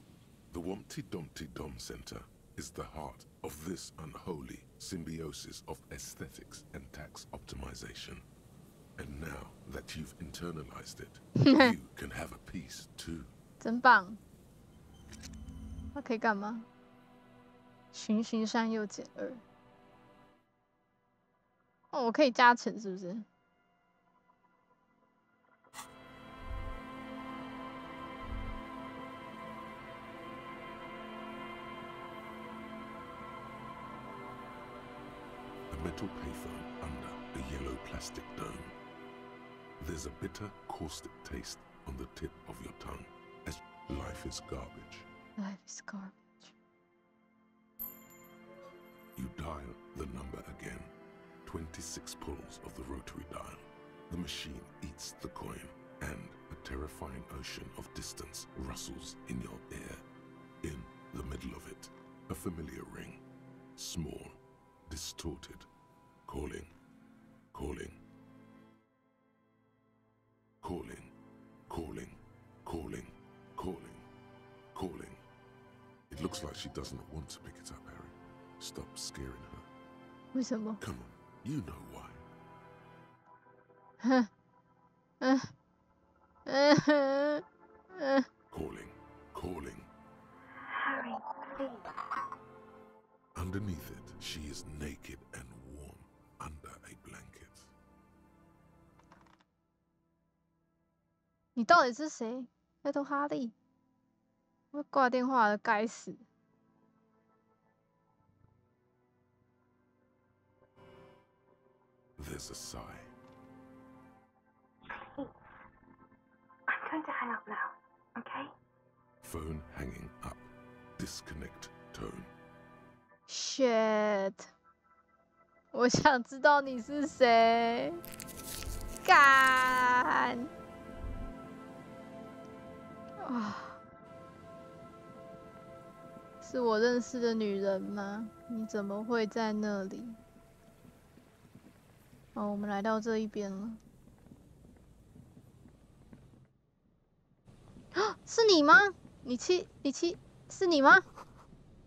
The Wumpty Dumpty Dum Center is the heart of this unholy symbiosis of aesthetics and tax optimization. And now that you've internalized it, you can have a piece too. 真棒！它可以干嘛？循循善诱减2。哦，我可以加成是不是？ Metal payphone under a yellow plastic dome. There's a bitter, caustic taste on the tip of your tongue as life is garbage. Life is garbage. You dial the number again. 26 pulls of the rotary dial. The machine eats the coin, and a terrifying ocean of distance rustles in your ear. In the middle of it, a familiar ring. Small, distorted. Calling, calling, calling, calling, calling, calling, calling. It looks like she doesn't want to pick it up, Harry. Stop scaring her. 为什么？ Come on, you know why. 哼，Calling, calling. Harry, please. Underneath it, she is naked and warm under a blanket. 你到底是谁？拜托哈利。我挂电话了，该死！ There's a sigh. Please. I'm going to hang up now, okay? Phone hanging up. Disconnect tone. Shit！ 我想知道你是谁。干！啊！是我认识的女人吗？你怎么会在那里？ 哦，我们来到这一边了。啊，是你吗？你七，是你吗？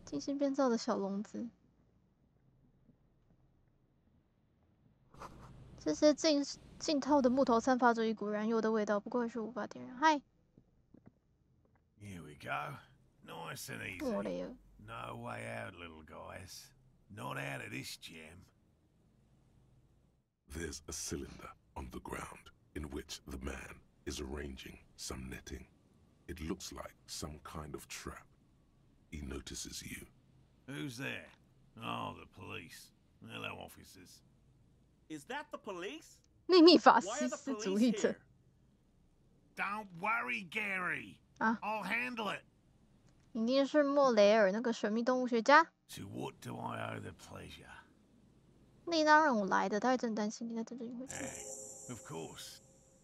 精心编造的小笼子。这些浸透的木头散发着一股燃油的味道，不过还是无法点燃。嗨。Here we go. Nice and easy. No way out, little guys. Not out of this jam. There's a cylinder on the ground in which the man is arranging some netting. It looks like some kind of trap. He notices you. Who's there? Oh, the police. Hello, officers. Is that the police? 秘密法西斯主义者。Don't worry, Gary. I'll handle it. 一定是莫雷尔那个神秘动物学家。To what do I owe the pleasure? 那当然我来的，他会真担心你在这里会。Of course.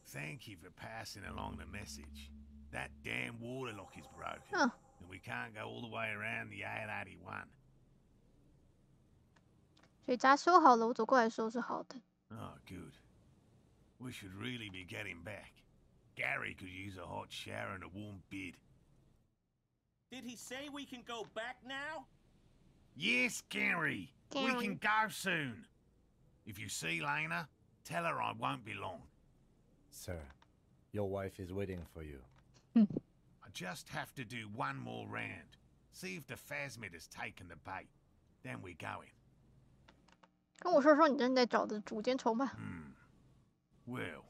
Thank you for passing along the message. That damn water lock is broken, and we can't go all the way around the 881. 水闸修好了，我走过来说是好的。Oh, good. We should really be getting back. Gary could use a hot shower and a warm bed. Did he say we can go back now? Yes, Gary. We can go soon. If you see Lena, tell her I won't be long. Sir, your wife is waiting for you. I just have to do one more round. See if the phasmid has taken the bait. Then we're going. 跟我说你正在找的主间筹码。Well,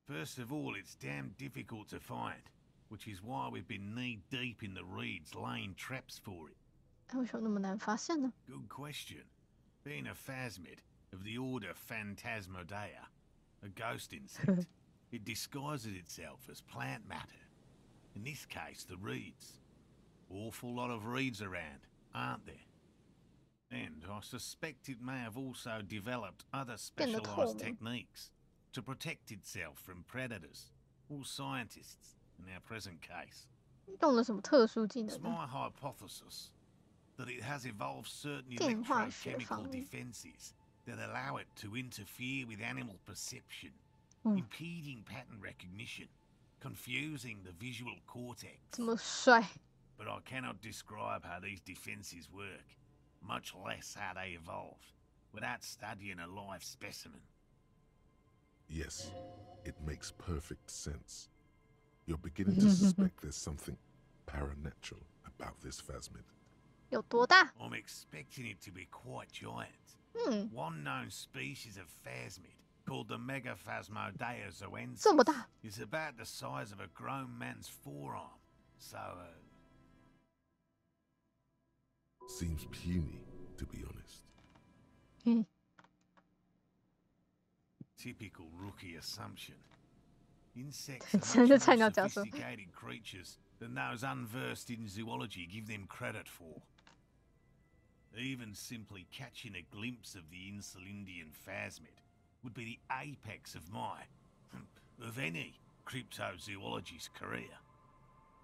first of all, it's damn difficult to find, which is why we've been knee-deep in the reeds laying traps for it. 为什么那么难发现呢？ Good question. Being a phasmid of the order Phantasmodea, a ghost insect, it disguises itself as plant matter. In this case, the reeds. Awful lot of reeds around, aren't there? And I suspect it may have also developed other specialized techniques to protect itself from predators or scientists in our present case. 用了什么特殊技能 It's my hypothesis that it has evolved certain electrochemical defenses that allow it to interfere with animal perception, impeding pattern recognition, confusing the visual cortex. 这么帅。 But I cannot describe how these defenses work, much less how they evolved, without studying a live specimen. Yes, it makes perfect sense. You're beginning to suspect there's something paranatural about this phasmid. 有多大？ I'm expecting it to be quite giant. One known species of phasmid, called the Megaphasmodea zoensis, 这么大 is about the size of a grown man's forearm. So, Seems puny, to be honest. Typical rookie assumption. Insects 真的 are 菜 much 鸟 more 假设。 sophisticated creatures than those unversed in zoology give them credit for. Even simply catching a glimpse of the Insulindian phasmid would be the apex of my, of any, cryptozoologist's career.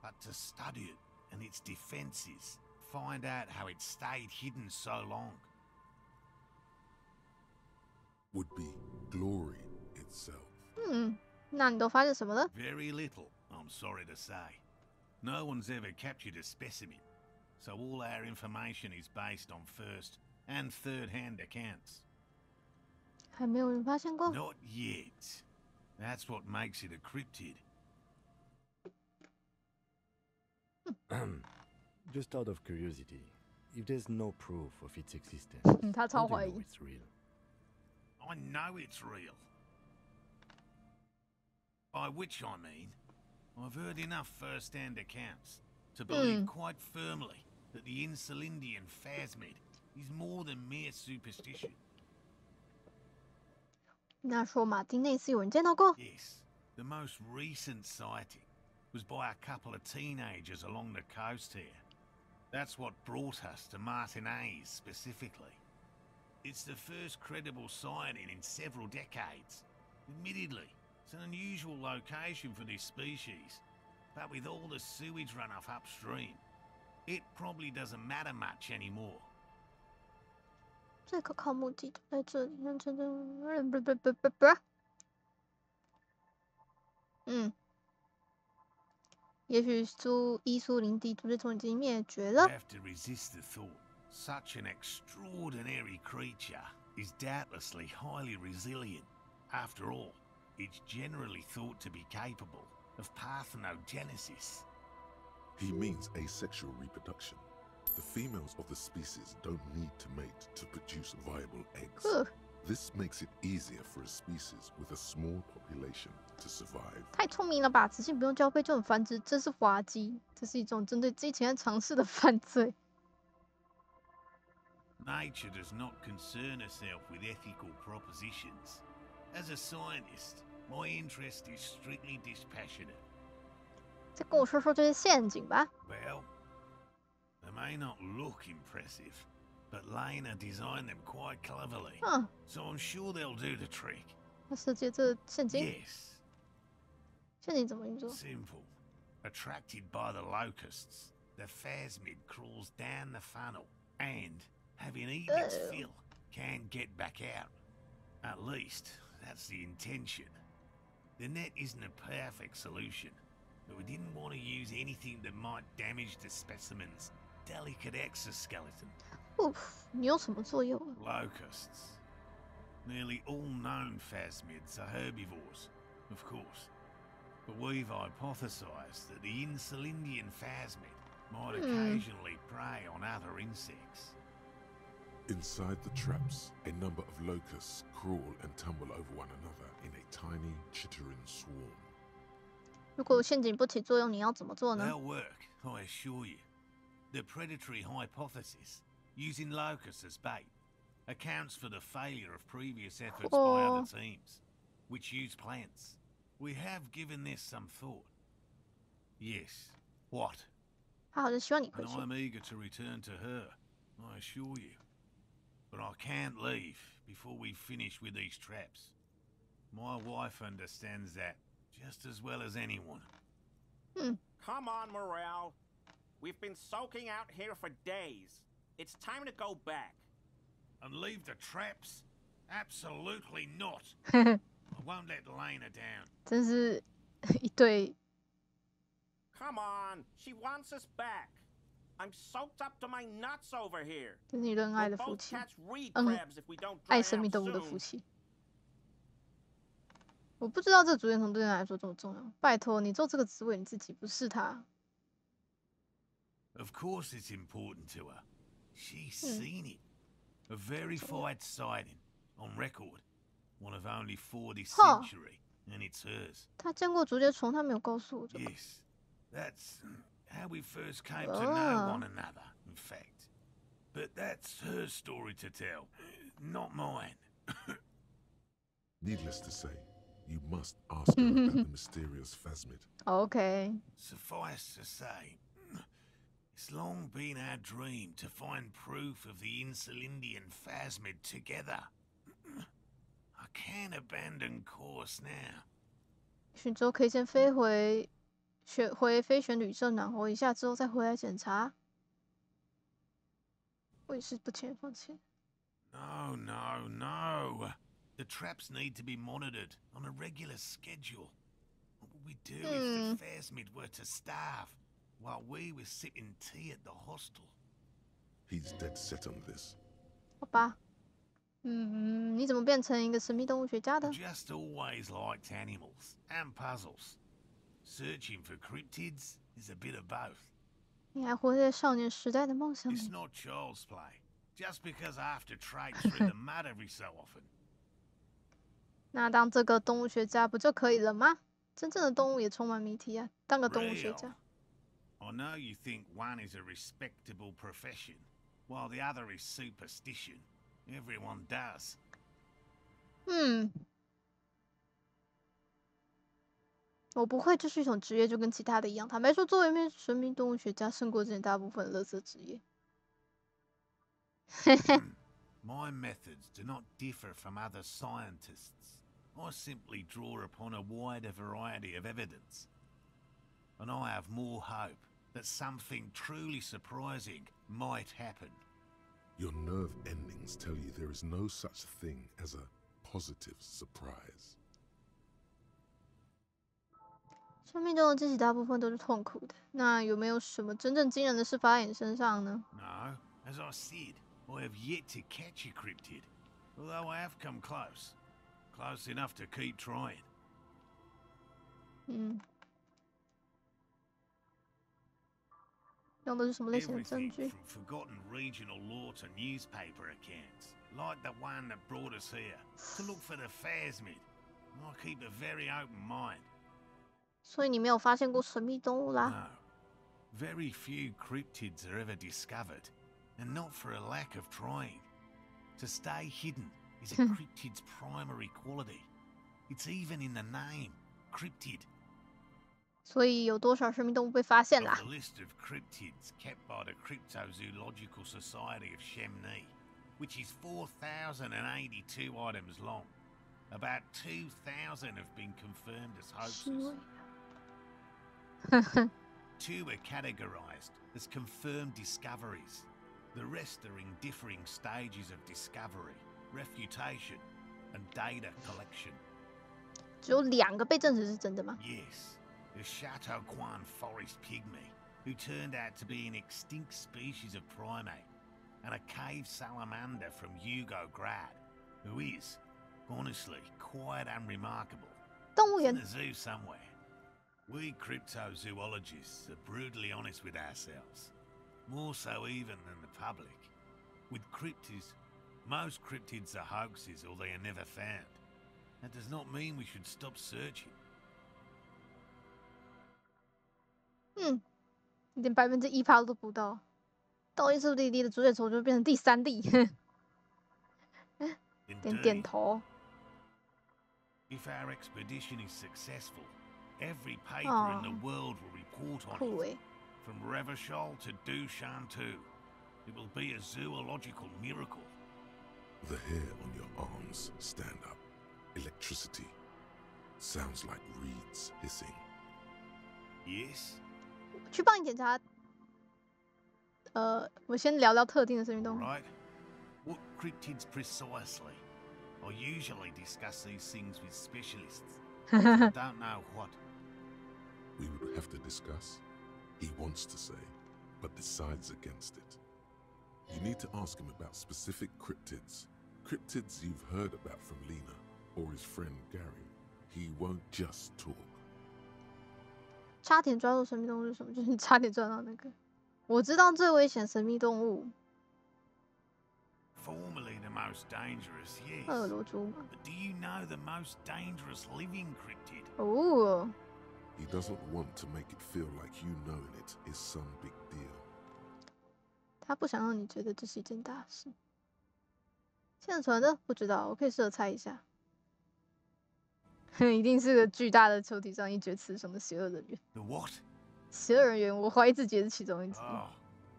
But to study it and its defenses, find out how it stayed hidden so long. Would be glory itself. 那你都发现什么了？ Very little, I'm sorry to say. No one's ever captured a specimen, so all our information is based on first and third-hand accounts. 还没有人发现过。 Not yet. That's what makes it a cryptid. Just out of curiosity, if there's no proof of its existence, 他超 how do 怀 you 疑 know。it's real? I know it's real. By which I mean, I've heard enough first-hand accounts to believe quite firmly that the Insulindian phasmid is more than mere superstition. 那说马丁内斯有人见到过 Yes, the most recent sighting was by a couple of teenagers along the coast here. That's what brought us to Martinez specifically. It's the first credible sighting in several decades. Admittedly, it's an unusual location for this species, but with all the sewage runoff upstream, it probably doesn't matter much anymore. 最可靠目的就在这里，也许伊苏林地毒蜘虫已经灭绝了。 Have to resist the thought. Such an extraordinary creature is doubtlessly highly resilient. After all, it's generally thought to be capable of parthenogenesis. He means asexual reproduction. The females of the species don't need to mate to produce viable eggs. This makes it easier for a species with a small population to survive. 太聪明了吧！雌性不用交配就能繁殖，真是滑稽。这是一种针对之前尝试的犯罪。 Nature does not concern herself with ethical propositions. As a scientist, my interest is strictly dispassionate. 再跟我说说这些陷阱吧。 Well, they may not look impressive, but Lena designed them quite cleverly. So I'm sure they'll do the trick. 他设计这陷阱。 Yes. 陷阱怎么运作 Simple. Attracted by the locusts, the phasmid crawls down the funnel and, having eaten its fill, can get back out. At least, that's the intention. The net isn't a perfect solution, but we didn't want to use anything that might damage the specimen's delicate exoskeleton. 你有什么作用 Locusts. Nearly all known phasmids are herbivores, of course. But we've hypothesized that the Insulindian phasmid might occasionally prey on other insects. Inside the traps, a number of locusts crawl and tumble over one another in a tiny, chittering swarm. 如果陷阱不起作用，你要怎么做呢 They'll work, I assure you. The predatory hypothesis, using locusts as bait, accounts for the failure of previous efforts by other teams, which use plants. We have given this some thought. Yes. What? 好的，希望你回 And 去。 I'm eager to return to her, I assure you. But I can't leave before we finish with these traps. My wife understands that just as well as anyone. Come on, Morale. We've been soaking out here for days. It's time to go back. And leave the traps? Absolutely not. I won't let Lena down. 真是一对 Come on, she wants us back. I'm soaked up to my nuts over here. 真是一对恩爱的 We'll 夫 both 妻， catch reed crabs if we don't 爱 dry 生命 out 动物的夫 soon. 妻。我不知道这主线从对人来说这么重要。拜托，你做这个职位你自己，不是他。 Of course it's important to her. She's seen it. A verified sighting, on record. One of only 4 this century, and it's hers. 他见过竹节虫，他没有告诉我。 Yes, that's how we first came to know one another, in fact. But that's her story to tell, not mine. Needless to say, you must ask her about the mysterious phasmid. Okay. Suffice to say, it's long been our dream to find proof of the Insulindian phasmid together. I can't abandon course now. 许州可以先飞回飞旋旅社暖和一下，之后再回来检查。我也是不轻易放弃。 No, no, no. The traps need to be monitored on a regular schedule. What would we do if the phasmid were to starve while we were sipping tea at the hostel? He's dead set on this. 好吧。你怎么变成一个神秘动物学家的 Just always liked animals and puzzles. Searching for cryptids is a bit of both. 你还活在少年时代的梦想里 It's not child's play. Just because I have to trade through the mud every so often. 那当这个动物学家不就可以了吗？真正的动物也充满谜题啊！当个动物学家。I know you think one is a respectable profession, while the other is superstition. Everyone does. 我不会，这是一种职业，就跟其他的一样。坦白说，作为一名神秘动物学家，胜过之前大部分垃圾职业。My methods do not differ from other scientists. I simply draw upon a wider variety of evidence. And I have more hope that something truly surprising might happen. Your nerve endings tell you there is no such thing as a positive surprise. 生命中的惊喜大部分都是痛苦的，那有没有什么真正惊人的事发在你身上呢？ No, as I said, I have yet to catch a cryptid, although I have come close. Close enough to keep trying. 用的是什么类型的证 Everything 据？ from forgotten regional lore to newspaper accounts, like the one that brought us here, to look for the phasmid. I keep a very open mind. 所以你没有发现过神秘动物啦？ No. Very few cryptids are ever discovered, and not for a lack of trying. To stay hidden is a cryptid's primary quality. It's even in the name, cryptid. 所以有多少神秘动物被发现啦 Of the list of cryptids kept by the Cryptozoological Society of Chamonix, which is 4,082 items long. About 2,000 have been confirmed as hoaxes. 2 are categorized as confirmed discoveries. The rest are in differing stages of discovery, refutation, and data collection. 只有2个被证实是真的吗？ Yes, the Chateauquan forest pygmy, who turned out to be an extinct species of primate, and a cave salamander from Yugograd, who is, honestly, quite unremarkable. 动物 In 园 a zoo somewhere. We cryptozoologists are brutally honest with ourselves, more so even than the public. With cryptids, most cryptids are hoaxes or they are never found. That does not mean we should stop searching. 连1%都不到。到一次地的主角筹就变成第3例，点头。 If our expedition is successful, every paper in the world will report on it. From Revachol to Dushantu. It will be a zoological miracle. The hair on your arms stand up. Electricity. Sounds like reeds hissing. Yes? 去帮你检查。我先聊聊特定的生命动物。 Right. What cryptids precisely? I usually discuss these things with specialists. I don't know what. We would have to discuss. He wants to say, but decides against it. You need to ask him about specific cryptids. Cryptids you've heard about from Lena or his friend Gary. He won't just talk. 差点抓住神秘动物是什么？就是你差点抓到那个。我知道最危险神秘动物。 Formerly the most dangerous, yes. 恶罗猪吗 But do you know the most dangerous living cryptid? 哦。 He doesn't want to make it feel like you knowing it is some big deal. 他不想让你觉得这是一件大事。现存的不知道，我可以试着猜一下。一定是个巨大的球体上一绝雌雄的邪恶人员。 The what? 邪恶人员，我怀疑自己也是其中一只。 Oh,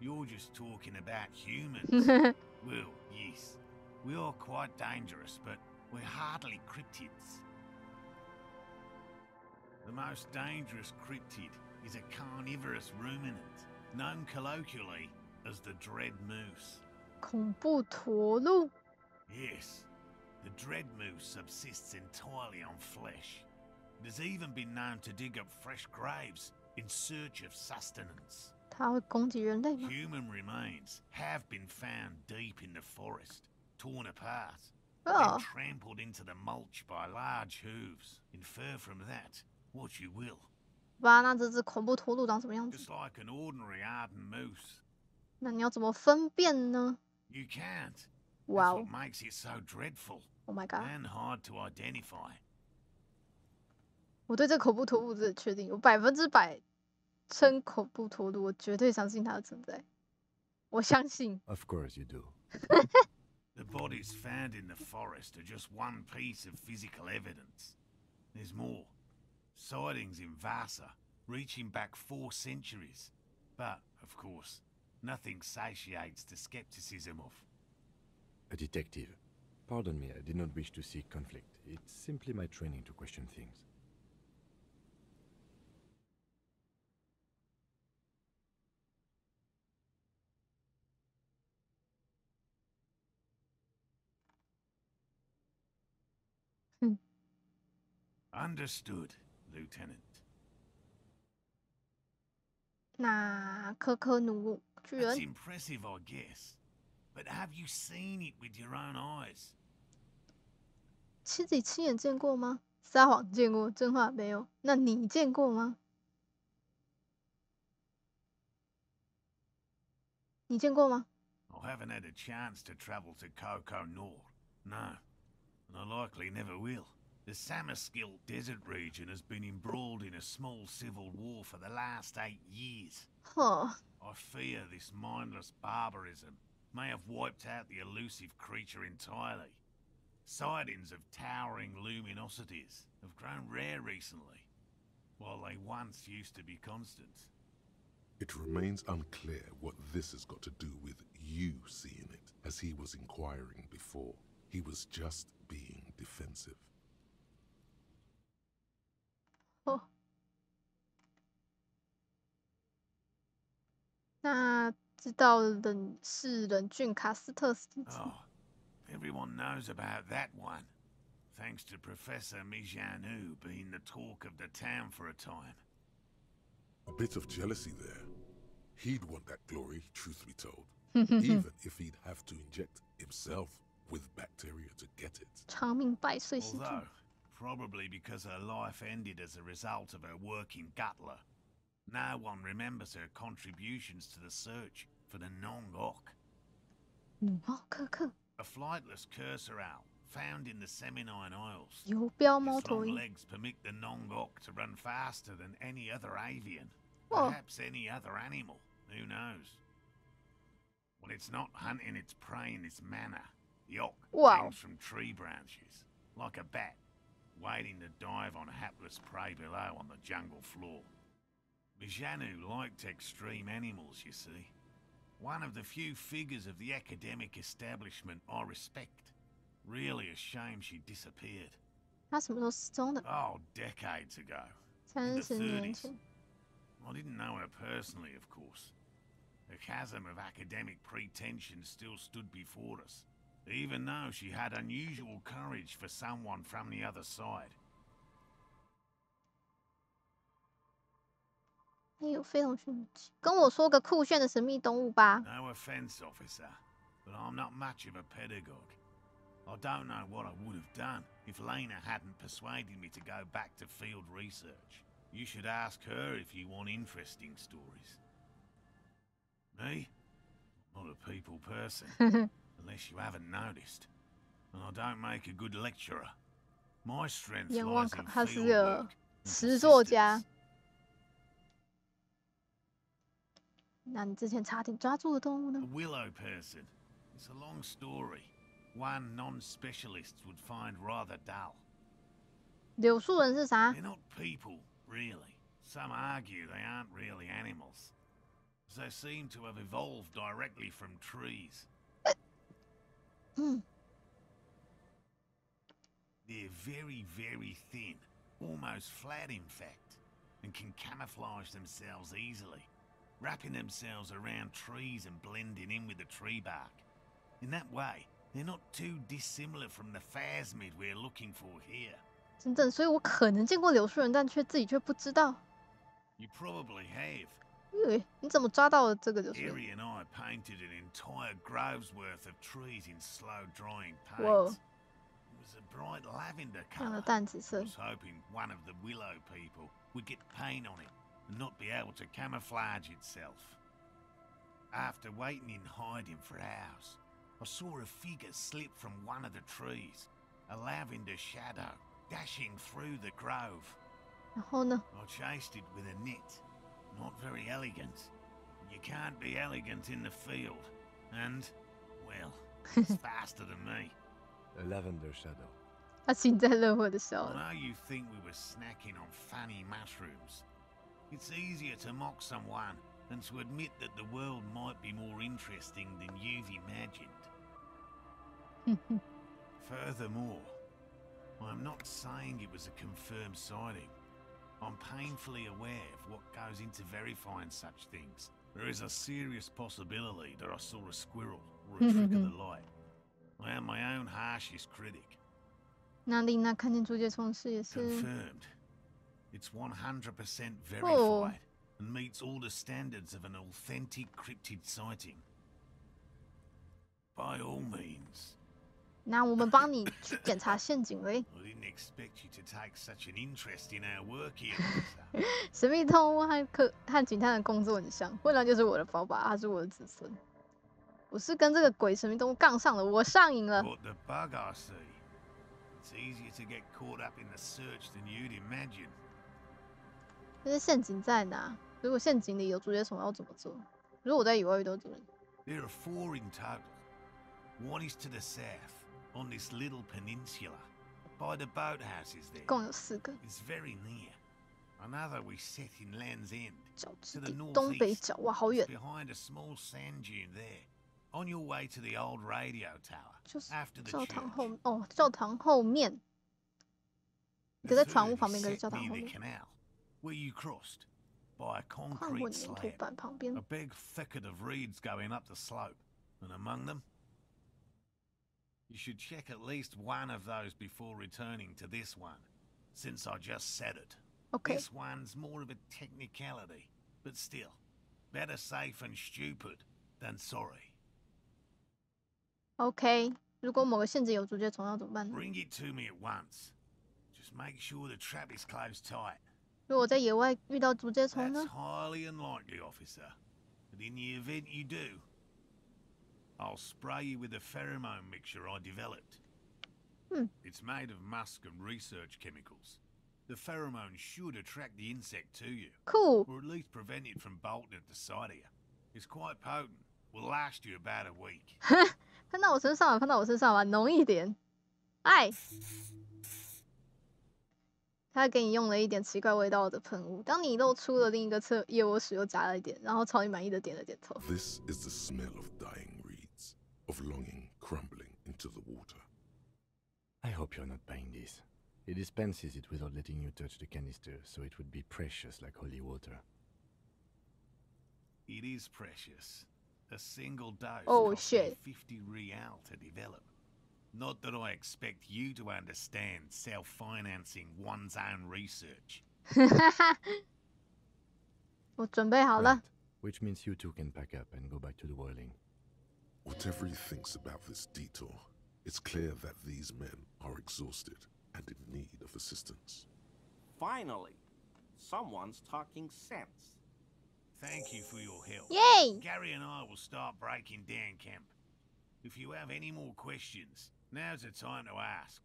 you're just talking about humans. Well, yes. We are quite dangerous, but we're hardly cryptids. The most dangerous cryptid is a carnivorous ruminant, known colloquially as the dread moose. 恐怖驼鹿。 Yes, the dread moose subsists entirely on flesh. It has even been known to dig up fresh graves in search of sustenance. 它会攻击人类吗？ Human remains have been found deep in the forest, torn apart, Oh. and trampled into the mulch by large hooves. Infer from that what you will. 吧，那这只恐怖驼鹿长什么样子？ Just like an ordinary Arden moose. 那你要怎么分辨呢？ You can't. Wow. That's what makes it so dreadful. Oh my god. And hard to identify. 我对这恐怖驼鹿真的确定，我100%，村口不脱路，我绝对相信它的存在。我相信。Of course you do. The bodies found in the forest are just one piece of physical evidence. There's more. Sightings in Vasa, reaching back 4 centuries. But, of course, nothing satiates the skepticism of... A detective. Pardon me, I did not wish to seek conflict. It's simply my training to question things. Understood, Lieutenant. 那可可努巨人 That's impressive, I guess. But have you seen it with your own eyes? 自己亲眼见过吗？撒谎见过，真话没有。那你见过吗？你见过吗？ I haven't had a chance to travel to Coco Nord. No. And I likely never will. The Samaskil desert region has been embroiled in a small civil war for the last 8 years. Huh. I fear this mindless barbarism may have wiped out the elusive creature entirely. Sightings of towering luminosities have grown rare recently, while they once used to be constant. It remains unclear what this has got to do with you seeing it, as he was inquiring before. He was just being defensive. 哦，那知道冷峻卡斯特斯基。Oh, everyone knows about that one, thanks to Professor Mijanu being the talk of the town for a time. A bit of jealousy there. He'd want that glory, truth be told, even if he'd have to inject himself with bacteria to get it. 长命百岁星柱。 Although, probably because her life ended as a result of her work in Gutler, no one remembers her contributions to the search for the Nongok. 哦，可可。 A flightless cursor owl found in the Seminine Isles. 游标猫 Its 头 long 鹰。 legs permit the Nongok to run faster than any other avian. Oh. Perhaps any other animal. Who knows? When it's not hunting its prey in this manner, the Yok hangs from tree branches, like a bat, waiting to dive on hapless prey below on the jungle floor. Mijanu liked extreme animals, you see. One of the few figures of the academic establishment I respect. Really a shame she disappeared. 他什么时候失踪的？ Oh, decades ago. In the 30年 30s. 前。 I didn't know her personally, of course. The chasm of academic pretension still stood before us, even though she had unusual courage for someone from the other side. 你有非同寻常，跟我说个酷炫的神秘动物吧。 No offense, officer, but I'm not much of a pedagogue. I don't know what I would have done if Lena hadn't persuaded me to go back to field research. You should ask her if you want interesting stories. Me? I'm not a people person, unless you haven't noticed. And I don't make a good lecturer. My strength 眼望 lies in 他是 field 个 work and 词作家。 persistence. 那你之前差点抓住的动物呢 A willow person. It's a long story. One non-specialists would find rather dull. 柳树人是啥？ They're not people, really. Some argue they aren't really animals. They seem to have evolved directly from trees. They're very, very thin, almost flat in fact, and can camouflage themselves easily, wrapping themselves around trees and blending in with the tree bark. In that way, they're not too dissimilar from the phasmid we're looking for here. 真正，所以我可能见过柳树人，但自己却不知道。 You probably have. 你怎么抓到了这个柳树人 Harry and I painted an entire grove's worth of trees in slow-drying paint. Whoa. It was a bright lavender 这样的 colour. 淡紫 I 色。 was hoping one of the willow people would get paint on it and not be able to camouflage itself. After waiting in hiding for hours, I saw a figure slip from one of the trees, a lavender shadow dashing through the grove. 然后呢？ I chased it with a net, Not very elegant. You can't be elegant in the field. And, well, it's faster than me. A lavender shadow. 他幸灾乐祸的笑 I 了。 know you think we were snacking on funny mushrooms. It's easier to mock someone than to admit that the world might be more interesting than you've imagined. Furthermore, I'm not saying it was a confirmed sighting. I'm painfully aware of what goes into verifying such things. There is a serious possibility that I saw a squirrel or a trick of the light. I am my own harshest critic. 那丽娜看见竹节虫时也是 Confirmed. It's 100% verified and meets all the standards of an authentic cryptid sighting. By all means. 那我们帮你去检查陷阱嘞。 I didn't expect you to take such an interest in our work here, officer. 神秘动物和警探的工作很像，混乱就是我的爸爸，他是我的子孙。我是跟这个鬼神秘动物杠上了，我上瘾了。 But the bug I see. It's easier to get caught up in the search than you'd imagine. 这些陷阱在哪？如果陷阱里有竹节虫要怎么做？如果我在野外遇到这人， There are 4 in total. One is to the south, on this little peninsula, by the boathouses there. 共有4个。 It's very near. Another we set in Land's End, 角 to 质 the 地东北 northeast, 角，哇，好远。 behind a small sand dune there. On your way to the old radio tower, 就是 after the 教 church. 堂后哦，教堂后面，一个在船屋旁边，一个在教堂 Near 后 the 面。 canal, where you crossed, by a 看 concrete 混凝土 slab. 板旁边 A，big thicket of reeds going up the slope, and among them, you should check at least one of those before returning to this one, since I just said it. OK This one's more of a technicality, but still, better safe and stupid than sorry. OK，如果某个陷阱有竹节虫要怎么办呢？ Bring it to me at once. Just make sure the trap is closed tight. 如果在野外遇到竹节虫 That's 呢？ highly unlikely, officer. But in the event you do, I'll spray you with a pheromone mixture I developed. It's made of musk and research chemicals. The pheromone should attract the insect to you. Cool. Or at least prevent it from bolting at the sight of you. It's quite potent. Will last you about a week. 喷到我身上吧，喷到我身上吧，浓一点。哎，他给你用了一点奇怪味道的喷雾。当你露出了另一个侧腋窝时，又加了一点，然后超级满意的点了点头。 This is the smell of dying reeds, of longing crumbling into the water. I hope you're not buying this. It dispenses it without letting you touch the canister, so it would be precious like holy water. It is precious. A single dose Oh, cost me shit. 50 real to develop. Not that I expect you to understand self-financing one's own research. 我准备好了。 Which means you two can pack up and go back to the whirling. Whatever he thinks about this detour, it's clear that these men are exhausted and in need of assistance. Finally, someone's talking sense. Thank you for your help. Yay! Gary and I will start breaking down camp. If you have any more questions, now's the time to ask.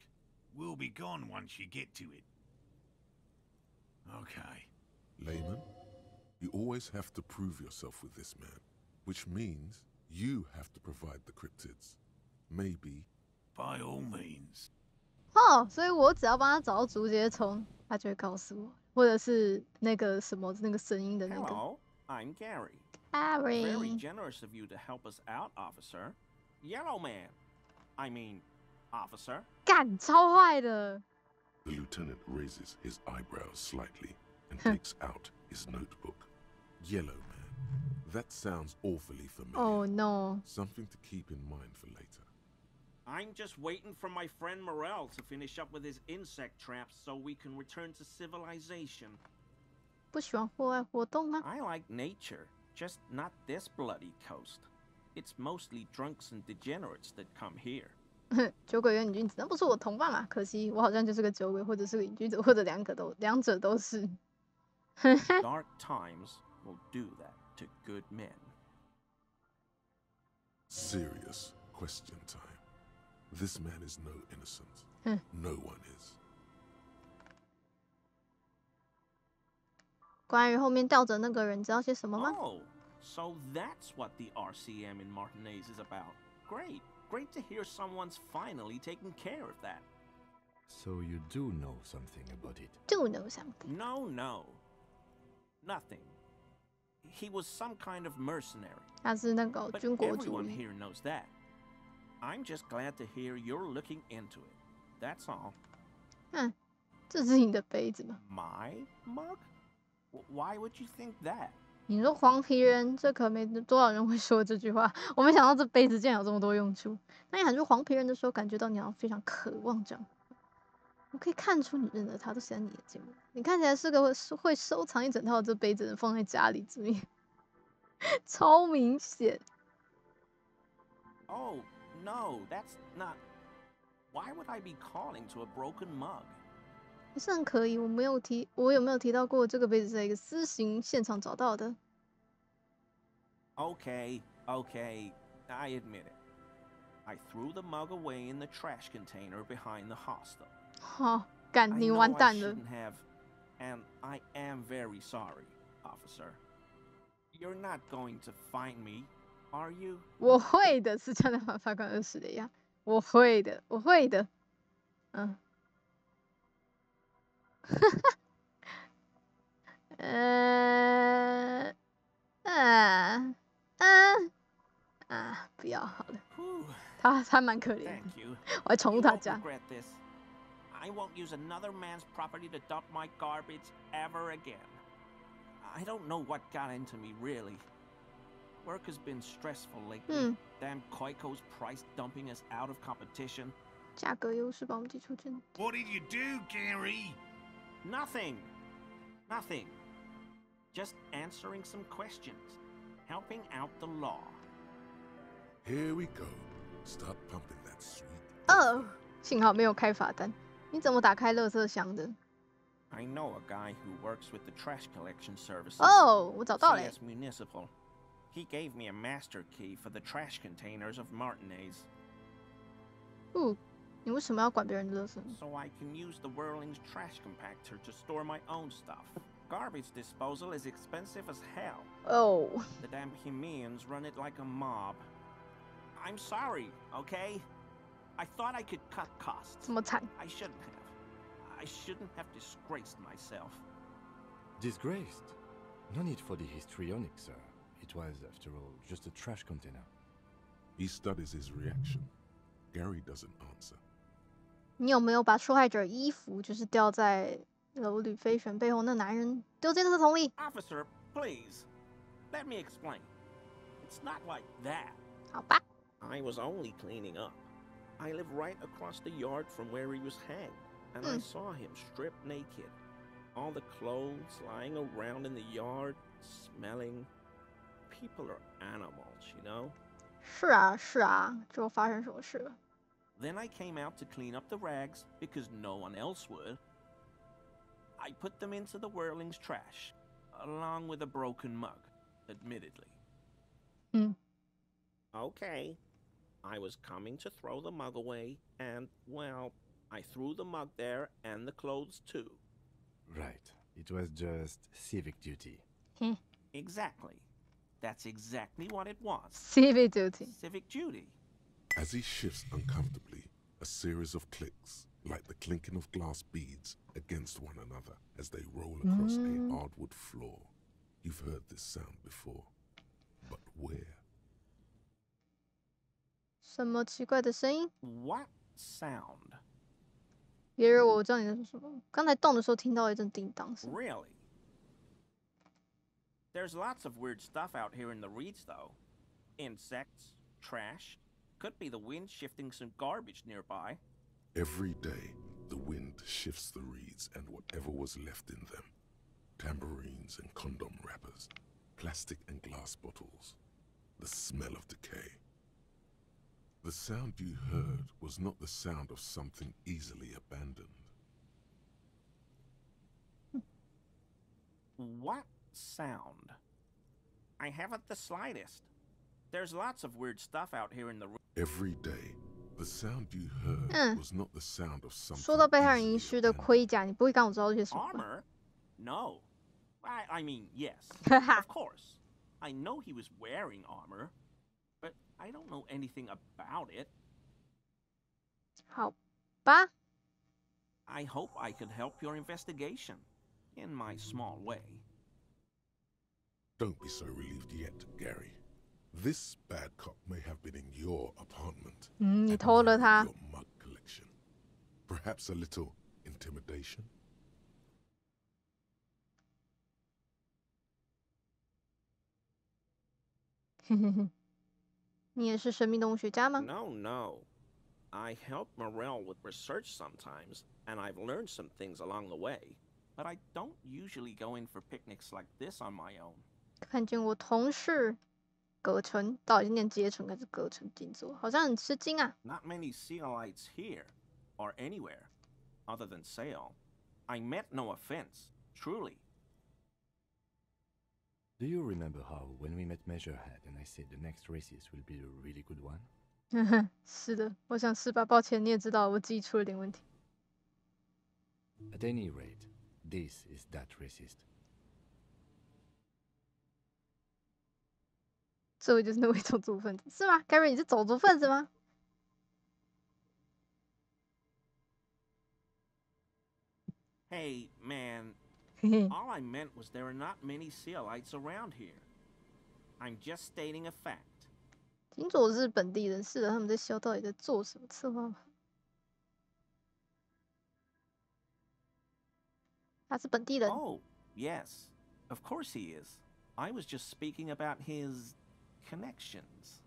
We'll be gone once you get to it. Okay. Layman, you always have to prove yourself with this man, which means you have to provide the cryptids. Maybe. By all means. 哦，所以我只要帮他找到竹节虫，他就会告诉我，或者是那个什么那个声音的那个。 Hello, I'm Gary. Gary. Very generous of you to help us out, officer. Yellow man. I mean, officer. 干，超坏的。 The lieutenant raises his eyebrows slightly and takes out his notebook. Yellow man. That sounds awfully familiar. Oh no. Something to keep in mind for later. I'm just waiting for my friend Morel to finish up with his insect traps so we can return to civilization. 不喜欢户外活动吗？ I like nature, just not this bloody coast. It's mostly drunks and degenerates that come here. 酒鬼跟瘾君子，那不是我同伴啊！可惜我好像就是个酒鬼，或者是个瘾君子，或者两者都是。 Dark times will do that to good men. Serious question time. This man is no innocent. No one is. 关于后面吊着那个人，知道些什么吗？ Oh, so that's what the RCM in Martinez is about. Great. Great to hear someone's finally taking care of that. So you do know something about it? Do know something? No. Nothing. He was some kind of mercenary. 他是那个军国主 Everyone 义。 here knows that. I'm just glad to hear you're looking into it. That's all. 这是你的杯子吗？ My mug? Why would you think that? 你说黄皮人，这可没多少人会说这句话。我没想到这杯子竟然有这么多用处。当你喊出黄皮人的时候，感觉到你好像非常渴望这样。我可以看出你认得他，都写在你眼睛里。你看起来是个会收藏一整套这杯子的人，放在家里这边，超明显。Oh, no, that's not. Why would I be calling to a broken mug? 不是很可疑。我有没有提到过这个杯子是在一个私刑现场找到的？ Okay, I admit it. I threw the mug away in the trash container behind the hostel. 好，干，你完蛋了。 I know I shouldn't have, and I am very sorry, officer. You're not going to find me, are you? 我会的，是这样的，法官20的呀。我会的。不要好了。他蛮可怜的，我还宠物他家。 I won't use another man's property to dump my garbage ever again. I don't know what got into me, really. Work has been stressful lately. Damn Koiko's price dumping us out of competition. 价格优势把我们挤出阵。 What did you do, Gary? Nothing. Just answering some questions. Helping out the law. Here we go. Start pumping that sweet. 哦，幸好没有开罚单。你怎么打开垃圾箱的？ I know a guy who works with the trash collection services. 哦，我找到了。 CS Municipal. He gave me a master key for the trash containers of Martinez. 你为什么要管别人的垃圾 So I can use the Whirling's trash compactor to store my own stuff. Garbage disposal is expensive as hell. Oh. The damn Himians run it like a mob. I'm sorry, okay? I thought I could cut costs. 这么惨 I shouldn't have. I shouldn't have disgraced myself. Disgraced? No need for the histrionic, sir. It was, after all, just a trash container. He studies his reaction. Gary doesn't answer. 你有没有把受害者衣服，就是掉在楼里飞旋背后那男人丢进垃圾桶里？ Officer, please. Let me explain. It's not like that. 好吧。 I was only cleaning up. I live right across the yard from where he was hanged, and I saw him stripped naked. All the clothes lying around in the yard, smelling. People are animals, you know? 是啊，就发生什么事了？ Then I came out to clean up the rags because no one else would. I put them into the Whirling's trash, along with a broken mug, admittedly. Okay. I was coming to throw the mug away, and, well, I threw the mug there and the clothes too. Right. It was just civic duty. Exactly. That's exactly what it was. Civic duty. Civic duty. As he shifts uncomfortably, a series of clicks, like the clinking of glass beads, against one another as they roll across a hardwood floor. You've heard this sound before, but where? 什么奇怪的声音？ What sound? 别惹我知道你在说什么。刚才动的时候听到一阵叮当声。 Really? There's lots of weird stuff out here in the reeds, though. Insects, trash. Could be the wind shifting some garbage nearby. Every day, the wind shifts the reeds and whatever was left in them. Tambourines and condom wrappers, plastic and glass bottles. The smell of decay. The sound you heard was not the sound of something easily abandoned. What sound? I haven't the slightest. There's lots of weird stuff out here in the... Every day, the sound you heard was not the sound of something. 说到被害人遗失的盔甲，你不会刚我知道这些什么吧？ Armor? No. I mean, yes, of course. I know he was wearing armor, but I don't know anything about it. 好吧。I hope I could help your investigation, in my small way. Don't be so relieved yet, Gary. This bad cop may have been in your apartment. 你偷了他。 Your mug collection. Perhaps a little intimidation? 你也是生命动物学家吗？ No, no. I help Morel with research sometimes, and I've learned some things along the way. But I don't usually go in for picnics like this on my own. 看见我同事葛城，到底是念阶层还是葛城静坐？好像很吃惊啊。Not many Sealites here, or anywhere, other than Sail. I meant no offense, truly. Do you remember how, when we met Measurehead and I said the next races will be a really good one? 是的，我想是吧？抱歉，你也知道我记忆出了点问题。At any rate, this is that racist. 这位就是那位种族分子，是吗 ？Gary， 你是种族分子吗？ Hey, man. All I meant was there are not many Sealites around here. I'm just stating a fact. 金佐是本地人，是的，他们在修到底在做什么策划吗？他是本地人。Oh, yes. Of course he is. I was just speaking about his connections.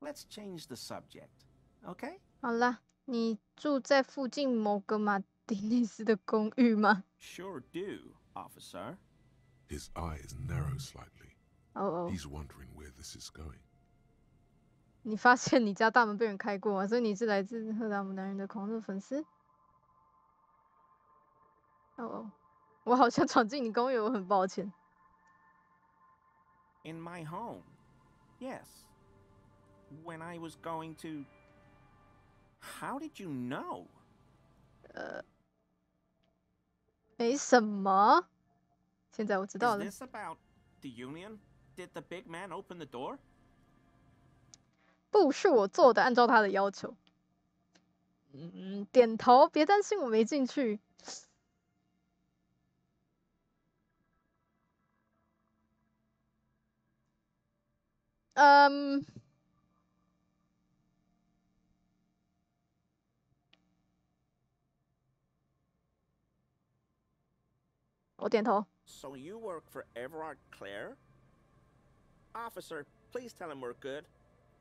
Let's change the subject, okay? 好啦，你住在附近某个马丁内斯的公寓吗？ Sure do, officer. His eyes narrow slightly. Oh. He's wondering where this is going. 你发现你家大门被人开过吗？所以你是来自赫达姆男人的狂热粉丝？哦，我好像闯进你公寓，我很抱歉。In my home, yes. When I was going to... How did you know? 没什么。现在我知道了。Is this about the Union? Did the big man open the door? 不是我做的，按照他的要求。点头，别担心，我没进去。我点头。 So you work for Everard Clare? Officer, please tell him we're good.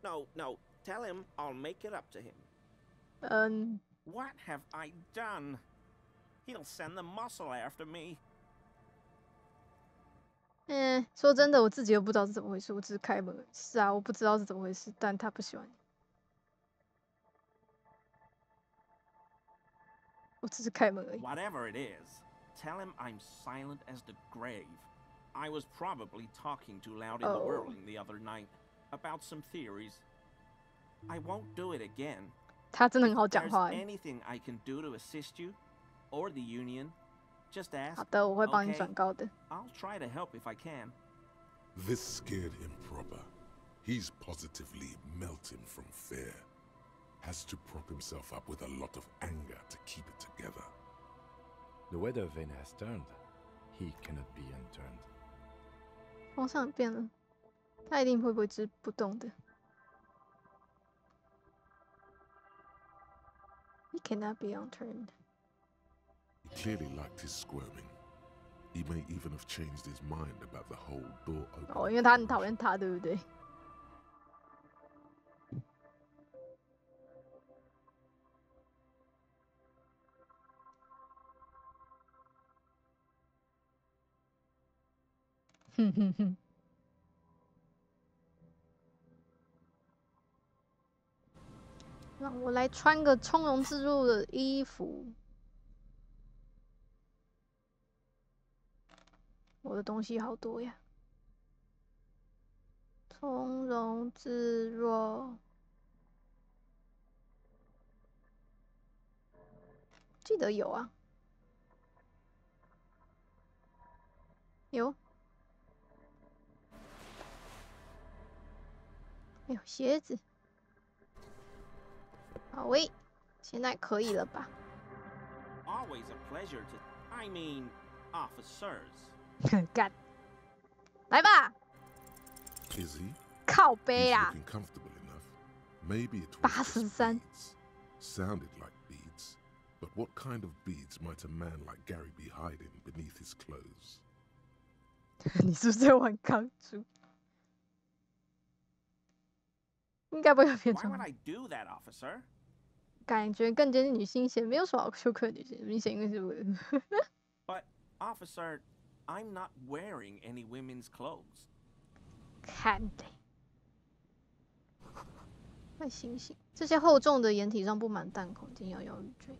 No, tell him I'll make it up to him. What have I done? He'll send the muscle after me. 说真的，我自己又不知道是怎么回事，我只是开门。是啊，我不知道是怎么回事，但他不喜欢你。我只是开门而已。 Whatever it is, tell him I'm silent as the grave. I was probably talking too loud in the whirling the other night about some theories. I won't do it again. 他真的很好讲话。 Anything I can do to assist you, or the Union, just ask. 好的，我会帮你转告的。 I'll try to help if I can. This scared him proper. He's positively melting from fear. Has to prop himself up with a lot of anger to keep it together. The weather vane has turned. He cannot be unturned. 方向变了，他一定会为之不动的。He cannot be unturned. He clearly liked his squirming. He may even have changed his mind about the whole door opening. 因为他很讨厌他，对不对？哼哼哼。让我来穿个从容自若的衣服。我的东西好多呀。从容自若。记得有啊。有。哎呦，鞋子。好喂，现在可以了吧 Always a pleasure to. I mean, officers. 干，来吧。Is he? 靠背啦。 He's looking comfortable enough. Maybe it was 83 beads. Sounded like beads. But what kind of beads might a man like Gary be hiding beneath his clothes? 你是不是在玩钢珠？应该不会变 Why 成 would I do that, officer? 感觉更接近女性线，没有什么好羞愧的女性，明显应该是为了。But, officer, I'm not wearing any women's clothes. 看的。快醒醒！这些厚重的掩体上布满弹孔，竟摇摇欲坠。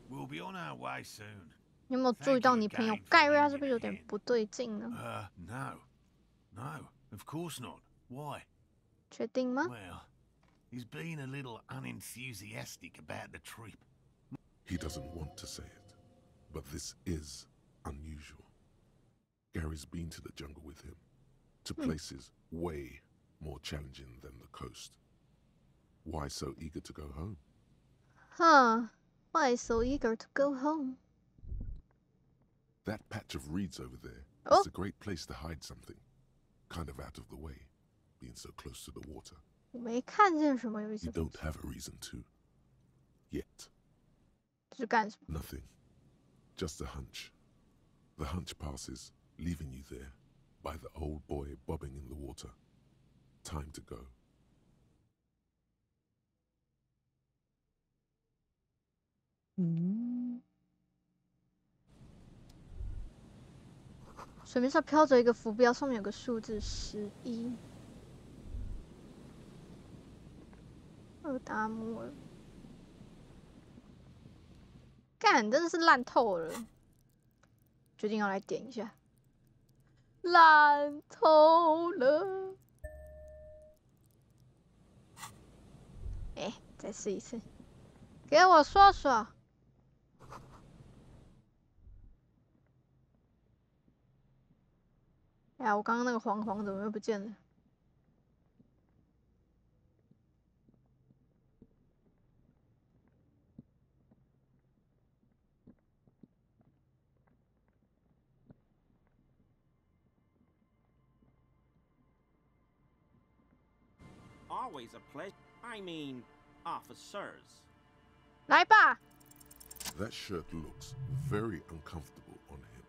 We'll be on our way soon. 你有没有注意到你朋友盖瑞他是不是有点不对劲呢？ No, of course not. Why? 确定吗？ Well, he's been a little unenthusiastic about the trip. He doesn't want to say it, but this is unusual. Gary's been to the jungle with him, to places way more challenging than the coast. Why so eager to go home? Huh. Why so eager to go home? That patch of reeds over there is a great place to hide something. Kind of out of the way, being so close to the water. 我没看见什么有意思 You 的。 don't have a reason to. Yet. 这是干什么？ Nothing. Just a hunch. The hunch passes, leaving you there, by the old boy bobbing in the water. Time to go. 水面上飘着一个浮标，上面有个数字11。厄达摩尔，干，真的是烂透了。决定要来点一下，烂透了。哎，再试一次，给我说说。哎呀，我刚刚那个黄黄怎么又不见了？ Always a pleasure. I mean, officers. 来吧。 That shirt looks very uncomfortable on him.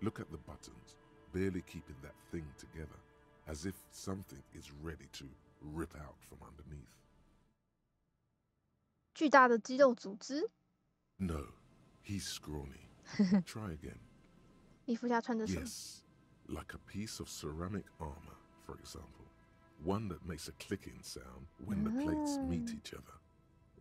Look at the buttons, barely keeping that thing together, as if something is ready to rip out from underneath. 巨大的肌肉组织。 No, he's scrawny. Try again. 衣服下穿着什么？ Yes, like a piece of ceramic armor, for example. One that makes a clicking sound when the plates meet each other,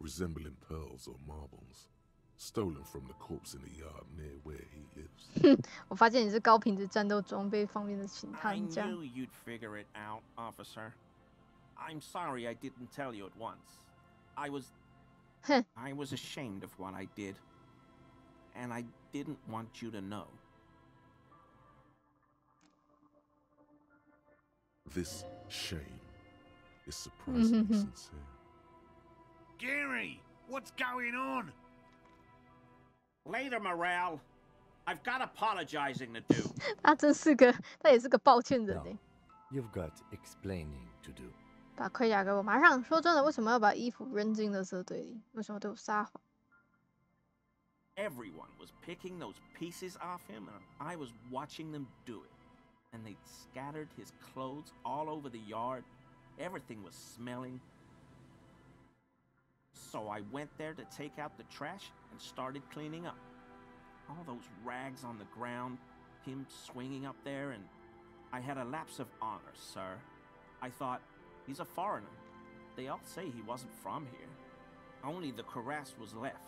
resembling pearls or marbles, stolen from the corpse in the yard near where he lives. 我发现你是高品质战斗装备方面的请 I 探家。 knew you'd figure it out, officer. I'm sorry I didn't tell you at once. I was ashamed of what I did, and I didn't want you to know. This shame is surprisingly sincere. Gary, what's going on? Later, Morale. I've got apologizing to do. 他真是个，他也是个抱歉人哎。 You've got explaining to do. 把盔甲给我，马上。说真的，为什么要把衣服扔进垃圾堆里？为什么对我撒谎？ Everyone was picking those pieces off him, and I was watching them do it. And they'd scattered his clothes all over the yard. Everything was smelling. So I went there to take out the trash and started cleaning up. All those rags on the ground, him swinging up there, and I had a lapse of honor, sir. I thought, he's a foreigner. They all say he wasn't from here. Only the cuirass was left.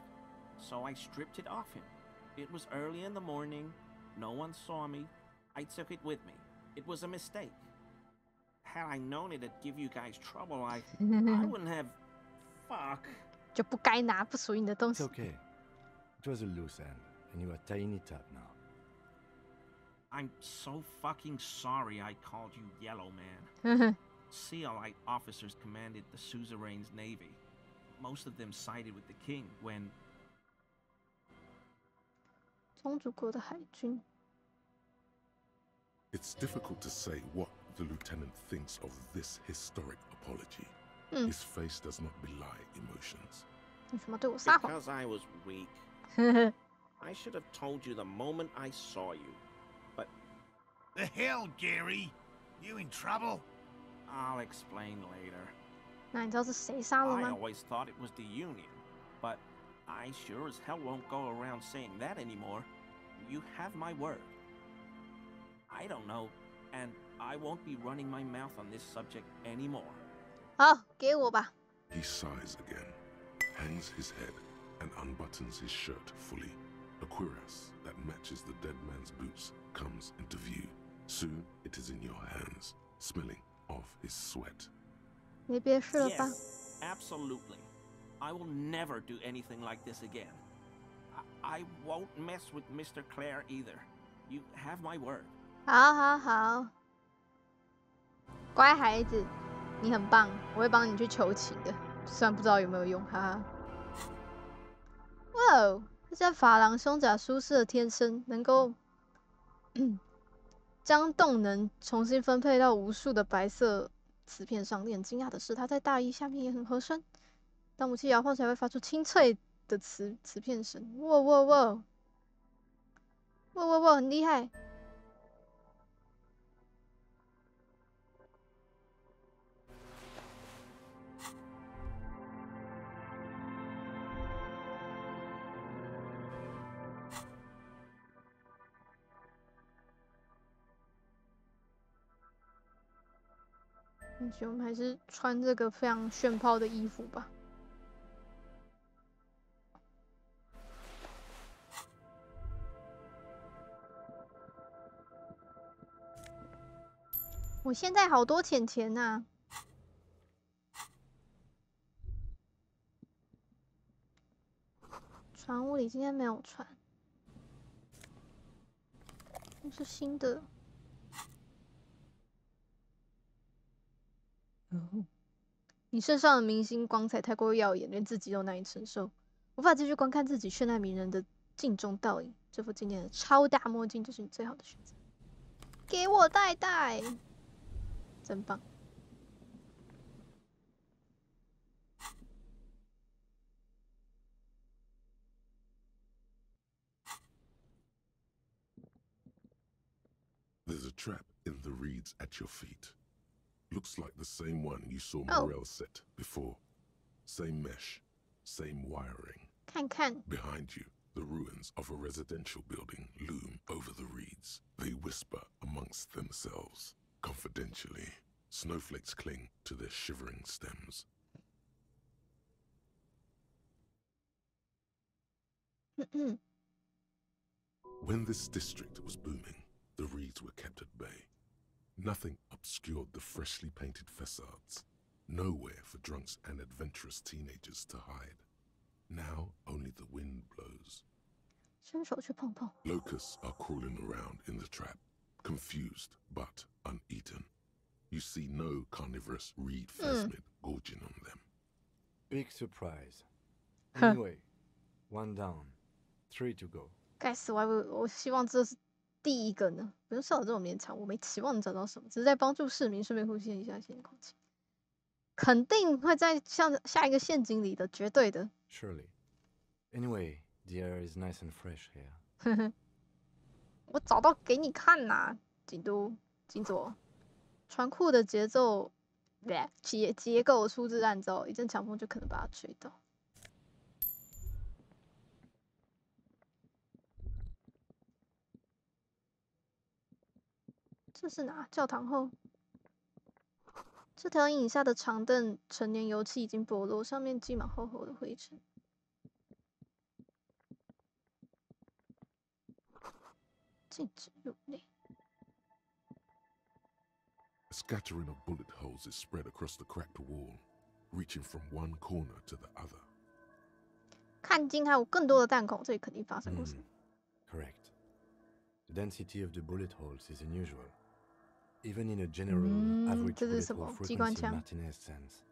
So I stripped it off him. It was early in the morning. No one saw me. I took it with me. It was a mistake. Had I known it'd give you guys trouble, I wouldn't have. Fuck. 就不该拿不属于你的东 It's 西。 okay. It was a loose end, and you are tying it up now. I'm so fucking sorry I called you Yellow Man. Sealite officers commanded the suzerain's navy. Most of them sided with the king when... 宗主国的海军。 It's difficult to say what the lieutenant thinks of this historic apology. His face does not belie emotions. 你什么对我撒谎？ Because I was weak. I should have told you the moment I saw you. But... The hell, Gary? You in trouble? I'll explain later. 那你知道是谁杀了 I 吗？ always thought it was the Union, but I sure as hell won't go around saying that anymore. You have my word. I don't know, and I won't be running my mouth on this subject anymore. 好，给我吧。 He sighs again, hangs his head, and unbuttons his shirt fully. A cuirass that matches the dead man's boots comes into view. Soon it is in your hands, smelling of his sweat. 没别事了吧？ Yes, absolutely. I will never do anything like this again. I won't mess with Mr. Clare either. You have my word. 好好好，乖孩子，你很棒，我会帮你去求情的，虽然不知道有没有用，哈哈。哇哦，这件珐琅胸甲舒适的贴身，能够将动能重新分配到无数的白色磁片上。令人惊讶的是，它在大衣下面也很合身。当武器摇晃起来，会发出清脆的磁片声。哇哇哇！哇哇哇，很厉害！ 我们还是穿这个非常炫炮的衣服吧。我现在好多钱呐、船屋里今天没有船，这是新的。 你身上的明星光彩太过耀眼，连自己都难以承受，无法继续观看自己绚烂迷人的镜中倒影。这副经典的超大墨镜就是你最好的选择，给我戴戴，真棒！ There's a trap in the reeds at your feet. Looks like the same one you saw Morel set before. Same mesh, same wiring. 看看 Behind you, the ruins of a residential building loom over the reeds. They whisper amongst themselves. Confidentially, snowflakes cling to their shivering stems. When this district was booming, the reeds were kept at bay. Nothing obscured the freshly painted facades. Nowhere for drunks and adventurous teenagers to hide. Now only the wind blows. 伸手去碰碰。 Locusts are crawling around in the trap, confused but uneaten. You see no carnivorous reed phasmid gorging on them. Big surprise. Anyway, 1 down, 3 to go. 该死，我希望这是第一个呢。不用笑得这么勉强，我没期望能找到什么，只是在帮助市民顺便呼吸一下新鲜空气。肯定会在下一个陷阱里的，绝对的。Surely. Anyway, the air is nice and fresh here. 我找到给你看呐，京佐。船库的节奏，结构粗制滥造，一阵强风就可能把它吹倒。这是哪？教堂后。这条阴影下的长凳，陈年油漆已经剥落，上面积满厚厚的灰尘。禁止入内。A scattering of bullet holes is spread across the cracked wall, reaching from one corner to the other. 看近还有更多的弹孔，这里肯定发生过什么。Correct. The density of the bullet holes is unusual. Even in a general average bullet hole frequency Martinez sense.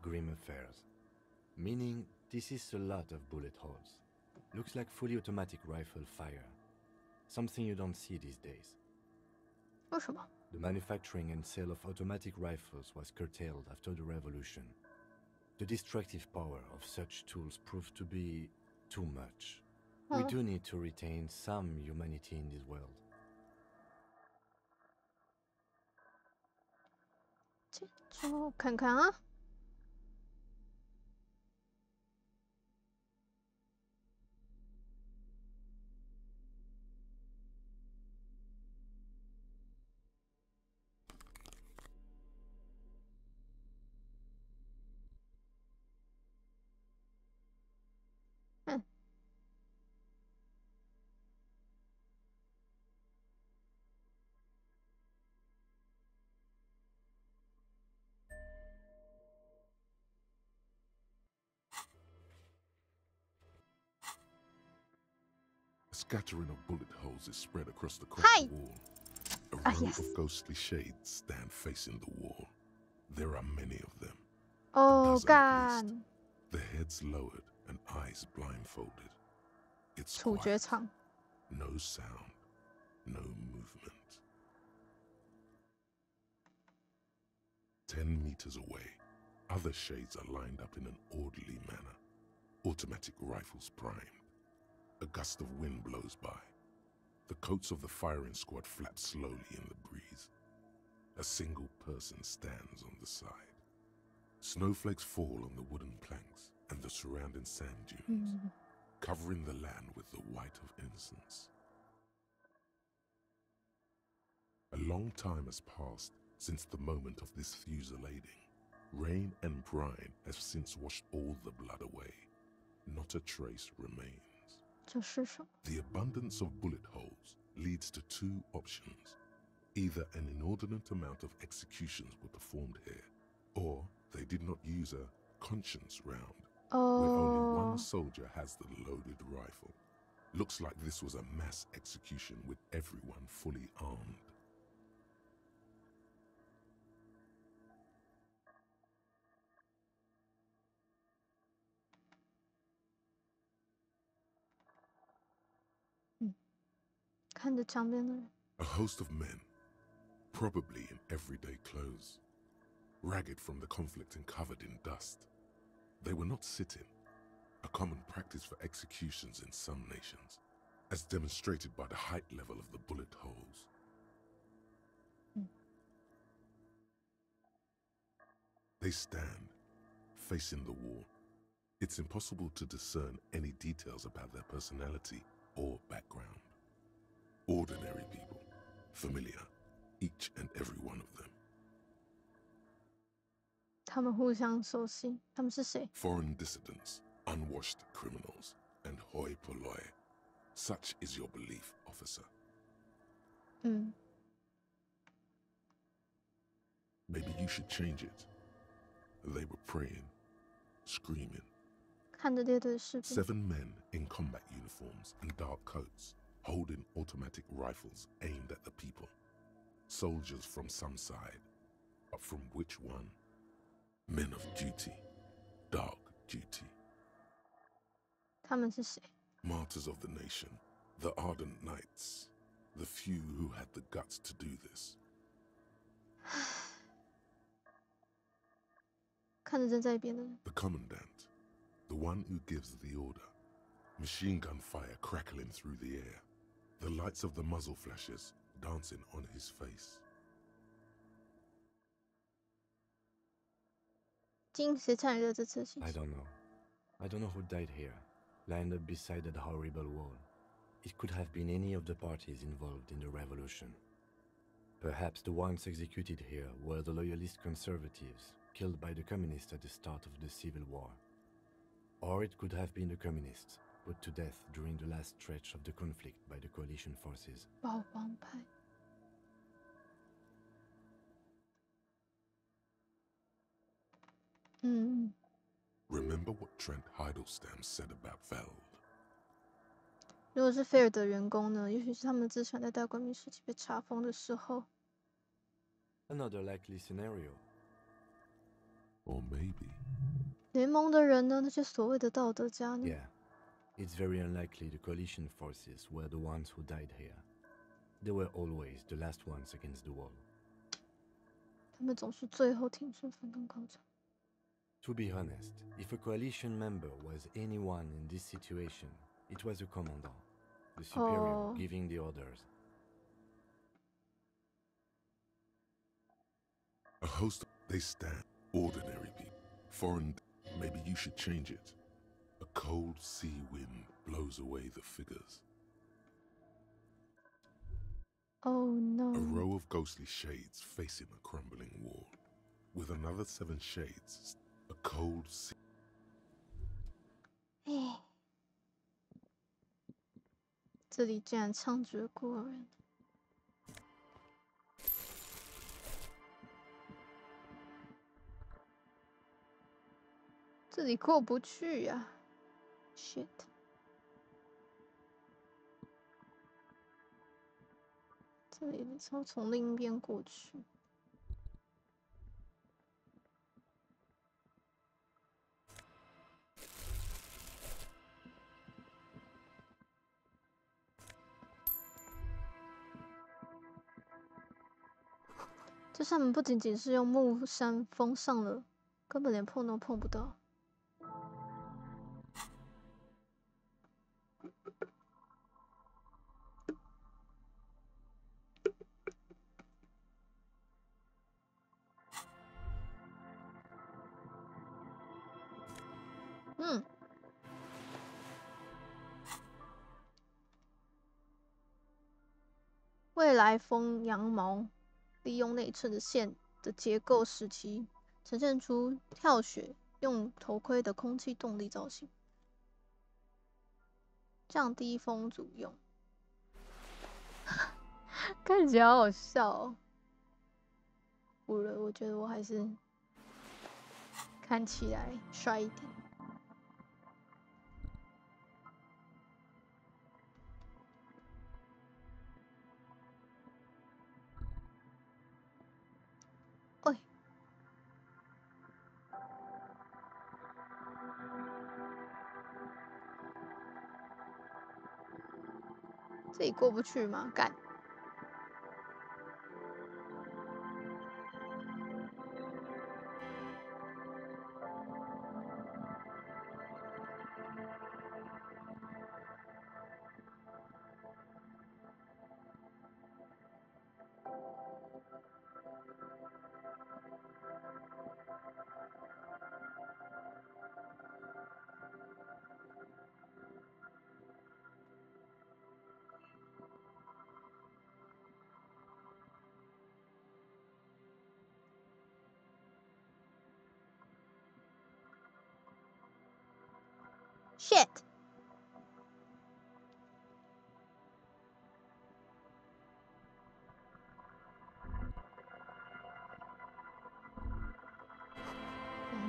Grim affairs. Meaning this is a lot of bullet holes. Looks like fully automatic rifle fire. Something you don't see these days. 为什么？ The manufacturing and sale of automatic rifles was curtailed after the revolution. The destructive power of such tools proved to be too much. We do need to retain some humanity in this world. 这就看看啊。A scattering of bullet holes is spread across the cracked wall. A row of ghostly shades stand facing the wall. There are many of them. Oh God! Their heads lowered and eyes blindfolded. It's quiet. No sound, no movement. 10 meters away, other shades are lined up in an orderly manner. Automatic rifles primed. A gust of wind blows by. The coats of the firing squad flap slowly in the breeze. A single person stands on the side. Snowflakes fall on the wooden planks and the surrounding sand dunes, covering the land with the white of innocence. A long time has passed since the moment of this fusillading. Rain and brine have since washed all the blood away. Not a trace remains. The abundance of bullet holes leads to two options. Either an inordinate amount of executions were performed here, or they did not use a conscience round, where only one soldier has the loaded rifle. Looks like this was a mass execution with everyone fully armed. A host of men, probably in everyday clothes, ragged from the conflict and covered in dust. They were not sitting, a common practice for executions in some nations, as demonstrated by the height level of the bullet holes. They stand, facing the wall. It's impossible to discern any details about their personality or background. Ordinary people, familiar, each and every one of them. 他们互相熟悉，他们是谁？ Foreign dissidents, unwashed criminals, and hoi polloi. Such is your belief, officer. Maybe you should change it. They were praying, screaming. 看着列队士兵。 7 men in combat uniforms and dark coats, holding automatic rifles aimed at the people. Soldiers from some side, but from which one? Men of duty, dark duty. 他们是谁？ Martyrs of the nation, the ardent knights, the few who had the guts to do this. 看着站在一边的人。 The commandant, the one who gives the order. Machine gun fire crackling through the air. The lights of the muzzle flashes dancing on his face. 金谁参与了这次行 I don't know. I don't know who died here, lined up beside that horrible wall. It could have been any of the parties involved in the revolution. Perhaps the ones executed here were the loyalist conservatives, killed by the communists at the start of the Civil War. Or it could have been the communists, put to death during the last stretch of the conflict by the coalition forces. 保皇派。Remember what Trent Heidelstein said about Veld? 如果是菲尔的员工呢？也许是他们的资产在大革命时期被查封的时候。Another likely scenario. Or maybe. 联盟的人呢？那些所谓的道德家呢 Yeah, it's very unlikely the coalition forces were the ones who died here. They were always the last ones against the wall. 他们总是最后挺身反抗抗争。To be honest, if a coalition member was anyone in this situation, it was a commandant, the superior giving the orders. A host, they stand ordinary people. Foreign, maybe you should change it. A cold sea wind blows away the figures. Oh no. A row of ghostly shades facing a crumbling wall. With another 7 shades, a cold sea. 这里竟然猖獗孤儿人。这里过不去呀 ！Shit！ 这里从另一边过去。这扇门不仅仅是用木扇封上了，根本连碰都碰不到。未来风羊毛利用内衬的线的结构使其呈现出跳雪用头盔的空气动力造型，降低风阻用。看起来好好笑哦。不了，我觉得我还是看起来帅一点。喂，这里过不去吗？干！Shit！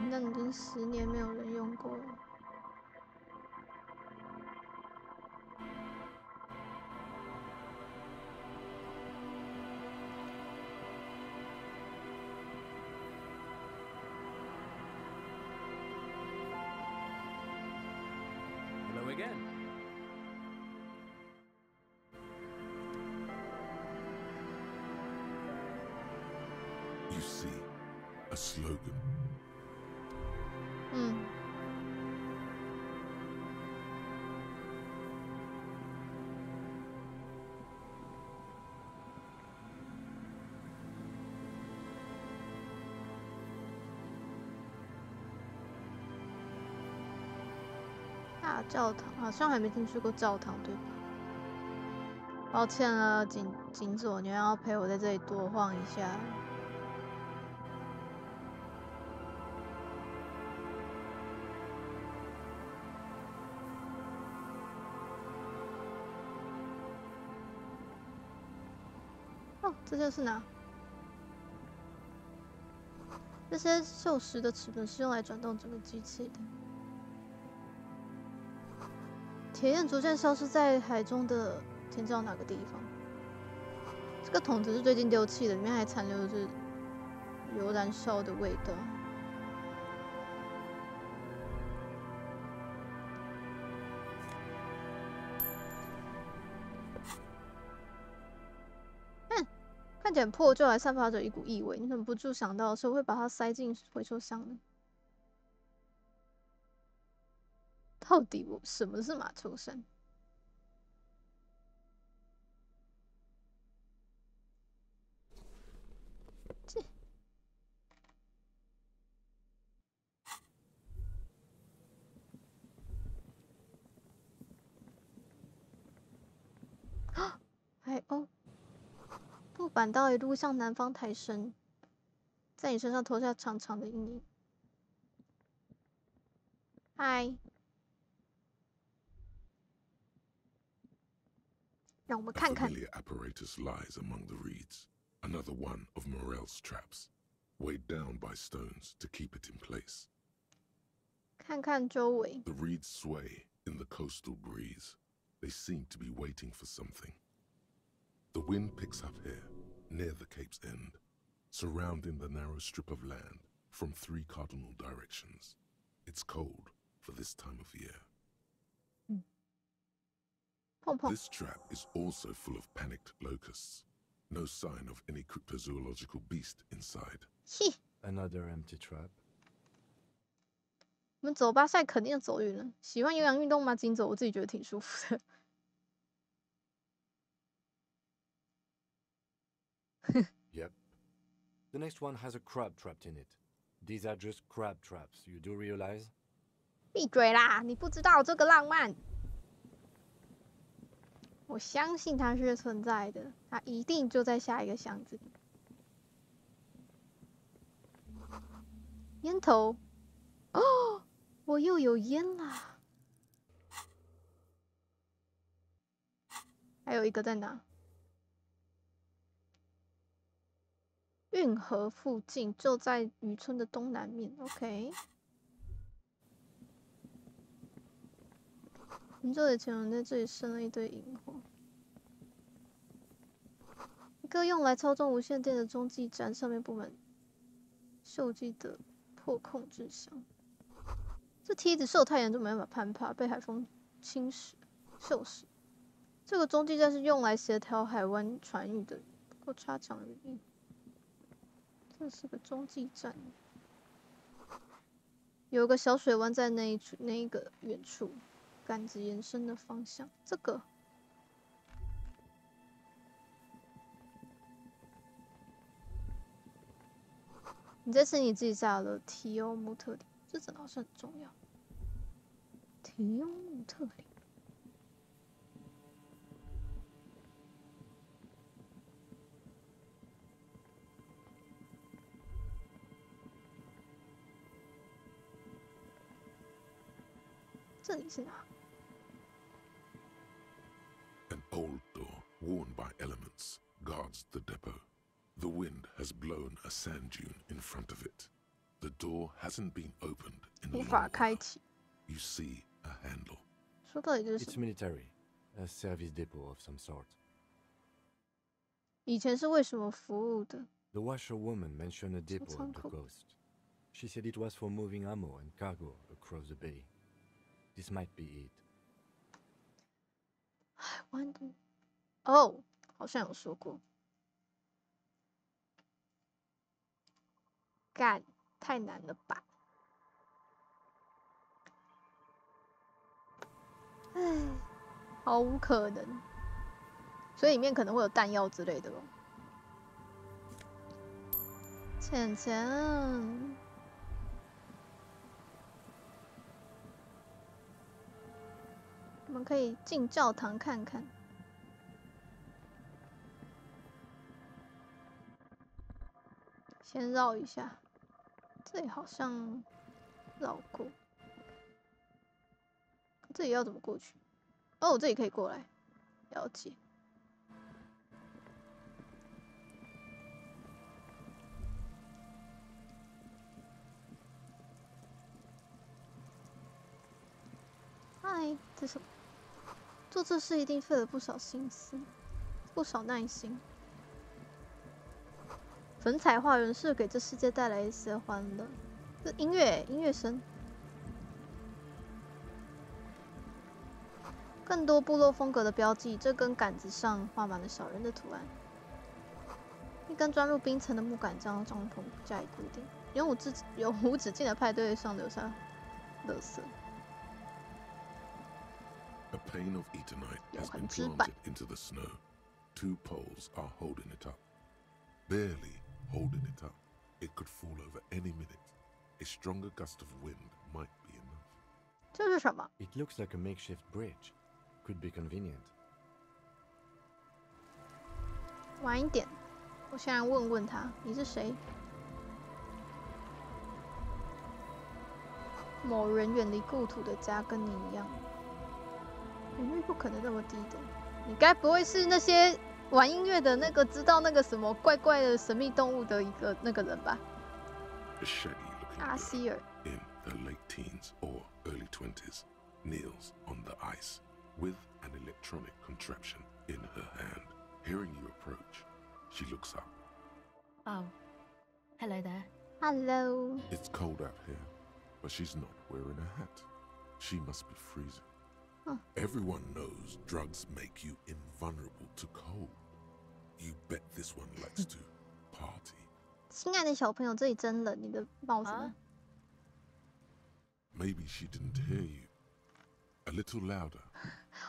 那已经10年没有人用过了。Hello again. You see, a slogan. 大教堂好像还没进去过教堂，对吧？抱歉了，景佐，你要陪我在这里多晃一下。哦，这就是哪？这些锈蚀的齿轮是用来转动整个机器的。铁焰逐渐消失在海中的，天知道哪个地方。这个桶子是最近丢弃的，里面还残留着油燃烧的味道。看起来很破旧，还散发着一股异味。你忍不住想到谁会把它塞进回收箱呢？到底什么是马丘山？海鸥。木板刀一路向南方抬升，在你身上投下长长的阴影。嗨，让我们看看。 A familiar apparatus lies among the reeds. Another one of Morel's traps, weighed down by stones to keep it in place. 看看周围。 The reeds sway in the coastal breeze. They seem to be waiting for something. The wind picks up here, near the cape's end, surrounding the narrow strip of land from 3 cardinal directions. It's cold for this time of year. This trap is also full of panicked locusts. No sign of any cryptozoological beast inside. Another empty trap. 我们走吧，现在肯定走远了。喜欢有氧运动吗？紧走，我自己觉得挺舒服的。Yep. The next one has a crab trapped in it. These are just crab traps, you do realize? 闭嘴啦！你不知道这个浪漫。我相信它是存在的，它一定就在下一个箱子里。烟头，哦，我又有烟啦！还有一个在哪？运河附近，就在渔村的东南面。OK。很久以前，有人在这里生了一堆萤火。一个用来操纵无线电的中继站，上面布满锈迹的破控制箱。这梯子受太阳就没办法攀爬，被海风侵蚀、锈蚀。这个中继站是用来协调海湾船运的，不过差强人意。这是个中继站，有个小水湾在那一个远处。杆子延伸的方向，这个你这次你自己下了提欧穆特里，这真的好像很重要。提欧穆特里，这里是哪？ An old door, worn by elements, guards the depot. The wind has blown a sand dune in front of it. The door hasn't been opened in a long while. You see a handle. It's military, a service depot of some sort. 以前是为什么服务的？ The washerwoman mentioned a depot on the coast. She said it was for moving ammo and cargo across the bay. This might be it. 海湾的，哦，好像有说过。干，太难了吧？唉，毫无可能。所以里面可能会有弹药之类的咯。浅浅，我们可以进教堂看看。先绕一下，这里好像绕过。这里要怎么过去？哦，这里可以过来，了解。嗨，这什么？做这事一定费了不少心思，不少耐心。粉彩花园是给这世界带来一丝欢乐。这音乐声。更多部落风格的标记，这根杆子上画满了小人的图案。一根钻入冰层的木杆将帐篷加以固定。永无止境的派对上留下垃圾。A pane of Eternite has been planted into the snow. 2 poles are holding it up. Barely holding it up. It could fall over any minute. A stronger gust of wind might be enough. 这是什么？ It looks like a makeshift bridge. Could be convenient. 晚一点，我先来问问他，你是谁？某人远离故土的家，跟你一样，频率不可能那么低的。你该不会是那些玩音乐的那个知道那个什么怪怪的神秘动物的一个那个人吧？ A shaggy-looking girl in her late teens or early 20s kneels on the ice with an electronic contraption in her hand. Hearing you approach, she looks up. Oh, hello there. Hello. It's cold out here, but she's not wearing a hat. She must be freezing. Huh. Everyone knows drugs make you invulnerable to cold. You bet this one likes to party. 亲爱的小朋友，这里真冷，你的帽子呢？ Maybe she didn't hear you. A little louder.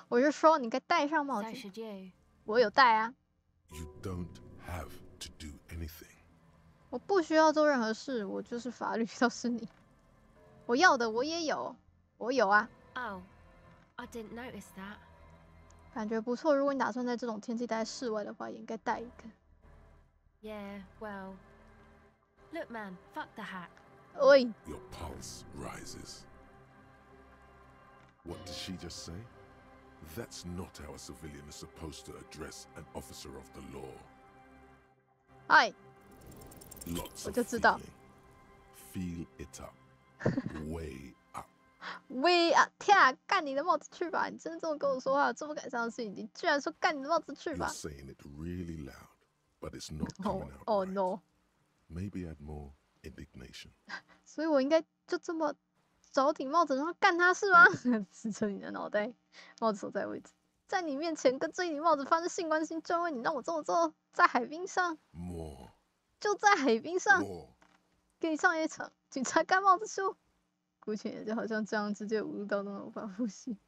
我是说，你该戴上帽子。我有戴啊。You don't have to do anything. 我不需要做任何事，我就是法律，倒是你。我要的我也有，我有啊。Oh, I didn't notice that. 感觉不错，如果你打算在这种天气待在室外的话，也应该带一个。Yeah, well, look, man, fuck the hat. Oi. Your pulse rises. What did she just say? That's not how a civilian is supposed to address an officer of the law. Hi. Lots of 我就知道。Feel it up. Way up. Way up. 天啊，干你的帽子去吧！你真的这么跟我说话，这么感伤的事情，你居然说干你的帽子去吧 You're saying it really loud, but it's not coming out. Oh right. no. Maybe add more indignation. 所以我应该就这么找顶帽子，然后干他是吗？指着你的脑袋，帽子所在位置，在你面前跟这一顶帽子发生性关系，就因为你让我这么做，在海滨上， More. 就在海滨上， More. 给你上一场警察干帽子秀，姑且就好像这样直接侮辱到那种无法呼吸。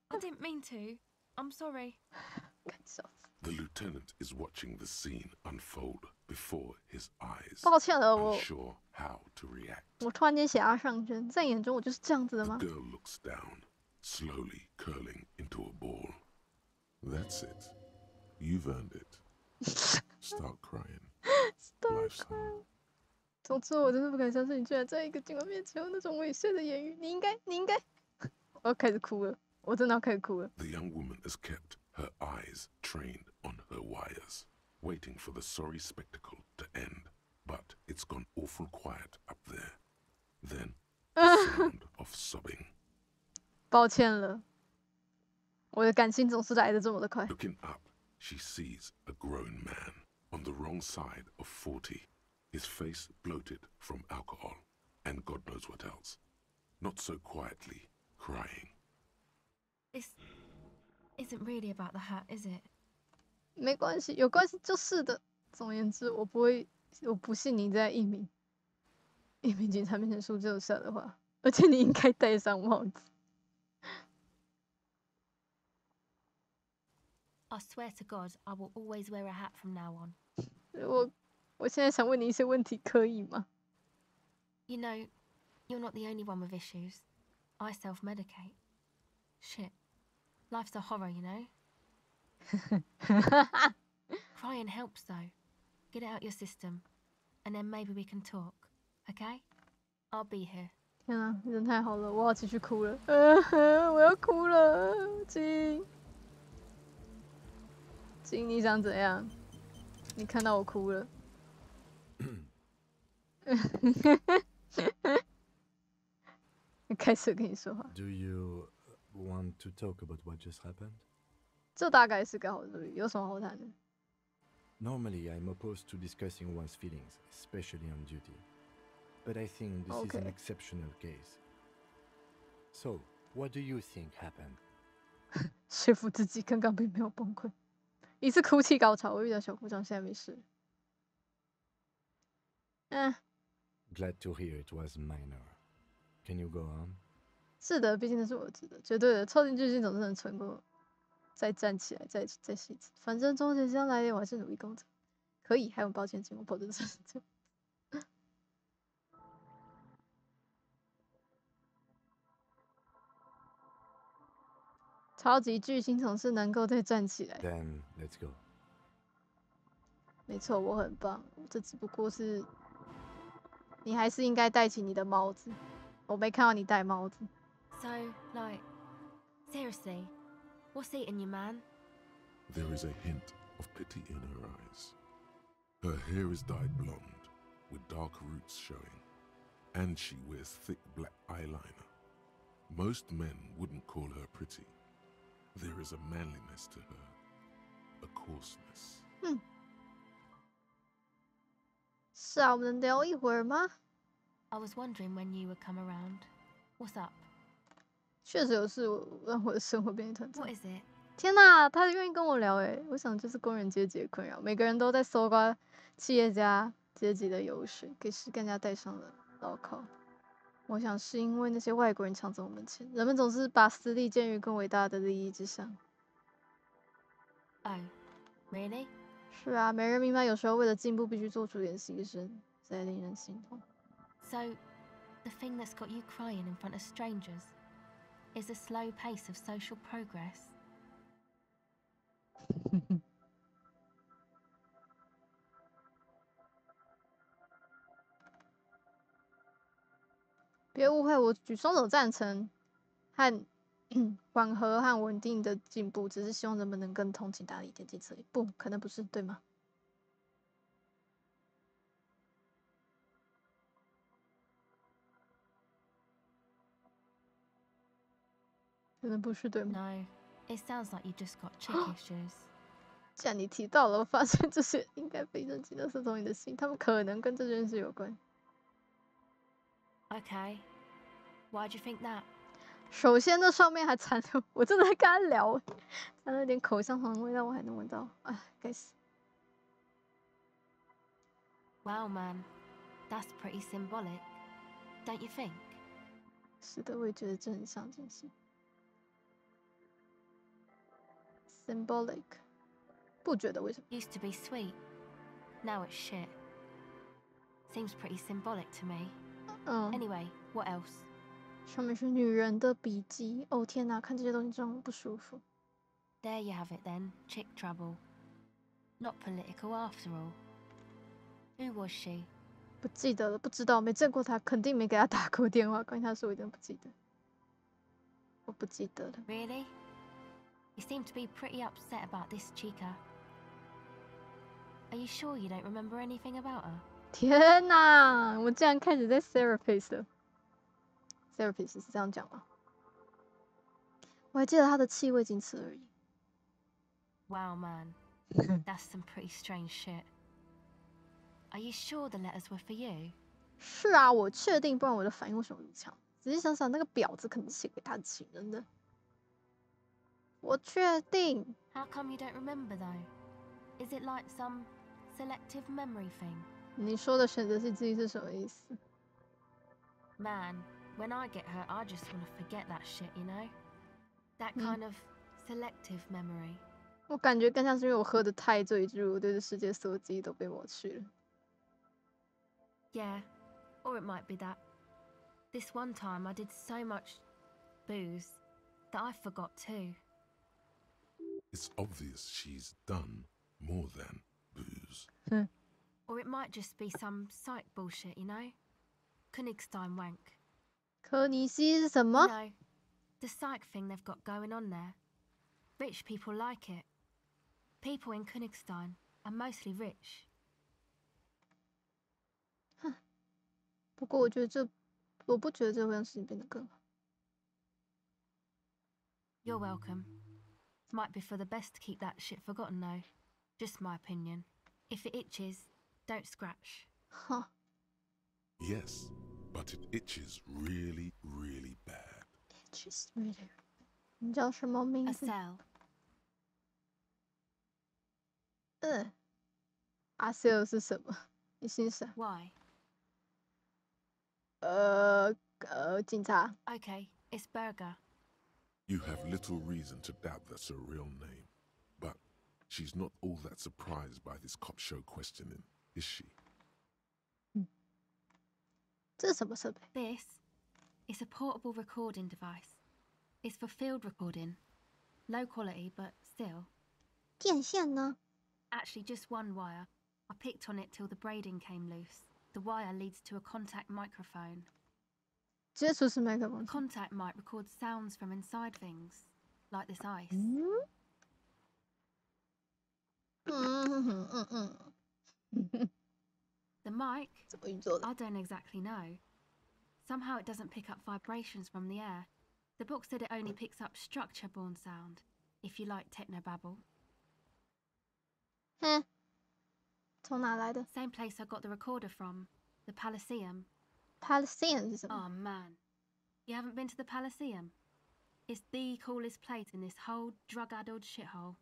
I didn't mean to. I'm sorry. 干笑死。 The lieutenant is watching the scene unfold before his eyes. 抱歉了，我 Unsure how to react. 我突然间血压上升，在眼中我就是这样子的吗 The girl looks down, slowly curling into a ball. That's it. You've earned it. Start crying. Life's hard. 总之，我真的不敢相信你居然在一个警官面前有那种猥亵的言语。你应该，我要开始哭了，我真的要开始哭了。 The young woman has kept her eyes trained on her wires, waiting for the sorry spectacle to end. But it's gone awful quiet up there. Then, the sound of sobbing. 抱歉了，我的感情总是来得这么的快。 Looking up, she sees a grown man on the wrong side of 40, his face bloated from alcohol, and God knows what else. Not so quietly, crying. This isn't really about the hat, is it? 没关系，有关系就是的。总而言之，我不信你在一名警察面前说这种事的话，而且你应该戴上帽子。I swear to God, I will always wear a hat from now on. 我现在想问你一些问题，可以吗 You know, you're not the only one with issues. I self-medicate. Shit. Life's a horror, you know? Crying helps, though. Get it out your system. And then maybe we can talk. Okay? I'll be here. 天啊，人太好了，我要继续哭了。我要哭了，金，你想怎样？你看到我哭了。开始跟你说话。Do you Want to talk about what just happened? 这大概是个好主意，有什么好谈的？ Normally, I'm opposed to discussing one's feelings, especially on duty. But I think this is an exceptional case. So, what do you think happened? 说服自己刚刚并没有崩溃，一次哭泣高潮，我遇到小姑丈，现在没事。Glad to hear it was minor. Can you go on? 是的，毕竟那是我儿子的，绝对的。超级巨星总是能存过，再站起来，再试一次。反正终结将来临，我还是努力工作。可以，还有抱歉，请我保证这。超级巨星总是能够再站起来。Then let's go. 没错，我很棒。这只不过是，你还是应该戴起你的帽子。我没看到你戴帽子。So, like, seriously, what's eating you, man? There is a hint of pity in her eyes. Her hair is dyed blonde, with dark roots showing, and she wears thick black eyeliner. Most men wouldn't call her pretty. There is a manliness to her, a coarseness. 是啊，我们能聊一会儿吗？ I was wondering when you would come around. What's up? 确实有事让我的生活变得团长。 What is it? 天哪，他愿意跟我聊诶，我想就是工人阶级的困扰，每个人都在搜刮企业家阶级的油水，给实干家戴上了牢铐。我想是因为那些外国人抢走我们钱，人们总是把私利建于更伟大的利益之上。Oh, really? 是啊，没人明白有时候为了进步必须做出点牺牲，实在令人心痛。So, the thing that's got you crying in front of strangers is the slow pace of social progress. 别误会，我举双手赞成和缓和和稳定的进步，只是希望人们能更通情达理一点，仅此而已。不可能不是，对吗？可能不是，对吗 ？No, it sounds like you just got chick issues. 既然你提到了，我发现这些应该被认进了是从你的心，他们可能跟这件事有关。Okay, why'd you think that? 首先，那上面还残留，我真的在跟他聊，残留点口香糖的味道，我还能闻到，哎，该死。Wow, man, that's pretty symbolic, don't you think? 是的，我也觉得这很像件事。Symbolic， 不觉得为什么 ？Used to be sweet, now it's shit. Seems pretty symbolic to me. Anyway, what else? 上面是女人的笔记。哦天哪，看这些东西让我不舒服。There you have it then, chick trouble. Not political after all. Who was she? 不记得了，不知道，没见过她，肯定没给她打过电话。关于她说，我一定不记得。我不记得了。Really? You seem to be pretty upset about this chica. Are you sure you don't remember anything about her? 天哪，我竟然开始在 therapist 了。therapist 是这样讲吗？我还记得她的气味，仅此而已。Wow, man, that's some pretty strange shit. Are you sure the letters were for you? 是啊，我确定，不然我的反应为什么那么强？仔细想想，那个婊子可能是写给他的情人的。我确定。How come you don't remember though? Is it like some selective memory thing? 你说的选择性记忆是什么意思 Man, when I get hurt, I just want to forget that shit, you know? That kind of selective memory. 我感觉更像是因为我喝得太醉，以至于我对这世界所有记忆都被抹去了。Yeah, or it might be that. This one time I did so much booze that I forgot too. It's obvious she's done more than booze. Or it might just be some psych bullshit, you know? Königstein wank. 科尼西是什么 You know, the psych thing they've got going on there. Rich people like it. People in Königstein are mostly rich. 不过我不觉得这会让事情变得更好。You're welcome. Might be for the best to keep that shit forgotten, though. Just my opinion. If it itches, don't scratch. Huh. Yes, but it itches really, really bad. Itches really. 你叫什么名 A 字？ cell. 阿 cell 是什么？你姓啥？ Why? 警察。 Okay, it's Burger. You have little reason to doubt that's a real name. But she's not all that surprised by this cop show questioning, is she? 这是什么设备？ This is a portable recording device. It's for field recording. Low quality, but still. 电线呢？ Actually, just one wire. I picked on it till the braiding came loose. The wire leads to a contact microphone. 接触式麦克风。 Contact mic records sounds from inside things, like this ice. The mic? 怎么运作的？ I don't exactly know. Somehow it doesn't pick up vibrations from the air. The book said it only picks up structure-borne sound, if you like technobabble. 哼，从哪来的 Same place I got the recorder from, the Palaceum. ？Palestine 是什么？ Oh man, you haven't been to the Palaceum? It's the coolest place in this whole drug-addled shithole.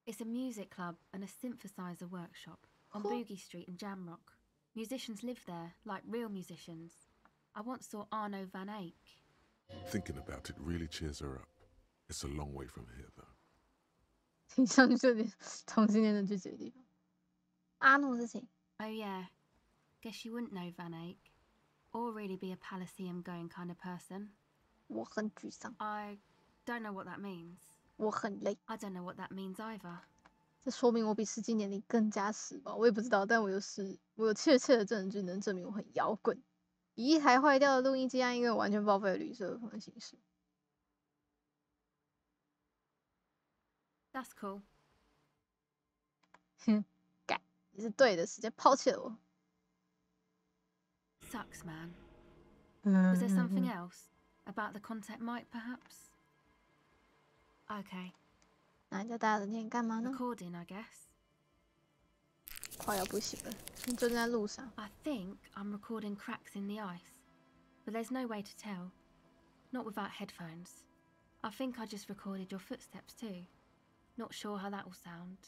It's a music club and a synthesizer workshop on Boogie Street in Jamrock. Musicians live there, like real musicians. I once saw Arno van Eyck. Thinking about it really cheers her up. It's a long way from here, though. 听上去有点同性恋的聚集的地方。阿诺是谁？ Oh yeah, guess you wouldn't know Van Eyck, or really be a Palaceum-going kind of person. 我很沮丧。 I don't know what that means. 我很累。 I don't know what that means either. 这说明我比实际年龄更加时髦。我也不知道，但我有确切的证据能证明我很摇滚。以一台坏掉的录音机和一个完全报废的旅社的形式。That's cool. 哼，干，你是对的，时间抛弃了我。Sucks, man. Was there something else? About the contact mic, perhaps? Okay. 那你在大热天干嘛呢？ Recording, I guess. 快要不行了，你就在路上。 I think I'm recording cracks in the ice, but there's no way to tell. Not without headphones. I think I just recorded your footsteps too. Not sure how that will sound.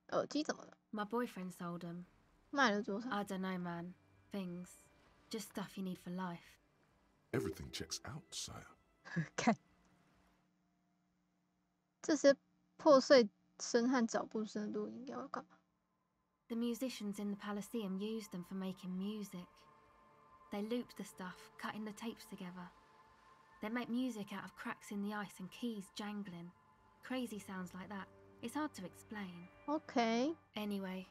耳机怎么了？ My boyfriend sold them. 卖了多少？ I don't know, man. Things. Just stuff you need for life. Everything checks out, sire. 看，这些破碎声和脚步声的录音要干嘛？ The musicians in the Palaceum used them for making music. They looped the stuff, cutting the tapes together. They make music out of cracks in the ice and keys jangling. Crazy sounds like that. It's hard to explain. Okay. Anyway,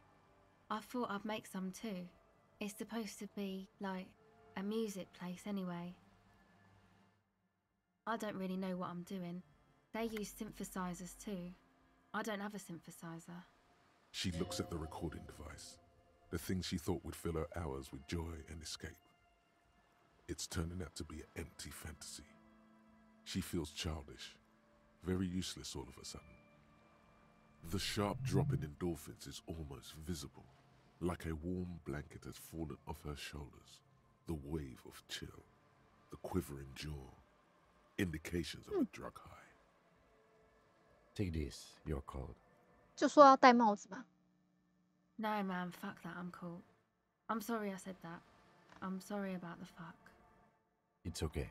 I thought I'd make some too. It's supposed to be, like, a music place anyway. I don't really know what I'm doing. They use synthesizers too. I don't have a synthesizer. She looks at the recording device, the thing she thought would fill her hours with joy and escape. It's turning out to be an empty fantasy. She feels childish, very useless all of a sudden. The sharp drop in endorphins is almost visible, like a warm blanket has fallen off her shoulders. The wave of chill, the quivering jaw, indications of a drug high. Take this, you're cold. 就说要戴帽子嘛。 No, man, fuck that, I'm cool. I'm sorry I said that. I'm sorry about the fuck. It's okay.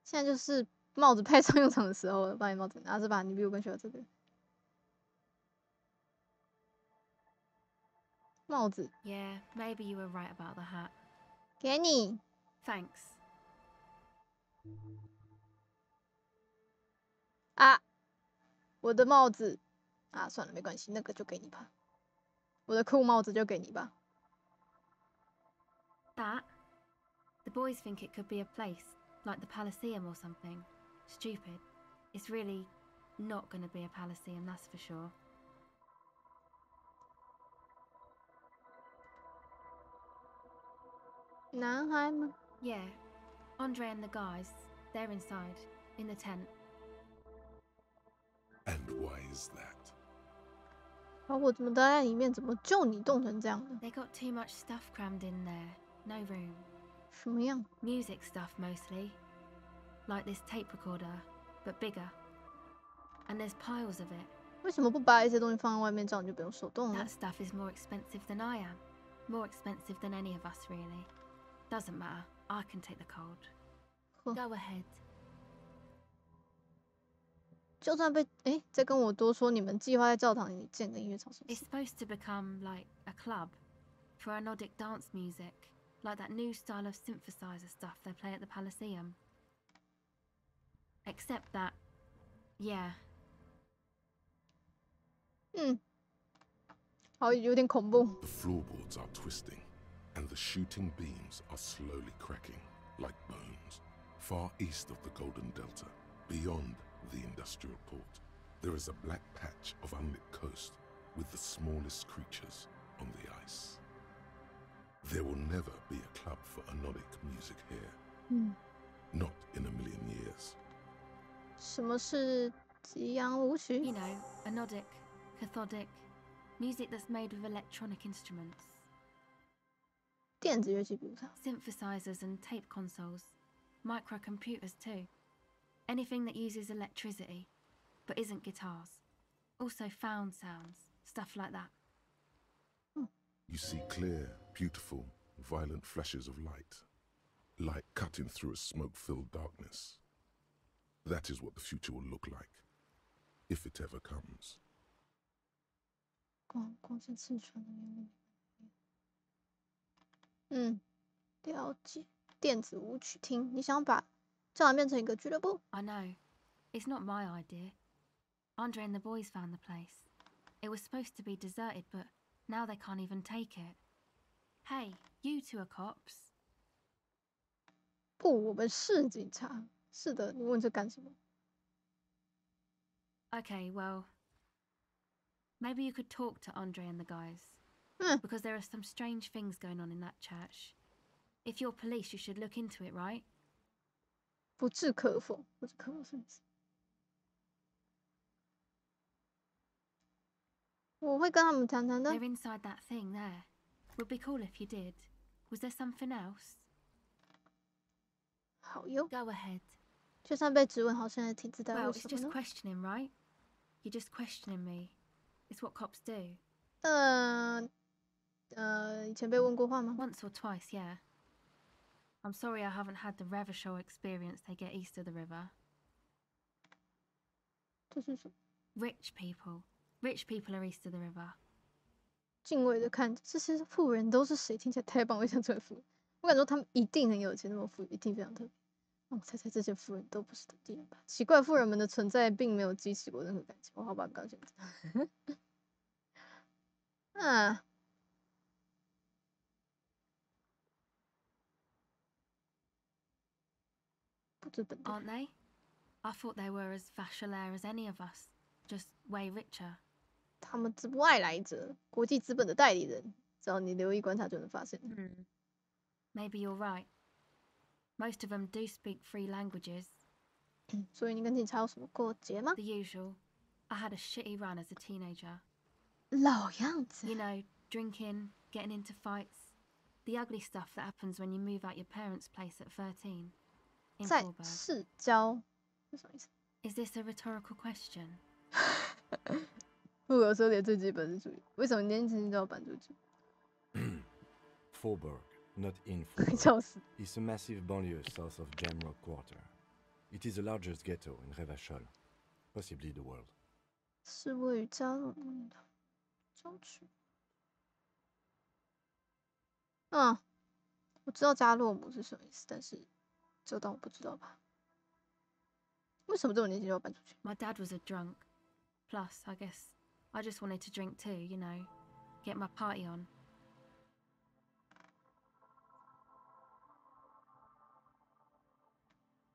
现在就是帽子派上用场的时候了，把你帽子拿着吧，你比我更需要这个帽子。 Yeah, maybe you were right about the hat. 给你。 Thanks. 啊，我的帽子啊，算了，没关系，那个就给你吧。我的酷帽子就给你吧。 That? The boys think it could be a place, like the Palaceum or something. Stupid. It's really not going to be a Palaceum, that's for sure. Nanheim? Yeah. Andre and the guys, They're inside, in the tent. And why is that? 而我怎么待在里面，怎么就你冻成这样的？ They got too much stuff crammed in there. No room. 什么样？ Music stuff mostly. Like this tape recorder, but bigger. And there's piles of it. 为什么不把一些东西放在外面，这样你就不用手动了 That stuff is more expensive than I am. More expensive than any of us, really. Doesn't matter. I can take the cold. Go ahead. 就算被再跟我多说，你们计划在教堂里建个音乐场，是不 It's 是？ supposed to become like a club for anodic dance music, like that new style of synthesizer stuff they play at the Palaceum. Except that, yeah. 好，有点恐怖。 The floorboards are twisting, and the shooting beams are slowly cracking, like bones. Far east of the Golden Delta, beyond the industrial port, there is a black patch of unlit coast with the smallest creatures on the ice. There will never be a club for anodic music here. Not in a million years. 什么是激扬舞曲 You know, anodic, cathodic, music that's made with electronic instruments. 电子乐器，比如说 Synthesizers and tape consoles. Microcomputers too. Anything that uses electricity, but isn't guitars. Also found sounds, stuff like that. You see clear, beautiful, violent flashes of light. Light cutting through a smoke-filled darkness. That is what the future will look like, if it ever comes. 光线刺穿的了解。电子舞曲厅，你想把教堂变成一个俱乐部？ I know. It's not my idea. Andre and the boys found the place. It was supposed to be deserted, but now they can't even take it. Hey, you two are cops. 不，我们是警察。是的，你问这干什么？ Okay, well, maybe you could talk to Andre and the guys. Because there are some strange things going on in that church. If you're police, you should look into it, right? 不置可否，不置可否什么意思？我会跟他们谈谈的。 They're inside that thing there. Would be cool if you did. Was there something else? 好哟。 Go ahead. 就算被质问，好像也挺自在。 Well, 为 it's 什么 just 呢？ questioning, right? You're just questioning me. It's what cops do. 以前被问过话吗？ Once or twice, yeah. I'm sorry I haven't had the Revershow experience they get east of the river. 这是什么？ Rich people. Rich people are east of the river. 敬畏的看着，这些富人都是谁？听起来太棒！我想成为富人。我感觉他们一定很有钱，那么富，一定非常特别。我猜猜这些富人都不是本地人吧？奇怪，富人们的存在并没有激起我任何感情。我好吧，刚选择。不知本地。 Aren't they? I thought they were as vachelaire as any of us, just way richer. 他们是外来者，国际资本的代理人，只要你留意观察就能发现。Maybe you're right. Most of them do speak 3 languages. 所以你跟警察有什么过节吗？ The usual. I had a shitty run as a teenager. 老样子。 You know, drinking, getting into fights. The ugly stuff that happens when you move out your parents' place at 13. In 在 Forberg. 市郊，是什么意思？ Is this a rhetorical question? 我有时候连最基本的注意，为什么年轻人都要搬出去？ Forberg, not in 笑 Forberg, 死！ is a massive banlieue south of Jamrock Quarter. It is the largest ghetto in Revachol, possibly the world. 是位于加洛姆的郊区。我知道加洛姆是什么意思，但是就当我不知道吧。为什么这么年轻就要搬出去？ My dad was a drunk. Plus, I guess I just wanted to drink too, you know, get my party on.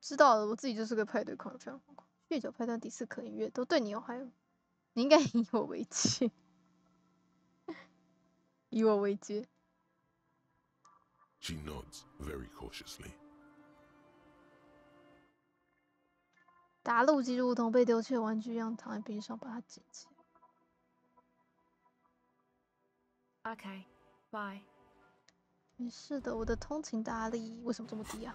知道了，我自己就是个派对狂，非常疯狂。酗酒、派对、迪斯科音乐都对你有害哦。你应该以我为戒，以我为戒。 She nods very cautiously. 打路机如同被丢弃的玩具一样躺在冰上，把它捡起来。Okay, bye. 没事的，我的通情达理为什么这么低啊？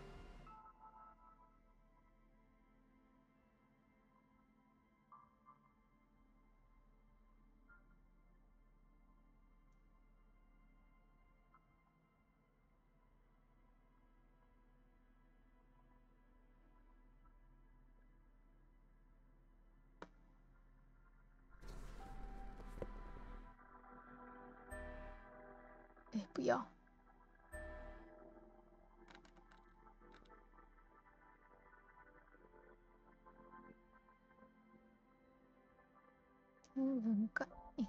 哎，不要。天人感应。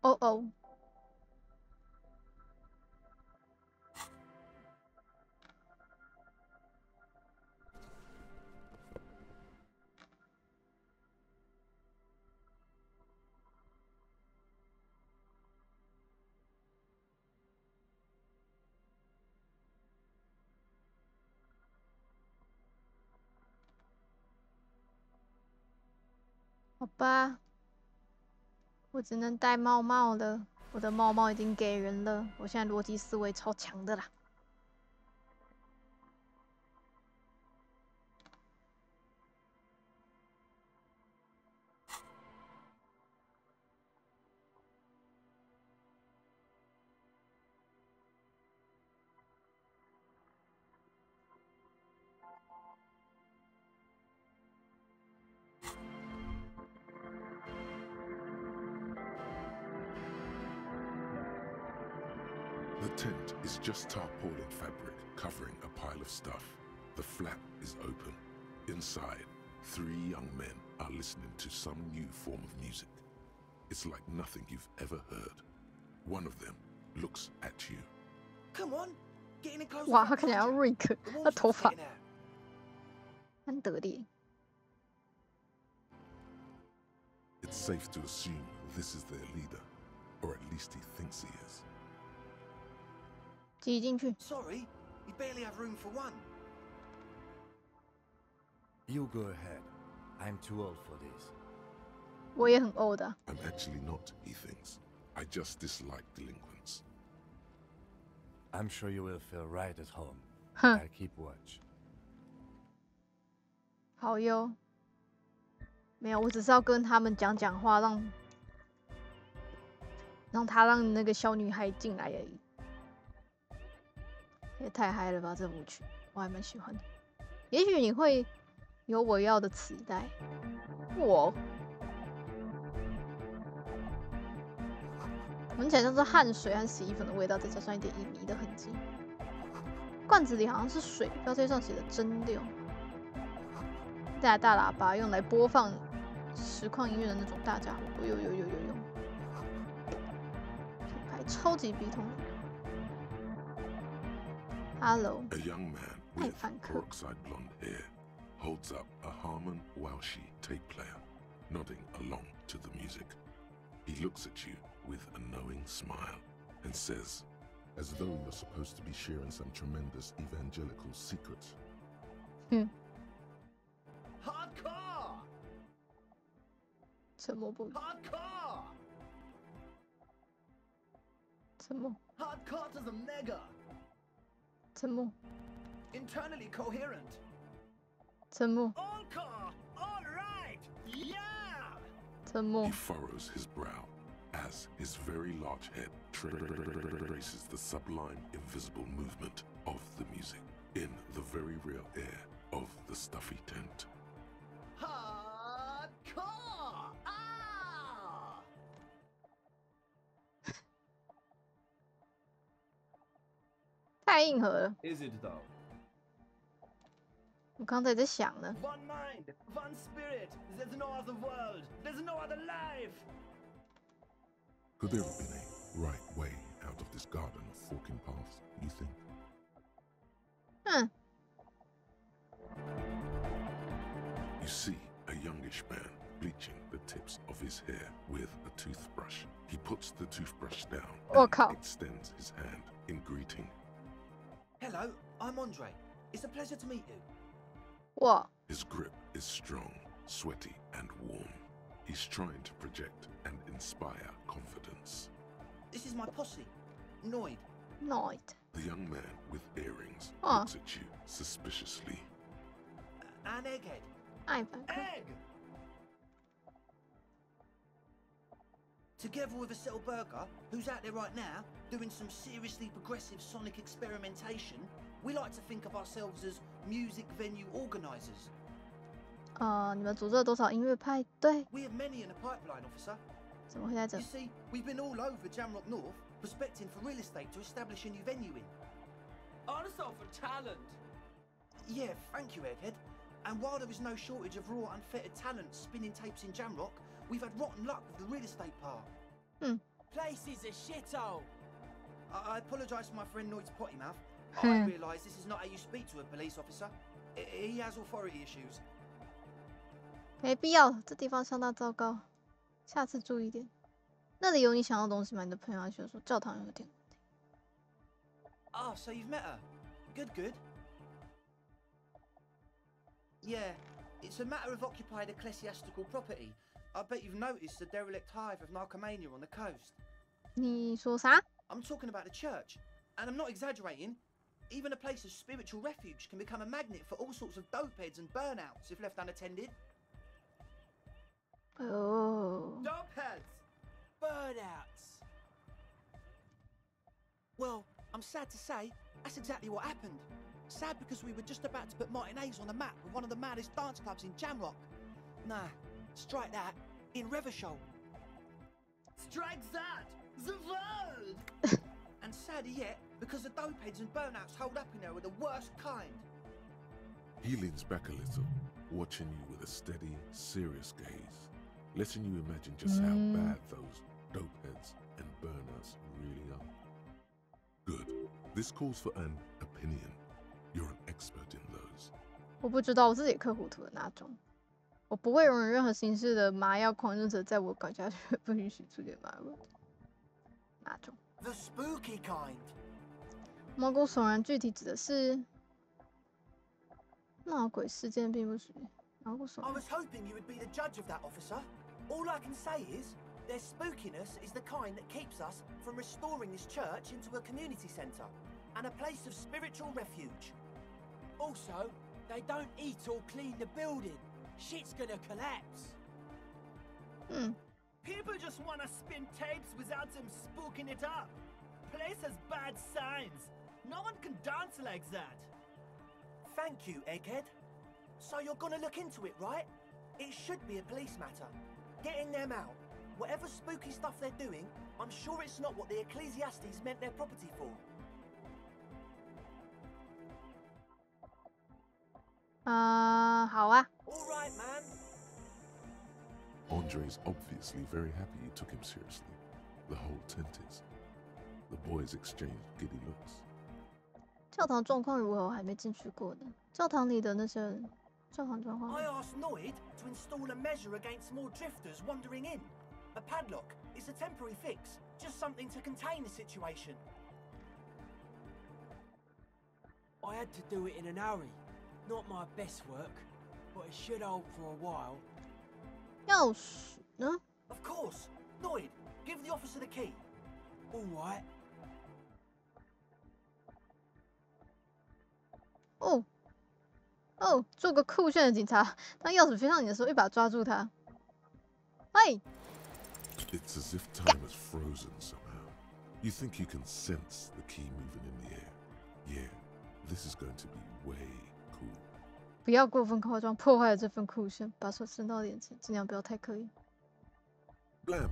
哦哦。好吧，我只能戴帽帽了。我的帽帽已经给人了，我现在逻辑思维超强的啦。The tent is just tarpaulin fabric covering a pile of stuff. The flap is open. Inside, 3 young men are listening to some new form of music. It's like nothing you've ever heard. One of them looks at you. Come on, get in close. 哇，他看起来要瑞克，他头发安德烈。It's safe to assume this is their leader, or at least he thinks he is. 挤进去。 Sorry, we barely have room for one. You go ahead. I'm too old for this. 我也很 old 啊。I'm actually not, he thinks. I just dislike delinquents. I'm sure you will feel right at home. 哼。 I'll keep watch. 好哟。没有，我只是要跟他们讲话，让那个小女孩进来而已。也太嗨了吧！这部曲我还蛮喜欢的。也许你会有我要的磁带。闻起来像是汗水和洗衣粉的味道，再加上一点乙醚的痕迹。罐子里好像是水，标签上写的蒸馏。带大喇叭用来播放实况音乐的那种大家伙，有。品牌超级逼通。Hello. A young man with peroxide blonde hair holds up a Harman Welshi tape player, nodding along to the music. He looks at you with a knowing smile and says, as though you're supposed to be sharing some tremendous evangelical secrets. Hardcore! 沉默不语。 Hardcore! 沉默。 Hardcore to the mega! 沉默。 Internally coherent. 沉默。 All core! All right! Yeah! 沉默。 He furrows his brow as his very large head traces the sublime, invisible movement of the music in the very real air of the stuffy tent. Hardcore! Ah! 太硬核了。 Is it though? 我刚才也在想呢。 One mind, one spirit. There's no other world. There's no other life. Could there have been a right way out of this garden of forking paths, you think? You see a youngish man bleaching the tips of his hair with a toothbrush. He puts the toothbrush down and extends his hand in greeting. Hello, I'm Andre. It's a pleasure to meet you. What? His grip is strong, sweaty, and warm. He's trying to project and inspire confidence. This is my posse, Noid. Noid. The young man with earrings looks at you suspiciously. And Egghead. I'm Egg! Together with a Burger, who's out there right now, doing some seriously progressive sonic experimentation, we like to think of ourselves as music venue organizers. 你们组织了多少音乐派对？ We have many in the pipeline, officer. 怎么会在这？ You see, we've been all over Jamrock North, prospecting for real estate to establish a new venue in. Also for talent. Yeah, thank you, Egghead. And while there is no shortage of raw, unfettered talent spinning tapes in Jamrock, we've had rotten luck with the real estate part. Place is a shithole. I apologise for my friend Noid's potty mouth. I realise this is not how you speak to a police officer. He has authority issues. 没必要，这地方相当糟糕，下次注意点。那里有你想要的东西吗？你的朋友就说教堂有点。Ah, so you've met her. Good. Yeah, it's a matter of occupied ecclesiastical property. I bet you've noticed the derelict hive of narcomania on the coast. 你说啥？ I'm talking about the church, and I'm not exaggerating. Even a place of spiritual refuge can become a magnet for all sorts of dopeheads and burnouts if left unattended. Oh. Dopeheads! Burnouts! Well, I'm sad to say, that's exactly what happened. Sad because we were just about to put Martinez on the map with one of the maddest dance clubs in Jamrock. Nah, strike that, in Revachol. Strike that! The world! And sadder yet, because the dopeheads and burnouts hold up in there are the worst kind. He leans back a little, watching you with a steady, serious gaze, letting you imagine just how bad those dopeheads and burnouts really are. Good. This calls for an opinion. You're an expert in those. 我不知道，我自己刻糊涂的那种。我不会容忍任何形式的麻药狂热者在我搞下去，不允许出现麻药。哪种 ？The spooky kind. 毛骨悚然具体指的是闹鬼事件，并不属于毛骨悚然。 I was hoping you would be the judge of that, officer. All I can say is, their spookiness is the kind that keeps us from restoring this church into a community centre and a place of spiritual refuge. Also, they don't eat or clean the building. Shit's gonna collapse. People just want to spin tapes without them spooking it up. Place has bad signs. No one can dance like that. Thank you, Egghead. So you're gonna look into it, right? It should be a police matter. Getting them out. Whatever spooky stuff they're doing, I'm sure it's not what the Ecclesiastes meant their property for. 好啊。 All right, man. Andre's obviously very happy you took him seriously. The whole tent is. The boys exchanged giddy looks. 教堂状况如何？我还没进去过呢。教堂里的那些人，教堂状况。 I asked Noid to install a measure against more drifters wandering in. A padlock is a temporary fix, just something to contain the situation. I had to do it in an hurry. Not my best work, but it should hold for a while. 钥匙呢 Of course. Noid, give the officer the key. All right. 做个酷炫的警察。当钥匙飞向你的时候，一把抓住他。哎 It's as if time has frozen somehow. You think you can sense the key moving in the air. Yeah, this is going to be way cool. 不要过分夸张，破坏了这份酷炫。把手伸到脸前，尽量不要太刻意。 Blam!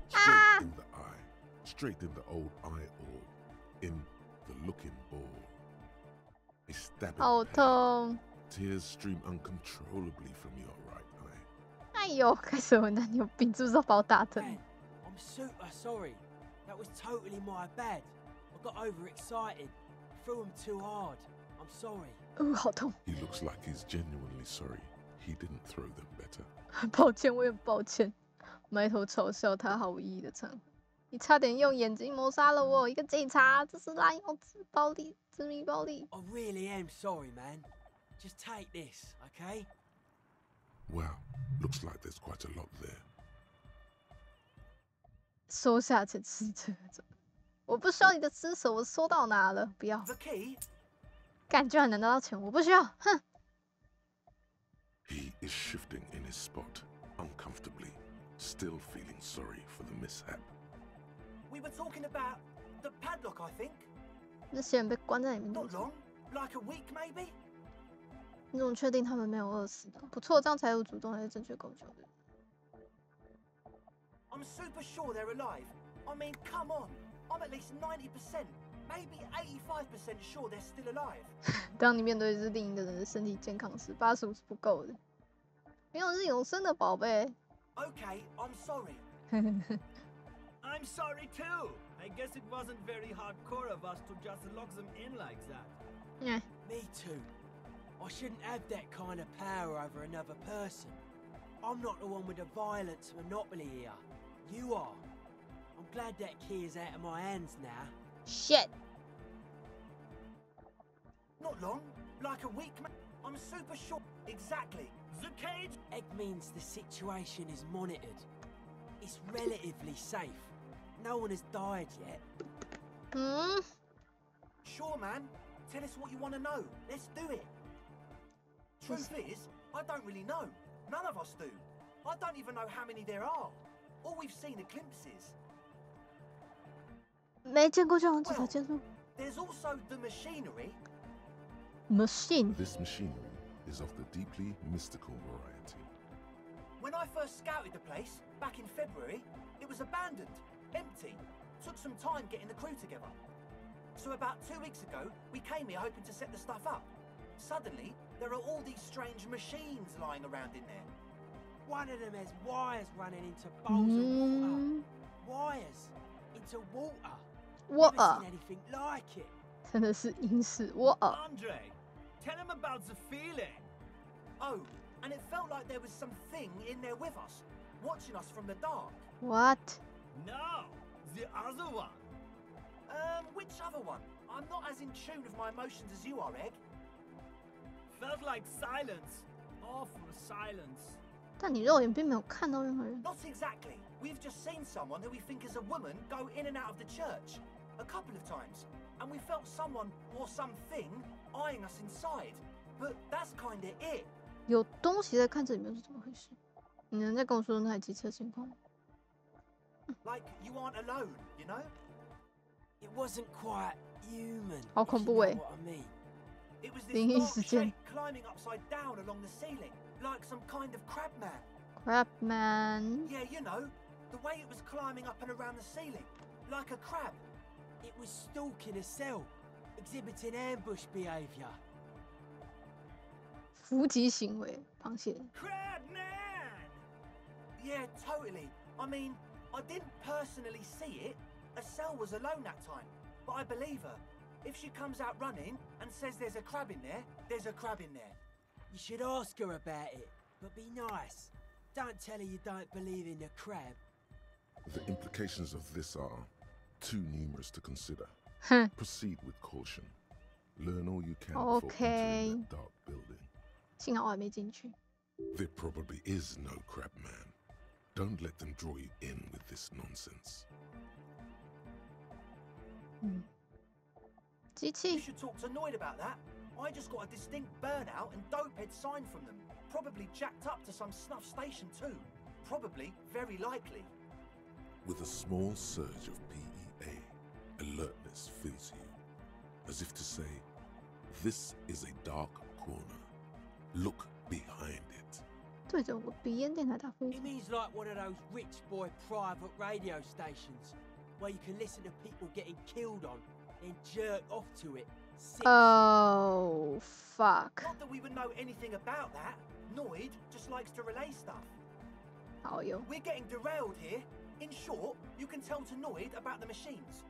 Straight in the eye. Straight in the old eye orb. In the looking ball. A stabbing 好痛！ Tears stream uncontrollably from your right eye. 哎呦，开始混蛋，你有病，是不是要把我打疼？ I'm super sorry. That was totally my bad. I got overexcited. Threw him too hard. I'm sorry. 好痛。 He looks like he's genuinely sorry. He didn't throw them better. 抱歉，我也抱歉。埋头嘲笑他毫无意义的唱。你差点用眼睛谋杀了我，一个警察，这是滥用致命暴力。I really am sorry, man. Just take this, okay? Wow, looks like there's quite a lot there. 收下钱是这个，我不需要你的施舍，我收到哪了？不要。干，居然能拿到钱，我不需要，哼。He is shifting in his spot, uncomfortably, still feeling sorry for the mishap. We were talking about the padlock, I think. 那些人被关在里面多 Not long, like a week maybe. 你怎么确定他们没有饿死的？不错，这样才有主动还是正确构筑的。I'm super sure they're alive. I mean, come on. I'm at least 90%, maybe 85% sure they're still alive. 当你面对是另一个人的身体健康时，85是不够的。没有是永生的宝贝。Okay, I'm sorry. I'm sorry too. I guess it wasn't very hardcore of us to just lock them in like that. Yeah. Me too. I shouldn't have that kind of power over another person. I'm not the one with the violence monopoly here. You are. I'm glad that key is out of my hands now. Shit. Not long, like a week. I'm super sure. Exactly. The cage. Egg means the situation is monitored. It's relatively safe. No one has died yet. Sure, man. Tell us what you want to know. Let's do it. Truth is, I don't really know. None of us do. I don't even know how many there are. All we've seen are glimpses. 没见过就往这条接触。There's also the machinery. Machine. This machinery is of the deeply mystical variety. When I first scouted the place, back in February, it was abandoned, empty. Took some time getting the crew together. So about 2 weeks ago, we came here hoping to set the stuff up. Suddenly, there are all these strange machines lying around in there. One of them has wires running into bowls of water. Wires into water. Water. Never seen anything like it. 真的是英式 water. Andre, tell him about the feeling. Oh, and it felt like there was something in there with us, watching us from the dark. What? No, the other one. Which other one? I'm not as in tune with my emotions as you are, Egg. Felt like silence. Awful silence. 但你肉眼并没有看到任何人。 Not exactly. We've just seen someone who we think is a woman go in and out of the church a couple of times, and we felt someone or something eyeing us inside. But that's kinda it. 有东西在看这里面是怎么回事？你能再跟我说那台机车情况吗？ Like you aren't alone, you know? It wasn't quite human. 好恐怖欸。 What I mean. It was 灵 this 异 dark 事件。 shape climbing upside down along the ceiling, like some kind of crab man. Crab man. Yeah, you know, the way it was climbing up and around the ceiling, like a crab. It was stalking a cell, exhibiting ambush behavior. 伏击行为，螃蟹。 Crab man! Yeah, totally. I mean, I didn't personally see it. Estelle was alone that time, but I believe her. If she comes out running and says there's a crab in there, there's a crab in there. You should ask her about it, but be nice. Don't tell her you don't believe in the crab. The implications of this are too numerous to consider. Proceed with caution. Learn all you can before entering that dark building. 幸好我还没进去。 There probably is no crab man. Don't let them draw you in with this nonsense. 机器。 You should talk to Noid about that. I just got a distinct burnout and dopehead sign from them. Probably jacked up to some snuff station too. Probably, very likely. With a small surge of PEA, alertness fills you, as if to say, this is a dark corner. Look behind it. 对着我鼻烟电台打飞 It means like one of those rich boy private radio stations, where you can listen to people getting killed on, then jerk off to it. Oh, fuck. Not that we would know anything about that. Noid just likes to relay stuff. 好哟。 We're getting derailed here. In short, you can tell to Noid about the machines.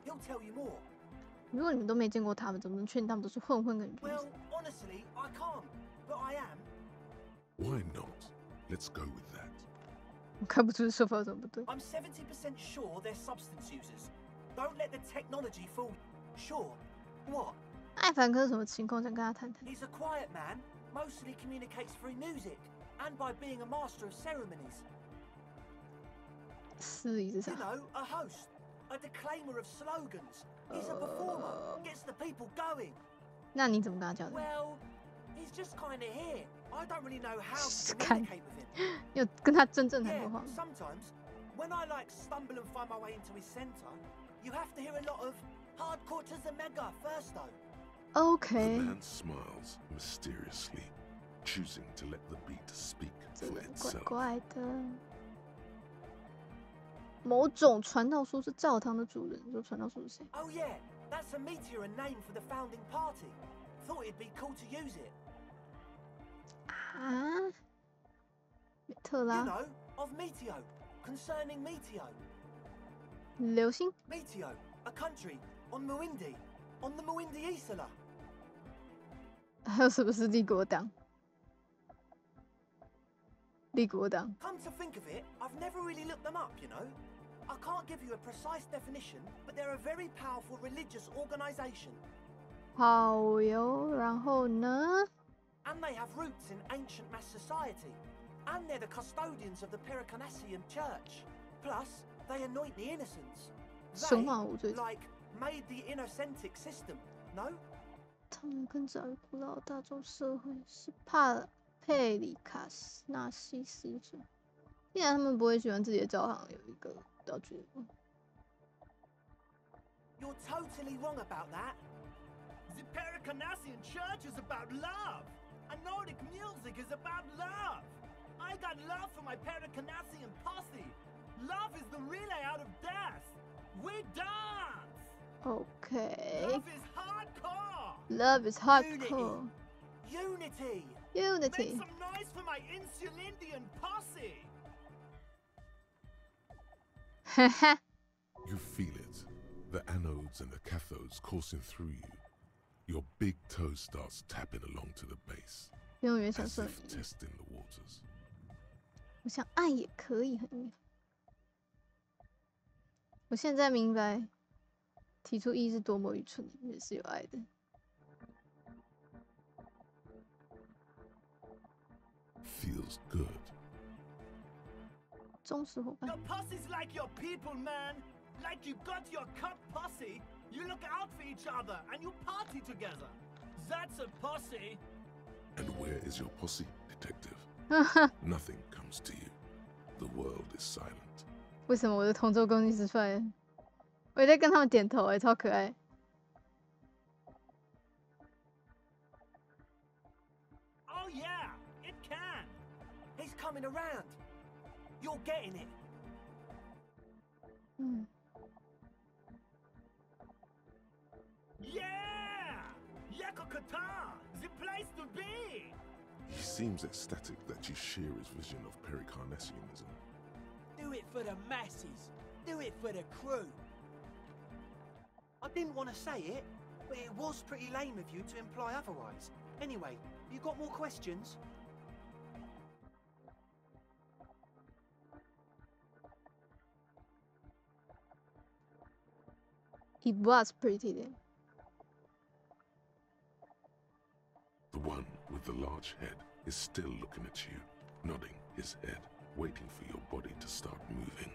He'll tell you more. 如果你们都没见过他们，怎么能确定他们都是混混跟 Well, honestly, I can't. But I am. Why not? Let's go with that. 我看不出说法有什么不对。I'm 70% sure they're substance users. Don't let the technology fool you. Sure. What? 艾凡克是什么情况？想跟他谈谈。 He's a quiet man, mostly communicates through music and by being a master of ceremonies. 司仪是啥 You know, a host, a declaimer of slogans. He's a performer, gets the people going. 那你怎么跟他交代？ Well, he's just kind of here. I don't really know how to communicate with him. 有跟他真正谈过 Yeah, 话吗？ sometimes when I like stumble and find my way into his center, you have to hear a lot of hardcore to the mega first though. OK。 The man smiles mysteriously, choosing to let the beat speak for 怪 itself. 怪的。某种传道书是教堂的主人，你说传道书是谁？ Oh yeah, that's a meteor and name for the founding party. Thought it'd be cool to use it. 啊？特 You 拉 know, of Meteo, concerning Meteo. 流星 Meteo, a country on Muindi, on the Muindi Isla. 还有什么是帝国党？帝国党 Come to think of it, I've never really looked them up, you know. I can't give you a precise definition, but they're a very powerful religious organization. 好哟，然后呢？ And they have roots in ancient mass society. And they're the custodians of the Pericarnassian church. Plus, they anoint the innocents. 神话无罪。 Like, made the innocentic system, no? 他们跟早于古老大众社会是佩里卡纳西斯族。既然他们不会喜欢自己的教堂有一个道具。 You're totally wrong about that. The Pericarnassian church is about love. And Nordic music is about love. I got love for my Pericarnassian posse. Love is the relay out of death. We dance. OK. Love is hardcore. Love is hardcore. Unity. Unity. Make some noise for my Insulindian posse. You feel it, the anodes and the cathodes coursing through you. Your big toe starts tapping along to the base, 用原想 as 摄 if 影。 testing the waters. 我想爱也可以很美。我现在明白，提出一是多么愚蠢，也是有爱的。 Feels good. 忠实伙伴 Your posse's like your people, man. Like you got your cup posse. You look out for each other and you party together. That's a posse. And where is your posse, detective? Nothing comes to you. The world is silent. 为什么我的同舟共济失败了？我也在跟他们点头，超可爱。 Oh yeah, it can. He's coming around. You're getting it. 嗯。 Yeah! Yakokata! The place to be! He seems ecstatic that you share his vision of Pericarnassianism. Do it for the masses. Do it for the crew. I didn't want to say it, but it was pretty lame of you to imply otherwise. Anyway, you got more questions? It was pretty then. The one with the large head is still looking at you, nodding his head, waiting for your body to start moving.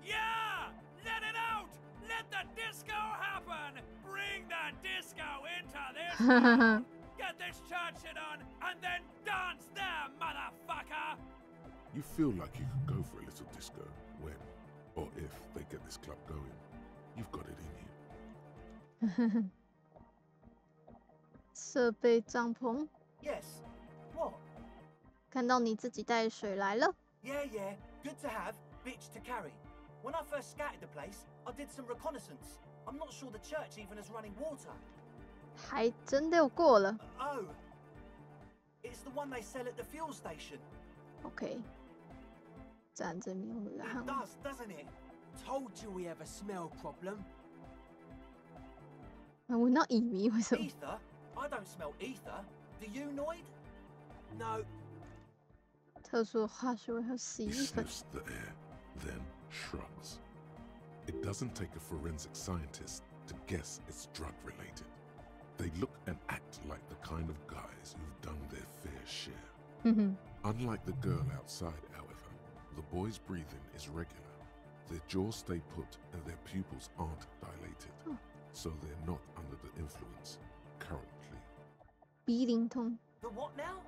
Yeah! Let it out! Let the disco happen! Bring the disco into this town! Get this church shit on and then dance there, motherfucker! You feel like you could go for a little disco when, or if they get this club going. You've got it in you. 设备帐篷， Yes. What? 看到你自己带水来了。 Yeah, yeah. Good to have, bitch to carry. When I first scouted the place, I did some reconnaissance. I'm not sure the church even has running water. 还真的有过了。 Oh. It's the one they sell at the fuel station. OK。站着没有 It 然 does, doesn't it? Told you we have a smell problem. 闻到乙醚，为什么？ Ether? I don't smell ether. Do you, Noid? No. 特殊的化学味还有洗 He 衣粉。 sniffs the air, then shrugs. It doesn't take a forensic scientist to guess it's drug-related. They look and act like the kind of guys who've done their fair share. Unlike the girl outside, however, the boy's breathing is regular. Their jaws stay put and their pupils aren't dilated, so they're not under the influence currently. 鼻灵通， The what now?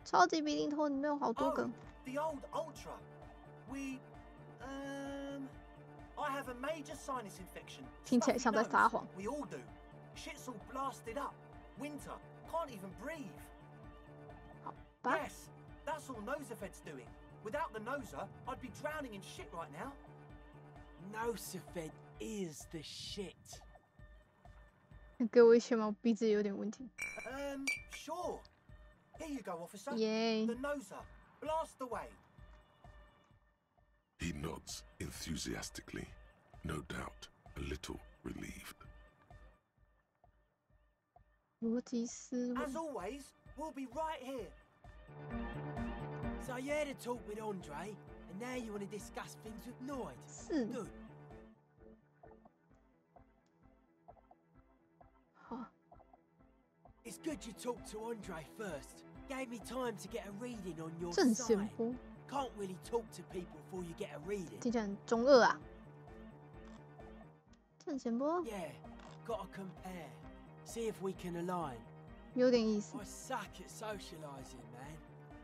超级鼻灵通里面有好多个。 The old Ultra. I have a major sinus infection. 听起来像在撒谎。 We all do. Shit's all blasted up. Winter. Can't even breathe. 好吧。 Yes, that's all Nosafed's doing. Without the Noser, I'd be drowning in shit right now. Nosafed is the shit. 给我一些吗？我鼻子有点问题。Sure. Here you go, officer. Yay. The Noser. Blast away. He nods enthusiastically, no doubt a little relieved. 逻辑思维。 As always, we'll be right here. So you had a talk with Andre, and now you want to discuss things with Noid. 是。 Good. 好。 It's good you talked to Andre first. Gave me time to get a reading on your 正弦 side. 波。 Can't really talk to people before you get a reading. 听起来很中二啊。正弦波。 Yeah, gotta compare. See if we can align. 有点意思。 I suck at socializing, man.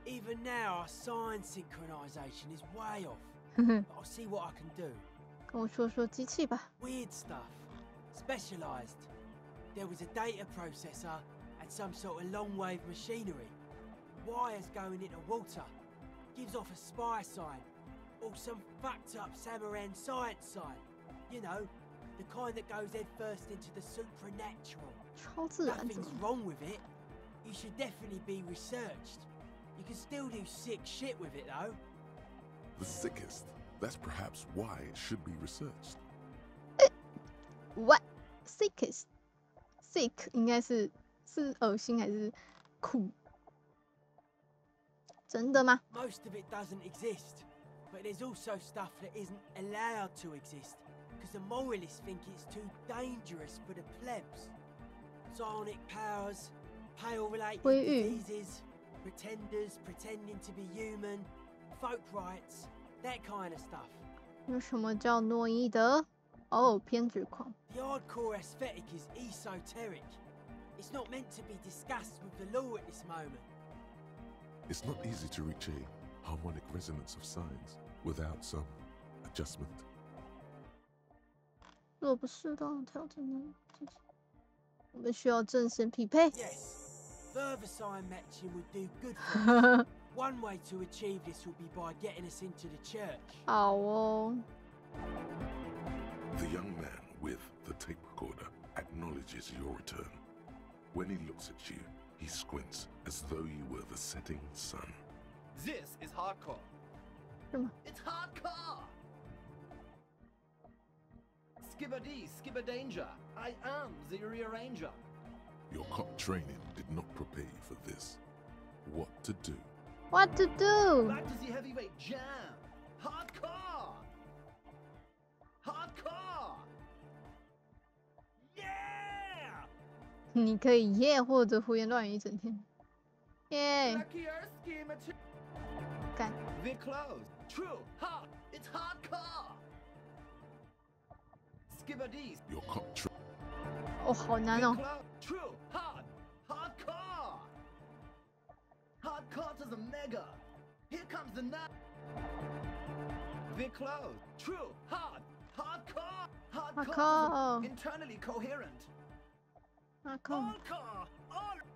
Even now, our sign synchronization is way off. But I'll see what I can do. 跟我说说机器吧。 Weird stuff. Specialized. There was a data processor and some sort of long-wave machinery. Wires going into water. Gives off a spy sign. Or some fucked-up Samaran science sign. You know, the kind that goes headfirst into the supernatural. 超自然这 Nothing's 种。 wrong with it. You should definitely be researched. You can still do sick shit with it, though. The sickest. That's perhaps why it should be researched. What? Sickest? Sick 应该是恶心还是苦？真的吗？ Most of it doesn't exist. But there's also stuff that isn't allowed to exist. Because the moralists think it's too dangerous for the plebs. Psionic powers, pale-related 微玉 diseases, pretenders pretending to be human, folk rights, that kind of stuff. 有什么叫诺伊德？哦，偏执狂。 The hardcore aesthetic is esoteric. It's not meant to be discussed with the law at this moment. It's not easy to reach a harmonic resonance of signs without some adjustment. 若不适当调整呢？我们需要正弦匹配。 Yes, further sign matching would do good for us. One way to achieve this will be by getting us into the church. 好哦。 The young man with the tape recorder acknowledges your return. When he looks at you, he squints as though you were the setting sun. This is hardcore. It's hardcore! Skibbity, skibberdanger. I am the rearranger. Your cop training did not prepare you for this. What to do? What to do? Back to the heavyweight jam. Hardcore! Hardcore! Yeah! 你可以耶或者胡言乱语一整天。耶！ Luckier schema to 干。 The close. True. Hard. It's hardcore. Skibbity. Your cop training. 哦，好难哦。 True. Hard. Hardcore. Hardcore to the mega. Here comes the night. The close. True. Hard. Hardcore. Hardcore. To the internally coherent. Hardcore.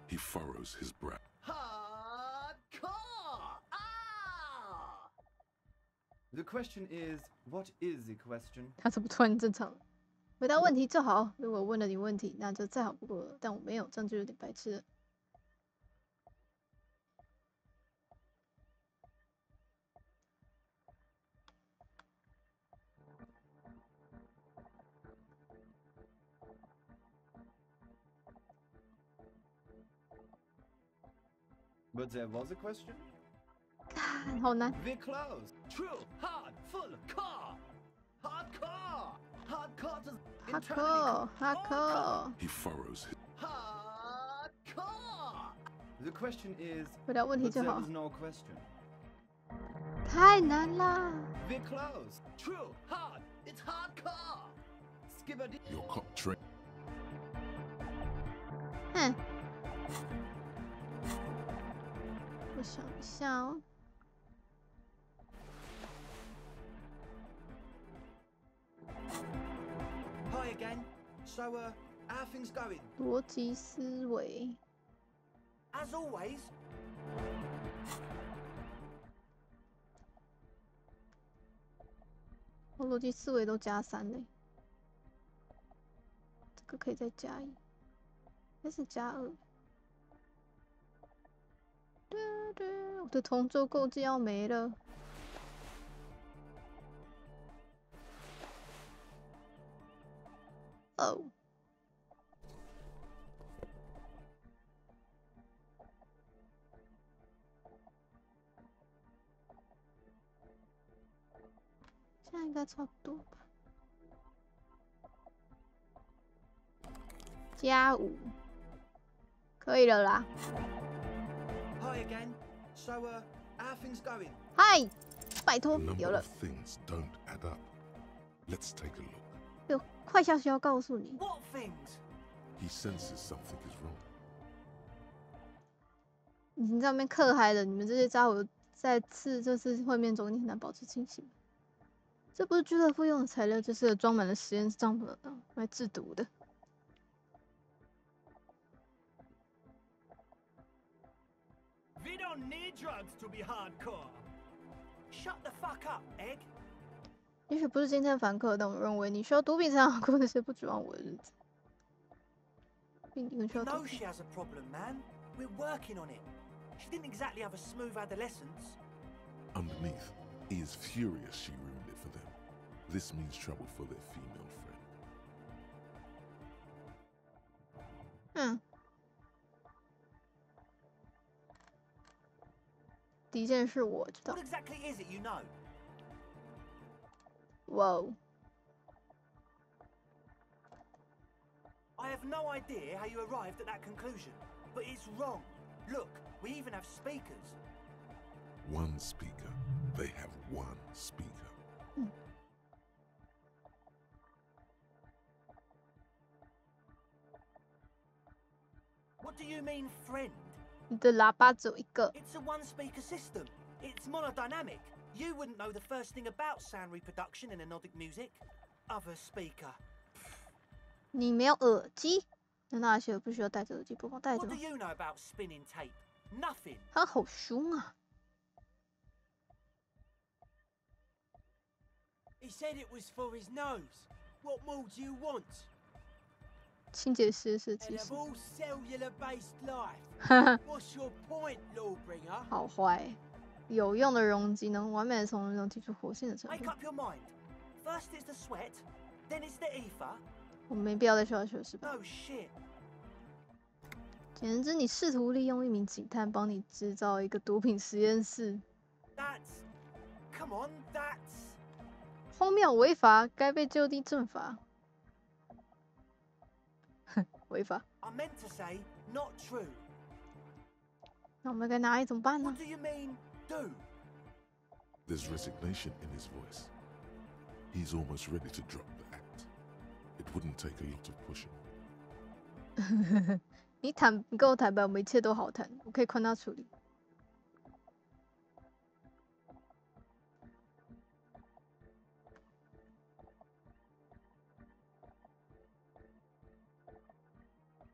He furrows his brow. Hardcore. Ah! The question is, what is the question? 他怎么突然正常了？回答问题就好。如果问了你问题，那就再好不过了。但我没有，这样就有点白痴了。But there was a question? 好难。 We're closed. True. Hard. Full. Car. Hardcore. Hardcore to Hardcore. He furrows his. Hardcore. The question is. 回答问题就 There 好。 was no question. 太难啦。 We're closed. True. Hard. It's hardcore. Skibberdy. Your cop train. 哼。我想一下哦。 Hi again. So, how are things going? 逻辑思维。 As always. 我逻辑思维都加3嘞，这个可以再加1，还是加2？我的同舟构建要没了。哦。 现在应该差不多吧，加5，可以了啦。Hi again. So, how are things going? 嗨，拜托， The 有 number 了 of。things don't add up. Let's take a look. 有坏消息要告诉你。 What things? He senses something is wrong. 已经在那边嗑嗨了，你们这些家伙在这次会面中，你很难保持清醒。这不是俱乐部用的材料，就是装满了实验帐篷来制毒的。 We don't need drugs to be hardcore. Shut the fuck up, Egg. 也许不是今天的凡客，但我认为你需要毒品才能过那些不指望我的日子。你们需要毒 No, 品。 she has a problem, man. We're working on it. She didn't exactly have a smooth adolescence. Underneath, he is furious she ruined it for them. This means trouble for their female friend. 嗯。第一件事我知道。 What exactly is it you know? 哇哦。 I have no idea how you arrived at that conclusion, but it's wrong. Look, we even have speakers. One speaker. They have one speaker. What do you mean, friend? 你的喇叭只有一个。 It's a one-speaker system. It's monodynamic. You wouldn't know the first thing about sound reproduction in anodic music. Other speaker. 你没有耳机？难道阿希尔不需要戴着耳机播放？戴着 What 吗 do？ you know about spinning tape? Nothing. 他好凶啊！ He said it was for his nose. What more do you want? 清洁师是 And 技 of 师， all cellular-based life, 哈哈， what's your point, Lawbringer? 好坏。有用的溶剂能完美的从中提出活性的成 Make 分。 up your mind. First it's the sweat, then it's the ether. 我们没必要再需要修饰吧？ No shit. 简言之，你试图利用一名警探帮你制造一个毒品实验室， That's... Come on, that's... 荒谬违法，该被就地正法。哼，违法。 I meant to say, not true. 那我们该哪里怎么办呢 What do you mean, do? There's resignation in his voice. He's almost ready to drop the act. It wouldn't take a lot of pushing. 你跟我坦白，我们一切都好谈，我可以宽大处理。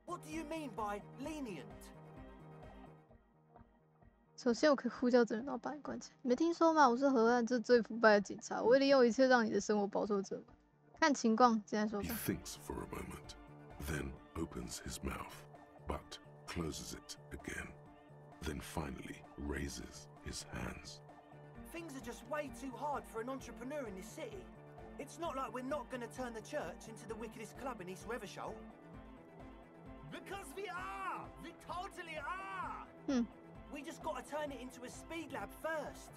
What do you mean by lenient? 首先，我可以呼叫证人，然后把你关起来。你没听说吗？我是河岸这最腐败的警察，我会利用一切让你的生活饱受折磨。看情况，现在说 He 吧。 thinks for a moment, then opens his mouth, but closes it again. Then finally raises his hands. Things are just way too hard for an entrepreneur in this city. It's not like we're not going to turn the church into the wickedest club in East Revershoal. Because we are! We totally are! We just got to turn it into a speed lab first.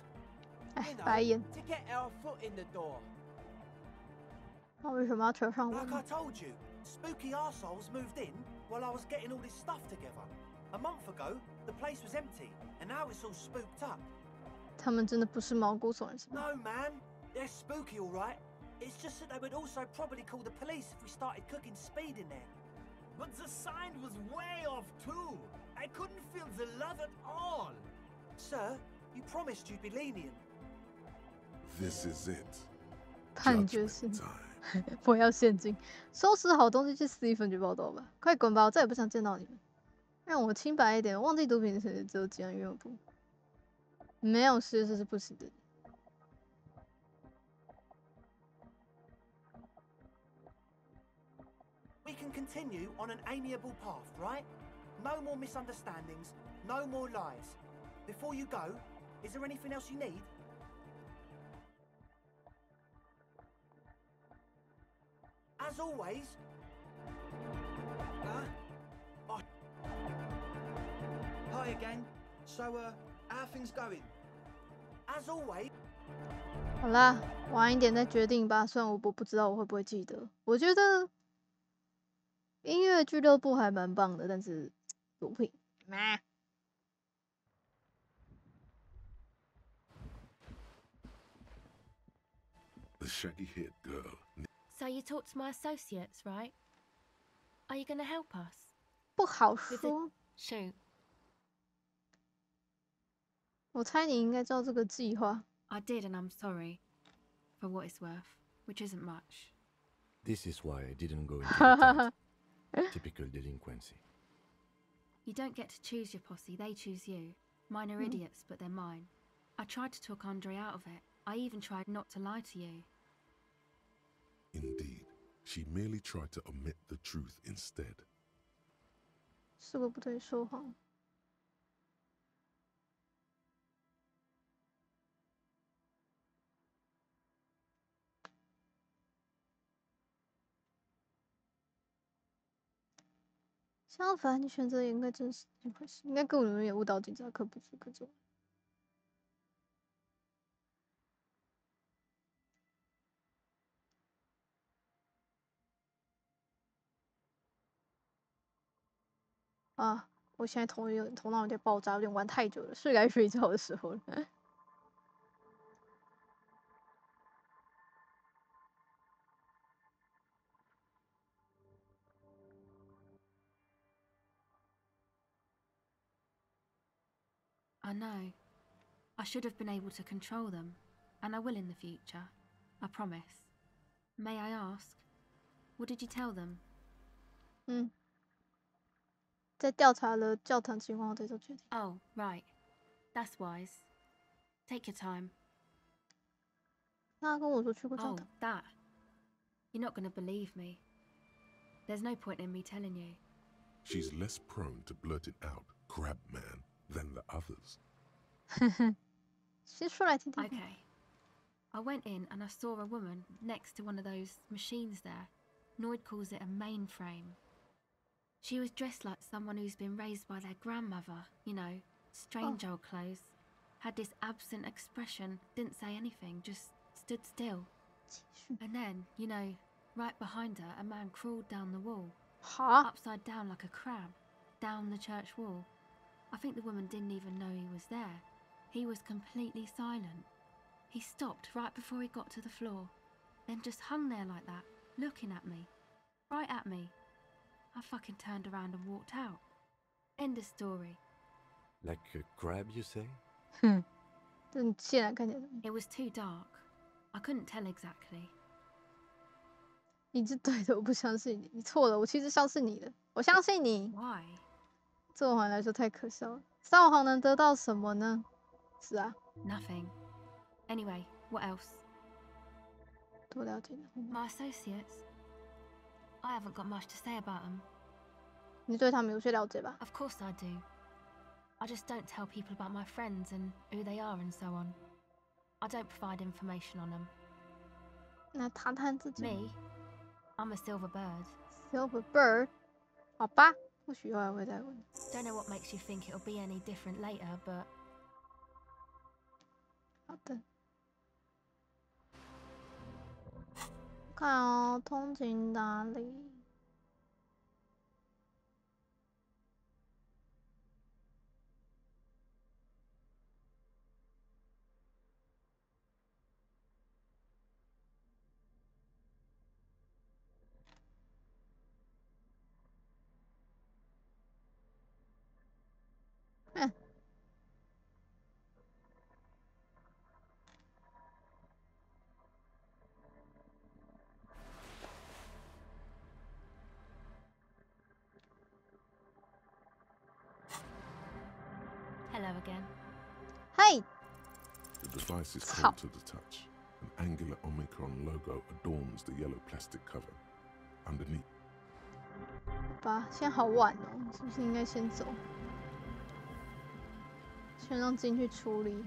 To get our foot in the door. 那为什么要扯上我 Like I told you, spooky arseholes moved in while I was getting all this stuff together. A month ago, the place was empty, and now it's all spooked up. 他们真的不是毛骨悚然是吗 No, man. They're spooky, all right. It's just that they would also probably call the police if we started cooking speed in there. But the sign was way off too. I couldn't feel the love at all. Sir, you promised you'd be lenient. This is it. 判决是我要现金，收拾好东西去死一分局报道吧，快滚吧！我再也不想见到你们。让我清白一点，忘记毒品时只有几样用品，没有事是不行的。We can continue on an amiable path, right? No more misunderstandings, no more lies. Before you go, is there anything else you need? As always. Hi again. So, how are things going? As always. 好啦，晚一点再决定吧。虽然我不知道我会不会记得，我觉得音乐俱乐部还蛮棒的，但是毒品，妈。The shaggy-haired girl. So you talked to my associates, right? Are you going to help us? 不好说。Shoot. 我猜你应该知道这个计划。I did, and I'm sorry. For what it's worth, which isn't much. This is why I didn't go into the tent. Typical delinquency. You don't get to choose your posse, they choose you. Mine are idiots, but they're mine. I tried to talk Andre out of it. I even tried not to lie to you. Indeed, she merely tried to omit the truth instead. 是个不对说谎。相反，你选择也应该真实一回事，应该跟我们也误导警察，可不是各种。啊，我现在头脑有点爆炸，有点玩太久了，是该睡觉的时候了。I know. I should have been able to control them, and I will in the future. I promise. May I ask, what did you tell them? 在调查了教堂情况后再做决定。Oh, right. That's wise. Take your time. 那他跟我说去过教堂。Oh, that. You're not going to believe me. There's no point in me telling you. She's less prone to blurt it out, crab man, than the others. 先说来听听。Okay. I went in and I saw a woman next to one of those machines there. Noid calls it a mainframe. She was dressed like someone who's been raised by their grandmother, you know, strange old clothes. Had this absent expression, didn't say anything, just stood still. And then, you know, right behind her, a man crawled down the wall. Upside down like a crab, down the church wall. I think the woman didn't even know he was there. He was completely silent. He stopped right before he got to the floor, then just hung there like that, looking at me. Right at me. I fucking turned around and walked out. End of story. Like a crab, you say? 现在看起来 It was too dark. I couldn't tell exactly. 你是对的，我不相信你，你错了，我其实相信你的，我相信你。Why? 这谎来说太可笑了，撒谎能得到什么呢？是啊。Nothing. Anyway, what else? 多了解了。My associates. I haven't got much to say about them. 你对他们有些了解吧？ Of course I do. I just don't tell people about my friends and who they are and so on. I don't provide information on them. 那谈谈自己。 Me? I'm a silver bird. Silver bird? 好吧。或许以后还会再问。Don't know what makes you think it'll be any different later, but 好的。看哦，通勤哪里？嗯。hello again. Hey. The device is cold to the touch. An angular Omicron logo adorns the yellow plastic cover. Underneath. 好吧，现在好晚哦，是不是应该先走？先让进去处理。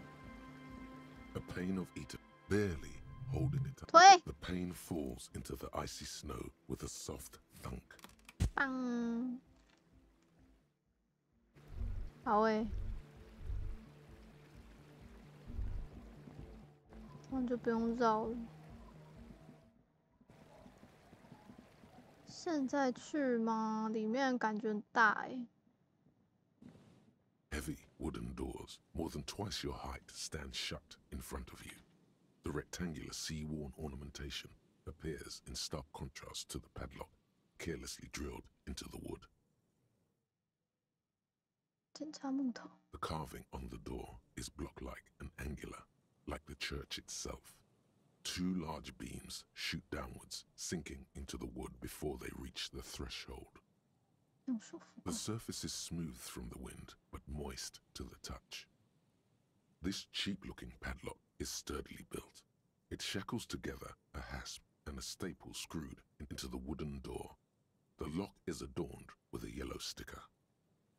A pane of ether, barely holding it up. 推。The pane falls into the icy snow with a soft thunk. 棒。好诶。那就不用绕了。现在去吗？里面感觉很大诶。Heavy wooden doors, more than twice your height, stand shut in front of you. The rectangular sea-worn ornamentation appears in stark contrast to the padlock, carelessly drilled into the wood. 检查木头。The carving on the door is block-like and angular, like the church itself. Two large beams shoot downwards, sinking into the wood before they reach the threshold. The surface is smooth from the wind, but moist to the touch. This cheap-looking padlock is sturdily built. It shackles together a hasp and a staple screwed into the wooden door. The lock is adorned with a yellow sticker.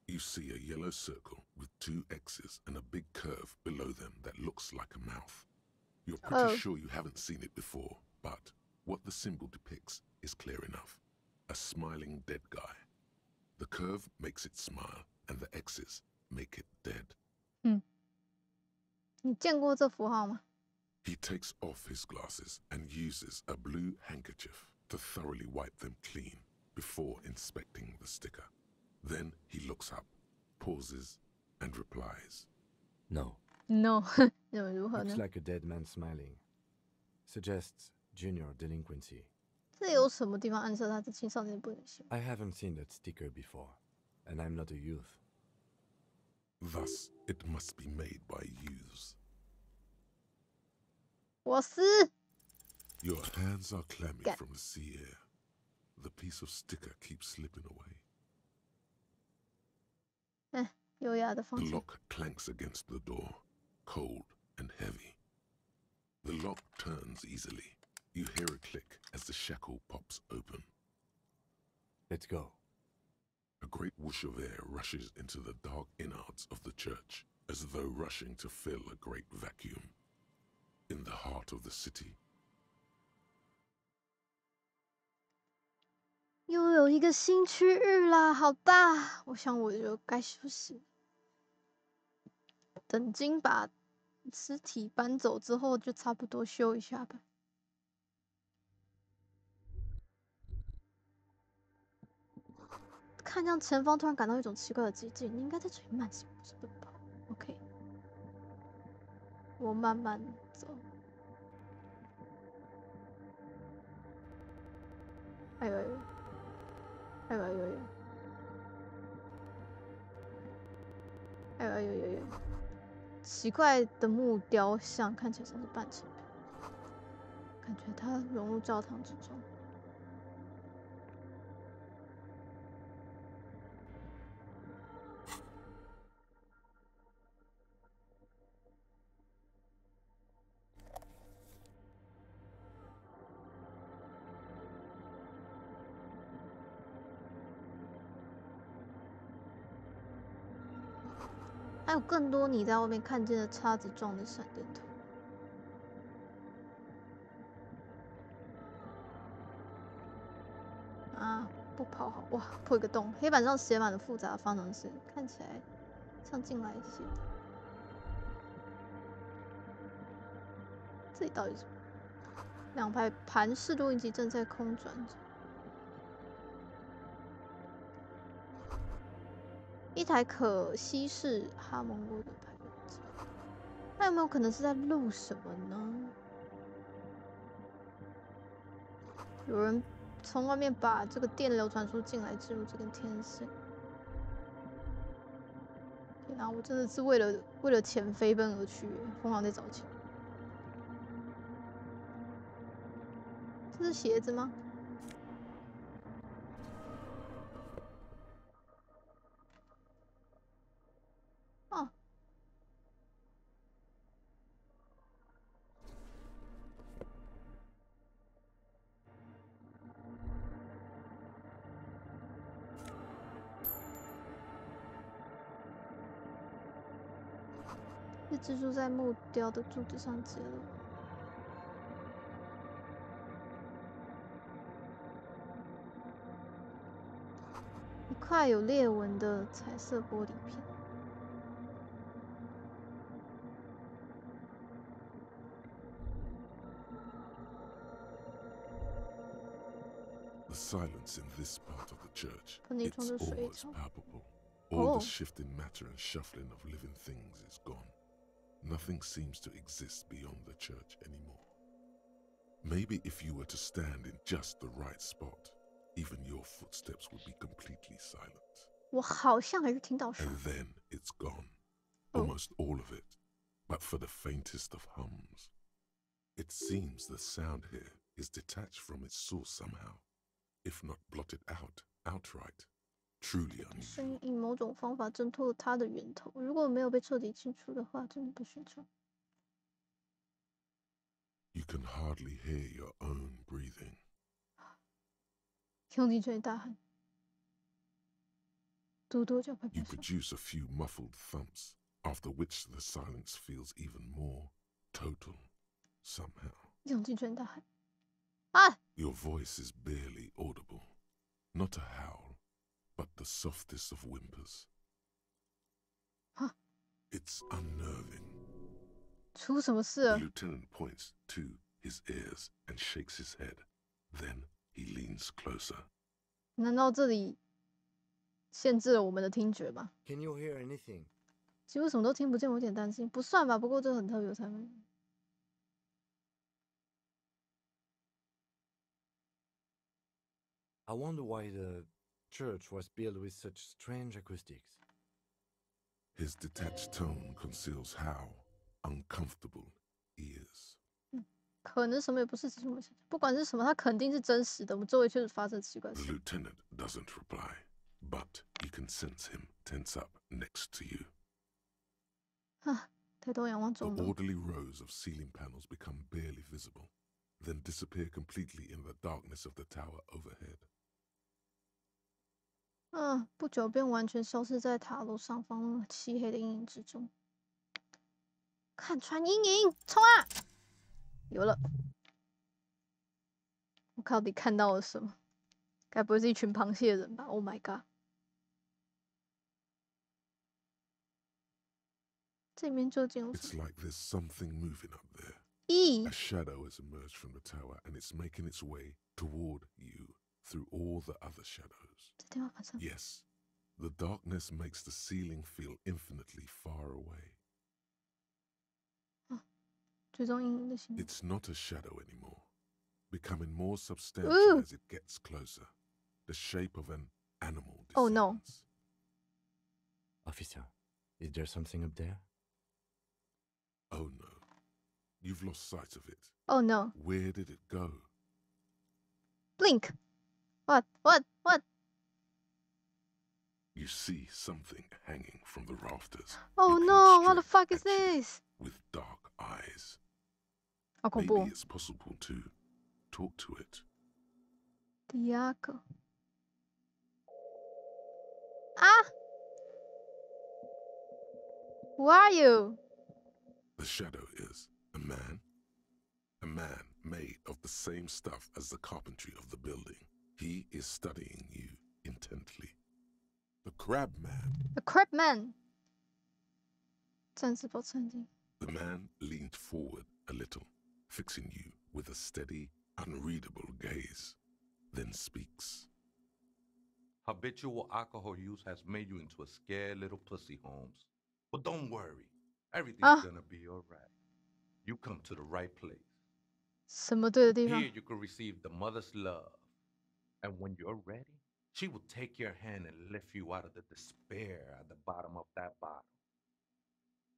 You see a yellow circle with two X's and a big curve below them that looks like a mouth. You're pretty sure you haven't seen it before, but what the symbol depicts is clear enough. A smiling dead guy. The curve makes it smile, and the X's make it dead. 你见过这符号吗？ He takes off his glasses and uses a blue handkerchief to thoroughly wipe them clean before inspecting the sticker. Then he looks up, pauses, and replies. No. No. 如何呢？ Looks like a dead man smiling. Suggests junior delinquency. 这有什么地方暗示他是青少年不能行？ I haven't seen that sticker before, and I'm not a youth. Thus, it must be made by youths. 我是。 Your hands are clammy from the sea air. The piece of sticker keeps slipping away. 优雅的方 The 式。 lock clanks against the door, cold and heavy. The lock turns easily. You hear a click as the shackle pops open. Let's go. A great whoosh of air rushes into the dark innards of the church, as though rushing to fill a great vacuum. In the heart of the city. 又有一个新区域啦，好大！我想我就该休息。等金把尸体搬走之后，就差不多休一下吧。看向前方，突然感到一种奇怪的寂静。你应该在这里慢行，不是奔跑。OK， 我慢慢走。哎呦哎呦！哎呦哎呦哎呦！哎呦哎呦哎呦！奇怪的木雕像看起来像是半成品，感觉它融入教堂之中。还有更多你在外面看见的叉子状的闪电图。啊，不跑好哇！破一个洞，黑板上写满了复杂的方程式，看起来像进来一些。这里到底是什么？两排盘式录音机正在空转着，一台可吸式哈蒙录的排录机。那有没有可能是在录什么呢？有人从外面把这个电流传输进来，置入这根天线。天哪，我真的是为了钱飞奔而去，疯狂在找钱。这是鞋子吗？哦。是蜘蛛在木雕的柱子上结了。一块有裂纹的彩色玻璃片。The silence in this part of the church, 盆地中 it's 的水 almost 槽。 palpable. All Oh. the shifting matter and shuffling of living things is gone. Nothing seems to exist beyond the church anymore. Maybe if you were to stand in just the right spot, even your footsteps would be completely silent. 我好像还是听到声。 And then it's gone. Oh. Almost all of it. But for the faintest of hums. It seems the sound here is detached from its source somehow, if not blotted out outright. Truly 声 unusual. 音以某种方法挣脱了它的源头，如果没有被彻底清除的话，真的不寻常。 You can hardly hear your own breathing. 用尽全力大喊，多多叫拍 You 拍手。 produce a few muffled thumps, after which the silence feels even more total, somehow. 用尽全力大喊，啊！ Your voice is barely audible. Not a howl, but the softest of whimpers. Huh? It's unnerving. 出什么事 The 了？ lieutenant points to his ears and shakes his head. Then he leans closer. 难道这里限制了我们的听觉吗？ Can you hear anything? 几乎什么都听不见，我有点担心。不算吧，不过这很特别，我才会。 I wonder why the church was built with such strange acoustics. His detached tone conceals how uncomfortable he is. 可能什么也不是，只是我们想，不管是什么，它肯定是真实的。我们周围确实发生奇怪的 The 事。 lieutenant doesn't reply, but you can sense him tense up next to you. 啊，抬头仰望 The 中楼， orderly rows of ceiling panels become barely visible, then disappear completely in the darkness of the tower overhead. 不久便完全消失在塔楼上方漆黑的阴影之中。看穿阴影，冲啊！有了，我到底看到了什么？该不会是一群螃蟹人吧 ？Oh my god！ 这里面究竟有 It's 什么？ like there's something moving up there. 咦 A shadow has emerged from the tower and it's making its way toward you through all the other shadows. 在天花板上。 Yes, the darkness makes the ceiling feel infinitely far away. 追踪阴影的行动。 It's not a shadow anymore, becoming more substantial Ooh. as it gets closer. The shape of an animal descends. Oh no. Officer, is there something up there? Oh no. You've lost sight of it. Oh no. Where did it go? Blink. What? What? What? You see something hanging from the rafters. Oh looking no! What the straight fuck is at you this? With dark eyes. 好恐 Maybe 怖。 it's possible to talk to it. 第二个。啊 ！Who are you? The shadow is a man. A man made of the same stuff as the carpentry of the building. He is studying you. intently. The crab man. The crab man. 暂时保持安静。The man leaned forward a little, fixing you with a steady, unreadable gaze, then speaks. Habitual alcohol use has made you into a scared little pussy, Holmes. But don't worry. Everything's gonna be alright. You come to the right place. 什么对的地方 Here you can receive the mother's love. And when you're ready, she will take your hand and lift you out of the despair at the bottom of that bottle.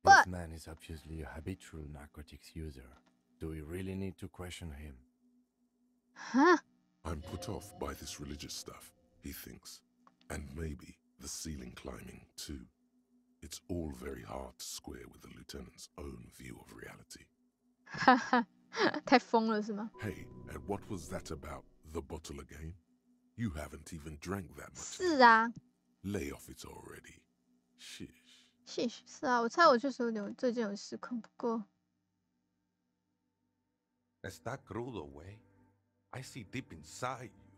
This man is obviously a habitual narcotics user. Do we really need to question him? Huh? I'm put off by this religious stuff, he thinks. And maybe the ceiling climbing, too. It's all very hard to square with the lieutenant's own view of reality. 太疯了是吗？ Hey, and what was that about the bottle again? You haven't even drank that much. 是啊 Lay off it already. Shish. 是啊，我猜我确实最近有失控，不过 Está crudo, way. I see deep inside you.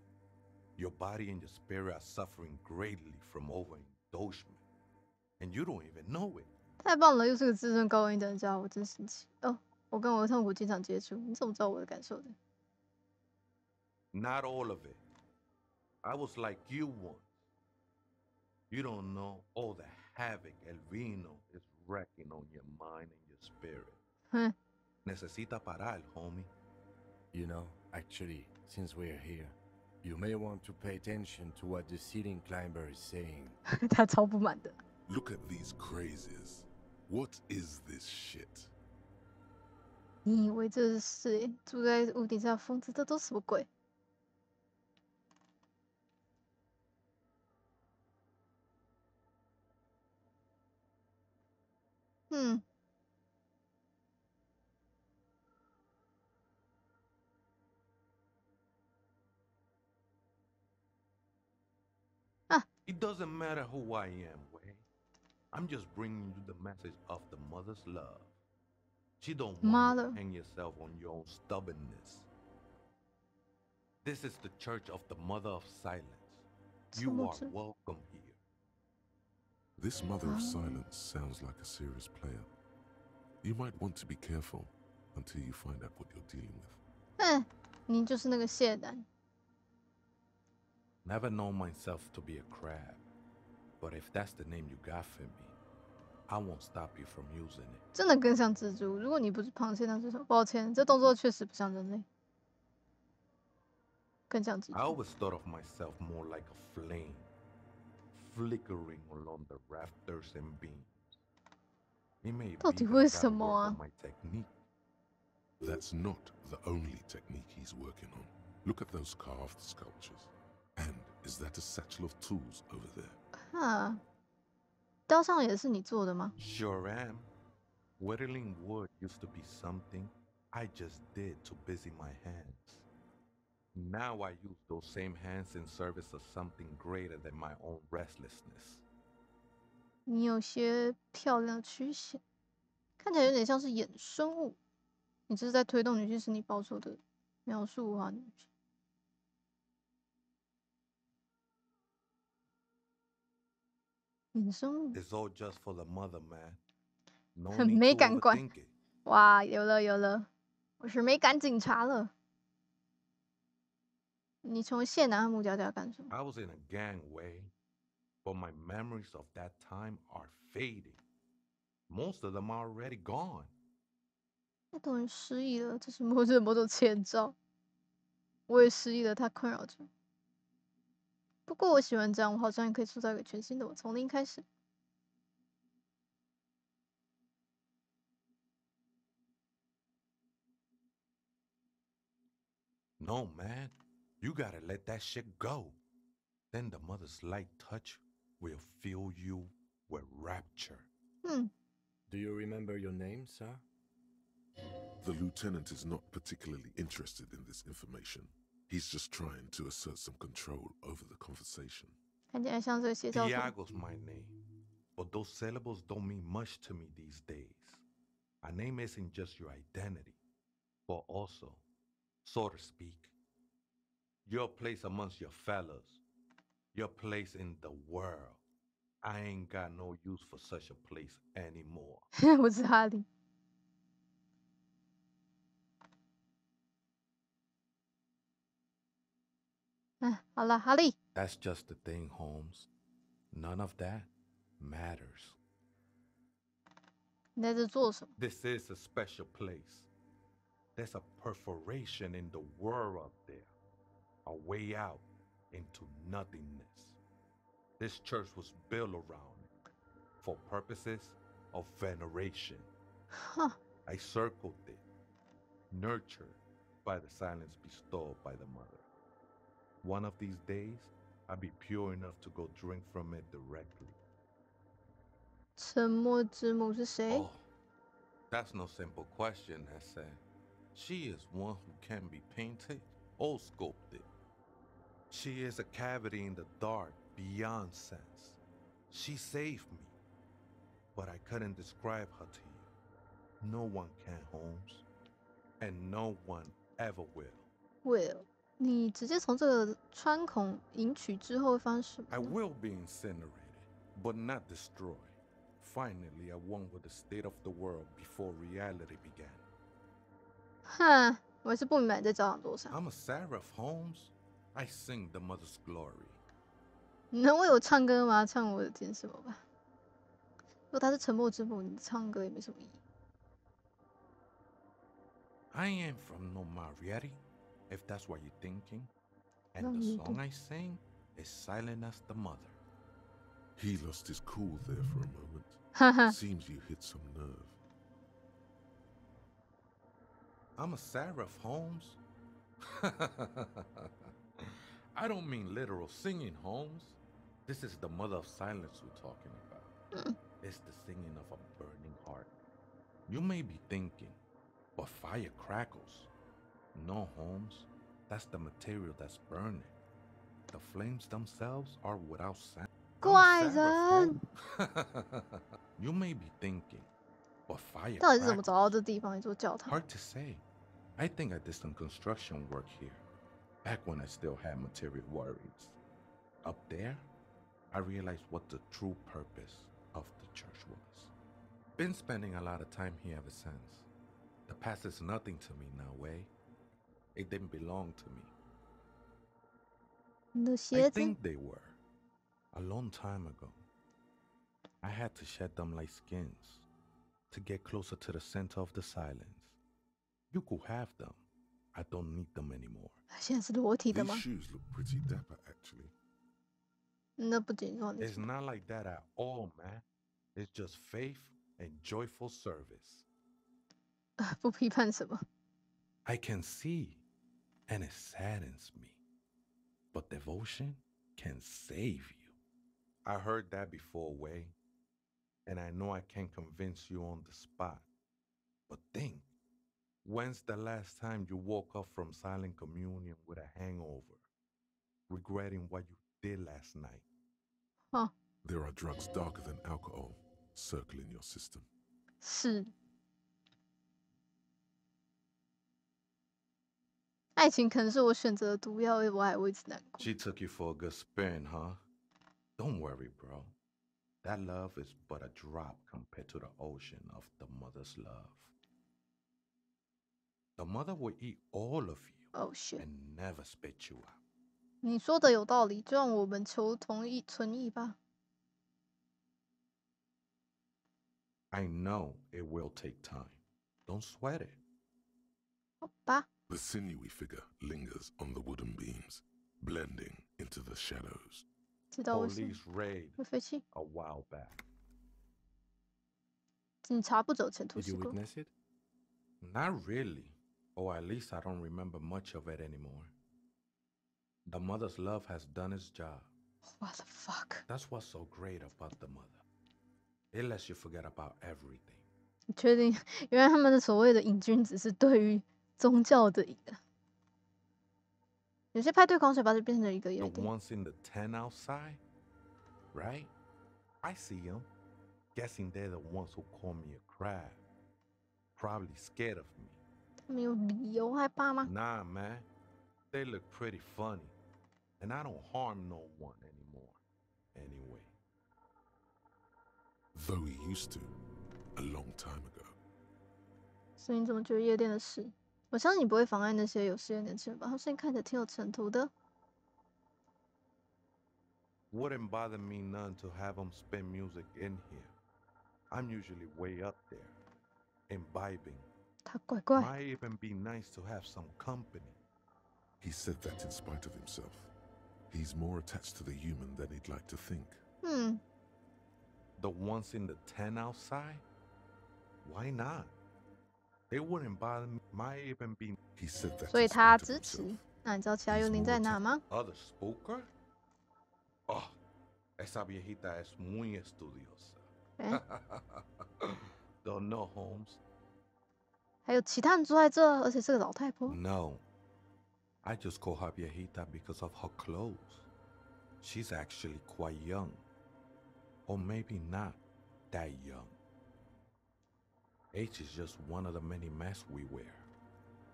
Your body and your spirit are suffering greatly from overindulgence. And you don't even know it. 太棒了，又是个资深高音等家伙，我真生气哦！我跟我的痛苦经常接触，你怎么知道我的感受的？ Not all of it. I was like you once. You don't know all the havoc El Vino is wrecking on your mind and your spirit. Huh. Necesita parar, homie. You know, actually, since we're here, you may want to pay attention to what the ceiling climber is saying. 他超不满的。 Look at these crazies. What is this shit? 你以为这是住在屋顶上的疯子？这都什么鬼？嗯。 It doesn't matter who I am, Way. I'm just bringing you the message of the mother's love. She don't want you to hang yourself on your own stubbornness. This is the church of the Mother of Silence. You are welcome here. This Mother of Silence sounds like a serious player. You might want to be careful until you find out what you're dealing with. 你就是那个谢男。 Never known myself to be a crab, but if that's the name you got for me, I won't stop you from using it. 真的更像蜘蛛。如果你不是螃蟹，那是什么？抱歉，这动作确实不像人类，更像蜘蛛。 I always thought of myself more like a flame, flickering along the rafters and beams. It may be my technique. That's not the only technique he's working on. Look at those carved sculptures. And is that a satchel of tools over there? 啊，雕像也是你做的吗？ Sure am. Whittling wood used to be something I just did to busy my hands. Now I use those same hands in service of something greater than my own restlessness. 你有些漂亮的曲线，看起来有点像是衍生物。你这是在推动女性使你报仇的描述无法女性。 It's all just for the mother, man. No 很 need 美 to 感官 overthink it. 哇，有了，我是美感警察了。你成为谢男和木条条干什么？ I was in a gang, Way, but my memories of that time are fading. Most of them are already gone. 那等于失忆了，这是末日某种前兆。我也失忆了，它困扰着。不过我喜欢这样，我好像也可以塑造一个全新的我，从零开始。 No, man. You gotta let that shit go. Then the mother's light touch will fill you with rapture. Do you remember your name, sir? The lieutenant is not particularly interested in this information. He's just trying to assert some control over the conversation. 看起来像是个邪教徒。 Tiago's my name, but those syllables don't mean much to me these days. A name isn't just your identity, but also, so to speak, your place amongst your fellows. Your place in the world. I ain't got no use for such a place anymore. 我是哈利。好了，哈利。That's just the thing, Holmes. None of that matters. 你在这做什么？ This is a special place. There's a perforation in the world up there. A way out into nothingness. This church was built around it for purposes of veneration. Huh. I circled it, nurtured by the silence bestowed by the mother. One of these days, I'll be pure enough to go drink from it directly. 沉默之母是谁？ Oh, that's no simple question, I said. She is one who can be painted or sculpted. She is a cavity in the dark beyond sense. She saved me, but I couldn't describe her to you. No one can, Holmes, and no one ever will. Will， 你直接从这个穿孔迎娶之后会发生什么？ I will be incinerated, but not destroyed. Finally, I won with the state of the world before reality began. 哼，我还是不明白你在教堂多少。 I'm a seraph, Holmes. I sing the mother's glory. 你能为我唱歌吗？唱我的天使吧。如果他是沉默之母，你唱歌也没什么意义。 I ain't from no Marietti, if that's what you're thinking. And the song I sing is silent as the mother. He lost his cool there for a moment. Seems you hit some nerve. I'm a seraph, Holmes. I don't mean literal singing, Holmes. This is the mother of silence we're talking about. It's the singing of a burning heart. You may be thinking, but fire crackles. No, Holmes. That's the material that's burning. The flames themselves are without sound. 怪人。 You may be thinking, but fire 到底是怎么 crackles. 找到这地方一座教堂？ Hard to say. I think I did some construction work here, back when I still had material worries. Up there, I realized what the true purpose of the church was. Been spending a lot of time here ever since. The past is nothing to me now, Way. It didn't belong to me. 你的 I 鞋子？ think they were. A long time ago. I had to shed them like skins to get closer to the center of the silence. You could have them. I don't need them anymore. 现在是裸体的 These 吗？ shoes look pretty dapper, actually. 那不仅说你 It's not like that at all, man. It's just faith and joyful service. 不批判什么。 I can see, and it saddens me. But devotion can save you. I heard that before, Way. And I know I can't convince you on the spot. But think, when's the last time you woke up from silent communion with a hangover, regretting what you did last night? Huh. There are drugs darker than alcohol circling your system. 是。爱情可能是我选择的毒药，我还为此难过。 She took you for a good spin, huh? Don't worry, bro. That love is but a drop compared to the ocean of the mother's love. The mother will eat all of you and never spit you out. 你说的有道理，就让我们求同意存异吧。 I know it will take time. Don't sweat it. 好吧。 The sinewy figure lingers on the wooden beams, blending into the shadows. 知道为什么 Police raid 会飞起？ a while back. 警察不走前途 Did 事 you 故。 witness it? Not really. Or at least I don't remember much of it anymore. The mother's love has done its job. What the fuck? That's what's so great about the mother. It lets you forget about everything. 你确定？原来他们的所谓的瘾君只是对于宗教的瘾。有些派对狂水把这变成了一个 The 有点。 ones in the tent outside, right? I see them. Guessing they're the ones who call me a crab. Probably scared of me. 他们有理由害怕吗？ Nah, man. They look pretty funny. And I don't harm no one anymore. Anyway. Though he used to, a long time ago. 所以你怎么觉得夜店的事？我相信你不会妨碍那些有事业年轻人吧？他声音看起来挺有前途的。Wouldn't bother me none to have them spin music in here. I'm usually way up there, imbibing. 他怪怪。Might even be nice to have some company. He said that in spite of himself. He's more attached to the human than he'd like to think. The ones in the tent outside? Why not? They wouldn't bother me. Might even be. He said that. 所以他支持。那你知道其他幽灵在哪吗？ Other spooker? Oh, esa viejita es muy estudiosa. Don't know, Holmes. 还有其他人住在这，而且是个老太婆。 No, I just call her viejita because of her clothes. She's actually quite young. Or maybe not that young. Age is just one of the many masks we wear.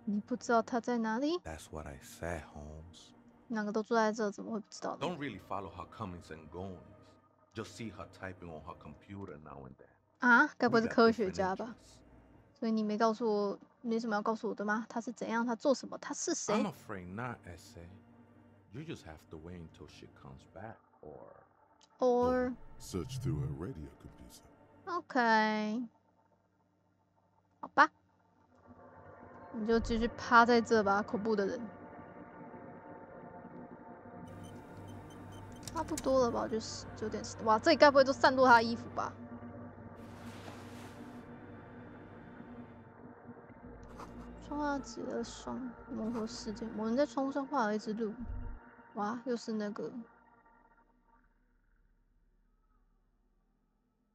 你不知道她在哪里？ That's what I said, Holmes. 两个都住在这，怎么会不知道呢？ Don't really follow her comings and goings. Just see her typing on her computer now and then. 啊，该不会是科学家吧？所以你没告诉我，没什么要告诉我的吗？他是怎样？他做什么？他是谁 I'm afraid not, Essay. You just have to wait until she comes back, or search through her radio computer. OK， 好吧，你就继续趴在这吧，恐怖的人。差不多了吧，就是9点10。哇，这里该不会都散落他的衣服吧？窗花极乐霜，魔惑世界，某人在窗户上画了一只鹿。哇，又是那个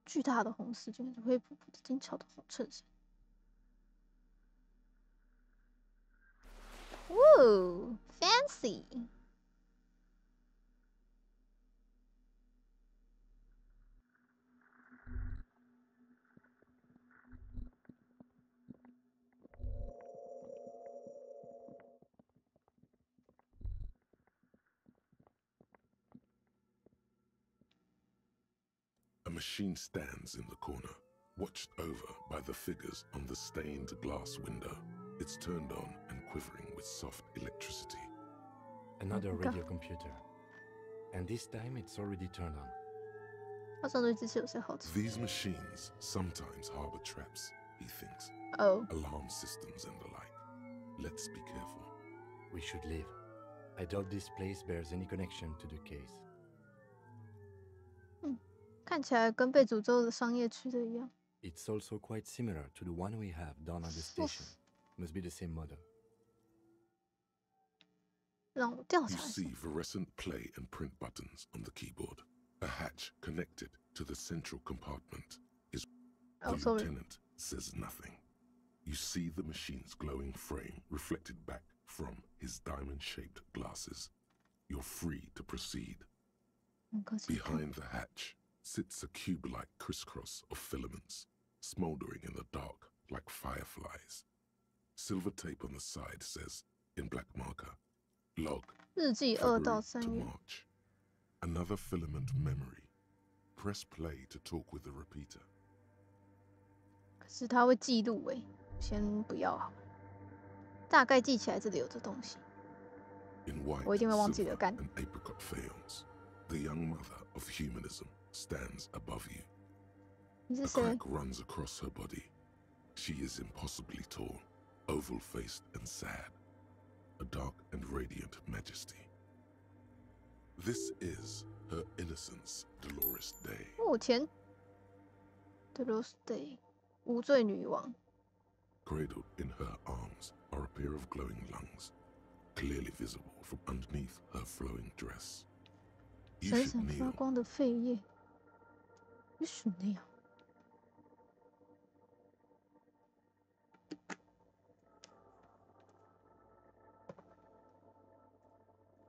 巨大的红世界，灰扑扑的精巧的红衬衫。Woo, fancy. A machine stands in the corner, watched over by the figures on the stained glass window. It's turned on and quivering with soft electricity. Another radio computer. And this time it's already turned on. These machines sometimes harbor traps, he thinks. Oh. Alarm systems and the like. Let's be careful. We should leave. I doubt this place bears any connection to the case. 看起来跟被诅咒的商业区的一样。 It's also quite similar to the one we have down at the station. Must be the same model. 让我掉下 You 来。 see fluorescent play and print buttons on the keyboard. A hatch connected to the central compartment is. The lieutenant says nothing. You see the machine's glowing frame reflected back from his diamond-shaped glasses. You're free to proceed. Behind the hatch sits a cube-like crisscross of filaments, smoldering in the dark like fireflies. Silver tape on the side says, in black marker, log, 日记2到3 月。 March. Another filament memory. Press play to talk with the repeater. 可是它会记录诶，先不要好了。大概记起来这里有这东西。 In white, 我一定会忘记的， silver, 干。 and apricot faience, the young mother of humanism stands above you. 你是 A 谁？ crack runs across her body. She is impossibly tall, oval-faced and sad, a dark and radiant majesty. This is her innocence, Dolores Day. 目前 Dolores Day 无罪女王。 Cradled in her arms are a pair of glowing lungs, clearly visible from underneath her flowing dress. You 闪 should 闪发 kneel. 光的肺叶。You should kneel.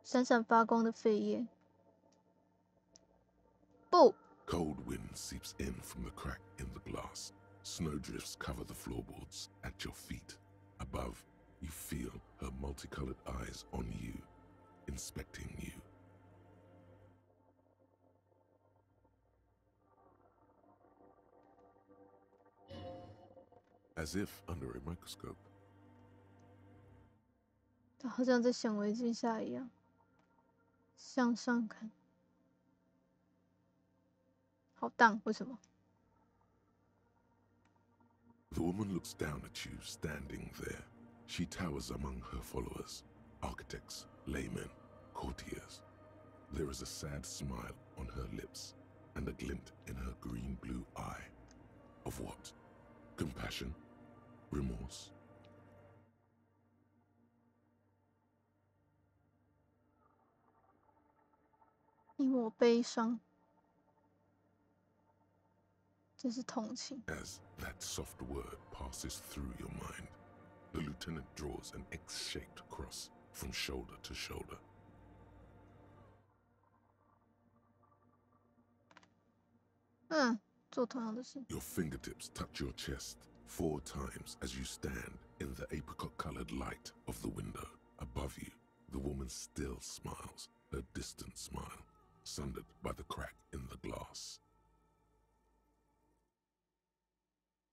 闪闪发光的肺叶。不。 Cold wind seeps in from the crack in the glass. Snowdrifts cover the floorboards at your feet. Above, you feel her multicolored eyes on you, inspecting you. as if under a microscope. 好像在显微镜下一样，向上看。好荡，为什么？ The woman looks down at you standing there. She towers among her followers, architects, laymen, courtiers. There is a sad smile on her lips and a glint in her green-blue eye. Of what? Compassion? Remorse? 一抹悲伤，这是同情。 As that soft word passes through your mind, the lieutenant draws an X-shaped cross from shoulder to shoulder. 做同样的事。 Your fingertips touch your chest 4 times as you stand in the apricot-colored light of the window. Above you, the woman still smiles, her distant smile, sundered by the crack in the glass.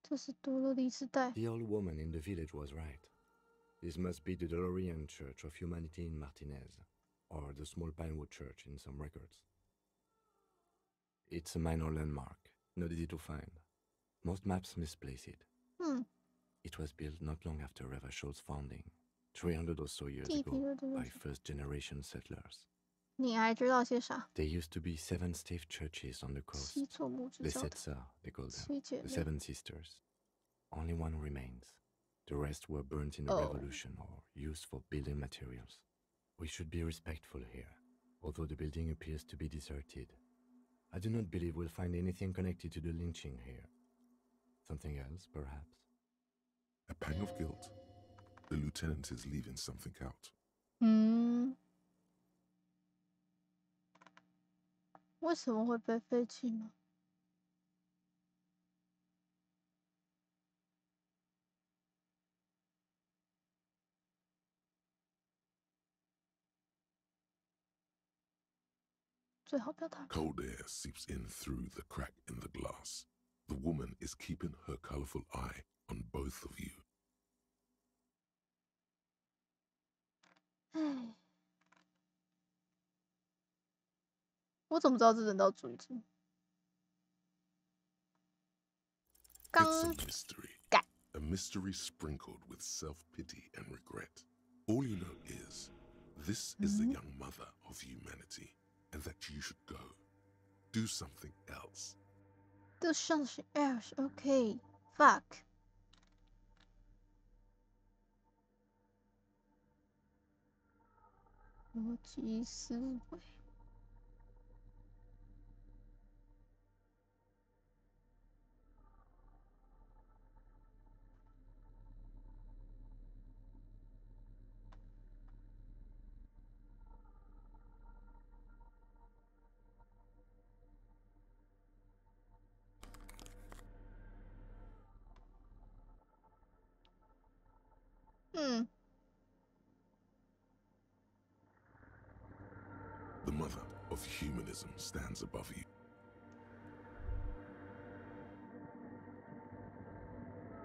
这是多洛丽丝带。 The old woman in the village was right. This must be the Delorean Church of Humanity in Martinez, or the small Pinewood Church in some records. It's a minor landmark, not easy to find. Most maps misplace it. It was built not long after Revachol's founding, 300 or so years ago, by first-generation settlers. 你还知道些啥？ There used to be 7 stave churches on the coast. 七座木制造的。 Lesetsa, they call them. 七姐妹。 The 7 sisters. Only one remains. The rest were burnt in the revolution or used for building materials. We should be respectful here, although the building appears to be deserted. I do not believe we'll find anything connected to the lynching here. Something else, perhaps? A pang of guilt. The lieutenant is leaving something out. 为什么会被废弃呢？ 最好不要打。 Cold air seeps in through the crack in the glass. The woman is keeping her colorful eye on both of you. 唉，我怎么知道这人道主义者？ It's a mystery. A mystery sprinkled with self-pity and regret. All you know is, this is the young mother of humanity, and that you should go. Do something else. Do something else, okay. Fuck. 逻辑思维。The mother of humanism stands above you.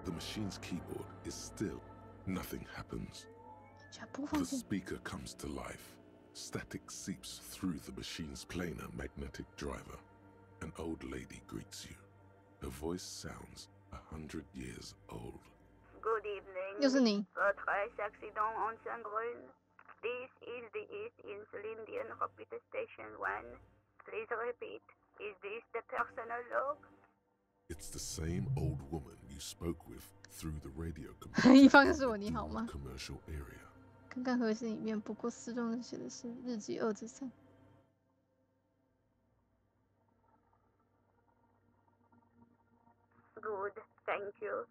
The machine's keyboard is still. Nothing happens. The speaker comes to life. Static seeps through the machine's planar magnetic driver. An old lady greets you. Her voice sounds 100 years old. Good evening. 又是你。 Votre accident en Saint-Grune. This is the East Insulindian Rapid Station 1. Please repeat. Is this the personal log? It's the same old woman you spoke with through the radio 一方是我，你好吗？ commercial area. 看看核心里面，不过诗中写的是日记2至3。 Good, thank you.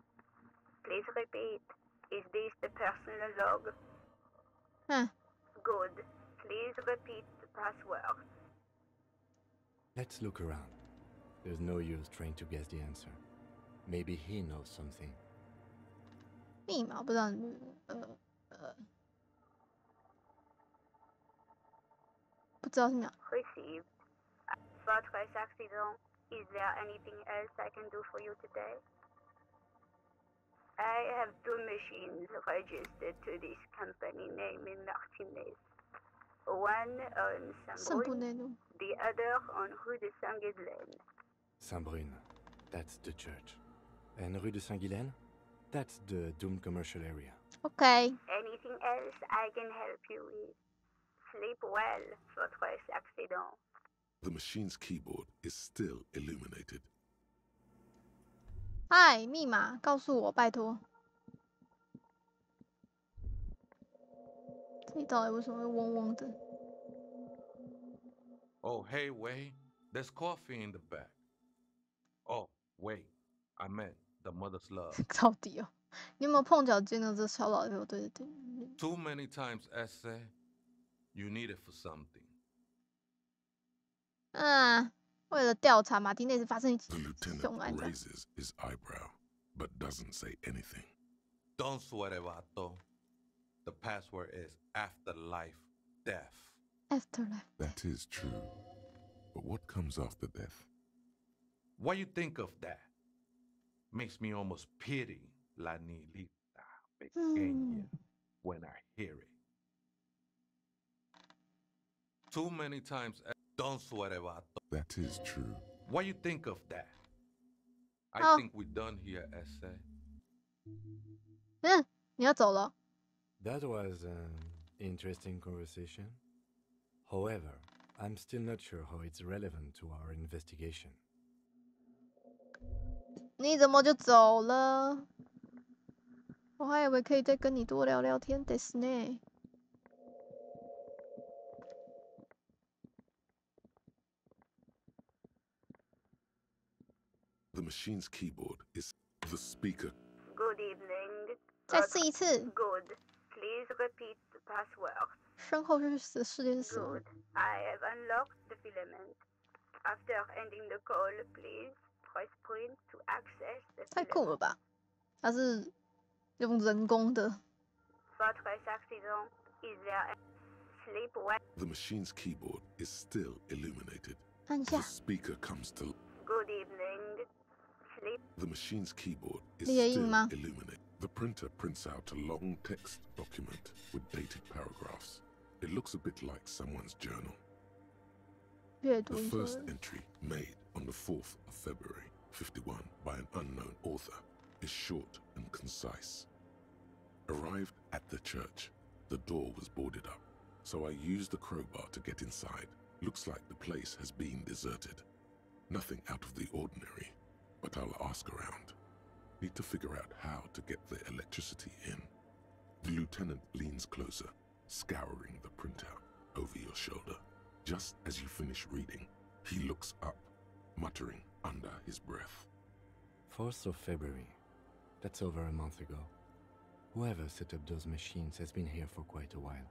Please repeat. Is this the personal log? Good. Please repeat the password. Let's look around. There's no use trying to guess the answer. Maybe he knows something. 密码不知道不知道是哪。 Received. Votre accident. Is there anything else I can do for you today? I have 2 machines registered to this company name in Martinez. One on Saint-Brune, the other on Rue de Saint-Ghislaine. Saint-Brune, that's the church. And Rue de Saint-Ghislaine? That's the doomed commercial area. Okay. Anything else I can help you with? Sleep well, Fortress Accident. The machine's keyboard is still illuminated. 嗨，密码告诉我，拜托。这里到底为什么会嗡嗡的 Oh, hey, Wei. There's coffee in the back. Oh, wait. I meant the mother's love. 到底哦，你有没有碰脚尖的这小老头？对对对。Too many times, essay. You need it for something. 为了调查马丁内斯发生The lieutenant raises his eyebrow, but doesn't say anything. Don't sweat it, Vato. The password is afterlife death. Afterlife. That is true. But what comes after death? What you think of that? Makes me almost pity La Nilita Pequeña when I hear it. Too many times. Don't sweat it, Vato. That is true. What you think of that? I think we're done here, essay. 你要走了。That was an interesting conversation. However, I'm still not sure how it's relevant to our investigation. 你怎么就走了？我还以为可以再跟你多聊聊天ですね。The machine's keyboard is the speaker. Good evening. 再试一次。Good. Please repeat the password. 身后是世界是什么 Good. I have unlocked the filament. After ending the call, please press print to access the filament. 太酷了吧！它是用人工的。Fortress Accident, is there sleep well? The machine's keyboard is still illuminated. 按下。 The speaker comes to. Good evening. Sleep. The machine's keyboard is 列 still 印吗？ illuminated. The printer prints out a long text document with dated paragraphs. It looks a bit like someone's journal. The first entry, made on the 4th of February, 51, by an unknown author, is short and concise. Arrived at the church, the door was boarded up, so I used the crowbar to get inside. Looks like the place has been deserted. Nothing out of the ordinary, but I'll ask around. Need to figure out how to get the electricity in. The lieutenant leans closer, scouring the printout over your shoulder. Just as you finish reading, he looks up, muttering under his breath. 4th of February. That's over a month ago. Whoever set up those machines has been here for quite a while.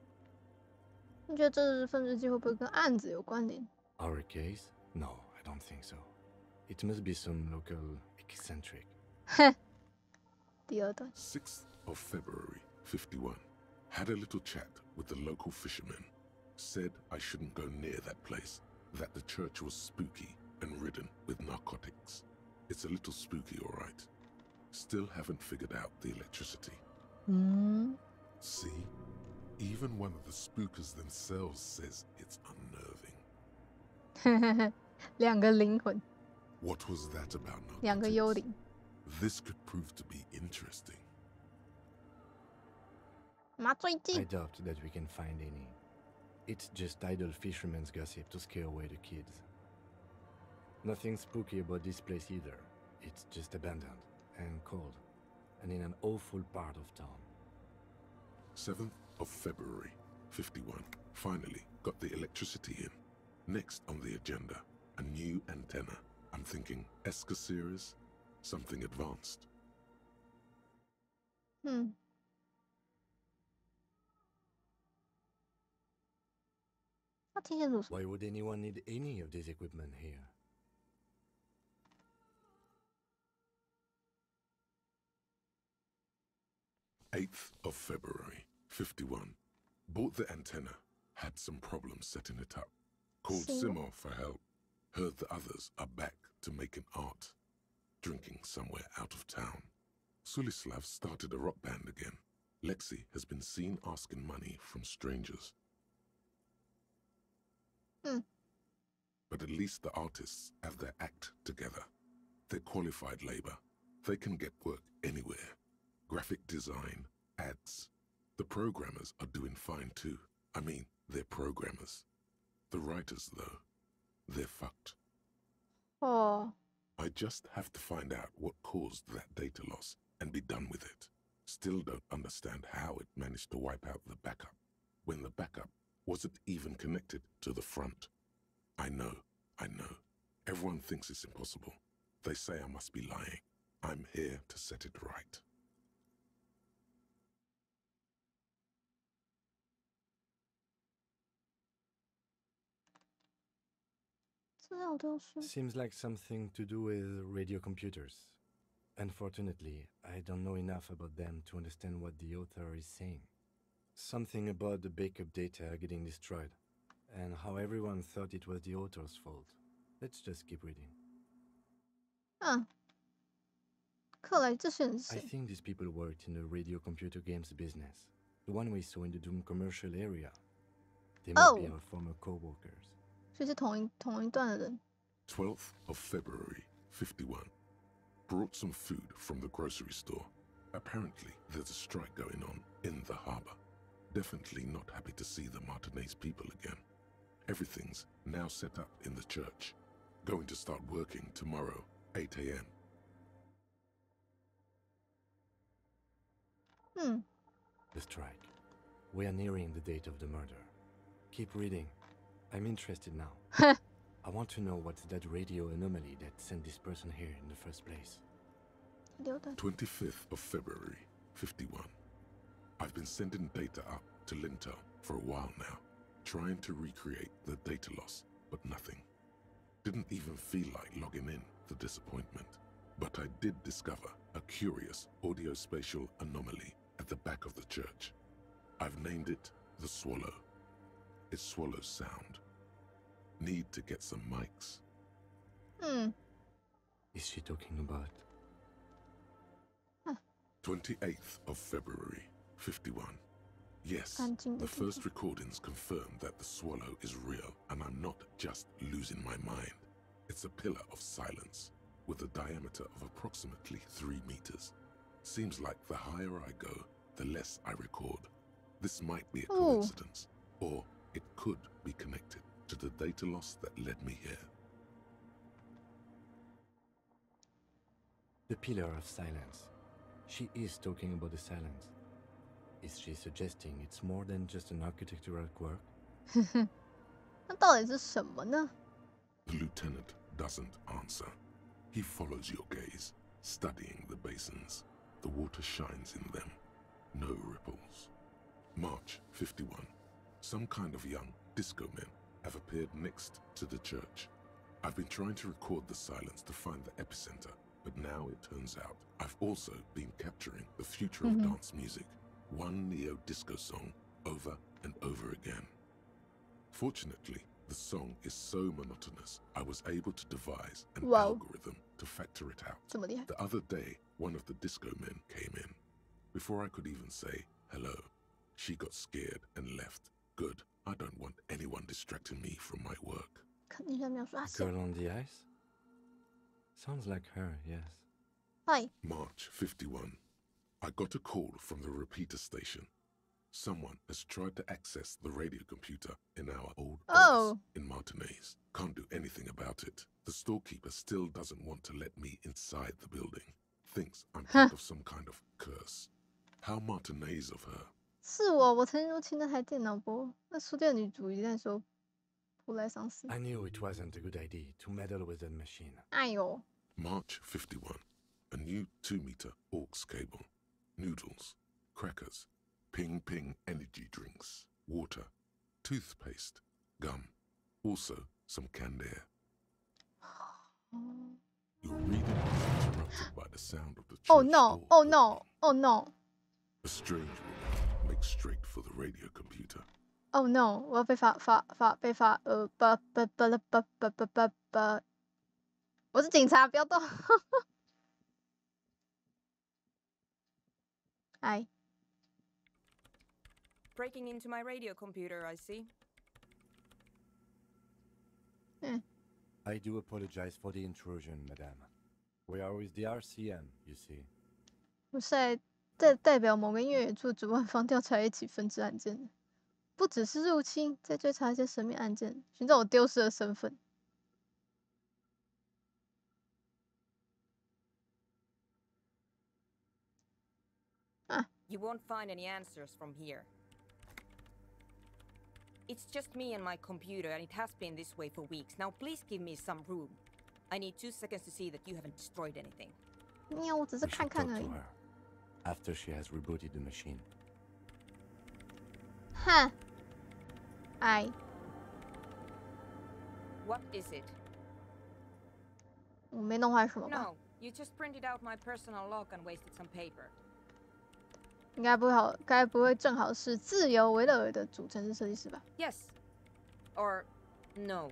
你觉得这份日记会不会跟案子有关联 Our case? No, I don't think so. It must be some local eccentric. 第二段。 6th of February, 51. Had a little chat with the local fishermen. Said I shouldn't go near that place, that the church was spooky and ridden with narcotics. It's a little spooky, all right. Still haven't figured out the electricity. See? Even one of the spookers themselves says it's unnerving. 两个灵魂。 What was that about 两个 narcotics? 幽灵。 This could prove to be interesting. 麻醉剂。 I doubt that we can find any. It's just idle fishermen's gossip to scare away the kids. Nothing spooky about this place either. It's just abandoned and cold, and in an awful part of town. 7th of February, 51. Finally got the electricity in. Next on the agenda, a new antenna. I'm thinking ESCA series, something advanced. 他听清楚。 Why would anyone need any of this equipment here? '8th of February, 51. Bought the antenna. Had some problems setting it up. Called Simo for help. Heard the others are back to making art. Drinking somewhere out of town. Sulislav started a rock band again. Lexi has been seen asking money from strangers. But at least the artists have their act together. They're qualified labor. They can get work anywhere. Graphic design, ads. The programmers are doing fine too. I mean, they're programmers. The writers, though, they're fucked. Oh. I just have to find out what caused that data loss and be done with it. Still don't understand how it managed to wipe out the backup when the backup wasn't even connected to the front. I know. Everyone thinks it's impossible. They say I must be lying. I'm here to set it right. Seems like something to do with radio computers. Unfortunately, I don't know enough about them to understand what the author is saying. Something about the backup data getting destroyed, and how everyone thought it was the author's fault. Let's just keep reading. I think these people worked in the radio computer games business. The one we saw in the Doom commercial area. They must be our former co-workers. 所以是同一段的人。 12th of February, 51. Brought some food from the grocery store. Apparently, there's a strike going on in the harbor. Definitely not happy to see the Martinez people again. Everything's now set up in the church. Going to start working tomorrow, 8 a.m. The strike. We are nearing the date of the murder. Keep reading. I'm interested now. I want to know what's that radio anomaly that sent this person here in the first place. 25th of February, 51. I've been sending data up to Lintel for a while now, trying to recreate the data loss, but nothing. Didn't even feel like logging in, the disappointment. But I did discover a curious audio-spatial anomaly at the back of the church. I've named it the Swallow. It swallows sound. Need to get some mics. Is she talking about? 28th of February, 51. Yes, the first recordings confirm that the swallow is real, and I'm not just losing my mind. It's a pillar of silence with a diameter of approximately 3 meters. Seems like the higher I go, the less I record. This might be a coincidence, or it could be connected to the data loss that led me here. The pillar of silence. She is talking about the silence. Is she suggesting it's more than just an architectural quirk? 那到底是什么呢? The lieutenant doesn't answer. He follows your gaze, studying the basins. The water shines in them. No ripples. March 51. Some kind of young disco men have appeared next to the church. I've been trying to record the silence to find the epicenter, but now it turns out I've also been capturing the future of dance music, one neo-disco song over and over again. Fortunately, the song is so monotonous, I was able to devise an algorithm to factor it out. The other day, one of the disco men came in. Before I could even say hello, she got scared and left. Good. I don't want anyone distracting me from my work. Girl on the ice? Sounds like her, yes. Hi. March 51. I got a call from the repeater station. Someone has tried to access the radio computer in our old office in Martinez. Can't do anything about it. The storekeeper still doesn't want to let me inside the building. Thinks I'm part of some kind of curse. How Martinez of her. 是我曾经入侵那台电脑播，那书店女主一直在说普莱桑斯。I knew it wasn't a good idea to meddle with that machine. 哎呦。March 51. A new 2-meter aux cable. Noodles, crackers, ping energy drinks, water, toothpaste, gum, also some canned air. Your reading is interrupted by the sound of the church door. Oh no. A strange woman makes straight for the radio computer. Oh no, 我要被罚，我是警察，不要动。哎。Breaking into my radio computer, I see. I do apologize for the intrusion, madame. We are with the RCM, you see. 我是在代表某个越野处主办方调查一起分支案件，不只是入侵，在追查一些神秘案件，寻找我丢失的身份。You won't find any answers from here. It's just me and my computer, and it has been this way for weeks. Now please give me some room. I need 2 seconds to see that you haven't destroyed anything. 我只是看看而已。After she has rebooted the machine. 哼，哎。What is it? 我没弄坏什么吧 No, you just printed out my personal log and wasted some paper. 应该不会正好是自由维勒尔的主程式设计师吧 ？Yes, or no,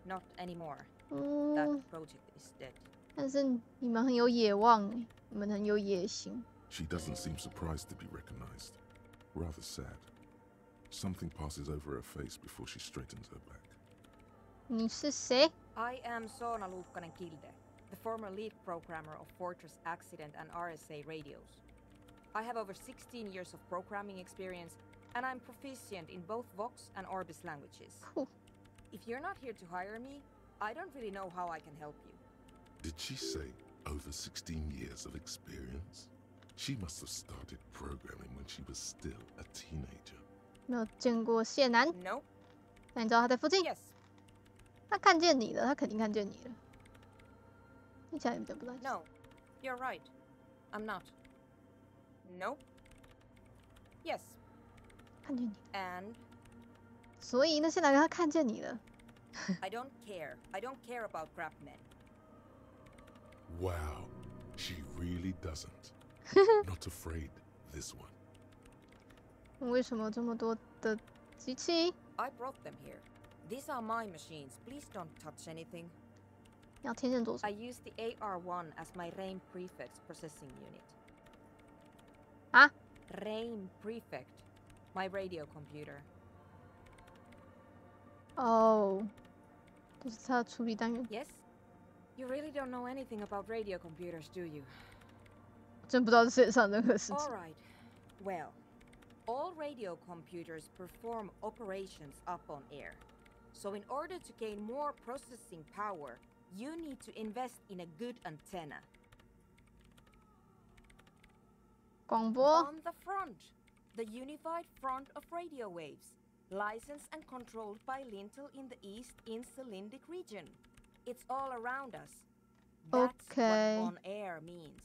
not anymore. That project is dead. 但是你们很有野望，你们很有野心。She doesn't seem surprised to be recognized. Rather sad. Something passes over her face before she straightens her back. 你是谁 I am Soona Luukkanen-Kilde, the former lead programmer of Fortress Accident and RSA radios. I have over 16 years of programming experience, and I'm proficient in both Vox and Orbis languages. If you're not here to hire me, I don't really know how I can help you. Did she say over 16 years of experience? She must have started programming when she was still a teenager. 没有见过谢楠 No. 那你知道他在附近 Yes. 他看见你了，他肯定看见你了。听起来有点不太。No, you're right. I'm not. Nope. Yes. 看见你。And. 所以那些男人他看见你了。I don't care. I don't care about crap men. Wow, she really doesn't. Not afraid, this one. 为什么这么多的机器 I brought them here. These are my machines. Please don't touch anything. 要天线做什么 I use the AR1 as my RAIN prefect processing unit. 啊 RAIN prefect. My radio computer. 哦，这是他的处理单元。 Yes? You really don't know anything about radio computers, do you? 真不知道这世界上任何事情。 All right. Well, all radio computers perform operations up on air. So in order to gain more processing power, you need to invest in a good antenna. 广播 On the front, the unified front of radio waves, licensed and controlled by Lintel in the East Insulindic region. It's all around us. That's Okay. what on air means.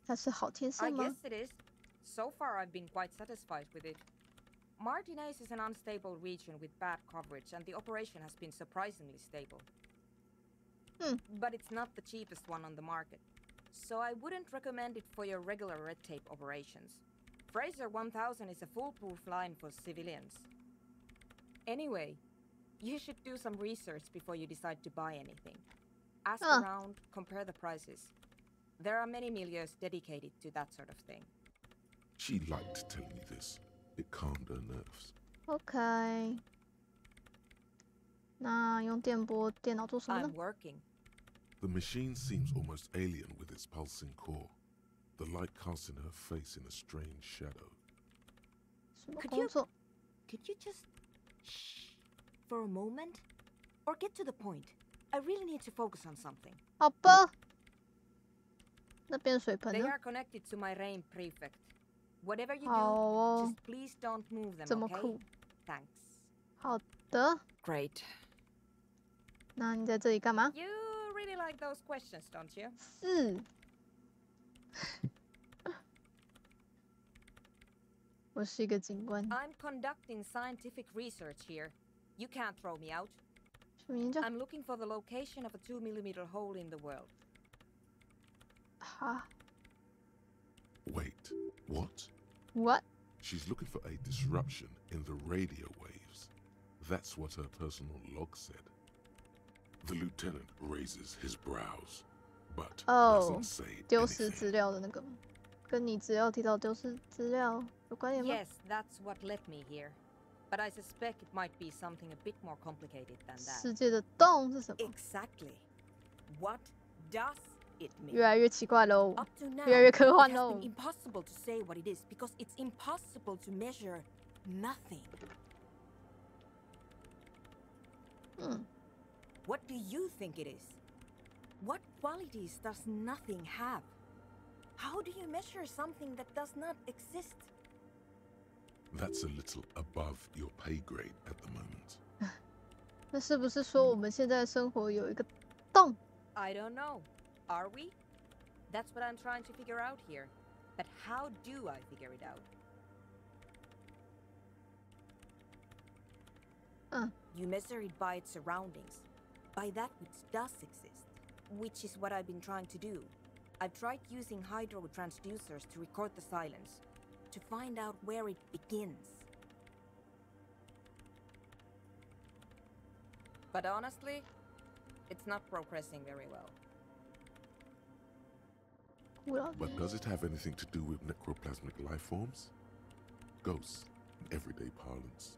它是好天 I 线吗 guess it is. So far, I've been quite satisfied with it. Martinez is an unstable region with bad coverage, and the operation has been surprisingly stable. But it's not the cheapest one on the market, so I wouldn't recommend it for your regular red tape operations. Fraser 1000 is a foolproof line for civilians. Anyway, you should do some research before you decide to buy anything. Ask around, compare the prices. There are many milieus dedicated to that sort of thing. She liked telling me this. It calmed her nerves. OK。那用电波电脑做什么呢 I'm working. The machine seems almost alien with its pulsing core. The light casting her face in a strange shadow. 什么工作 Could you just shh for a moment? Or get to the point. I really need to focus on something. 好吧。那边水盆 They 呢 are connected to my RAIN prefect. Whatever you 好 do, 哦 just please don't move them, 这么 okay? 酷 Thanks. 好的。 Great. 那你在这里干嘛 You really like those questions, don't you? 是。我是一个警官。 I'm conducting scientific research here. You can't throw me out. 什么研究 I'm looking for the location of a 2mm hole in the world. 哈 Wait, what? What? She's looking for a disruption in the radio waves. That's what her personal log said. The lieutenant raises his brows, but 哦 doesn't say 丢失 anything. 资料的那个吗跟你资料提到丢失资料有关联吗 Yes, that's what led me here. But I suspect it might be something a bit more complicated than that. 世界的洞是什么 Exactly. What does it mean? 越来越奇怪喽 Up to now, 越来越科幻 it has 喽 been impossible to say what it is because it's impossible to measure nothing. What do you think it is? What qualities does nothing have? How do you measure something that does not exist? That's a little above your pay grade at the moment. 那是不是说我们现在生活有一个洞 I don't know. Are we? That's what I'm trying to figure out here. But how do I figure it out? You measure it by its surroundings, by that which does exist, which is what I've been trying to do. I've tried using hydro transducers to record the silence, to find out where it begins. But honestly, it's not progressing very well. But does it have anything to do with necroplasmic life forms? Ghosts, in everyday parlance.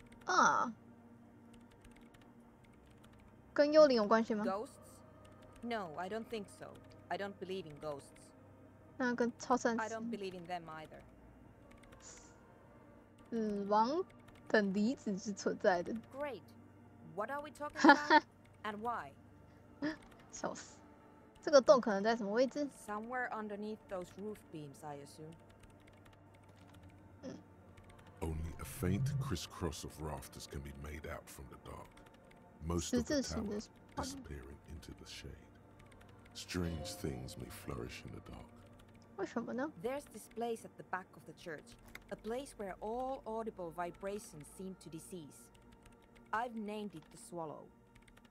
跟幽灵有关系吗 Ghosts? No, I don't think so. I don't believe in ghosts. 那跟超暂 I 时 don't believe in them either. 死亡等离子是存在的 Great. What are we talking about? And why? 笑死这个洞可能在什么位置 Somewhere underneath those roof beams, I assume. Only a faint crisscross of rafters can be made out from the dark. Most of the tower disappearing into the shade. Strange things may flourish in the dark. 为什么呢 There's this place at the back of the church, a place where all audible vibrations seem to decease. I've named it the Swallow,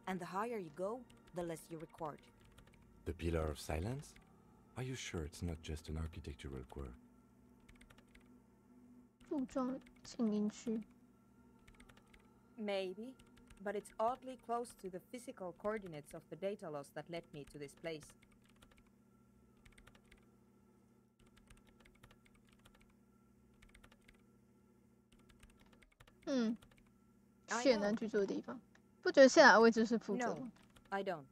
and the higher you go, the less you record. The Pillar of Silence? Are you sure it's not just an architectural quirk? 柱状静音区 Maybe, but it's oddly close to the physical coordinates of the data loss that led me to this place. 血能居住的地方不觉得现在的位置是负责吗 No, I don't.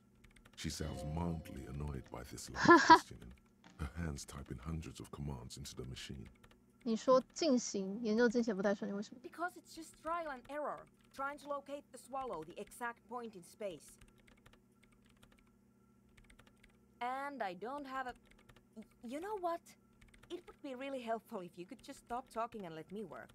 She sounds mildly annoyed by this line of questioning. Her hands typing hundreds of commands into the machine. 你说进行研究之前不太顺利为什么 Because it's just trial and error, trying to locate the Swallow, the exact point in space. And I don't have a... You know what? It would be really helpful if you could just stop talking and let me work.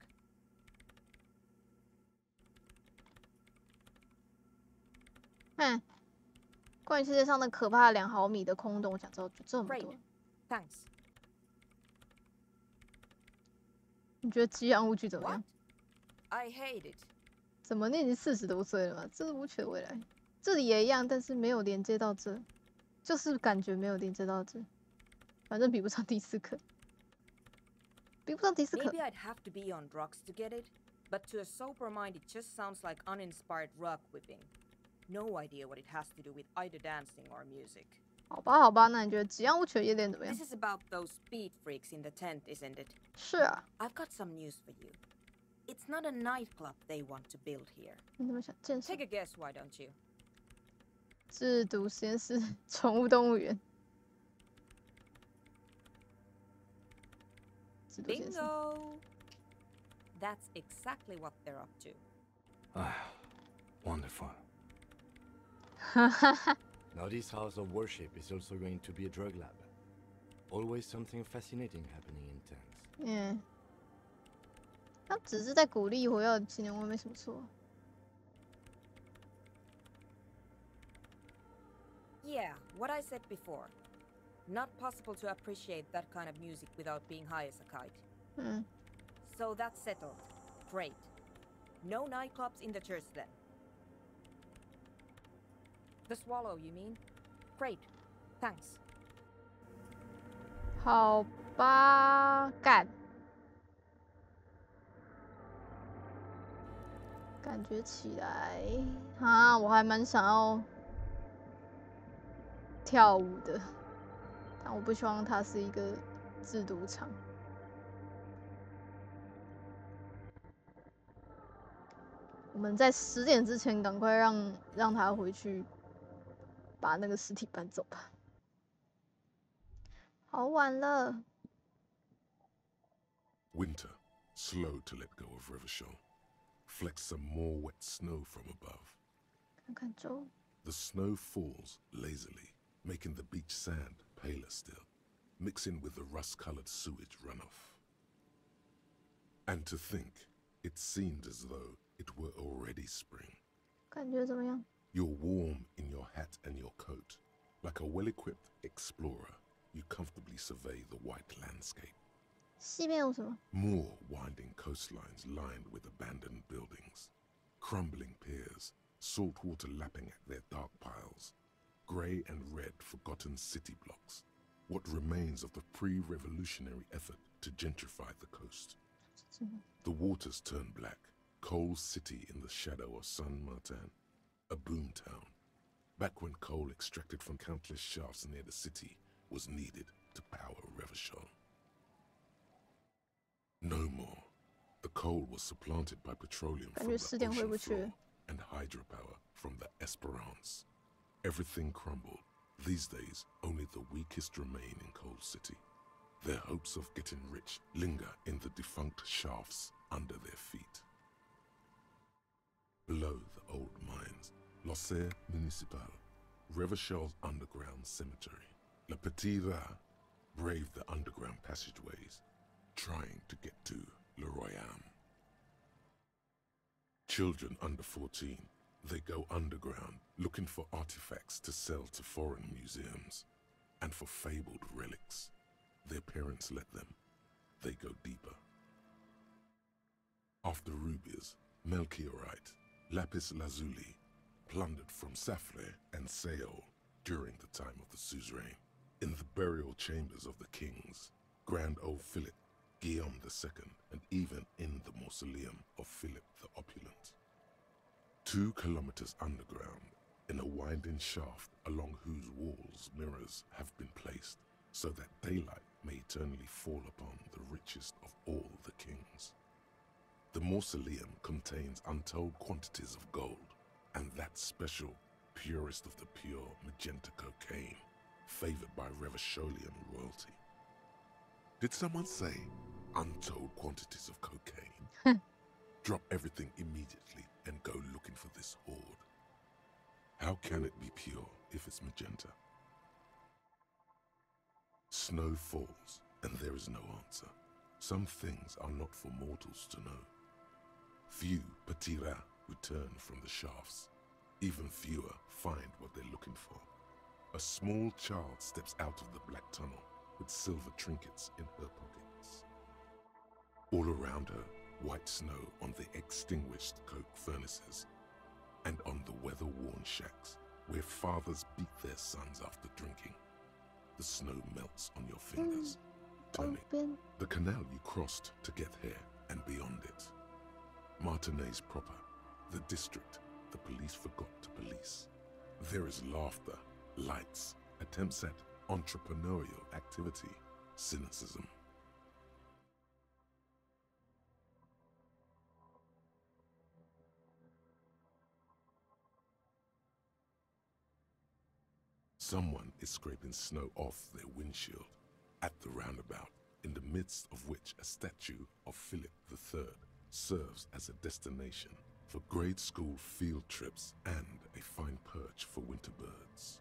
关于世界上的可怕2毫米的空洞，我想知道就这么多。 Thanks. 你觉得激昂物剧怎么样 I hate it. 怎么你已经40多岁了嘛？这是无趣的未来。这里也一样，但是没有连接到这，就是感觉没有连接到这。反正比不上迪斯科，比不上迪斯科。 Maybe I'd have to be on drugs to get it, but to a sober mind, it just sounds like uninspired rug whipping. No idea what it has to do with either dancing or music. 好吧，好吧，那你觉得激昂舞曲的夜店怎么样 This is about those speed freaks in the tent, isn't it? 是啊。 I've got some news for you. It's not a nightclub they want to build here. 你怎么想健身 Take a guess, why don't you? 制毒实验室、宠物动物园。制毒实验室 Bingo! That's exactly what they're up to. Ah, wonderful. Now this house of worship is also going to be a drug lab. Always something fascinating happening in tents. 他只是在鼓励活跃青年，我没什么错。 Yeah, what I said before. Not possible to appreciate that kind of music without being high as a kite. So that's settled. Great. No nightclubs in the church then. The Swallow, you mean? Great. Thanks. 好吧，干。感觉起来啊，我还蛮想要跳舞的，但我不希望它是一个制毒厂。我们在10点之前赶快让他回去，把那个尸体搬走吧。好晚了。Winter, slow to let go of Rivershaw, flecks some more wet snow from above. 看看周。The snow falls lazily, making the beach sand paler still, mixing with the rust-colored sewage runoff. And to think, it seemed as though it were already spring. 感觉怎么样？ You're warm in your hat and your coat. Like a well-equipped explorer, you comfortably survey the white landscape. 西边有什么？ More winding coastlines lined with abandoned buildings. Crumbling piers, salt water lapping at their dark piles. Grey and red forgotten city blocks. What remains of the pre-revolutionary effort to gentrify the coast. The waters turn black. Coal City in the shadow of San Martin. A boomtown. Back when coal extracted from countless shafts near the city was needed to power Revershaw. No more. The coal was supplanted by petroleum from the ocean floor and hydropower from the Esperance. Everything crumbled. These days, only the weakest remain in Coal City. Their hopes of getting rich linger in the defunct shafts under their feet. Below the old mines, L'Océan Municipal, Revachaw's underground cemetery. Le Petit Rat braved the underground passageways, trying to get to Le Royaume. Children under 14, they go underground looking for artifacts to sell to foreign museums and for fabled relics. Their parents let them. They go deeper. After rubies, Melchiorite, lapis lazuli, plundered from Safle and Seol during the time of the suzerain. In the burial chambers of the kings, Grand Old Philip, Guillaume II, and even in the mausoleum of Philip the Opulent. 2 kilometers underground, in a winding shaft along whose walls mirrors have been placed, so that daylight may eternally fall upon the richest of all the kings. The mausoleum contains untold quantities of gold, and that special, purest of the pure magenta cocaine, favored by Revacholian royalty. Did someone say untold quantities of cocaine? Drop everything immediately and go looking for this hoard. How can it be pure if it's magenta? Snow falls, and there is no answer. Some things are not for mortals to know. Few Petit Rats return from the shafts. Even fewer find what they're looking for. A small child steps out of the black tunnel with silver trinkets in her pockets. All around her, white snow on the extinguished coke furnaces and on the weather-worn shacks where fathers beat their sons after drinking. The snow melts on your fingers, turning. The canal you crossed to get here and beyond it. Martinez proper, the district the police forgot to police. There is laughter, lights, attempts at entrepreneurial activity, cynicism. Someone is scraping snow off their windshield at the roundabout, in the midst of which a statue of Philip III serves as a destination for grade school field trips and a fine perch for winter birds.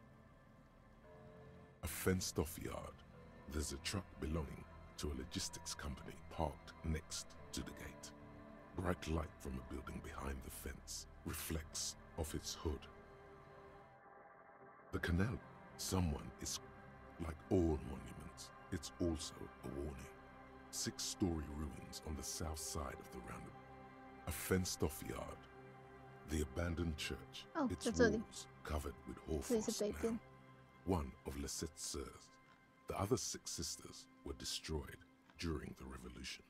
A fenced-off yard. There's a truck belonging to a logistics company parked next to the gate. Bright light from a building behind the fence reflects off its hood. The canal. Someone is, like all monuments, it's also a warning. 6-story ruins on the south side of the roundabout. A fenced-off yard. The abandoned church, its walls covered with hoarfrost now. One of Lissette's sœurs. The other 6 sisters were destroyed during the revolution.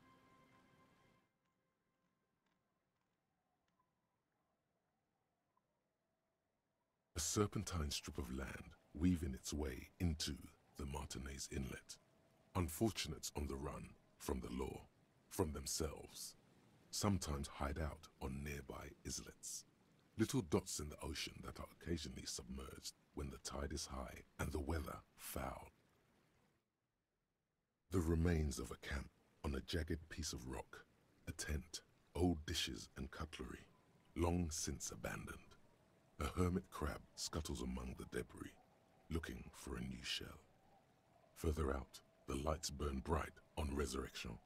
A serpentine strip of land weaving its way into the Martinez Inlet. Unfortunates on the run from the law, from themselves, sometimes hide out on nearby islets, little dots in the ocean that are occasionally submerged when the tide is high and the weather foul. The remains of a camp on a jagged piece of rock, a tent, old dishes and cutlery, long since abandoned. A hermit crab scuttles among the debris, looking for a new shell. Further out, the lights burn bright on Resurrection,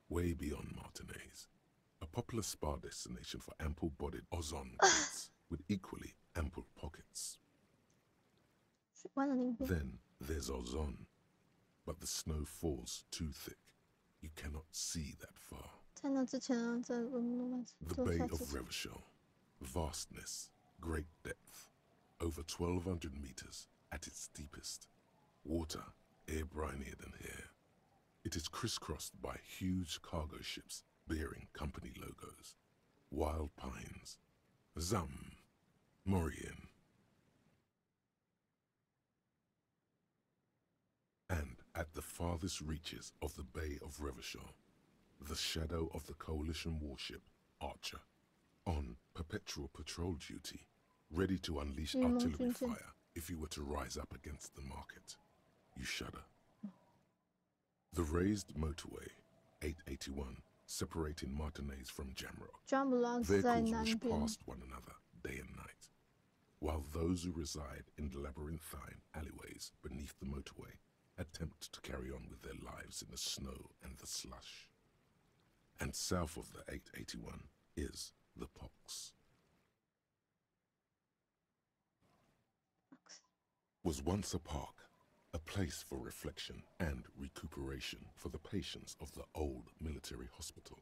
way beyond Martinez, a popular spa destination for ample-bodied Ozon kids with equally ample pockets. Then there's Ozon, but the snow falls too thick. You cannot see that far. The Bay of Revachol, vastness, great depth, over 1,200 meters at its deepest. Water air-brinier than hair. It is crisscrossed by huge cargo ships bearing company logos. Wild pines, Zam, Morien. And at the farthest reaches of the Bay of Revachol, the shadow of the Coalition warship, Archer, on perpetual patrol duty, ready to unleash artillery fire if you were to rise up against the market. You shudder. The raised motorway, 881, separating Martinez from Jamrock. Vehicles rush past one another day and night, while those who reside in the labyrinthine alleyways beneath the motorway attempt to carry on with their lives in the snow and the slush. And south of the 881 is the Pox. Was once a park, a place for reflection and recuperation for the patients of the old military hospital.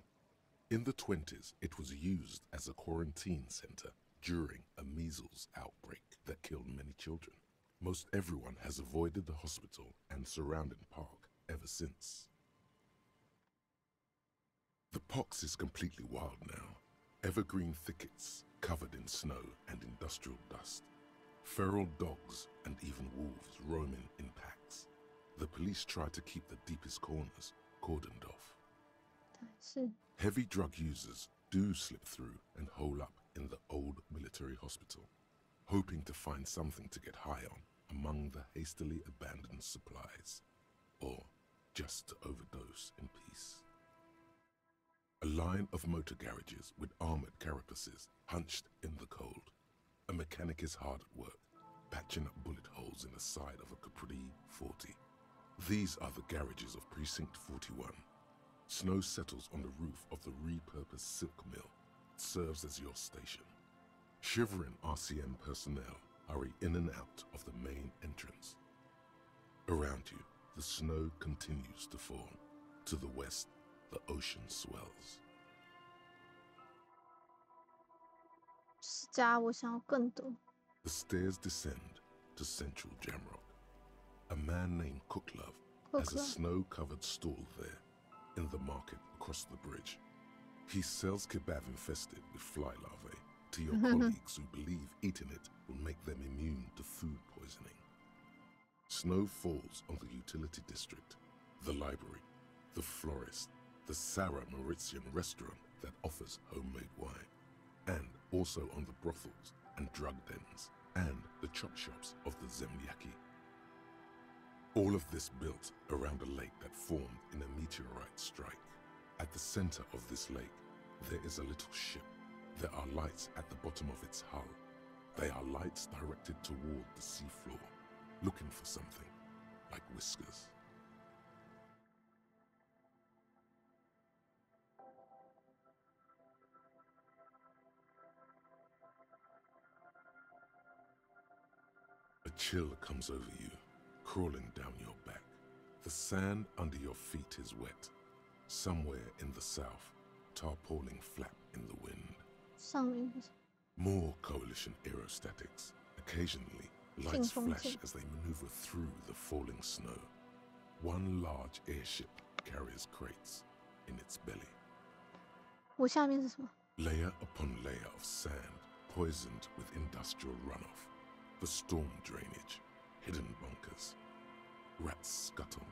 In the 20s, it was used as a quarantine center during a measles outbreak that killed many children. Most everyone has avoided the hospital and surrounding park ever since. The Pox is completely wild now. Evergreen thickets covered in snow and industrial dust. Feral dogs and even wolves roaming in packs. The police try to keep the deepest corners cordoned off. Heavy drug users do slip through and hole up in the old military hospital, hoping to find something to get high on among the hastily abandoned supplies, or just to overdose in peace. A line of motor garages with armored carapaces hunched in the cold. A mechanic is hard at work, patching up bullet holes in the side of a Capri 40. These are the garages of Precinct 41. Snow settles on the roof of the repurposed silk mill. It serves as your station. Shivering RCM personnel hurry in and out of the main entrance. Around you, the snow continues to fall. To the west, the ocean swells. The stairs descend to central Jamrock. A man named Cooklove has a snow-covered stall there, in the market across the bridge. He sells kebab infested with fly larvae to your colleagues who believe eating it will make them immune to food poisoning. Snow falls on the utility district, the library, the florist, the Sarah Mauritian restaurant that offers homemade wine, and also on the brothels and drug dens, and the chop shops of the Zemlyaki. All of this built around a lake that formed in a meteorite strike. At the center of this lake, there is a little ship. There are lights at the bottom of its hull. They are lights directed toward the seafloor, looking for something, like whiskers. A chill comes over you, crawling down your back. The sand under your feet is wet. Somewhere in the south, tarpaulin flap in the wind. More Coalition aerostatics. Occasionally, lights flash as they maneuver through the falling snow. One large airship carries crates in its belly. Layer upon layer of sand, poisoned with industrial runoff. The storm drainage, hidden bunkers. Rats scuttle.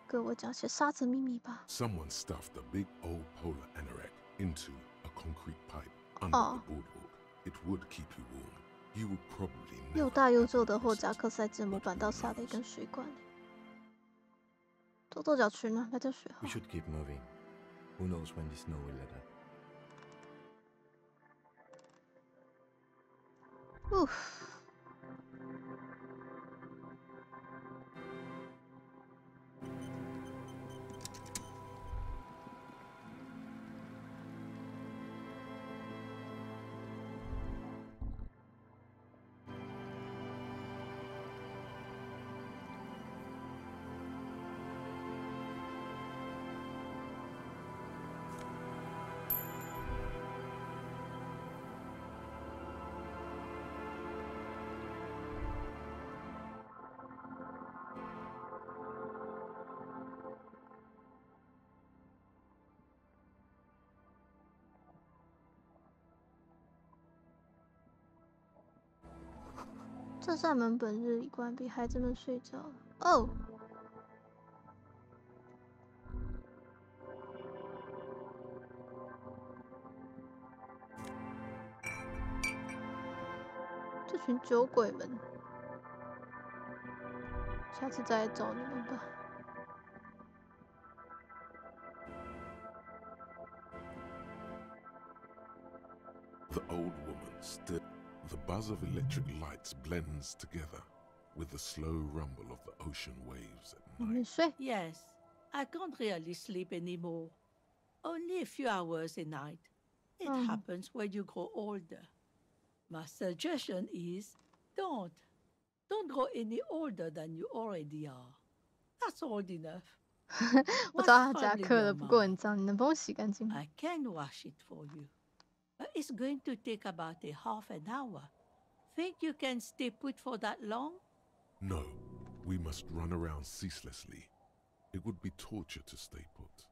跟我讲些沙子秘密吧。Someone stuffed a big old polar anorak into a concrete pipe under the boardwalk. It would keep you warm. You would probably never 又大又皱的货夹克塞字母板到沙的一根水管里。跺跺脚群呢，来点水哈。We should keep moving. Who knows when the snow will let up? Oof. 这扇门本日已关闭，孩子们睡着了。哦，这群酒鬼们，下次再来找你们吧。The old woman stood. The buzz of electric lights blends together with the slow rumble of the ocean waves at night. Yes, I can't really sleep anymore. Only a few hours a night. It happens when you grow older. My suggestion is don't grow any older than you already are. That's old enough. 我知道他夹克了，不过很脏，你能帮我洗干净吗？ I can wash it for you. But it's going to take about a half an hour. Think you can stay put for that long? No, we must run around ceaselessly. It would be torture to stay put.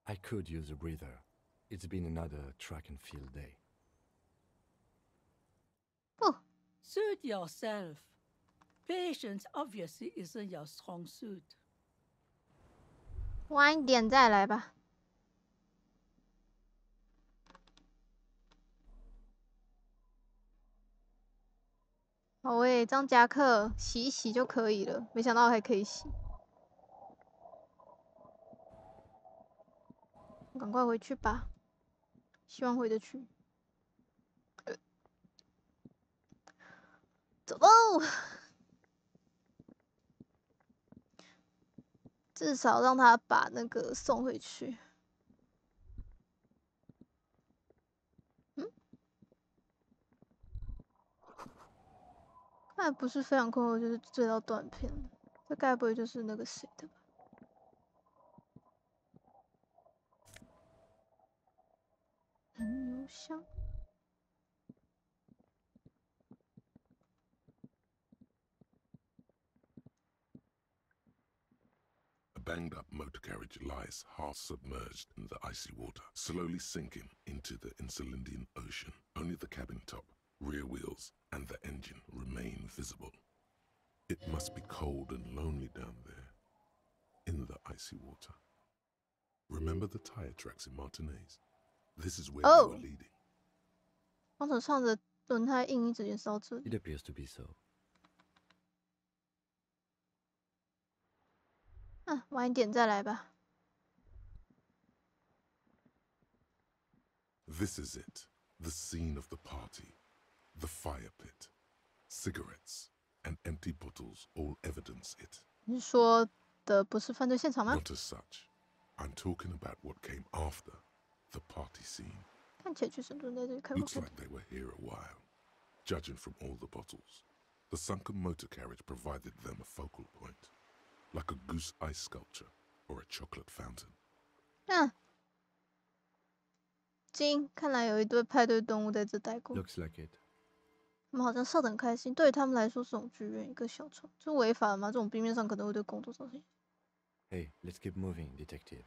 I could use a breather. It's been another track and field day. Oh. Suit yourself. Patience obviously isn't your strong suit. 晚一点再来吧。好诶，这张夹克洗一洗就可以了，没想到还可以洗。赶快回去吧，希望回得去。走喽！至少让他把那个送回去。看来不是非常困惑，就是追到断片了。这该不会就是那个谁的吧？邮箱。A banged-up motor carriage lies half submerged in the icy water, slowly sinking into the Insulindian Ocean. Only the cabin top, rear wheels, and the engine remain visible. It must be cold and lonely down there, in the icy water. Remember the tire tracks in Martinez? This is where they were leading. 方程上的轮胎印一直延烧这里。 It appears to be so. 晚一点再来吧。 This is it, the scene of the party. The fire pit. Cigarettes and empty bottles all evidence it. 你说的不是犯罪现场吗？ Not as such. I'm talking about what came after the party scene. 看起来确实蹲在这里开过 Looks like they were here a while, judging from all the bottles. The sunken motor carriage provided them a focal point, like a goose ice sculpture or a chocolate fountain. 金，看来有一对派对动物在这待过。 Looks like it. 他们好像笑得很开心，对于他们来说是种剧院，一个小丑，这违法吗？这种冰面上可能会对工作造成。 Hey, let's keep moving, detective.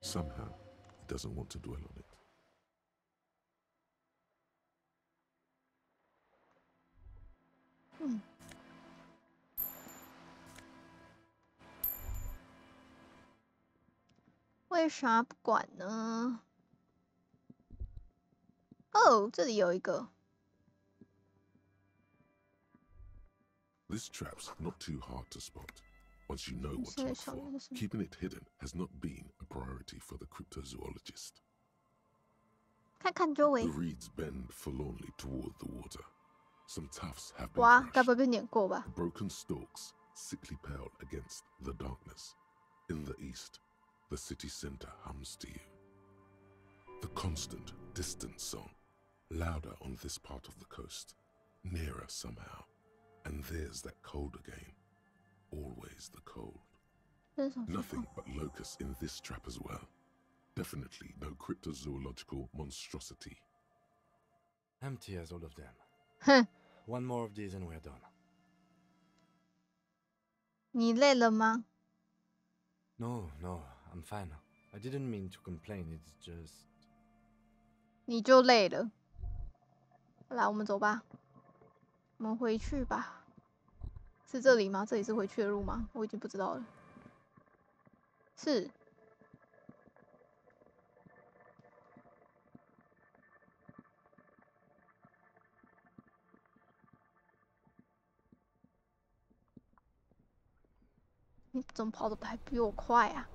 Somehow, he doesn't want to dwell on it. 为啥不管呢？哦，这里有一个。This trap's not too hard to spot. Once you know what to look for, keeping it hidden has not been a priority for the cryptozoologist. 看看周围。The reeds bend forlornly toward the water. Some tufts have been 哇， crushed. 该不会被碾过吧？ The broken stalks sickly pale against the darkness. In the east, the city center hums to you. The constant, distant song, louder on this part of the coast, nearer somehow. And there's that cold again. Always the cold. Nothing but locusts in this trap as well. Definitely no cryptozoological monstrosity. Empty as all of them. Huh. One more of these and we're done. 你累了吗？ No, I'm fine. I didn't mean to complain, it's just... 你就累了。好啦，我们走吧。我们回去吧。是这里吗？这里是回去的路吗？我已经不知道了。是。你怎么跑得还比我快啊？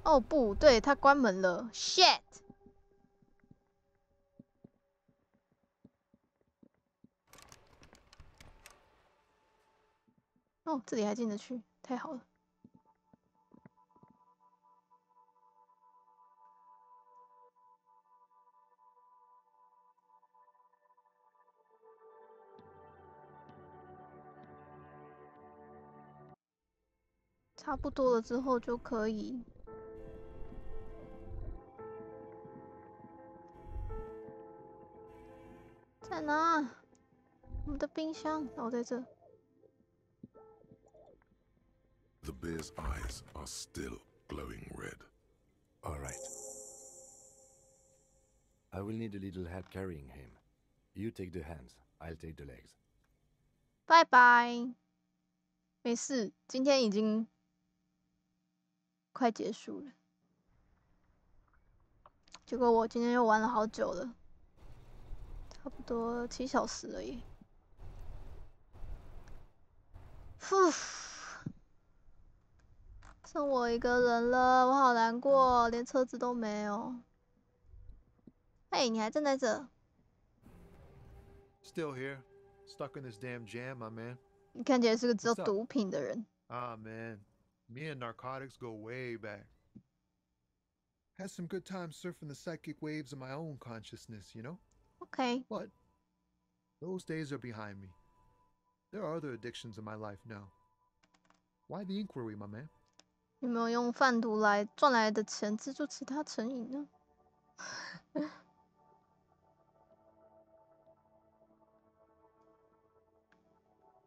哦不对，他关门了 ，shit！ 哦，这里还进得去，太好了。差不多了之后就可以。在哪？我们的冰箱，哦，在这。 The bear's eyes are still glowing red. All right. I will need a little help carrying him. You take the hands, I'll take the legs. 拜拜。没事，今天已经快结束了。结果我今天又玩了好久了，差不多7小时了耶。呼。 剩我一个人了，我好难过，连车子都没有。嘿，你还站在这？ Still here, stuck in this damn jam, my man. 你看起来是个只有毒品的人。Ah, man, me and narcotics go way back. Had some good times surfing the psychic waves of my own consciousness, you know? Okay. But those days are behind me. There are other addictions in my life now. Why the inquiry, my man? 有没有用贩毒来赚来的钱资助其他成瘾呢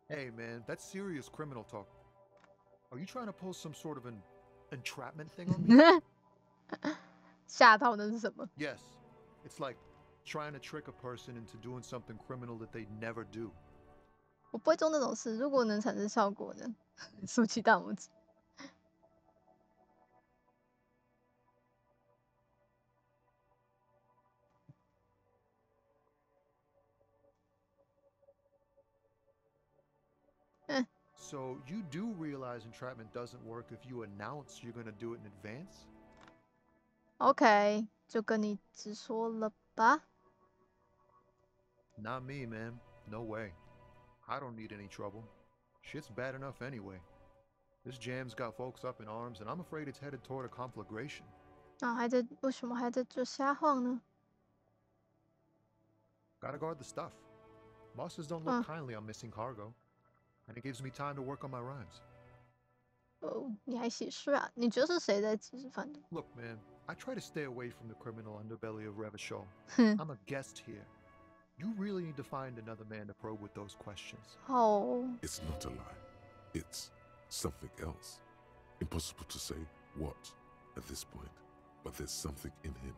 ？Hey man, that's serious criminal talk. Are you trying to pull some sort of an entrapment thing on me? 吓到那是什么？ Yes, it's like trying to trick a person into doing something criminal that they'd never do. 我不会做那种事，如果能产生效果呢？竖起大拇指。 So you do realize entrapment doesn't work if you announce you're gonna do it in advance? OK， 就跟你直说了吧。Not me, man. No way. I don't need any trouble. Shit's bad enough anyway. This jam's got folks up in arms, and I'm afraid it's headed toward a conflagration. 啊，为什么还在这瞎晃呢？ Gotta guard the stuff. Bosses don't look kindly on missing cargo. And it gives me time to work on my rhymes. 哦，你还写诗啊？你觉得是谁在指使贩毒？ Look, man, I try to stay away from the criminal underbelly of Revachol. I'm a guest here. You really need to find another man to probe with those questions. Oh. It's not a lie. It's something else. Impossible to say what at this point, but there's something in him.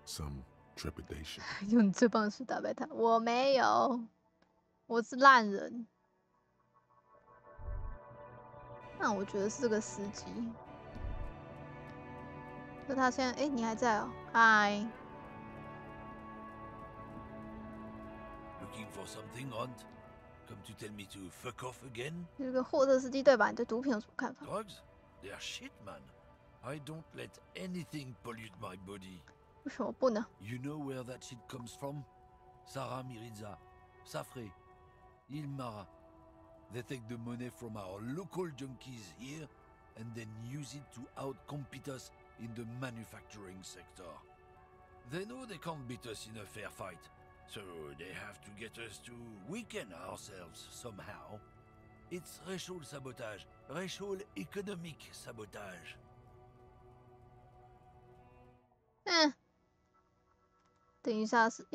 Some trepidation. 用这方式打败他？我没有，我是烂人。那我觉得是个司机。那他现在，哎，你还在哦？嗨。Looking for something, Aunt? Come to tell me to fuck off again? 有个货车司机对吧？你对毒品有什么看法 Drugs? They're shit, man. I don't let anything pollute my body. 为什么不呢 You know where that shit comes from? Sarah Miriza, Safre, Ilmara. They take the money from our local junkies here and then use it to outcompete us in the manufacturing sector. They know they can't beat us in a fair fight, so they have to get us to weaken ourselves somehow. It's racial sabotage, racial economic sabotage. 等一下是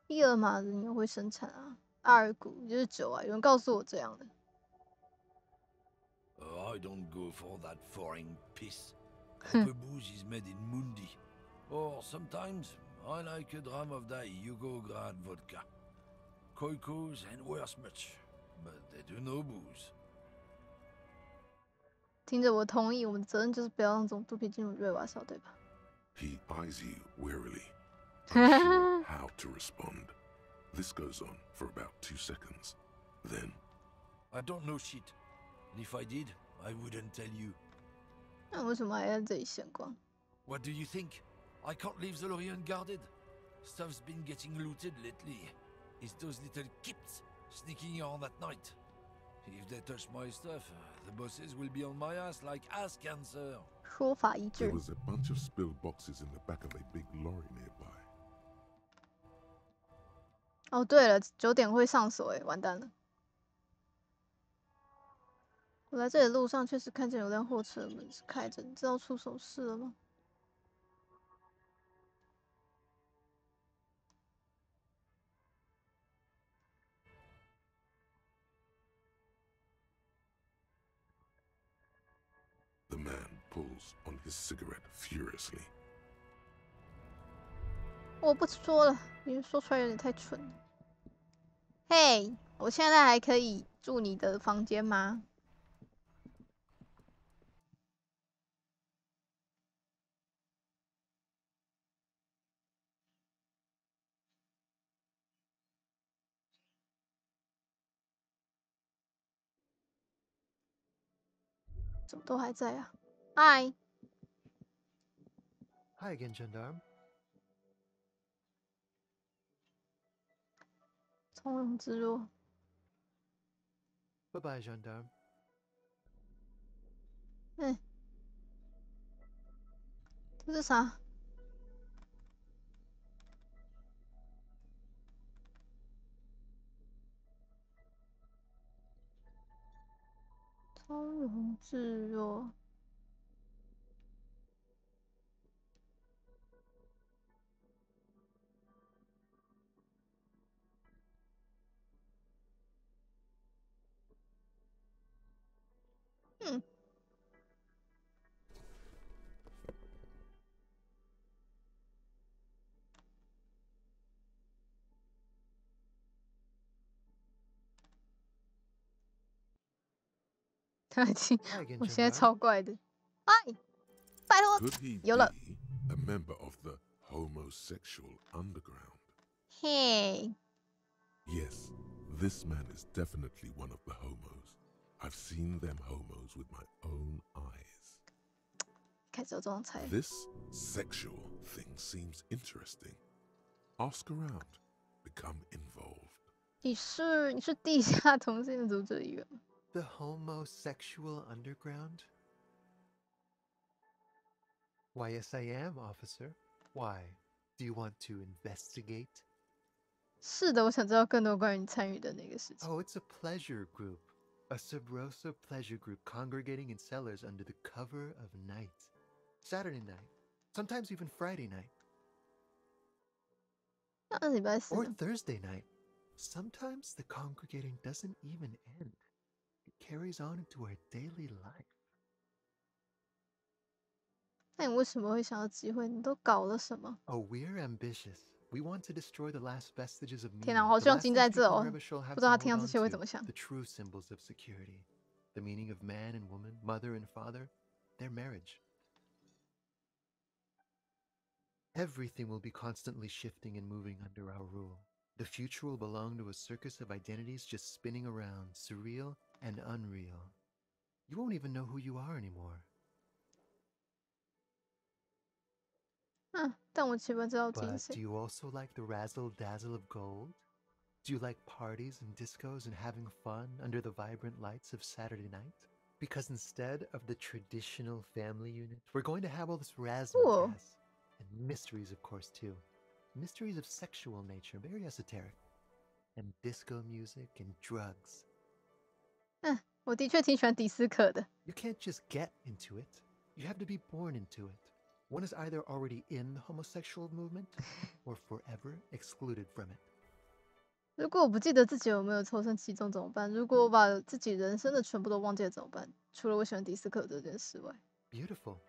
伊尔玛人也会生产啊，阿尔古就是酒啊，有人告诉我这样的。I don't go for that foreign piss. Copper booze is made in Mundi. Or sometimes I like a dram of that Yugograd vodka. Koikos and worse much, but they do no booze. 听着，我同意，我们的责任就是不要让这种毒品进入瑞瓦校，对吧？ He eyes you wearily, unsure how to respond. This goes on for about 2 seconds. Then, I don't know shit. And if I did, I wouldn't tell you. 那为什么还在这里闲逛 What do you think? I can't leave the lorry unguarded. Stuff's been getting looted lately. It's those little kips sneaking on at night. If they touch my stuff, the bosses will be on my ass like ass cancer. 说法一致。 there was a bunch of spilled boxes in the back of a big lorry nearby. 哦，对了，9点会上锁，哎，完蛋了。我来这里的路上确实看见有辆货车门是开着，你知道出什么事了吗？ The man pulls on his cigarette furiously. 我不说了，你说出来有点太蠢了。嘿，我现在还可以住你的房间吗？怎么都还在啊？嗨。 Hi again, gendarme. 从容自若。 Bye bye, gendarme. 这是啥？从容自若。他已经，我现在超怪的。哎，拜托， Could he 有了。 be a member of the homosexual underground? Hey. Yes, this man is definitely one of the homos. I've seen them homos with my own eyes. 开始有这种猜。 This sexual thing seems interesting. Ask around, become involved. 你是地下同性组织的一员。 The homosexual underground? Why, yes, I am, officer. Why? Do you want to investigate? 是的，我想知道更多关于你参与的那个事情。 Oh, it's a pleasure group. A Subrosa pleasure group congregating in cellars under the cover of night. Saturday night. Sometimes even Friday night. 那礼拜四 Or Thursday night. Sometimes the congregating doesn't even end. It carries on into our daily life. 那你为什么会想要集会？你都搞了什么？ Oh, we're ambitious. We want to destroy the last vestiges of meaning. 天哪，我好希望金在这哦！不知道他听到这些会怎么想。 The true symbols of security, the meaning of man and woman, mother and father, their marriage. Everything will be constantly shifting and moving under our rule. The future will belong to a circus of identities just spinning around, surreal and unreal. You won't even know who you are anymore. 但我基本知道自己是 But 谁。 do you also like the razzle dazzle of gold? Do you like parties and discos and having fun under the vibrant lights of Saturday night? Because instead of the traditional family unit, we're going to have all this razzmatazz. And mysteries, of course, too. Mysteries of sexual nature, very esoteric. And disco music and drugs. 我的确挺喜欢迪斯可的。 You can't just get into it. You have to be born into it. One is either already in the homosexual movement or forever excluded from it. 如果我不记得自己有没有抽身其中怎么办？如果我把自己人生的全部都忘记了怎么办？除了我喜欢迪斯可这件事外。Beautiful.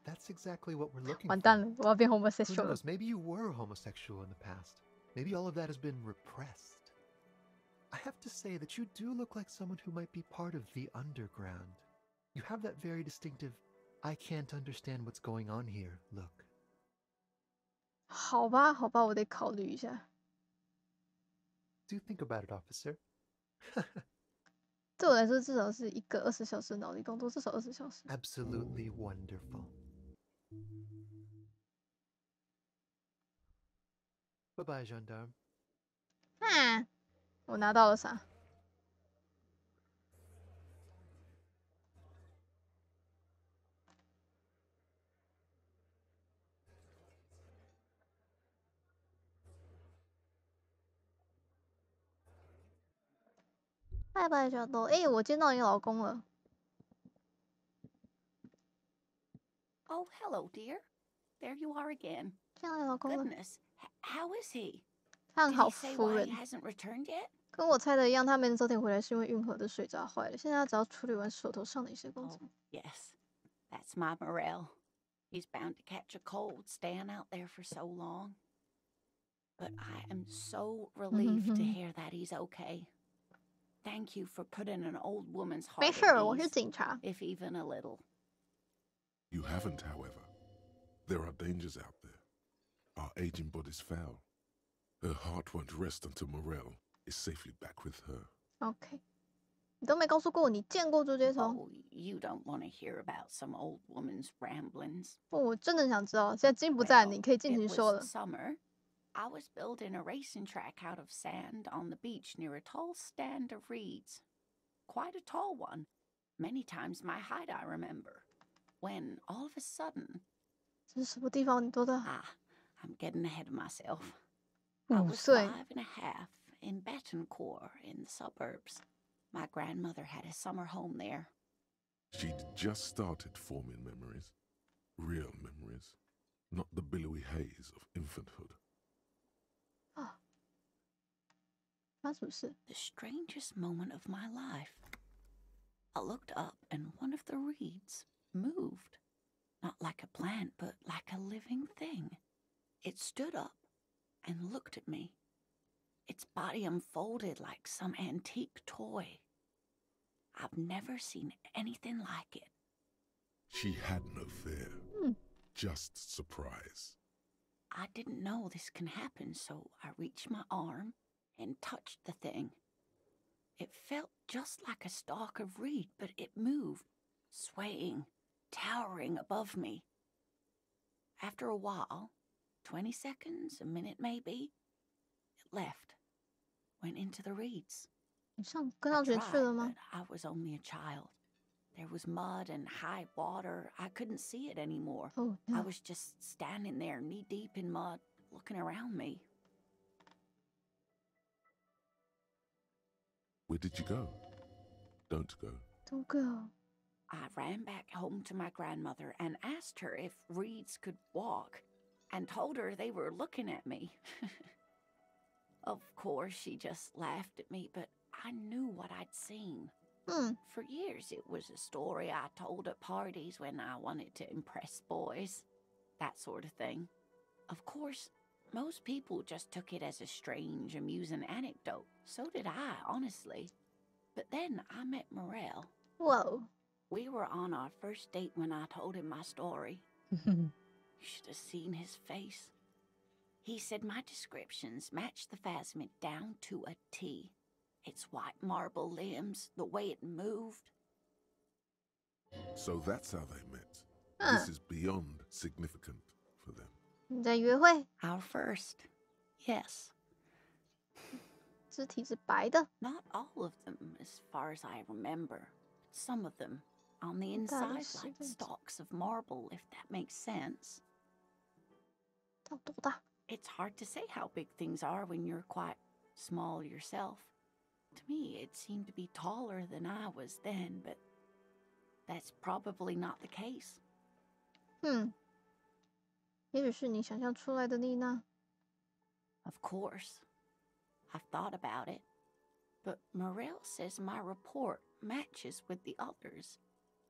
That's exactly what we're looking 完蛋了， for. 我要变 Who homosexual 了。 knows? Maybe you were homosexual in the past. Maybe all of that has been repressed. I have to say that you do look like someone who might be part of the underground. You have that very distinctive, I can't understand what's going on here look. 好吧，好吧，我得考虑一下。 Do think about it, officer. 对我来说，至少是一个20小时的脑力工作，至少20小时。 Absolutely wonderful. Bye-bye, gendarme. 我拿到了啥？拜拜，小豆。我见到你老公了。 Oh, hello, dear. There you are again. 见到你老公了。 Goodness, how is he? 他很 Did 好 he say 夫 why 人 he。hasn't returned yet? 跟我猜的一样，他没能早点回来，是因为运河的水闸坏了。现在他只要处理完手头上的一些工作。 Yes, that's my Morel. He's bound to catch a cold staying out there for so long. But I am so relieved to hear that he's okay. Thank you for putting an old woman's heart 没 at 事，我是 ease, 警察。 if even a little. You haven't, however. There are dangers out there. Our aging body's foul. Her heart won't rest until Morel is safely back with her. OK， 你都没告诉过我，你见过竹节虫？ Oh, you don't want to hear about some old woman's ramblings. 我真的想知道。现在金不在，你可以尽 It 情 was 说了。 summer. I was building a racing track out of sand on the beach near a tall stand of reeds. Quite a tall one. Many times my height, I remember. When, all of a sudden... 这是什么地方？你多大？ I'm getting ahead of myself. I 5 was 岁。 5.5 in Betancourt in the suburbs. My grandmother had a summer home there. She'd just started forming memories. Real memories. Not the billowy haze of infanthood. 发生什么事？ The strangest moment of my life. I looked up and one of the reeds moved. Not like a plant, but like a living thing. It stood up and looked at me. Its body unfolded like some antique toy. I've never seen anything like it. She had no fear. Just surprise. I didn't know this can happen, so I reached my arm and touched the thing. It felt just like a stalk of reed, but it moved, swaying, towering above me. After a while, 20 seconds, a minute maybe, it left, went into the reeds. 你跟上去去了吗？ I was only a child. There was mud and high water. I couldn't see it anymore. Oh, no. I was just standing there knee-deep in mud, looking around me. Where did you go? Don't go. Don't go. I ran back home to my grandmother and asked her if reeds could walk, and told her they were looking at me. Of course, she just laughed at me, but I knew what I'd seen. For years, it was a story I told at parties when I wanted to impress boys. That sort of thing. Of course, most people just took it as a strange, amusing anecdote. So did I, honestly. But then I met Morel. Whoa. We were on our first date when I told him my story. You should have seen his face. He said my descriptions match the phasmid down to a T. Its white marble limbs, the way it moved. So that's how they met. This is beyond significant for them. 你在约会？ Our first, yes. 肢体是白的。 Not all of them, as far as I remember. Some of them, on the inside, like stalks of marble, if that makes sense. 到多大？ It's hard to say how big things are when you're quite small yourself. To me, it seemed to be taller than I was then, but that's probably not the case. 也许是你想象出来的丽娜。 Of course. I've thought about it. But Morel says my report matches with the others.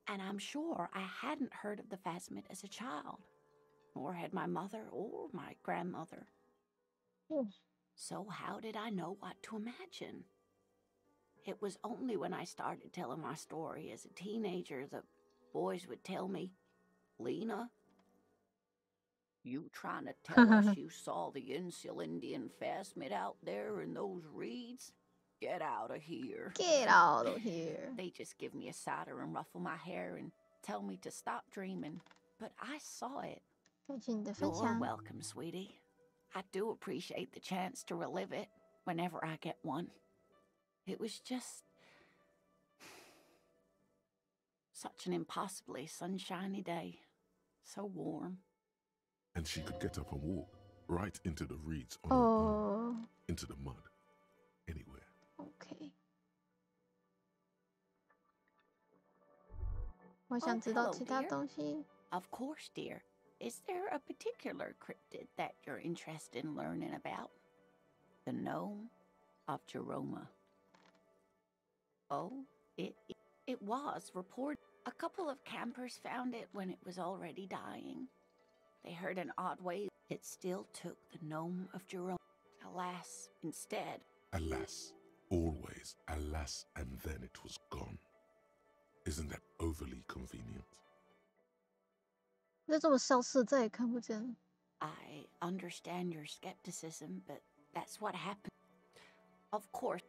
And I'm sure I hadn't heard of the phasmid as a child. Nor had my mother or my grandmother. So how did I know what to imagine? It was only when I started telling my story as a teenager that boys would tell me, Lena, you trying to tell us you saw the Insulindian phasmid out there in those reeds? Get out of here. Get out of here. They just give me a cider and ruffle my hair and tell me to stop dreaming. But I saw it. You're welcome, sweetie. I do appreciate the chance to relive it whenever I get one. It was just such an impossibly sunshiny day. So warm. And she could get up and walk right into the reeds on her own, into the mud, anywhere. Okay. 我想知道其他东西。 Of course, dear. Is there a particular cryptid that you're interested in learning about? The gnome of Jeroma. Oh, it was reported. A couple of campers found it when it was already dying. They heard an odd wave. It still took the gnome of Jerome. Alas, instead. Alas, always alas, and then it was gone. Isn't that overly convenient? 就这么消失，再也看不见了。 I understand your skepticism, but that's what happened. Of course.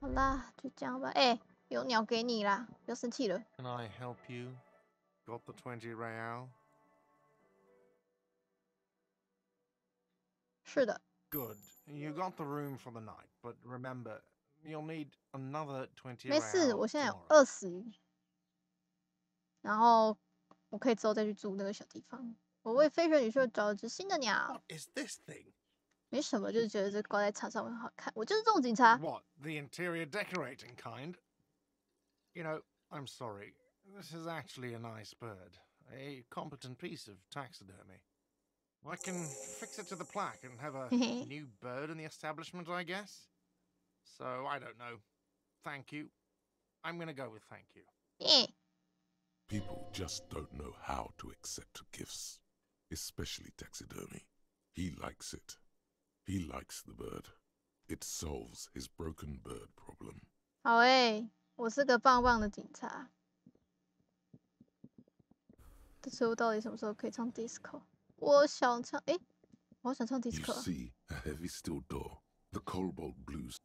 好啦，就这样吧。哎，有鸟给你啦，不要生气了。 Can I help you? Got the 20 real? 是的。 Good. You got the room for the night, but remember, you'll need another 20 real. 没事，我现在有20，然后我可以之后再去住那个小地方。我为飞雪女婿找了只新的鸟。 What is this thing? 没什么，就是觉得这挂在墙上很好看。我就是这种警察。 What? The interior decorating kind? You know, I'm sorry. This is actually a nice bird. A competent piece of taxidermy. I can fix it to the plaque and have a new bird in the establishment, I guess. So, I don't know. Thank you. I'm gonna go with thank you. Yeah. People just don't know how to accept gifts, especially taxidermy. He likes it. He likes the bird. It solves his broken bird problem. 好我是个棒棒的警察。所以我到底什么时候可以唱 disco？ 我想唱，我好想唱 disco。 You see a heavy steel door, the cobalt blues.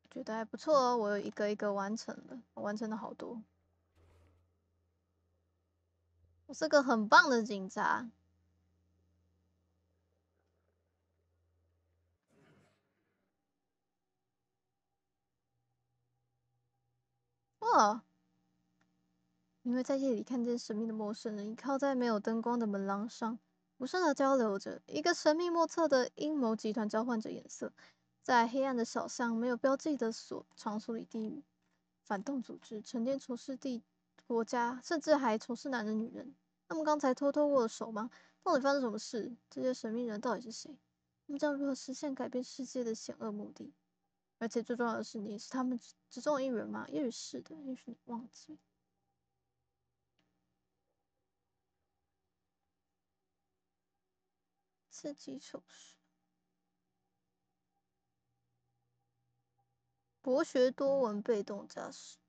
觉得还不错哦，我有一个一个完成了，我完成了好多。我是个很棒的警察。哇！因为在夜里看见神秘的陌生人，倚靠在没有灯光的门廊上，无声的交流着。一个神秘莫测的阴谋集团交换着颜色，在黑暗的小巷，没有标记的场所里地狱，反动组织成天仇视国家，甚至还仇视男人女人。他们刚才偷偷握了手吗？到底发生什么事？这些神秘人到底是谁？他们将如何实现改变世界的险恶目的？而且最重要的是，你是他们之中的一员吗？也许是的，也许你忘记。刺激丑事。博学多闻，被动驾驶。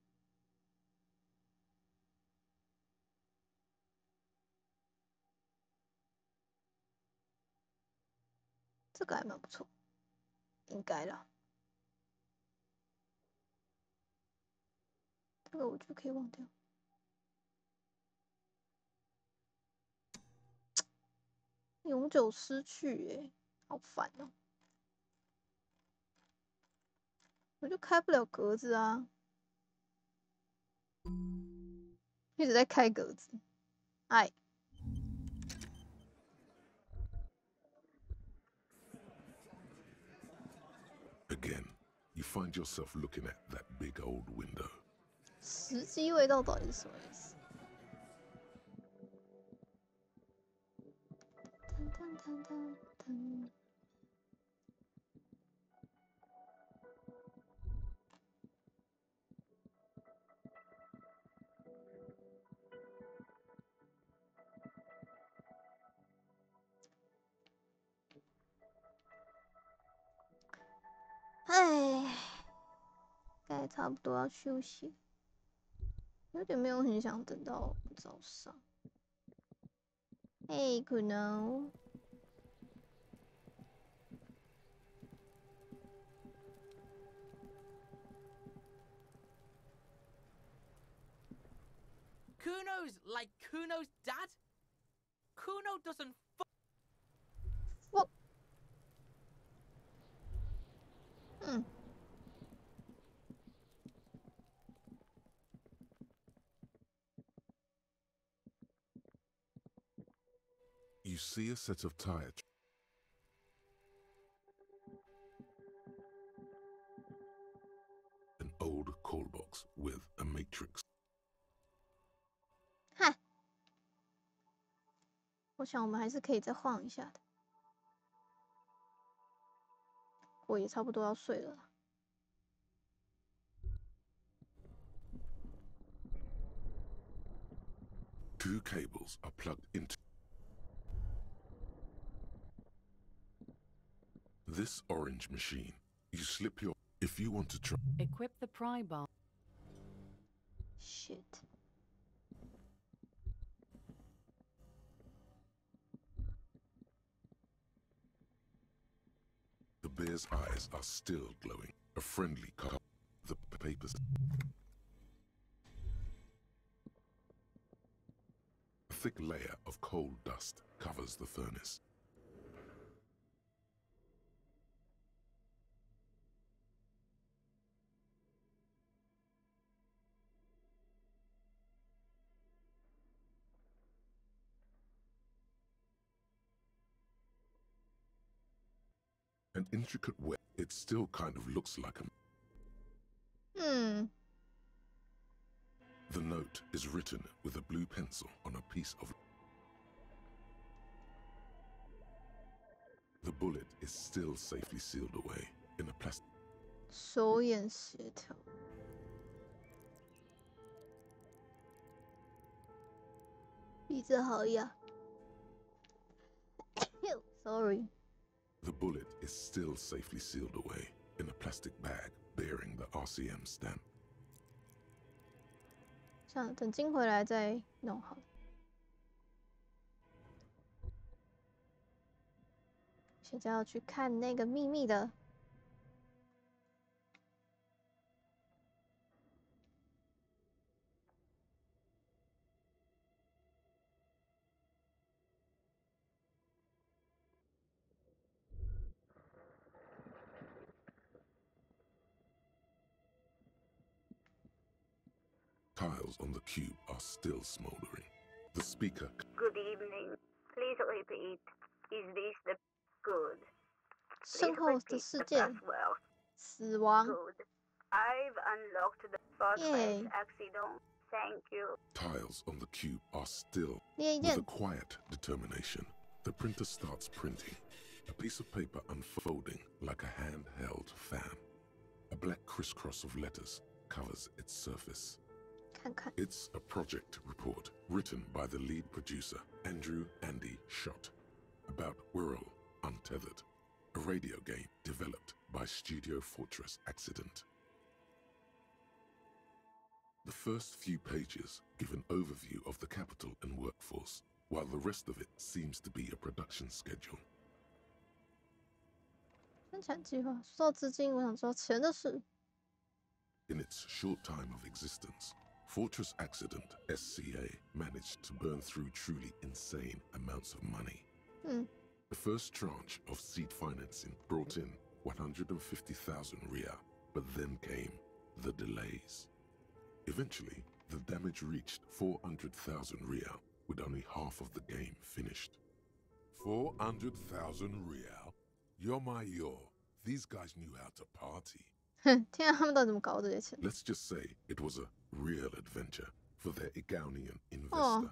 这个还蛮不错，应该啦。这个我就可以忘掉。永久失去耶，好烦哦！我就开不了格子啊，一直在开格子，哎。Again, you find yourself looking at that big old window. 时机味道到底是什么意思？哎，该差不多要休息，有点没有很想等到早上。哎，可能。Kuno's like Kuno's dad? Kuno doesn't fuck. Hmm. You see a set of tires. An old call box with a matrix. 哈，我想我们还是可以再晃一下的。我也差不多要睡了啦。Two cables are plugged into this orange machine. You slip your if you want to try. Equip the pry bar. Shit. The bear's eyes are still glowing. A friendly car. The papers. A thick layer of coal dust covers the furnace. An intricate web. It still kind of looks like a... The note is written with a blue pencil on a piece of... The bullet is still safely sealed away in a plastic... 手眼协调。鼻子好痒。Sorry. The bullet is still safely sealed away in a plastic bag bearing the RCM stamp. 想等金回来再弄好。现在要去看那个秘密的。Tiles on the cube are still smoldering. The speaker... Good evening. Please repeat. Is this the good? 身后的事件。死亡。Good. I've unlocked the first accident. Thank you. Tiles on the cube are still... With a quiet determination, the printer starts printing. A piece of paper unfolding like a handheld fan. A black crisscross of letters covers its surface. It's a project report written by the lead producer, Andrew Andy Schott, about Wirral Untethered, a radio game developed by Studio Fortress Accident. The first few pages give an overview of the capital and workforce, while the rest of it seems to be a production schedule. 生产计划说到资金，我想知道钱的事。In its short time of existence, Fortress Accident SCA managed to burn through truly insane amounts of money. The first tranche of seed financing brought in 150,000 Riyal, but then came the delays. Eventually, the damage reached 400,000 Riyal, with only half of the game finished. 400,000 Riyal? You're my yo. These guys knew how to party. 天啊，他们到底怎么搞这些钱？ Let's just say it was a real adventure for their Igaunian investor.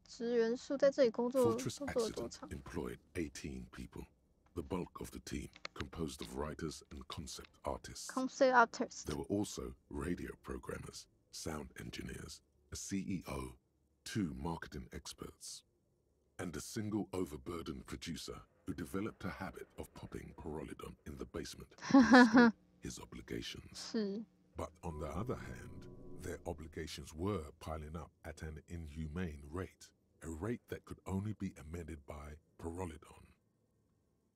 职员数在这里工作 Fortress 都做了多 Accident 长？ employed 18 people. The bulk of the team composed of writers and concept artists. Concept artists. There were also radio programmers, sound engineers, a CEO, 2 marketing experts, and a single overburdened producer who developed a habit of popping Pyrrolidon in the basement to escape his obligations. 是。 But on the other hand, their obligations were piling up at an inhumane rate, a rate that could only be amended by Pyrrolidon.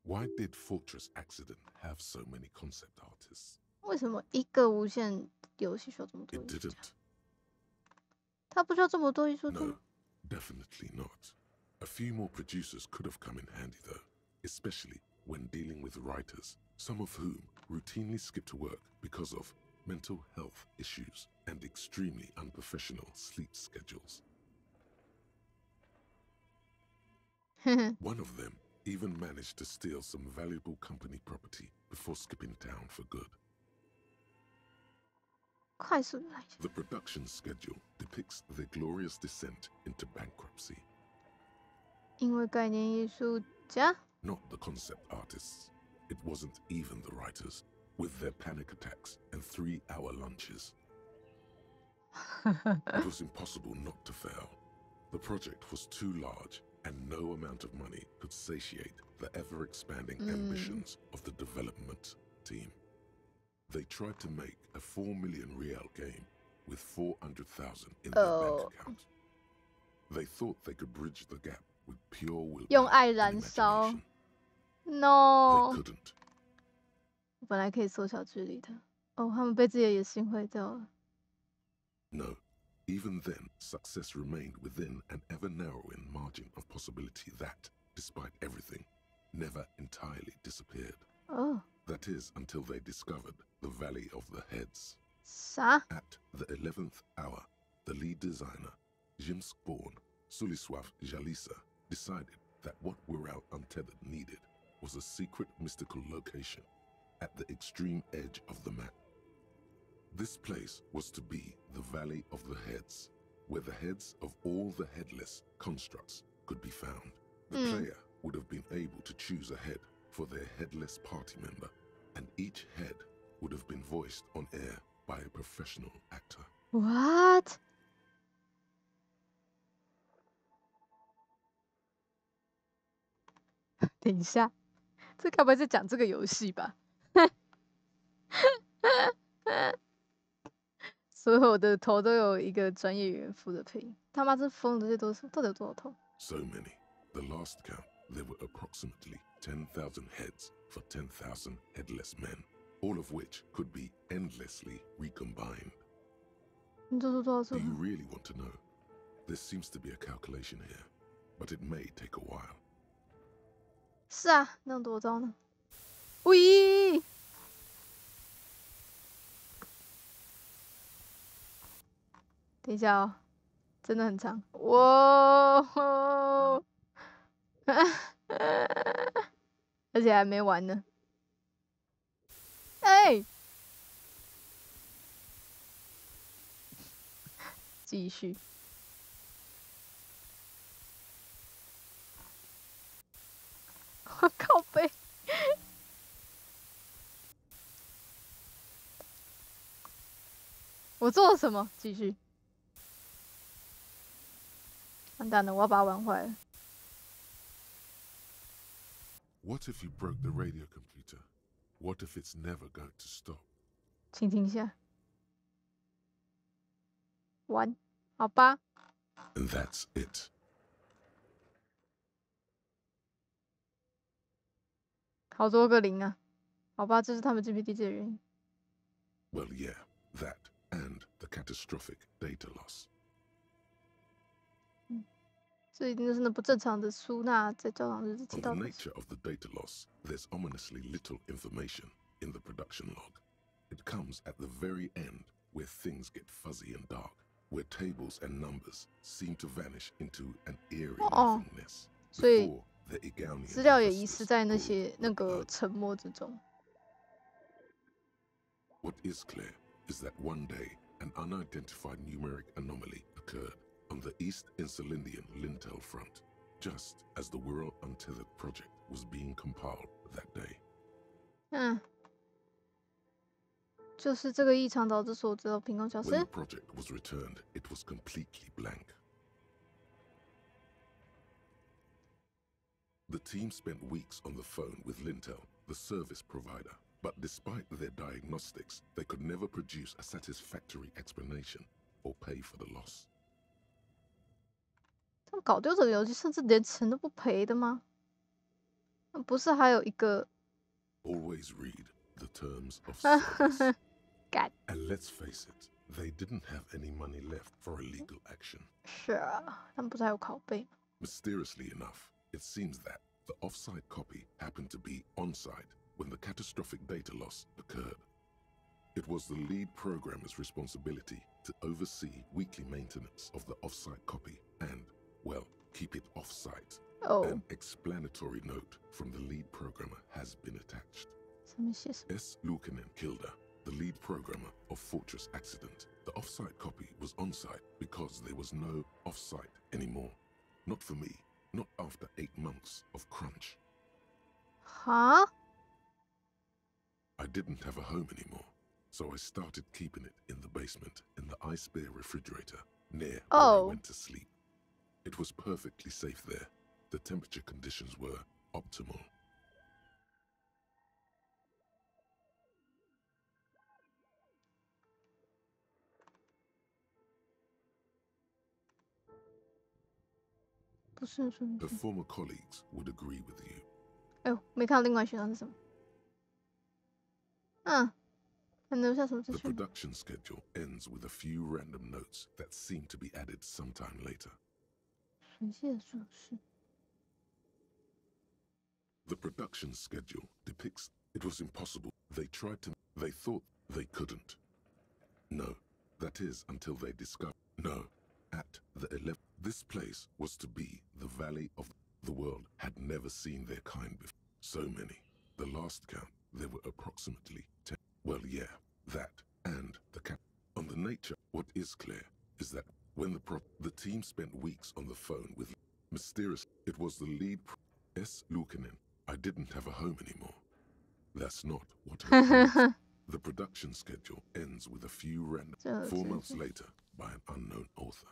Why did Fortress Accident have so many concept artists? 为什么一个无限游戏需要这么多 It 艺术家？ didn't. 他不需要这么多艺术家 No, definitely not. A few more producers could have come in handy though, especially when dealing with writers, some of whom routinely skip to work because of mental health issues and extremely unprofessional sleep schedules. One of them even managed to steal some valuable company property before skipping town for good. 快速来一下。 The production schedule depicts their glorious descent into bankruptcy. 因为概念艺术家 Not the concept artists. It wasn't even the writers, with their panic attacks and 3-hour lunches. It was impossible not to fail. The project was too large, and no amount of money could satiate the ever-expanding ambitions of the development team. They tried to make a 4 million Riyal game with 400,000 in their bank account. They thought they could bridge the gap with pure willpower 用爱 and 燃烧 imagination. ，no， They couldn't. 本来可以缩小距离的，哦，他们被自己的野心毁掉了。 No, even then, success remained within an ever-narrowing margin of possibility that, despite everything, never entirely disappeared. Oh. That is, until they discovered the Valley of the Heads. 啥？ At the 11th hour, the lead designer, Jimsk-born Suliswaf Jalisa, decided that what Wirral Untethered needed was a secret mystical location at the extreme edge of the map. This place was to be the Valley of the Heads, where the heads of all the headless constructs could be found. The player would have been able to choose a head for their headless party member, and each head would have been voiced on air by a professional actor. What? 等一下，这该不会是讲这个游戏吧？所有的头都有一个专业演员负责配音，他妈这疯了，这都是到底有多少头 So many. The last count, there were approximately 10,000 heads for 10,000 headless men, all of which could be endlessly recombined. 你做出多少 Do 首？ you really want to know? There seems to be a calculation here, but it may take a while. 是啊，那有多招呢？喂！等一下哦，真的很长。哇！而且还没完呢。哎！继续。我靠背。我做了什么？继续。完蛋了，我要把它玩坏了。 What if you broke the radio computer? What if it's never going to stop? 请听一下。完，好吧。And that's it. 好多个零啊，好吧，这是他们 GPT 的原因。Well, yeah, that and the catastrophic data loss. 这一定就是那不正常的苏纳在教堂日志提 On 到 the 的。 nature of the data loss, there's ominously little information in the production log. It comes at the very end, where things get fuzzy and dark, where tables and numbers seem to vanish into an eerie nothingness. 所以 Before the Egonian 资料也遗失在那个沉默之中。What is clear is that one day, an unidentified numeric anomaly occurred on the East Insulindian Lintel front, just as the World Untethered project was being compiled that day. 就是这个异常导致所知道凭空消失。When the project was returned, it was completely blank. The team spent weeks on the phone with Lintel, the service provider, but despite their diagnostics, they could never produce a satisfactory explanation or pay for the loss. 他们搞丢这个游戏，甚至连钱都不赔的吗？不是还有一个 Always read the terms of service. God. And let's face it, they didn't have any money left for a legal action. 是啊，他们不是还有拷贝吗？ Mysteriously enough, it seems that the offsite copy happened to be onsite when the catastrophic data loss occurred. It was the lead programmer's responsibility to oversee weekly maintenance of the offsite copy and, well, keep it offsite. An explanatory note from the lead programmer has been attached. S. Lukanen Kilda, the lead programmer of Fortress Accident. The offsite copy was onsite because there was no offsite anymore. Not for me, not after 8 months of crunch. Huh? I didn't have a home anymore, so I started keeping it in the basement in the ice bear refrigerator near where I went to sleep. It was perfectly safe there. The temperature conditions were optimal. Her former colleagues would agree with you. 哎呦，没看到另外选项是什么？还留下什么资 The 讯？ production schedule ends with a few random notes that seem to be added sometime later. 水系的注释。The production schedule depicts it was impossible. They thought they couldn't. No, that is until they discovered. No, at the 11th, this place was to be the valley of the world had never seen their kind before. So many. The last count, there were approximately 10. Well, yeah, that and the cap. On the nature, what is clear is that when the team spent weeks on the phone with mysterious, it was the lead S. Lukanen. I didn't have a home anymore. That's not what happened. The production schedule ends with a few random 4 months later by an unknown author.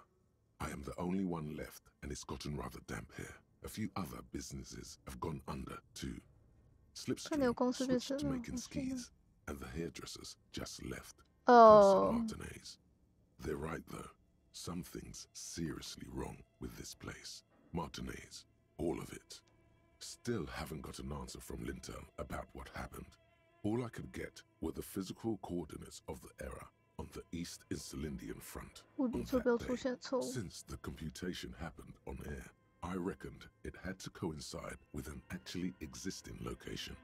I am the only one left, and it's gotten rather damp here. A few other businesses have gone under too. Slipstream switched to making skis, and the hairdressers just left. Martinez. They're right though. Something's seriously wrong with this place. Martinez, all of it. Still haven't got an answer from Lintel about what happened. All I could get were the physical coordinates of the error on the East Insulindian front. On that day, since the computation happened on air, I reckoned it had to coincide with an actually existing location.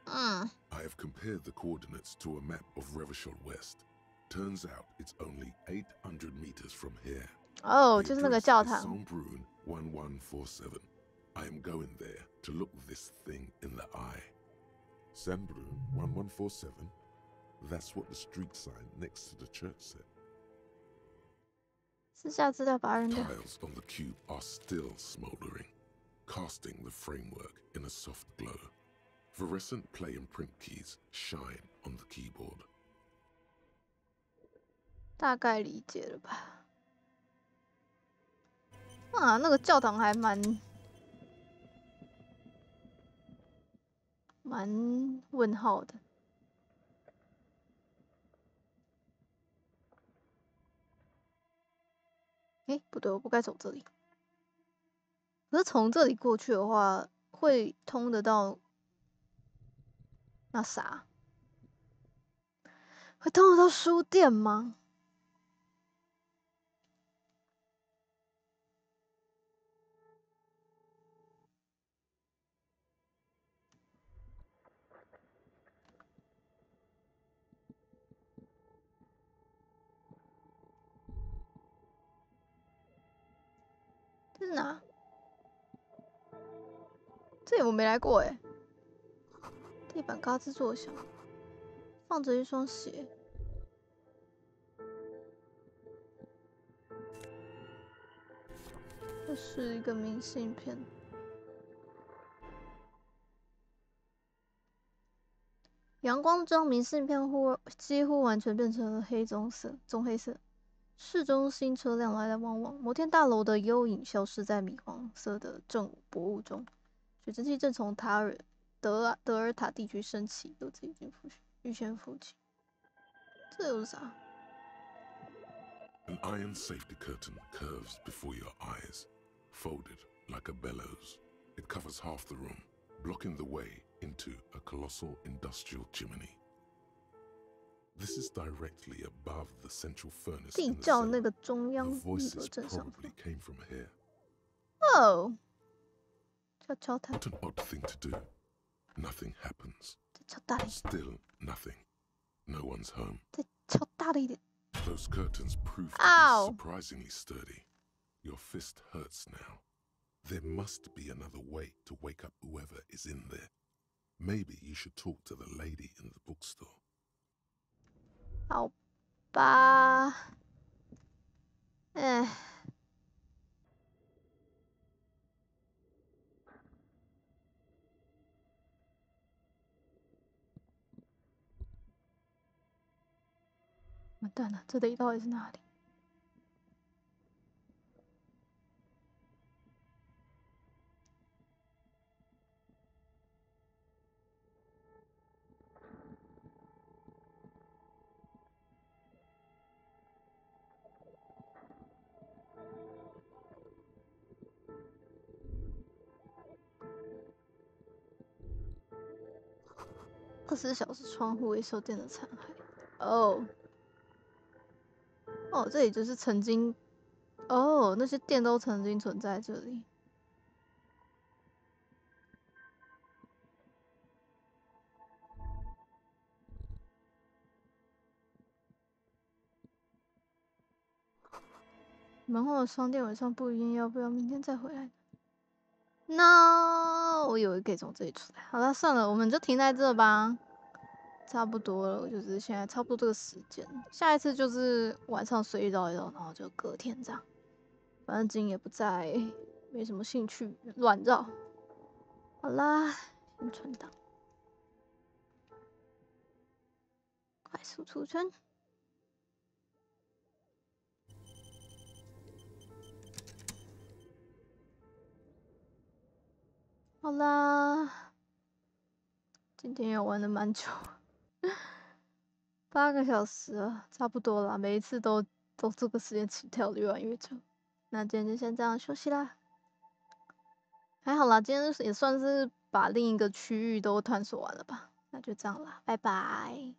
I have compared the coordinates to a map of Revachol West. Turns out it's only 800 meters from here. Oh, 就是那个教堂。 Saint-Brun 1147. I am going there to look this thing in the eye. Saint-Brun 1147? That's what the street sign next to the church said. 私下资料把人的 Tiles on the cube are still smoldering, casting the framework in a soft glow. Fluorescent play and print keys shine on the keyboard. 大概理解了吧？啊，那个教堂还蛮问号的。哎，不对，我不该走这里。可是从这里过去的话，会通得到那啥？会通得到书店吗？这是哪？这里我没来过哎。地板嘎吱作响，放着一双鞋。这是一个明信片。阳光将明信片几乎完全变成了棕黑色。市中心车辆来来往往，摩天大楼的幽影消失在米黄色的正午薄雾中。水蒸气正从德尔塔地区升起，有自己预先附近。这又是啥 ？An iron safety curtain curves before your eyes, folded like a bellows. It covers half the room, blocking the way into a colossal industrial chimney. This is directly above the central furnace in the cellar. The voices probably came from here. Oh. What an odd thing to do. Nothing happens. Still nothing. No one's home. Those curtains proved to be surprisingly sturdy. Your fist hurts now. There must be another way to wake up whoever is in there. Maybe you should talk to the lady in the bookstore. 好吧，哎，完蛋了，这里到底是哪里？24小时窗户未收店的残骸。哦，这里就是曾经，那些店都曾经存在这里。门后的商店晚上不一定，要不要明天再回来？No， 我以为可以从这里出来。好了，算了，我们就停在这吧。差不多了，就是现在差不多这个时间。下一次就是晚上随意绕一绕，然后就隔天这样。反正今也不在，没什么兴趣乱绕。好啦，先存档，快速出圈。好啦，今天也玩了蛮久，8个小时了，差不多啦。每一次都这个时间起跳，越玩越久。那今天就先这样休息啦。还好啦，今天也算是把另一个区域都探索完了吧。那就这样啦，拜拜。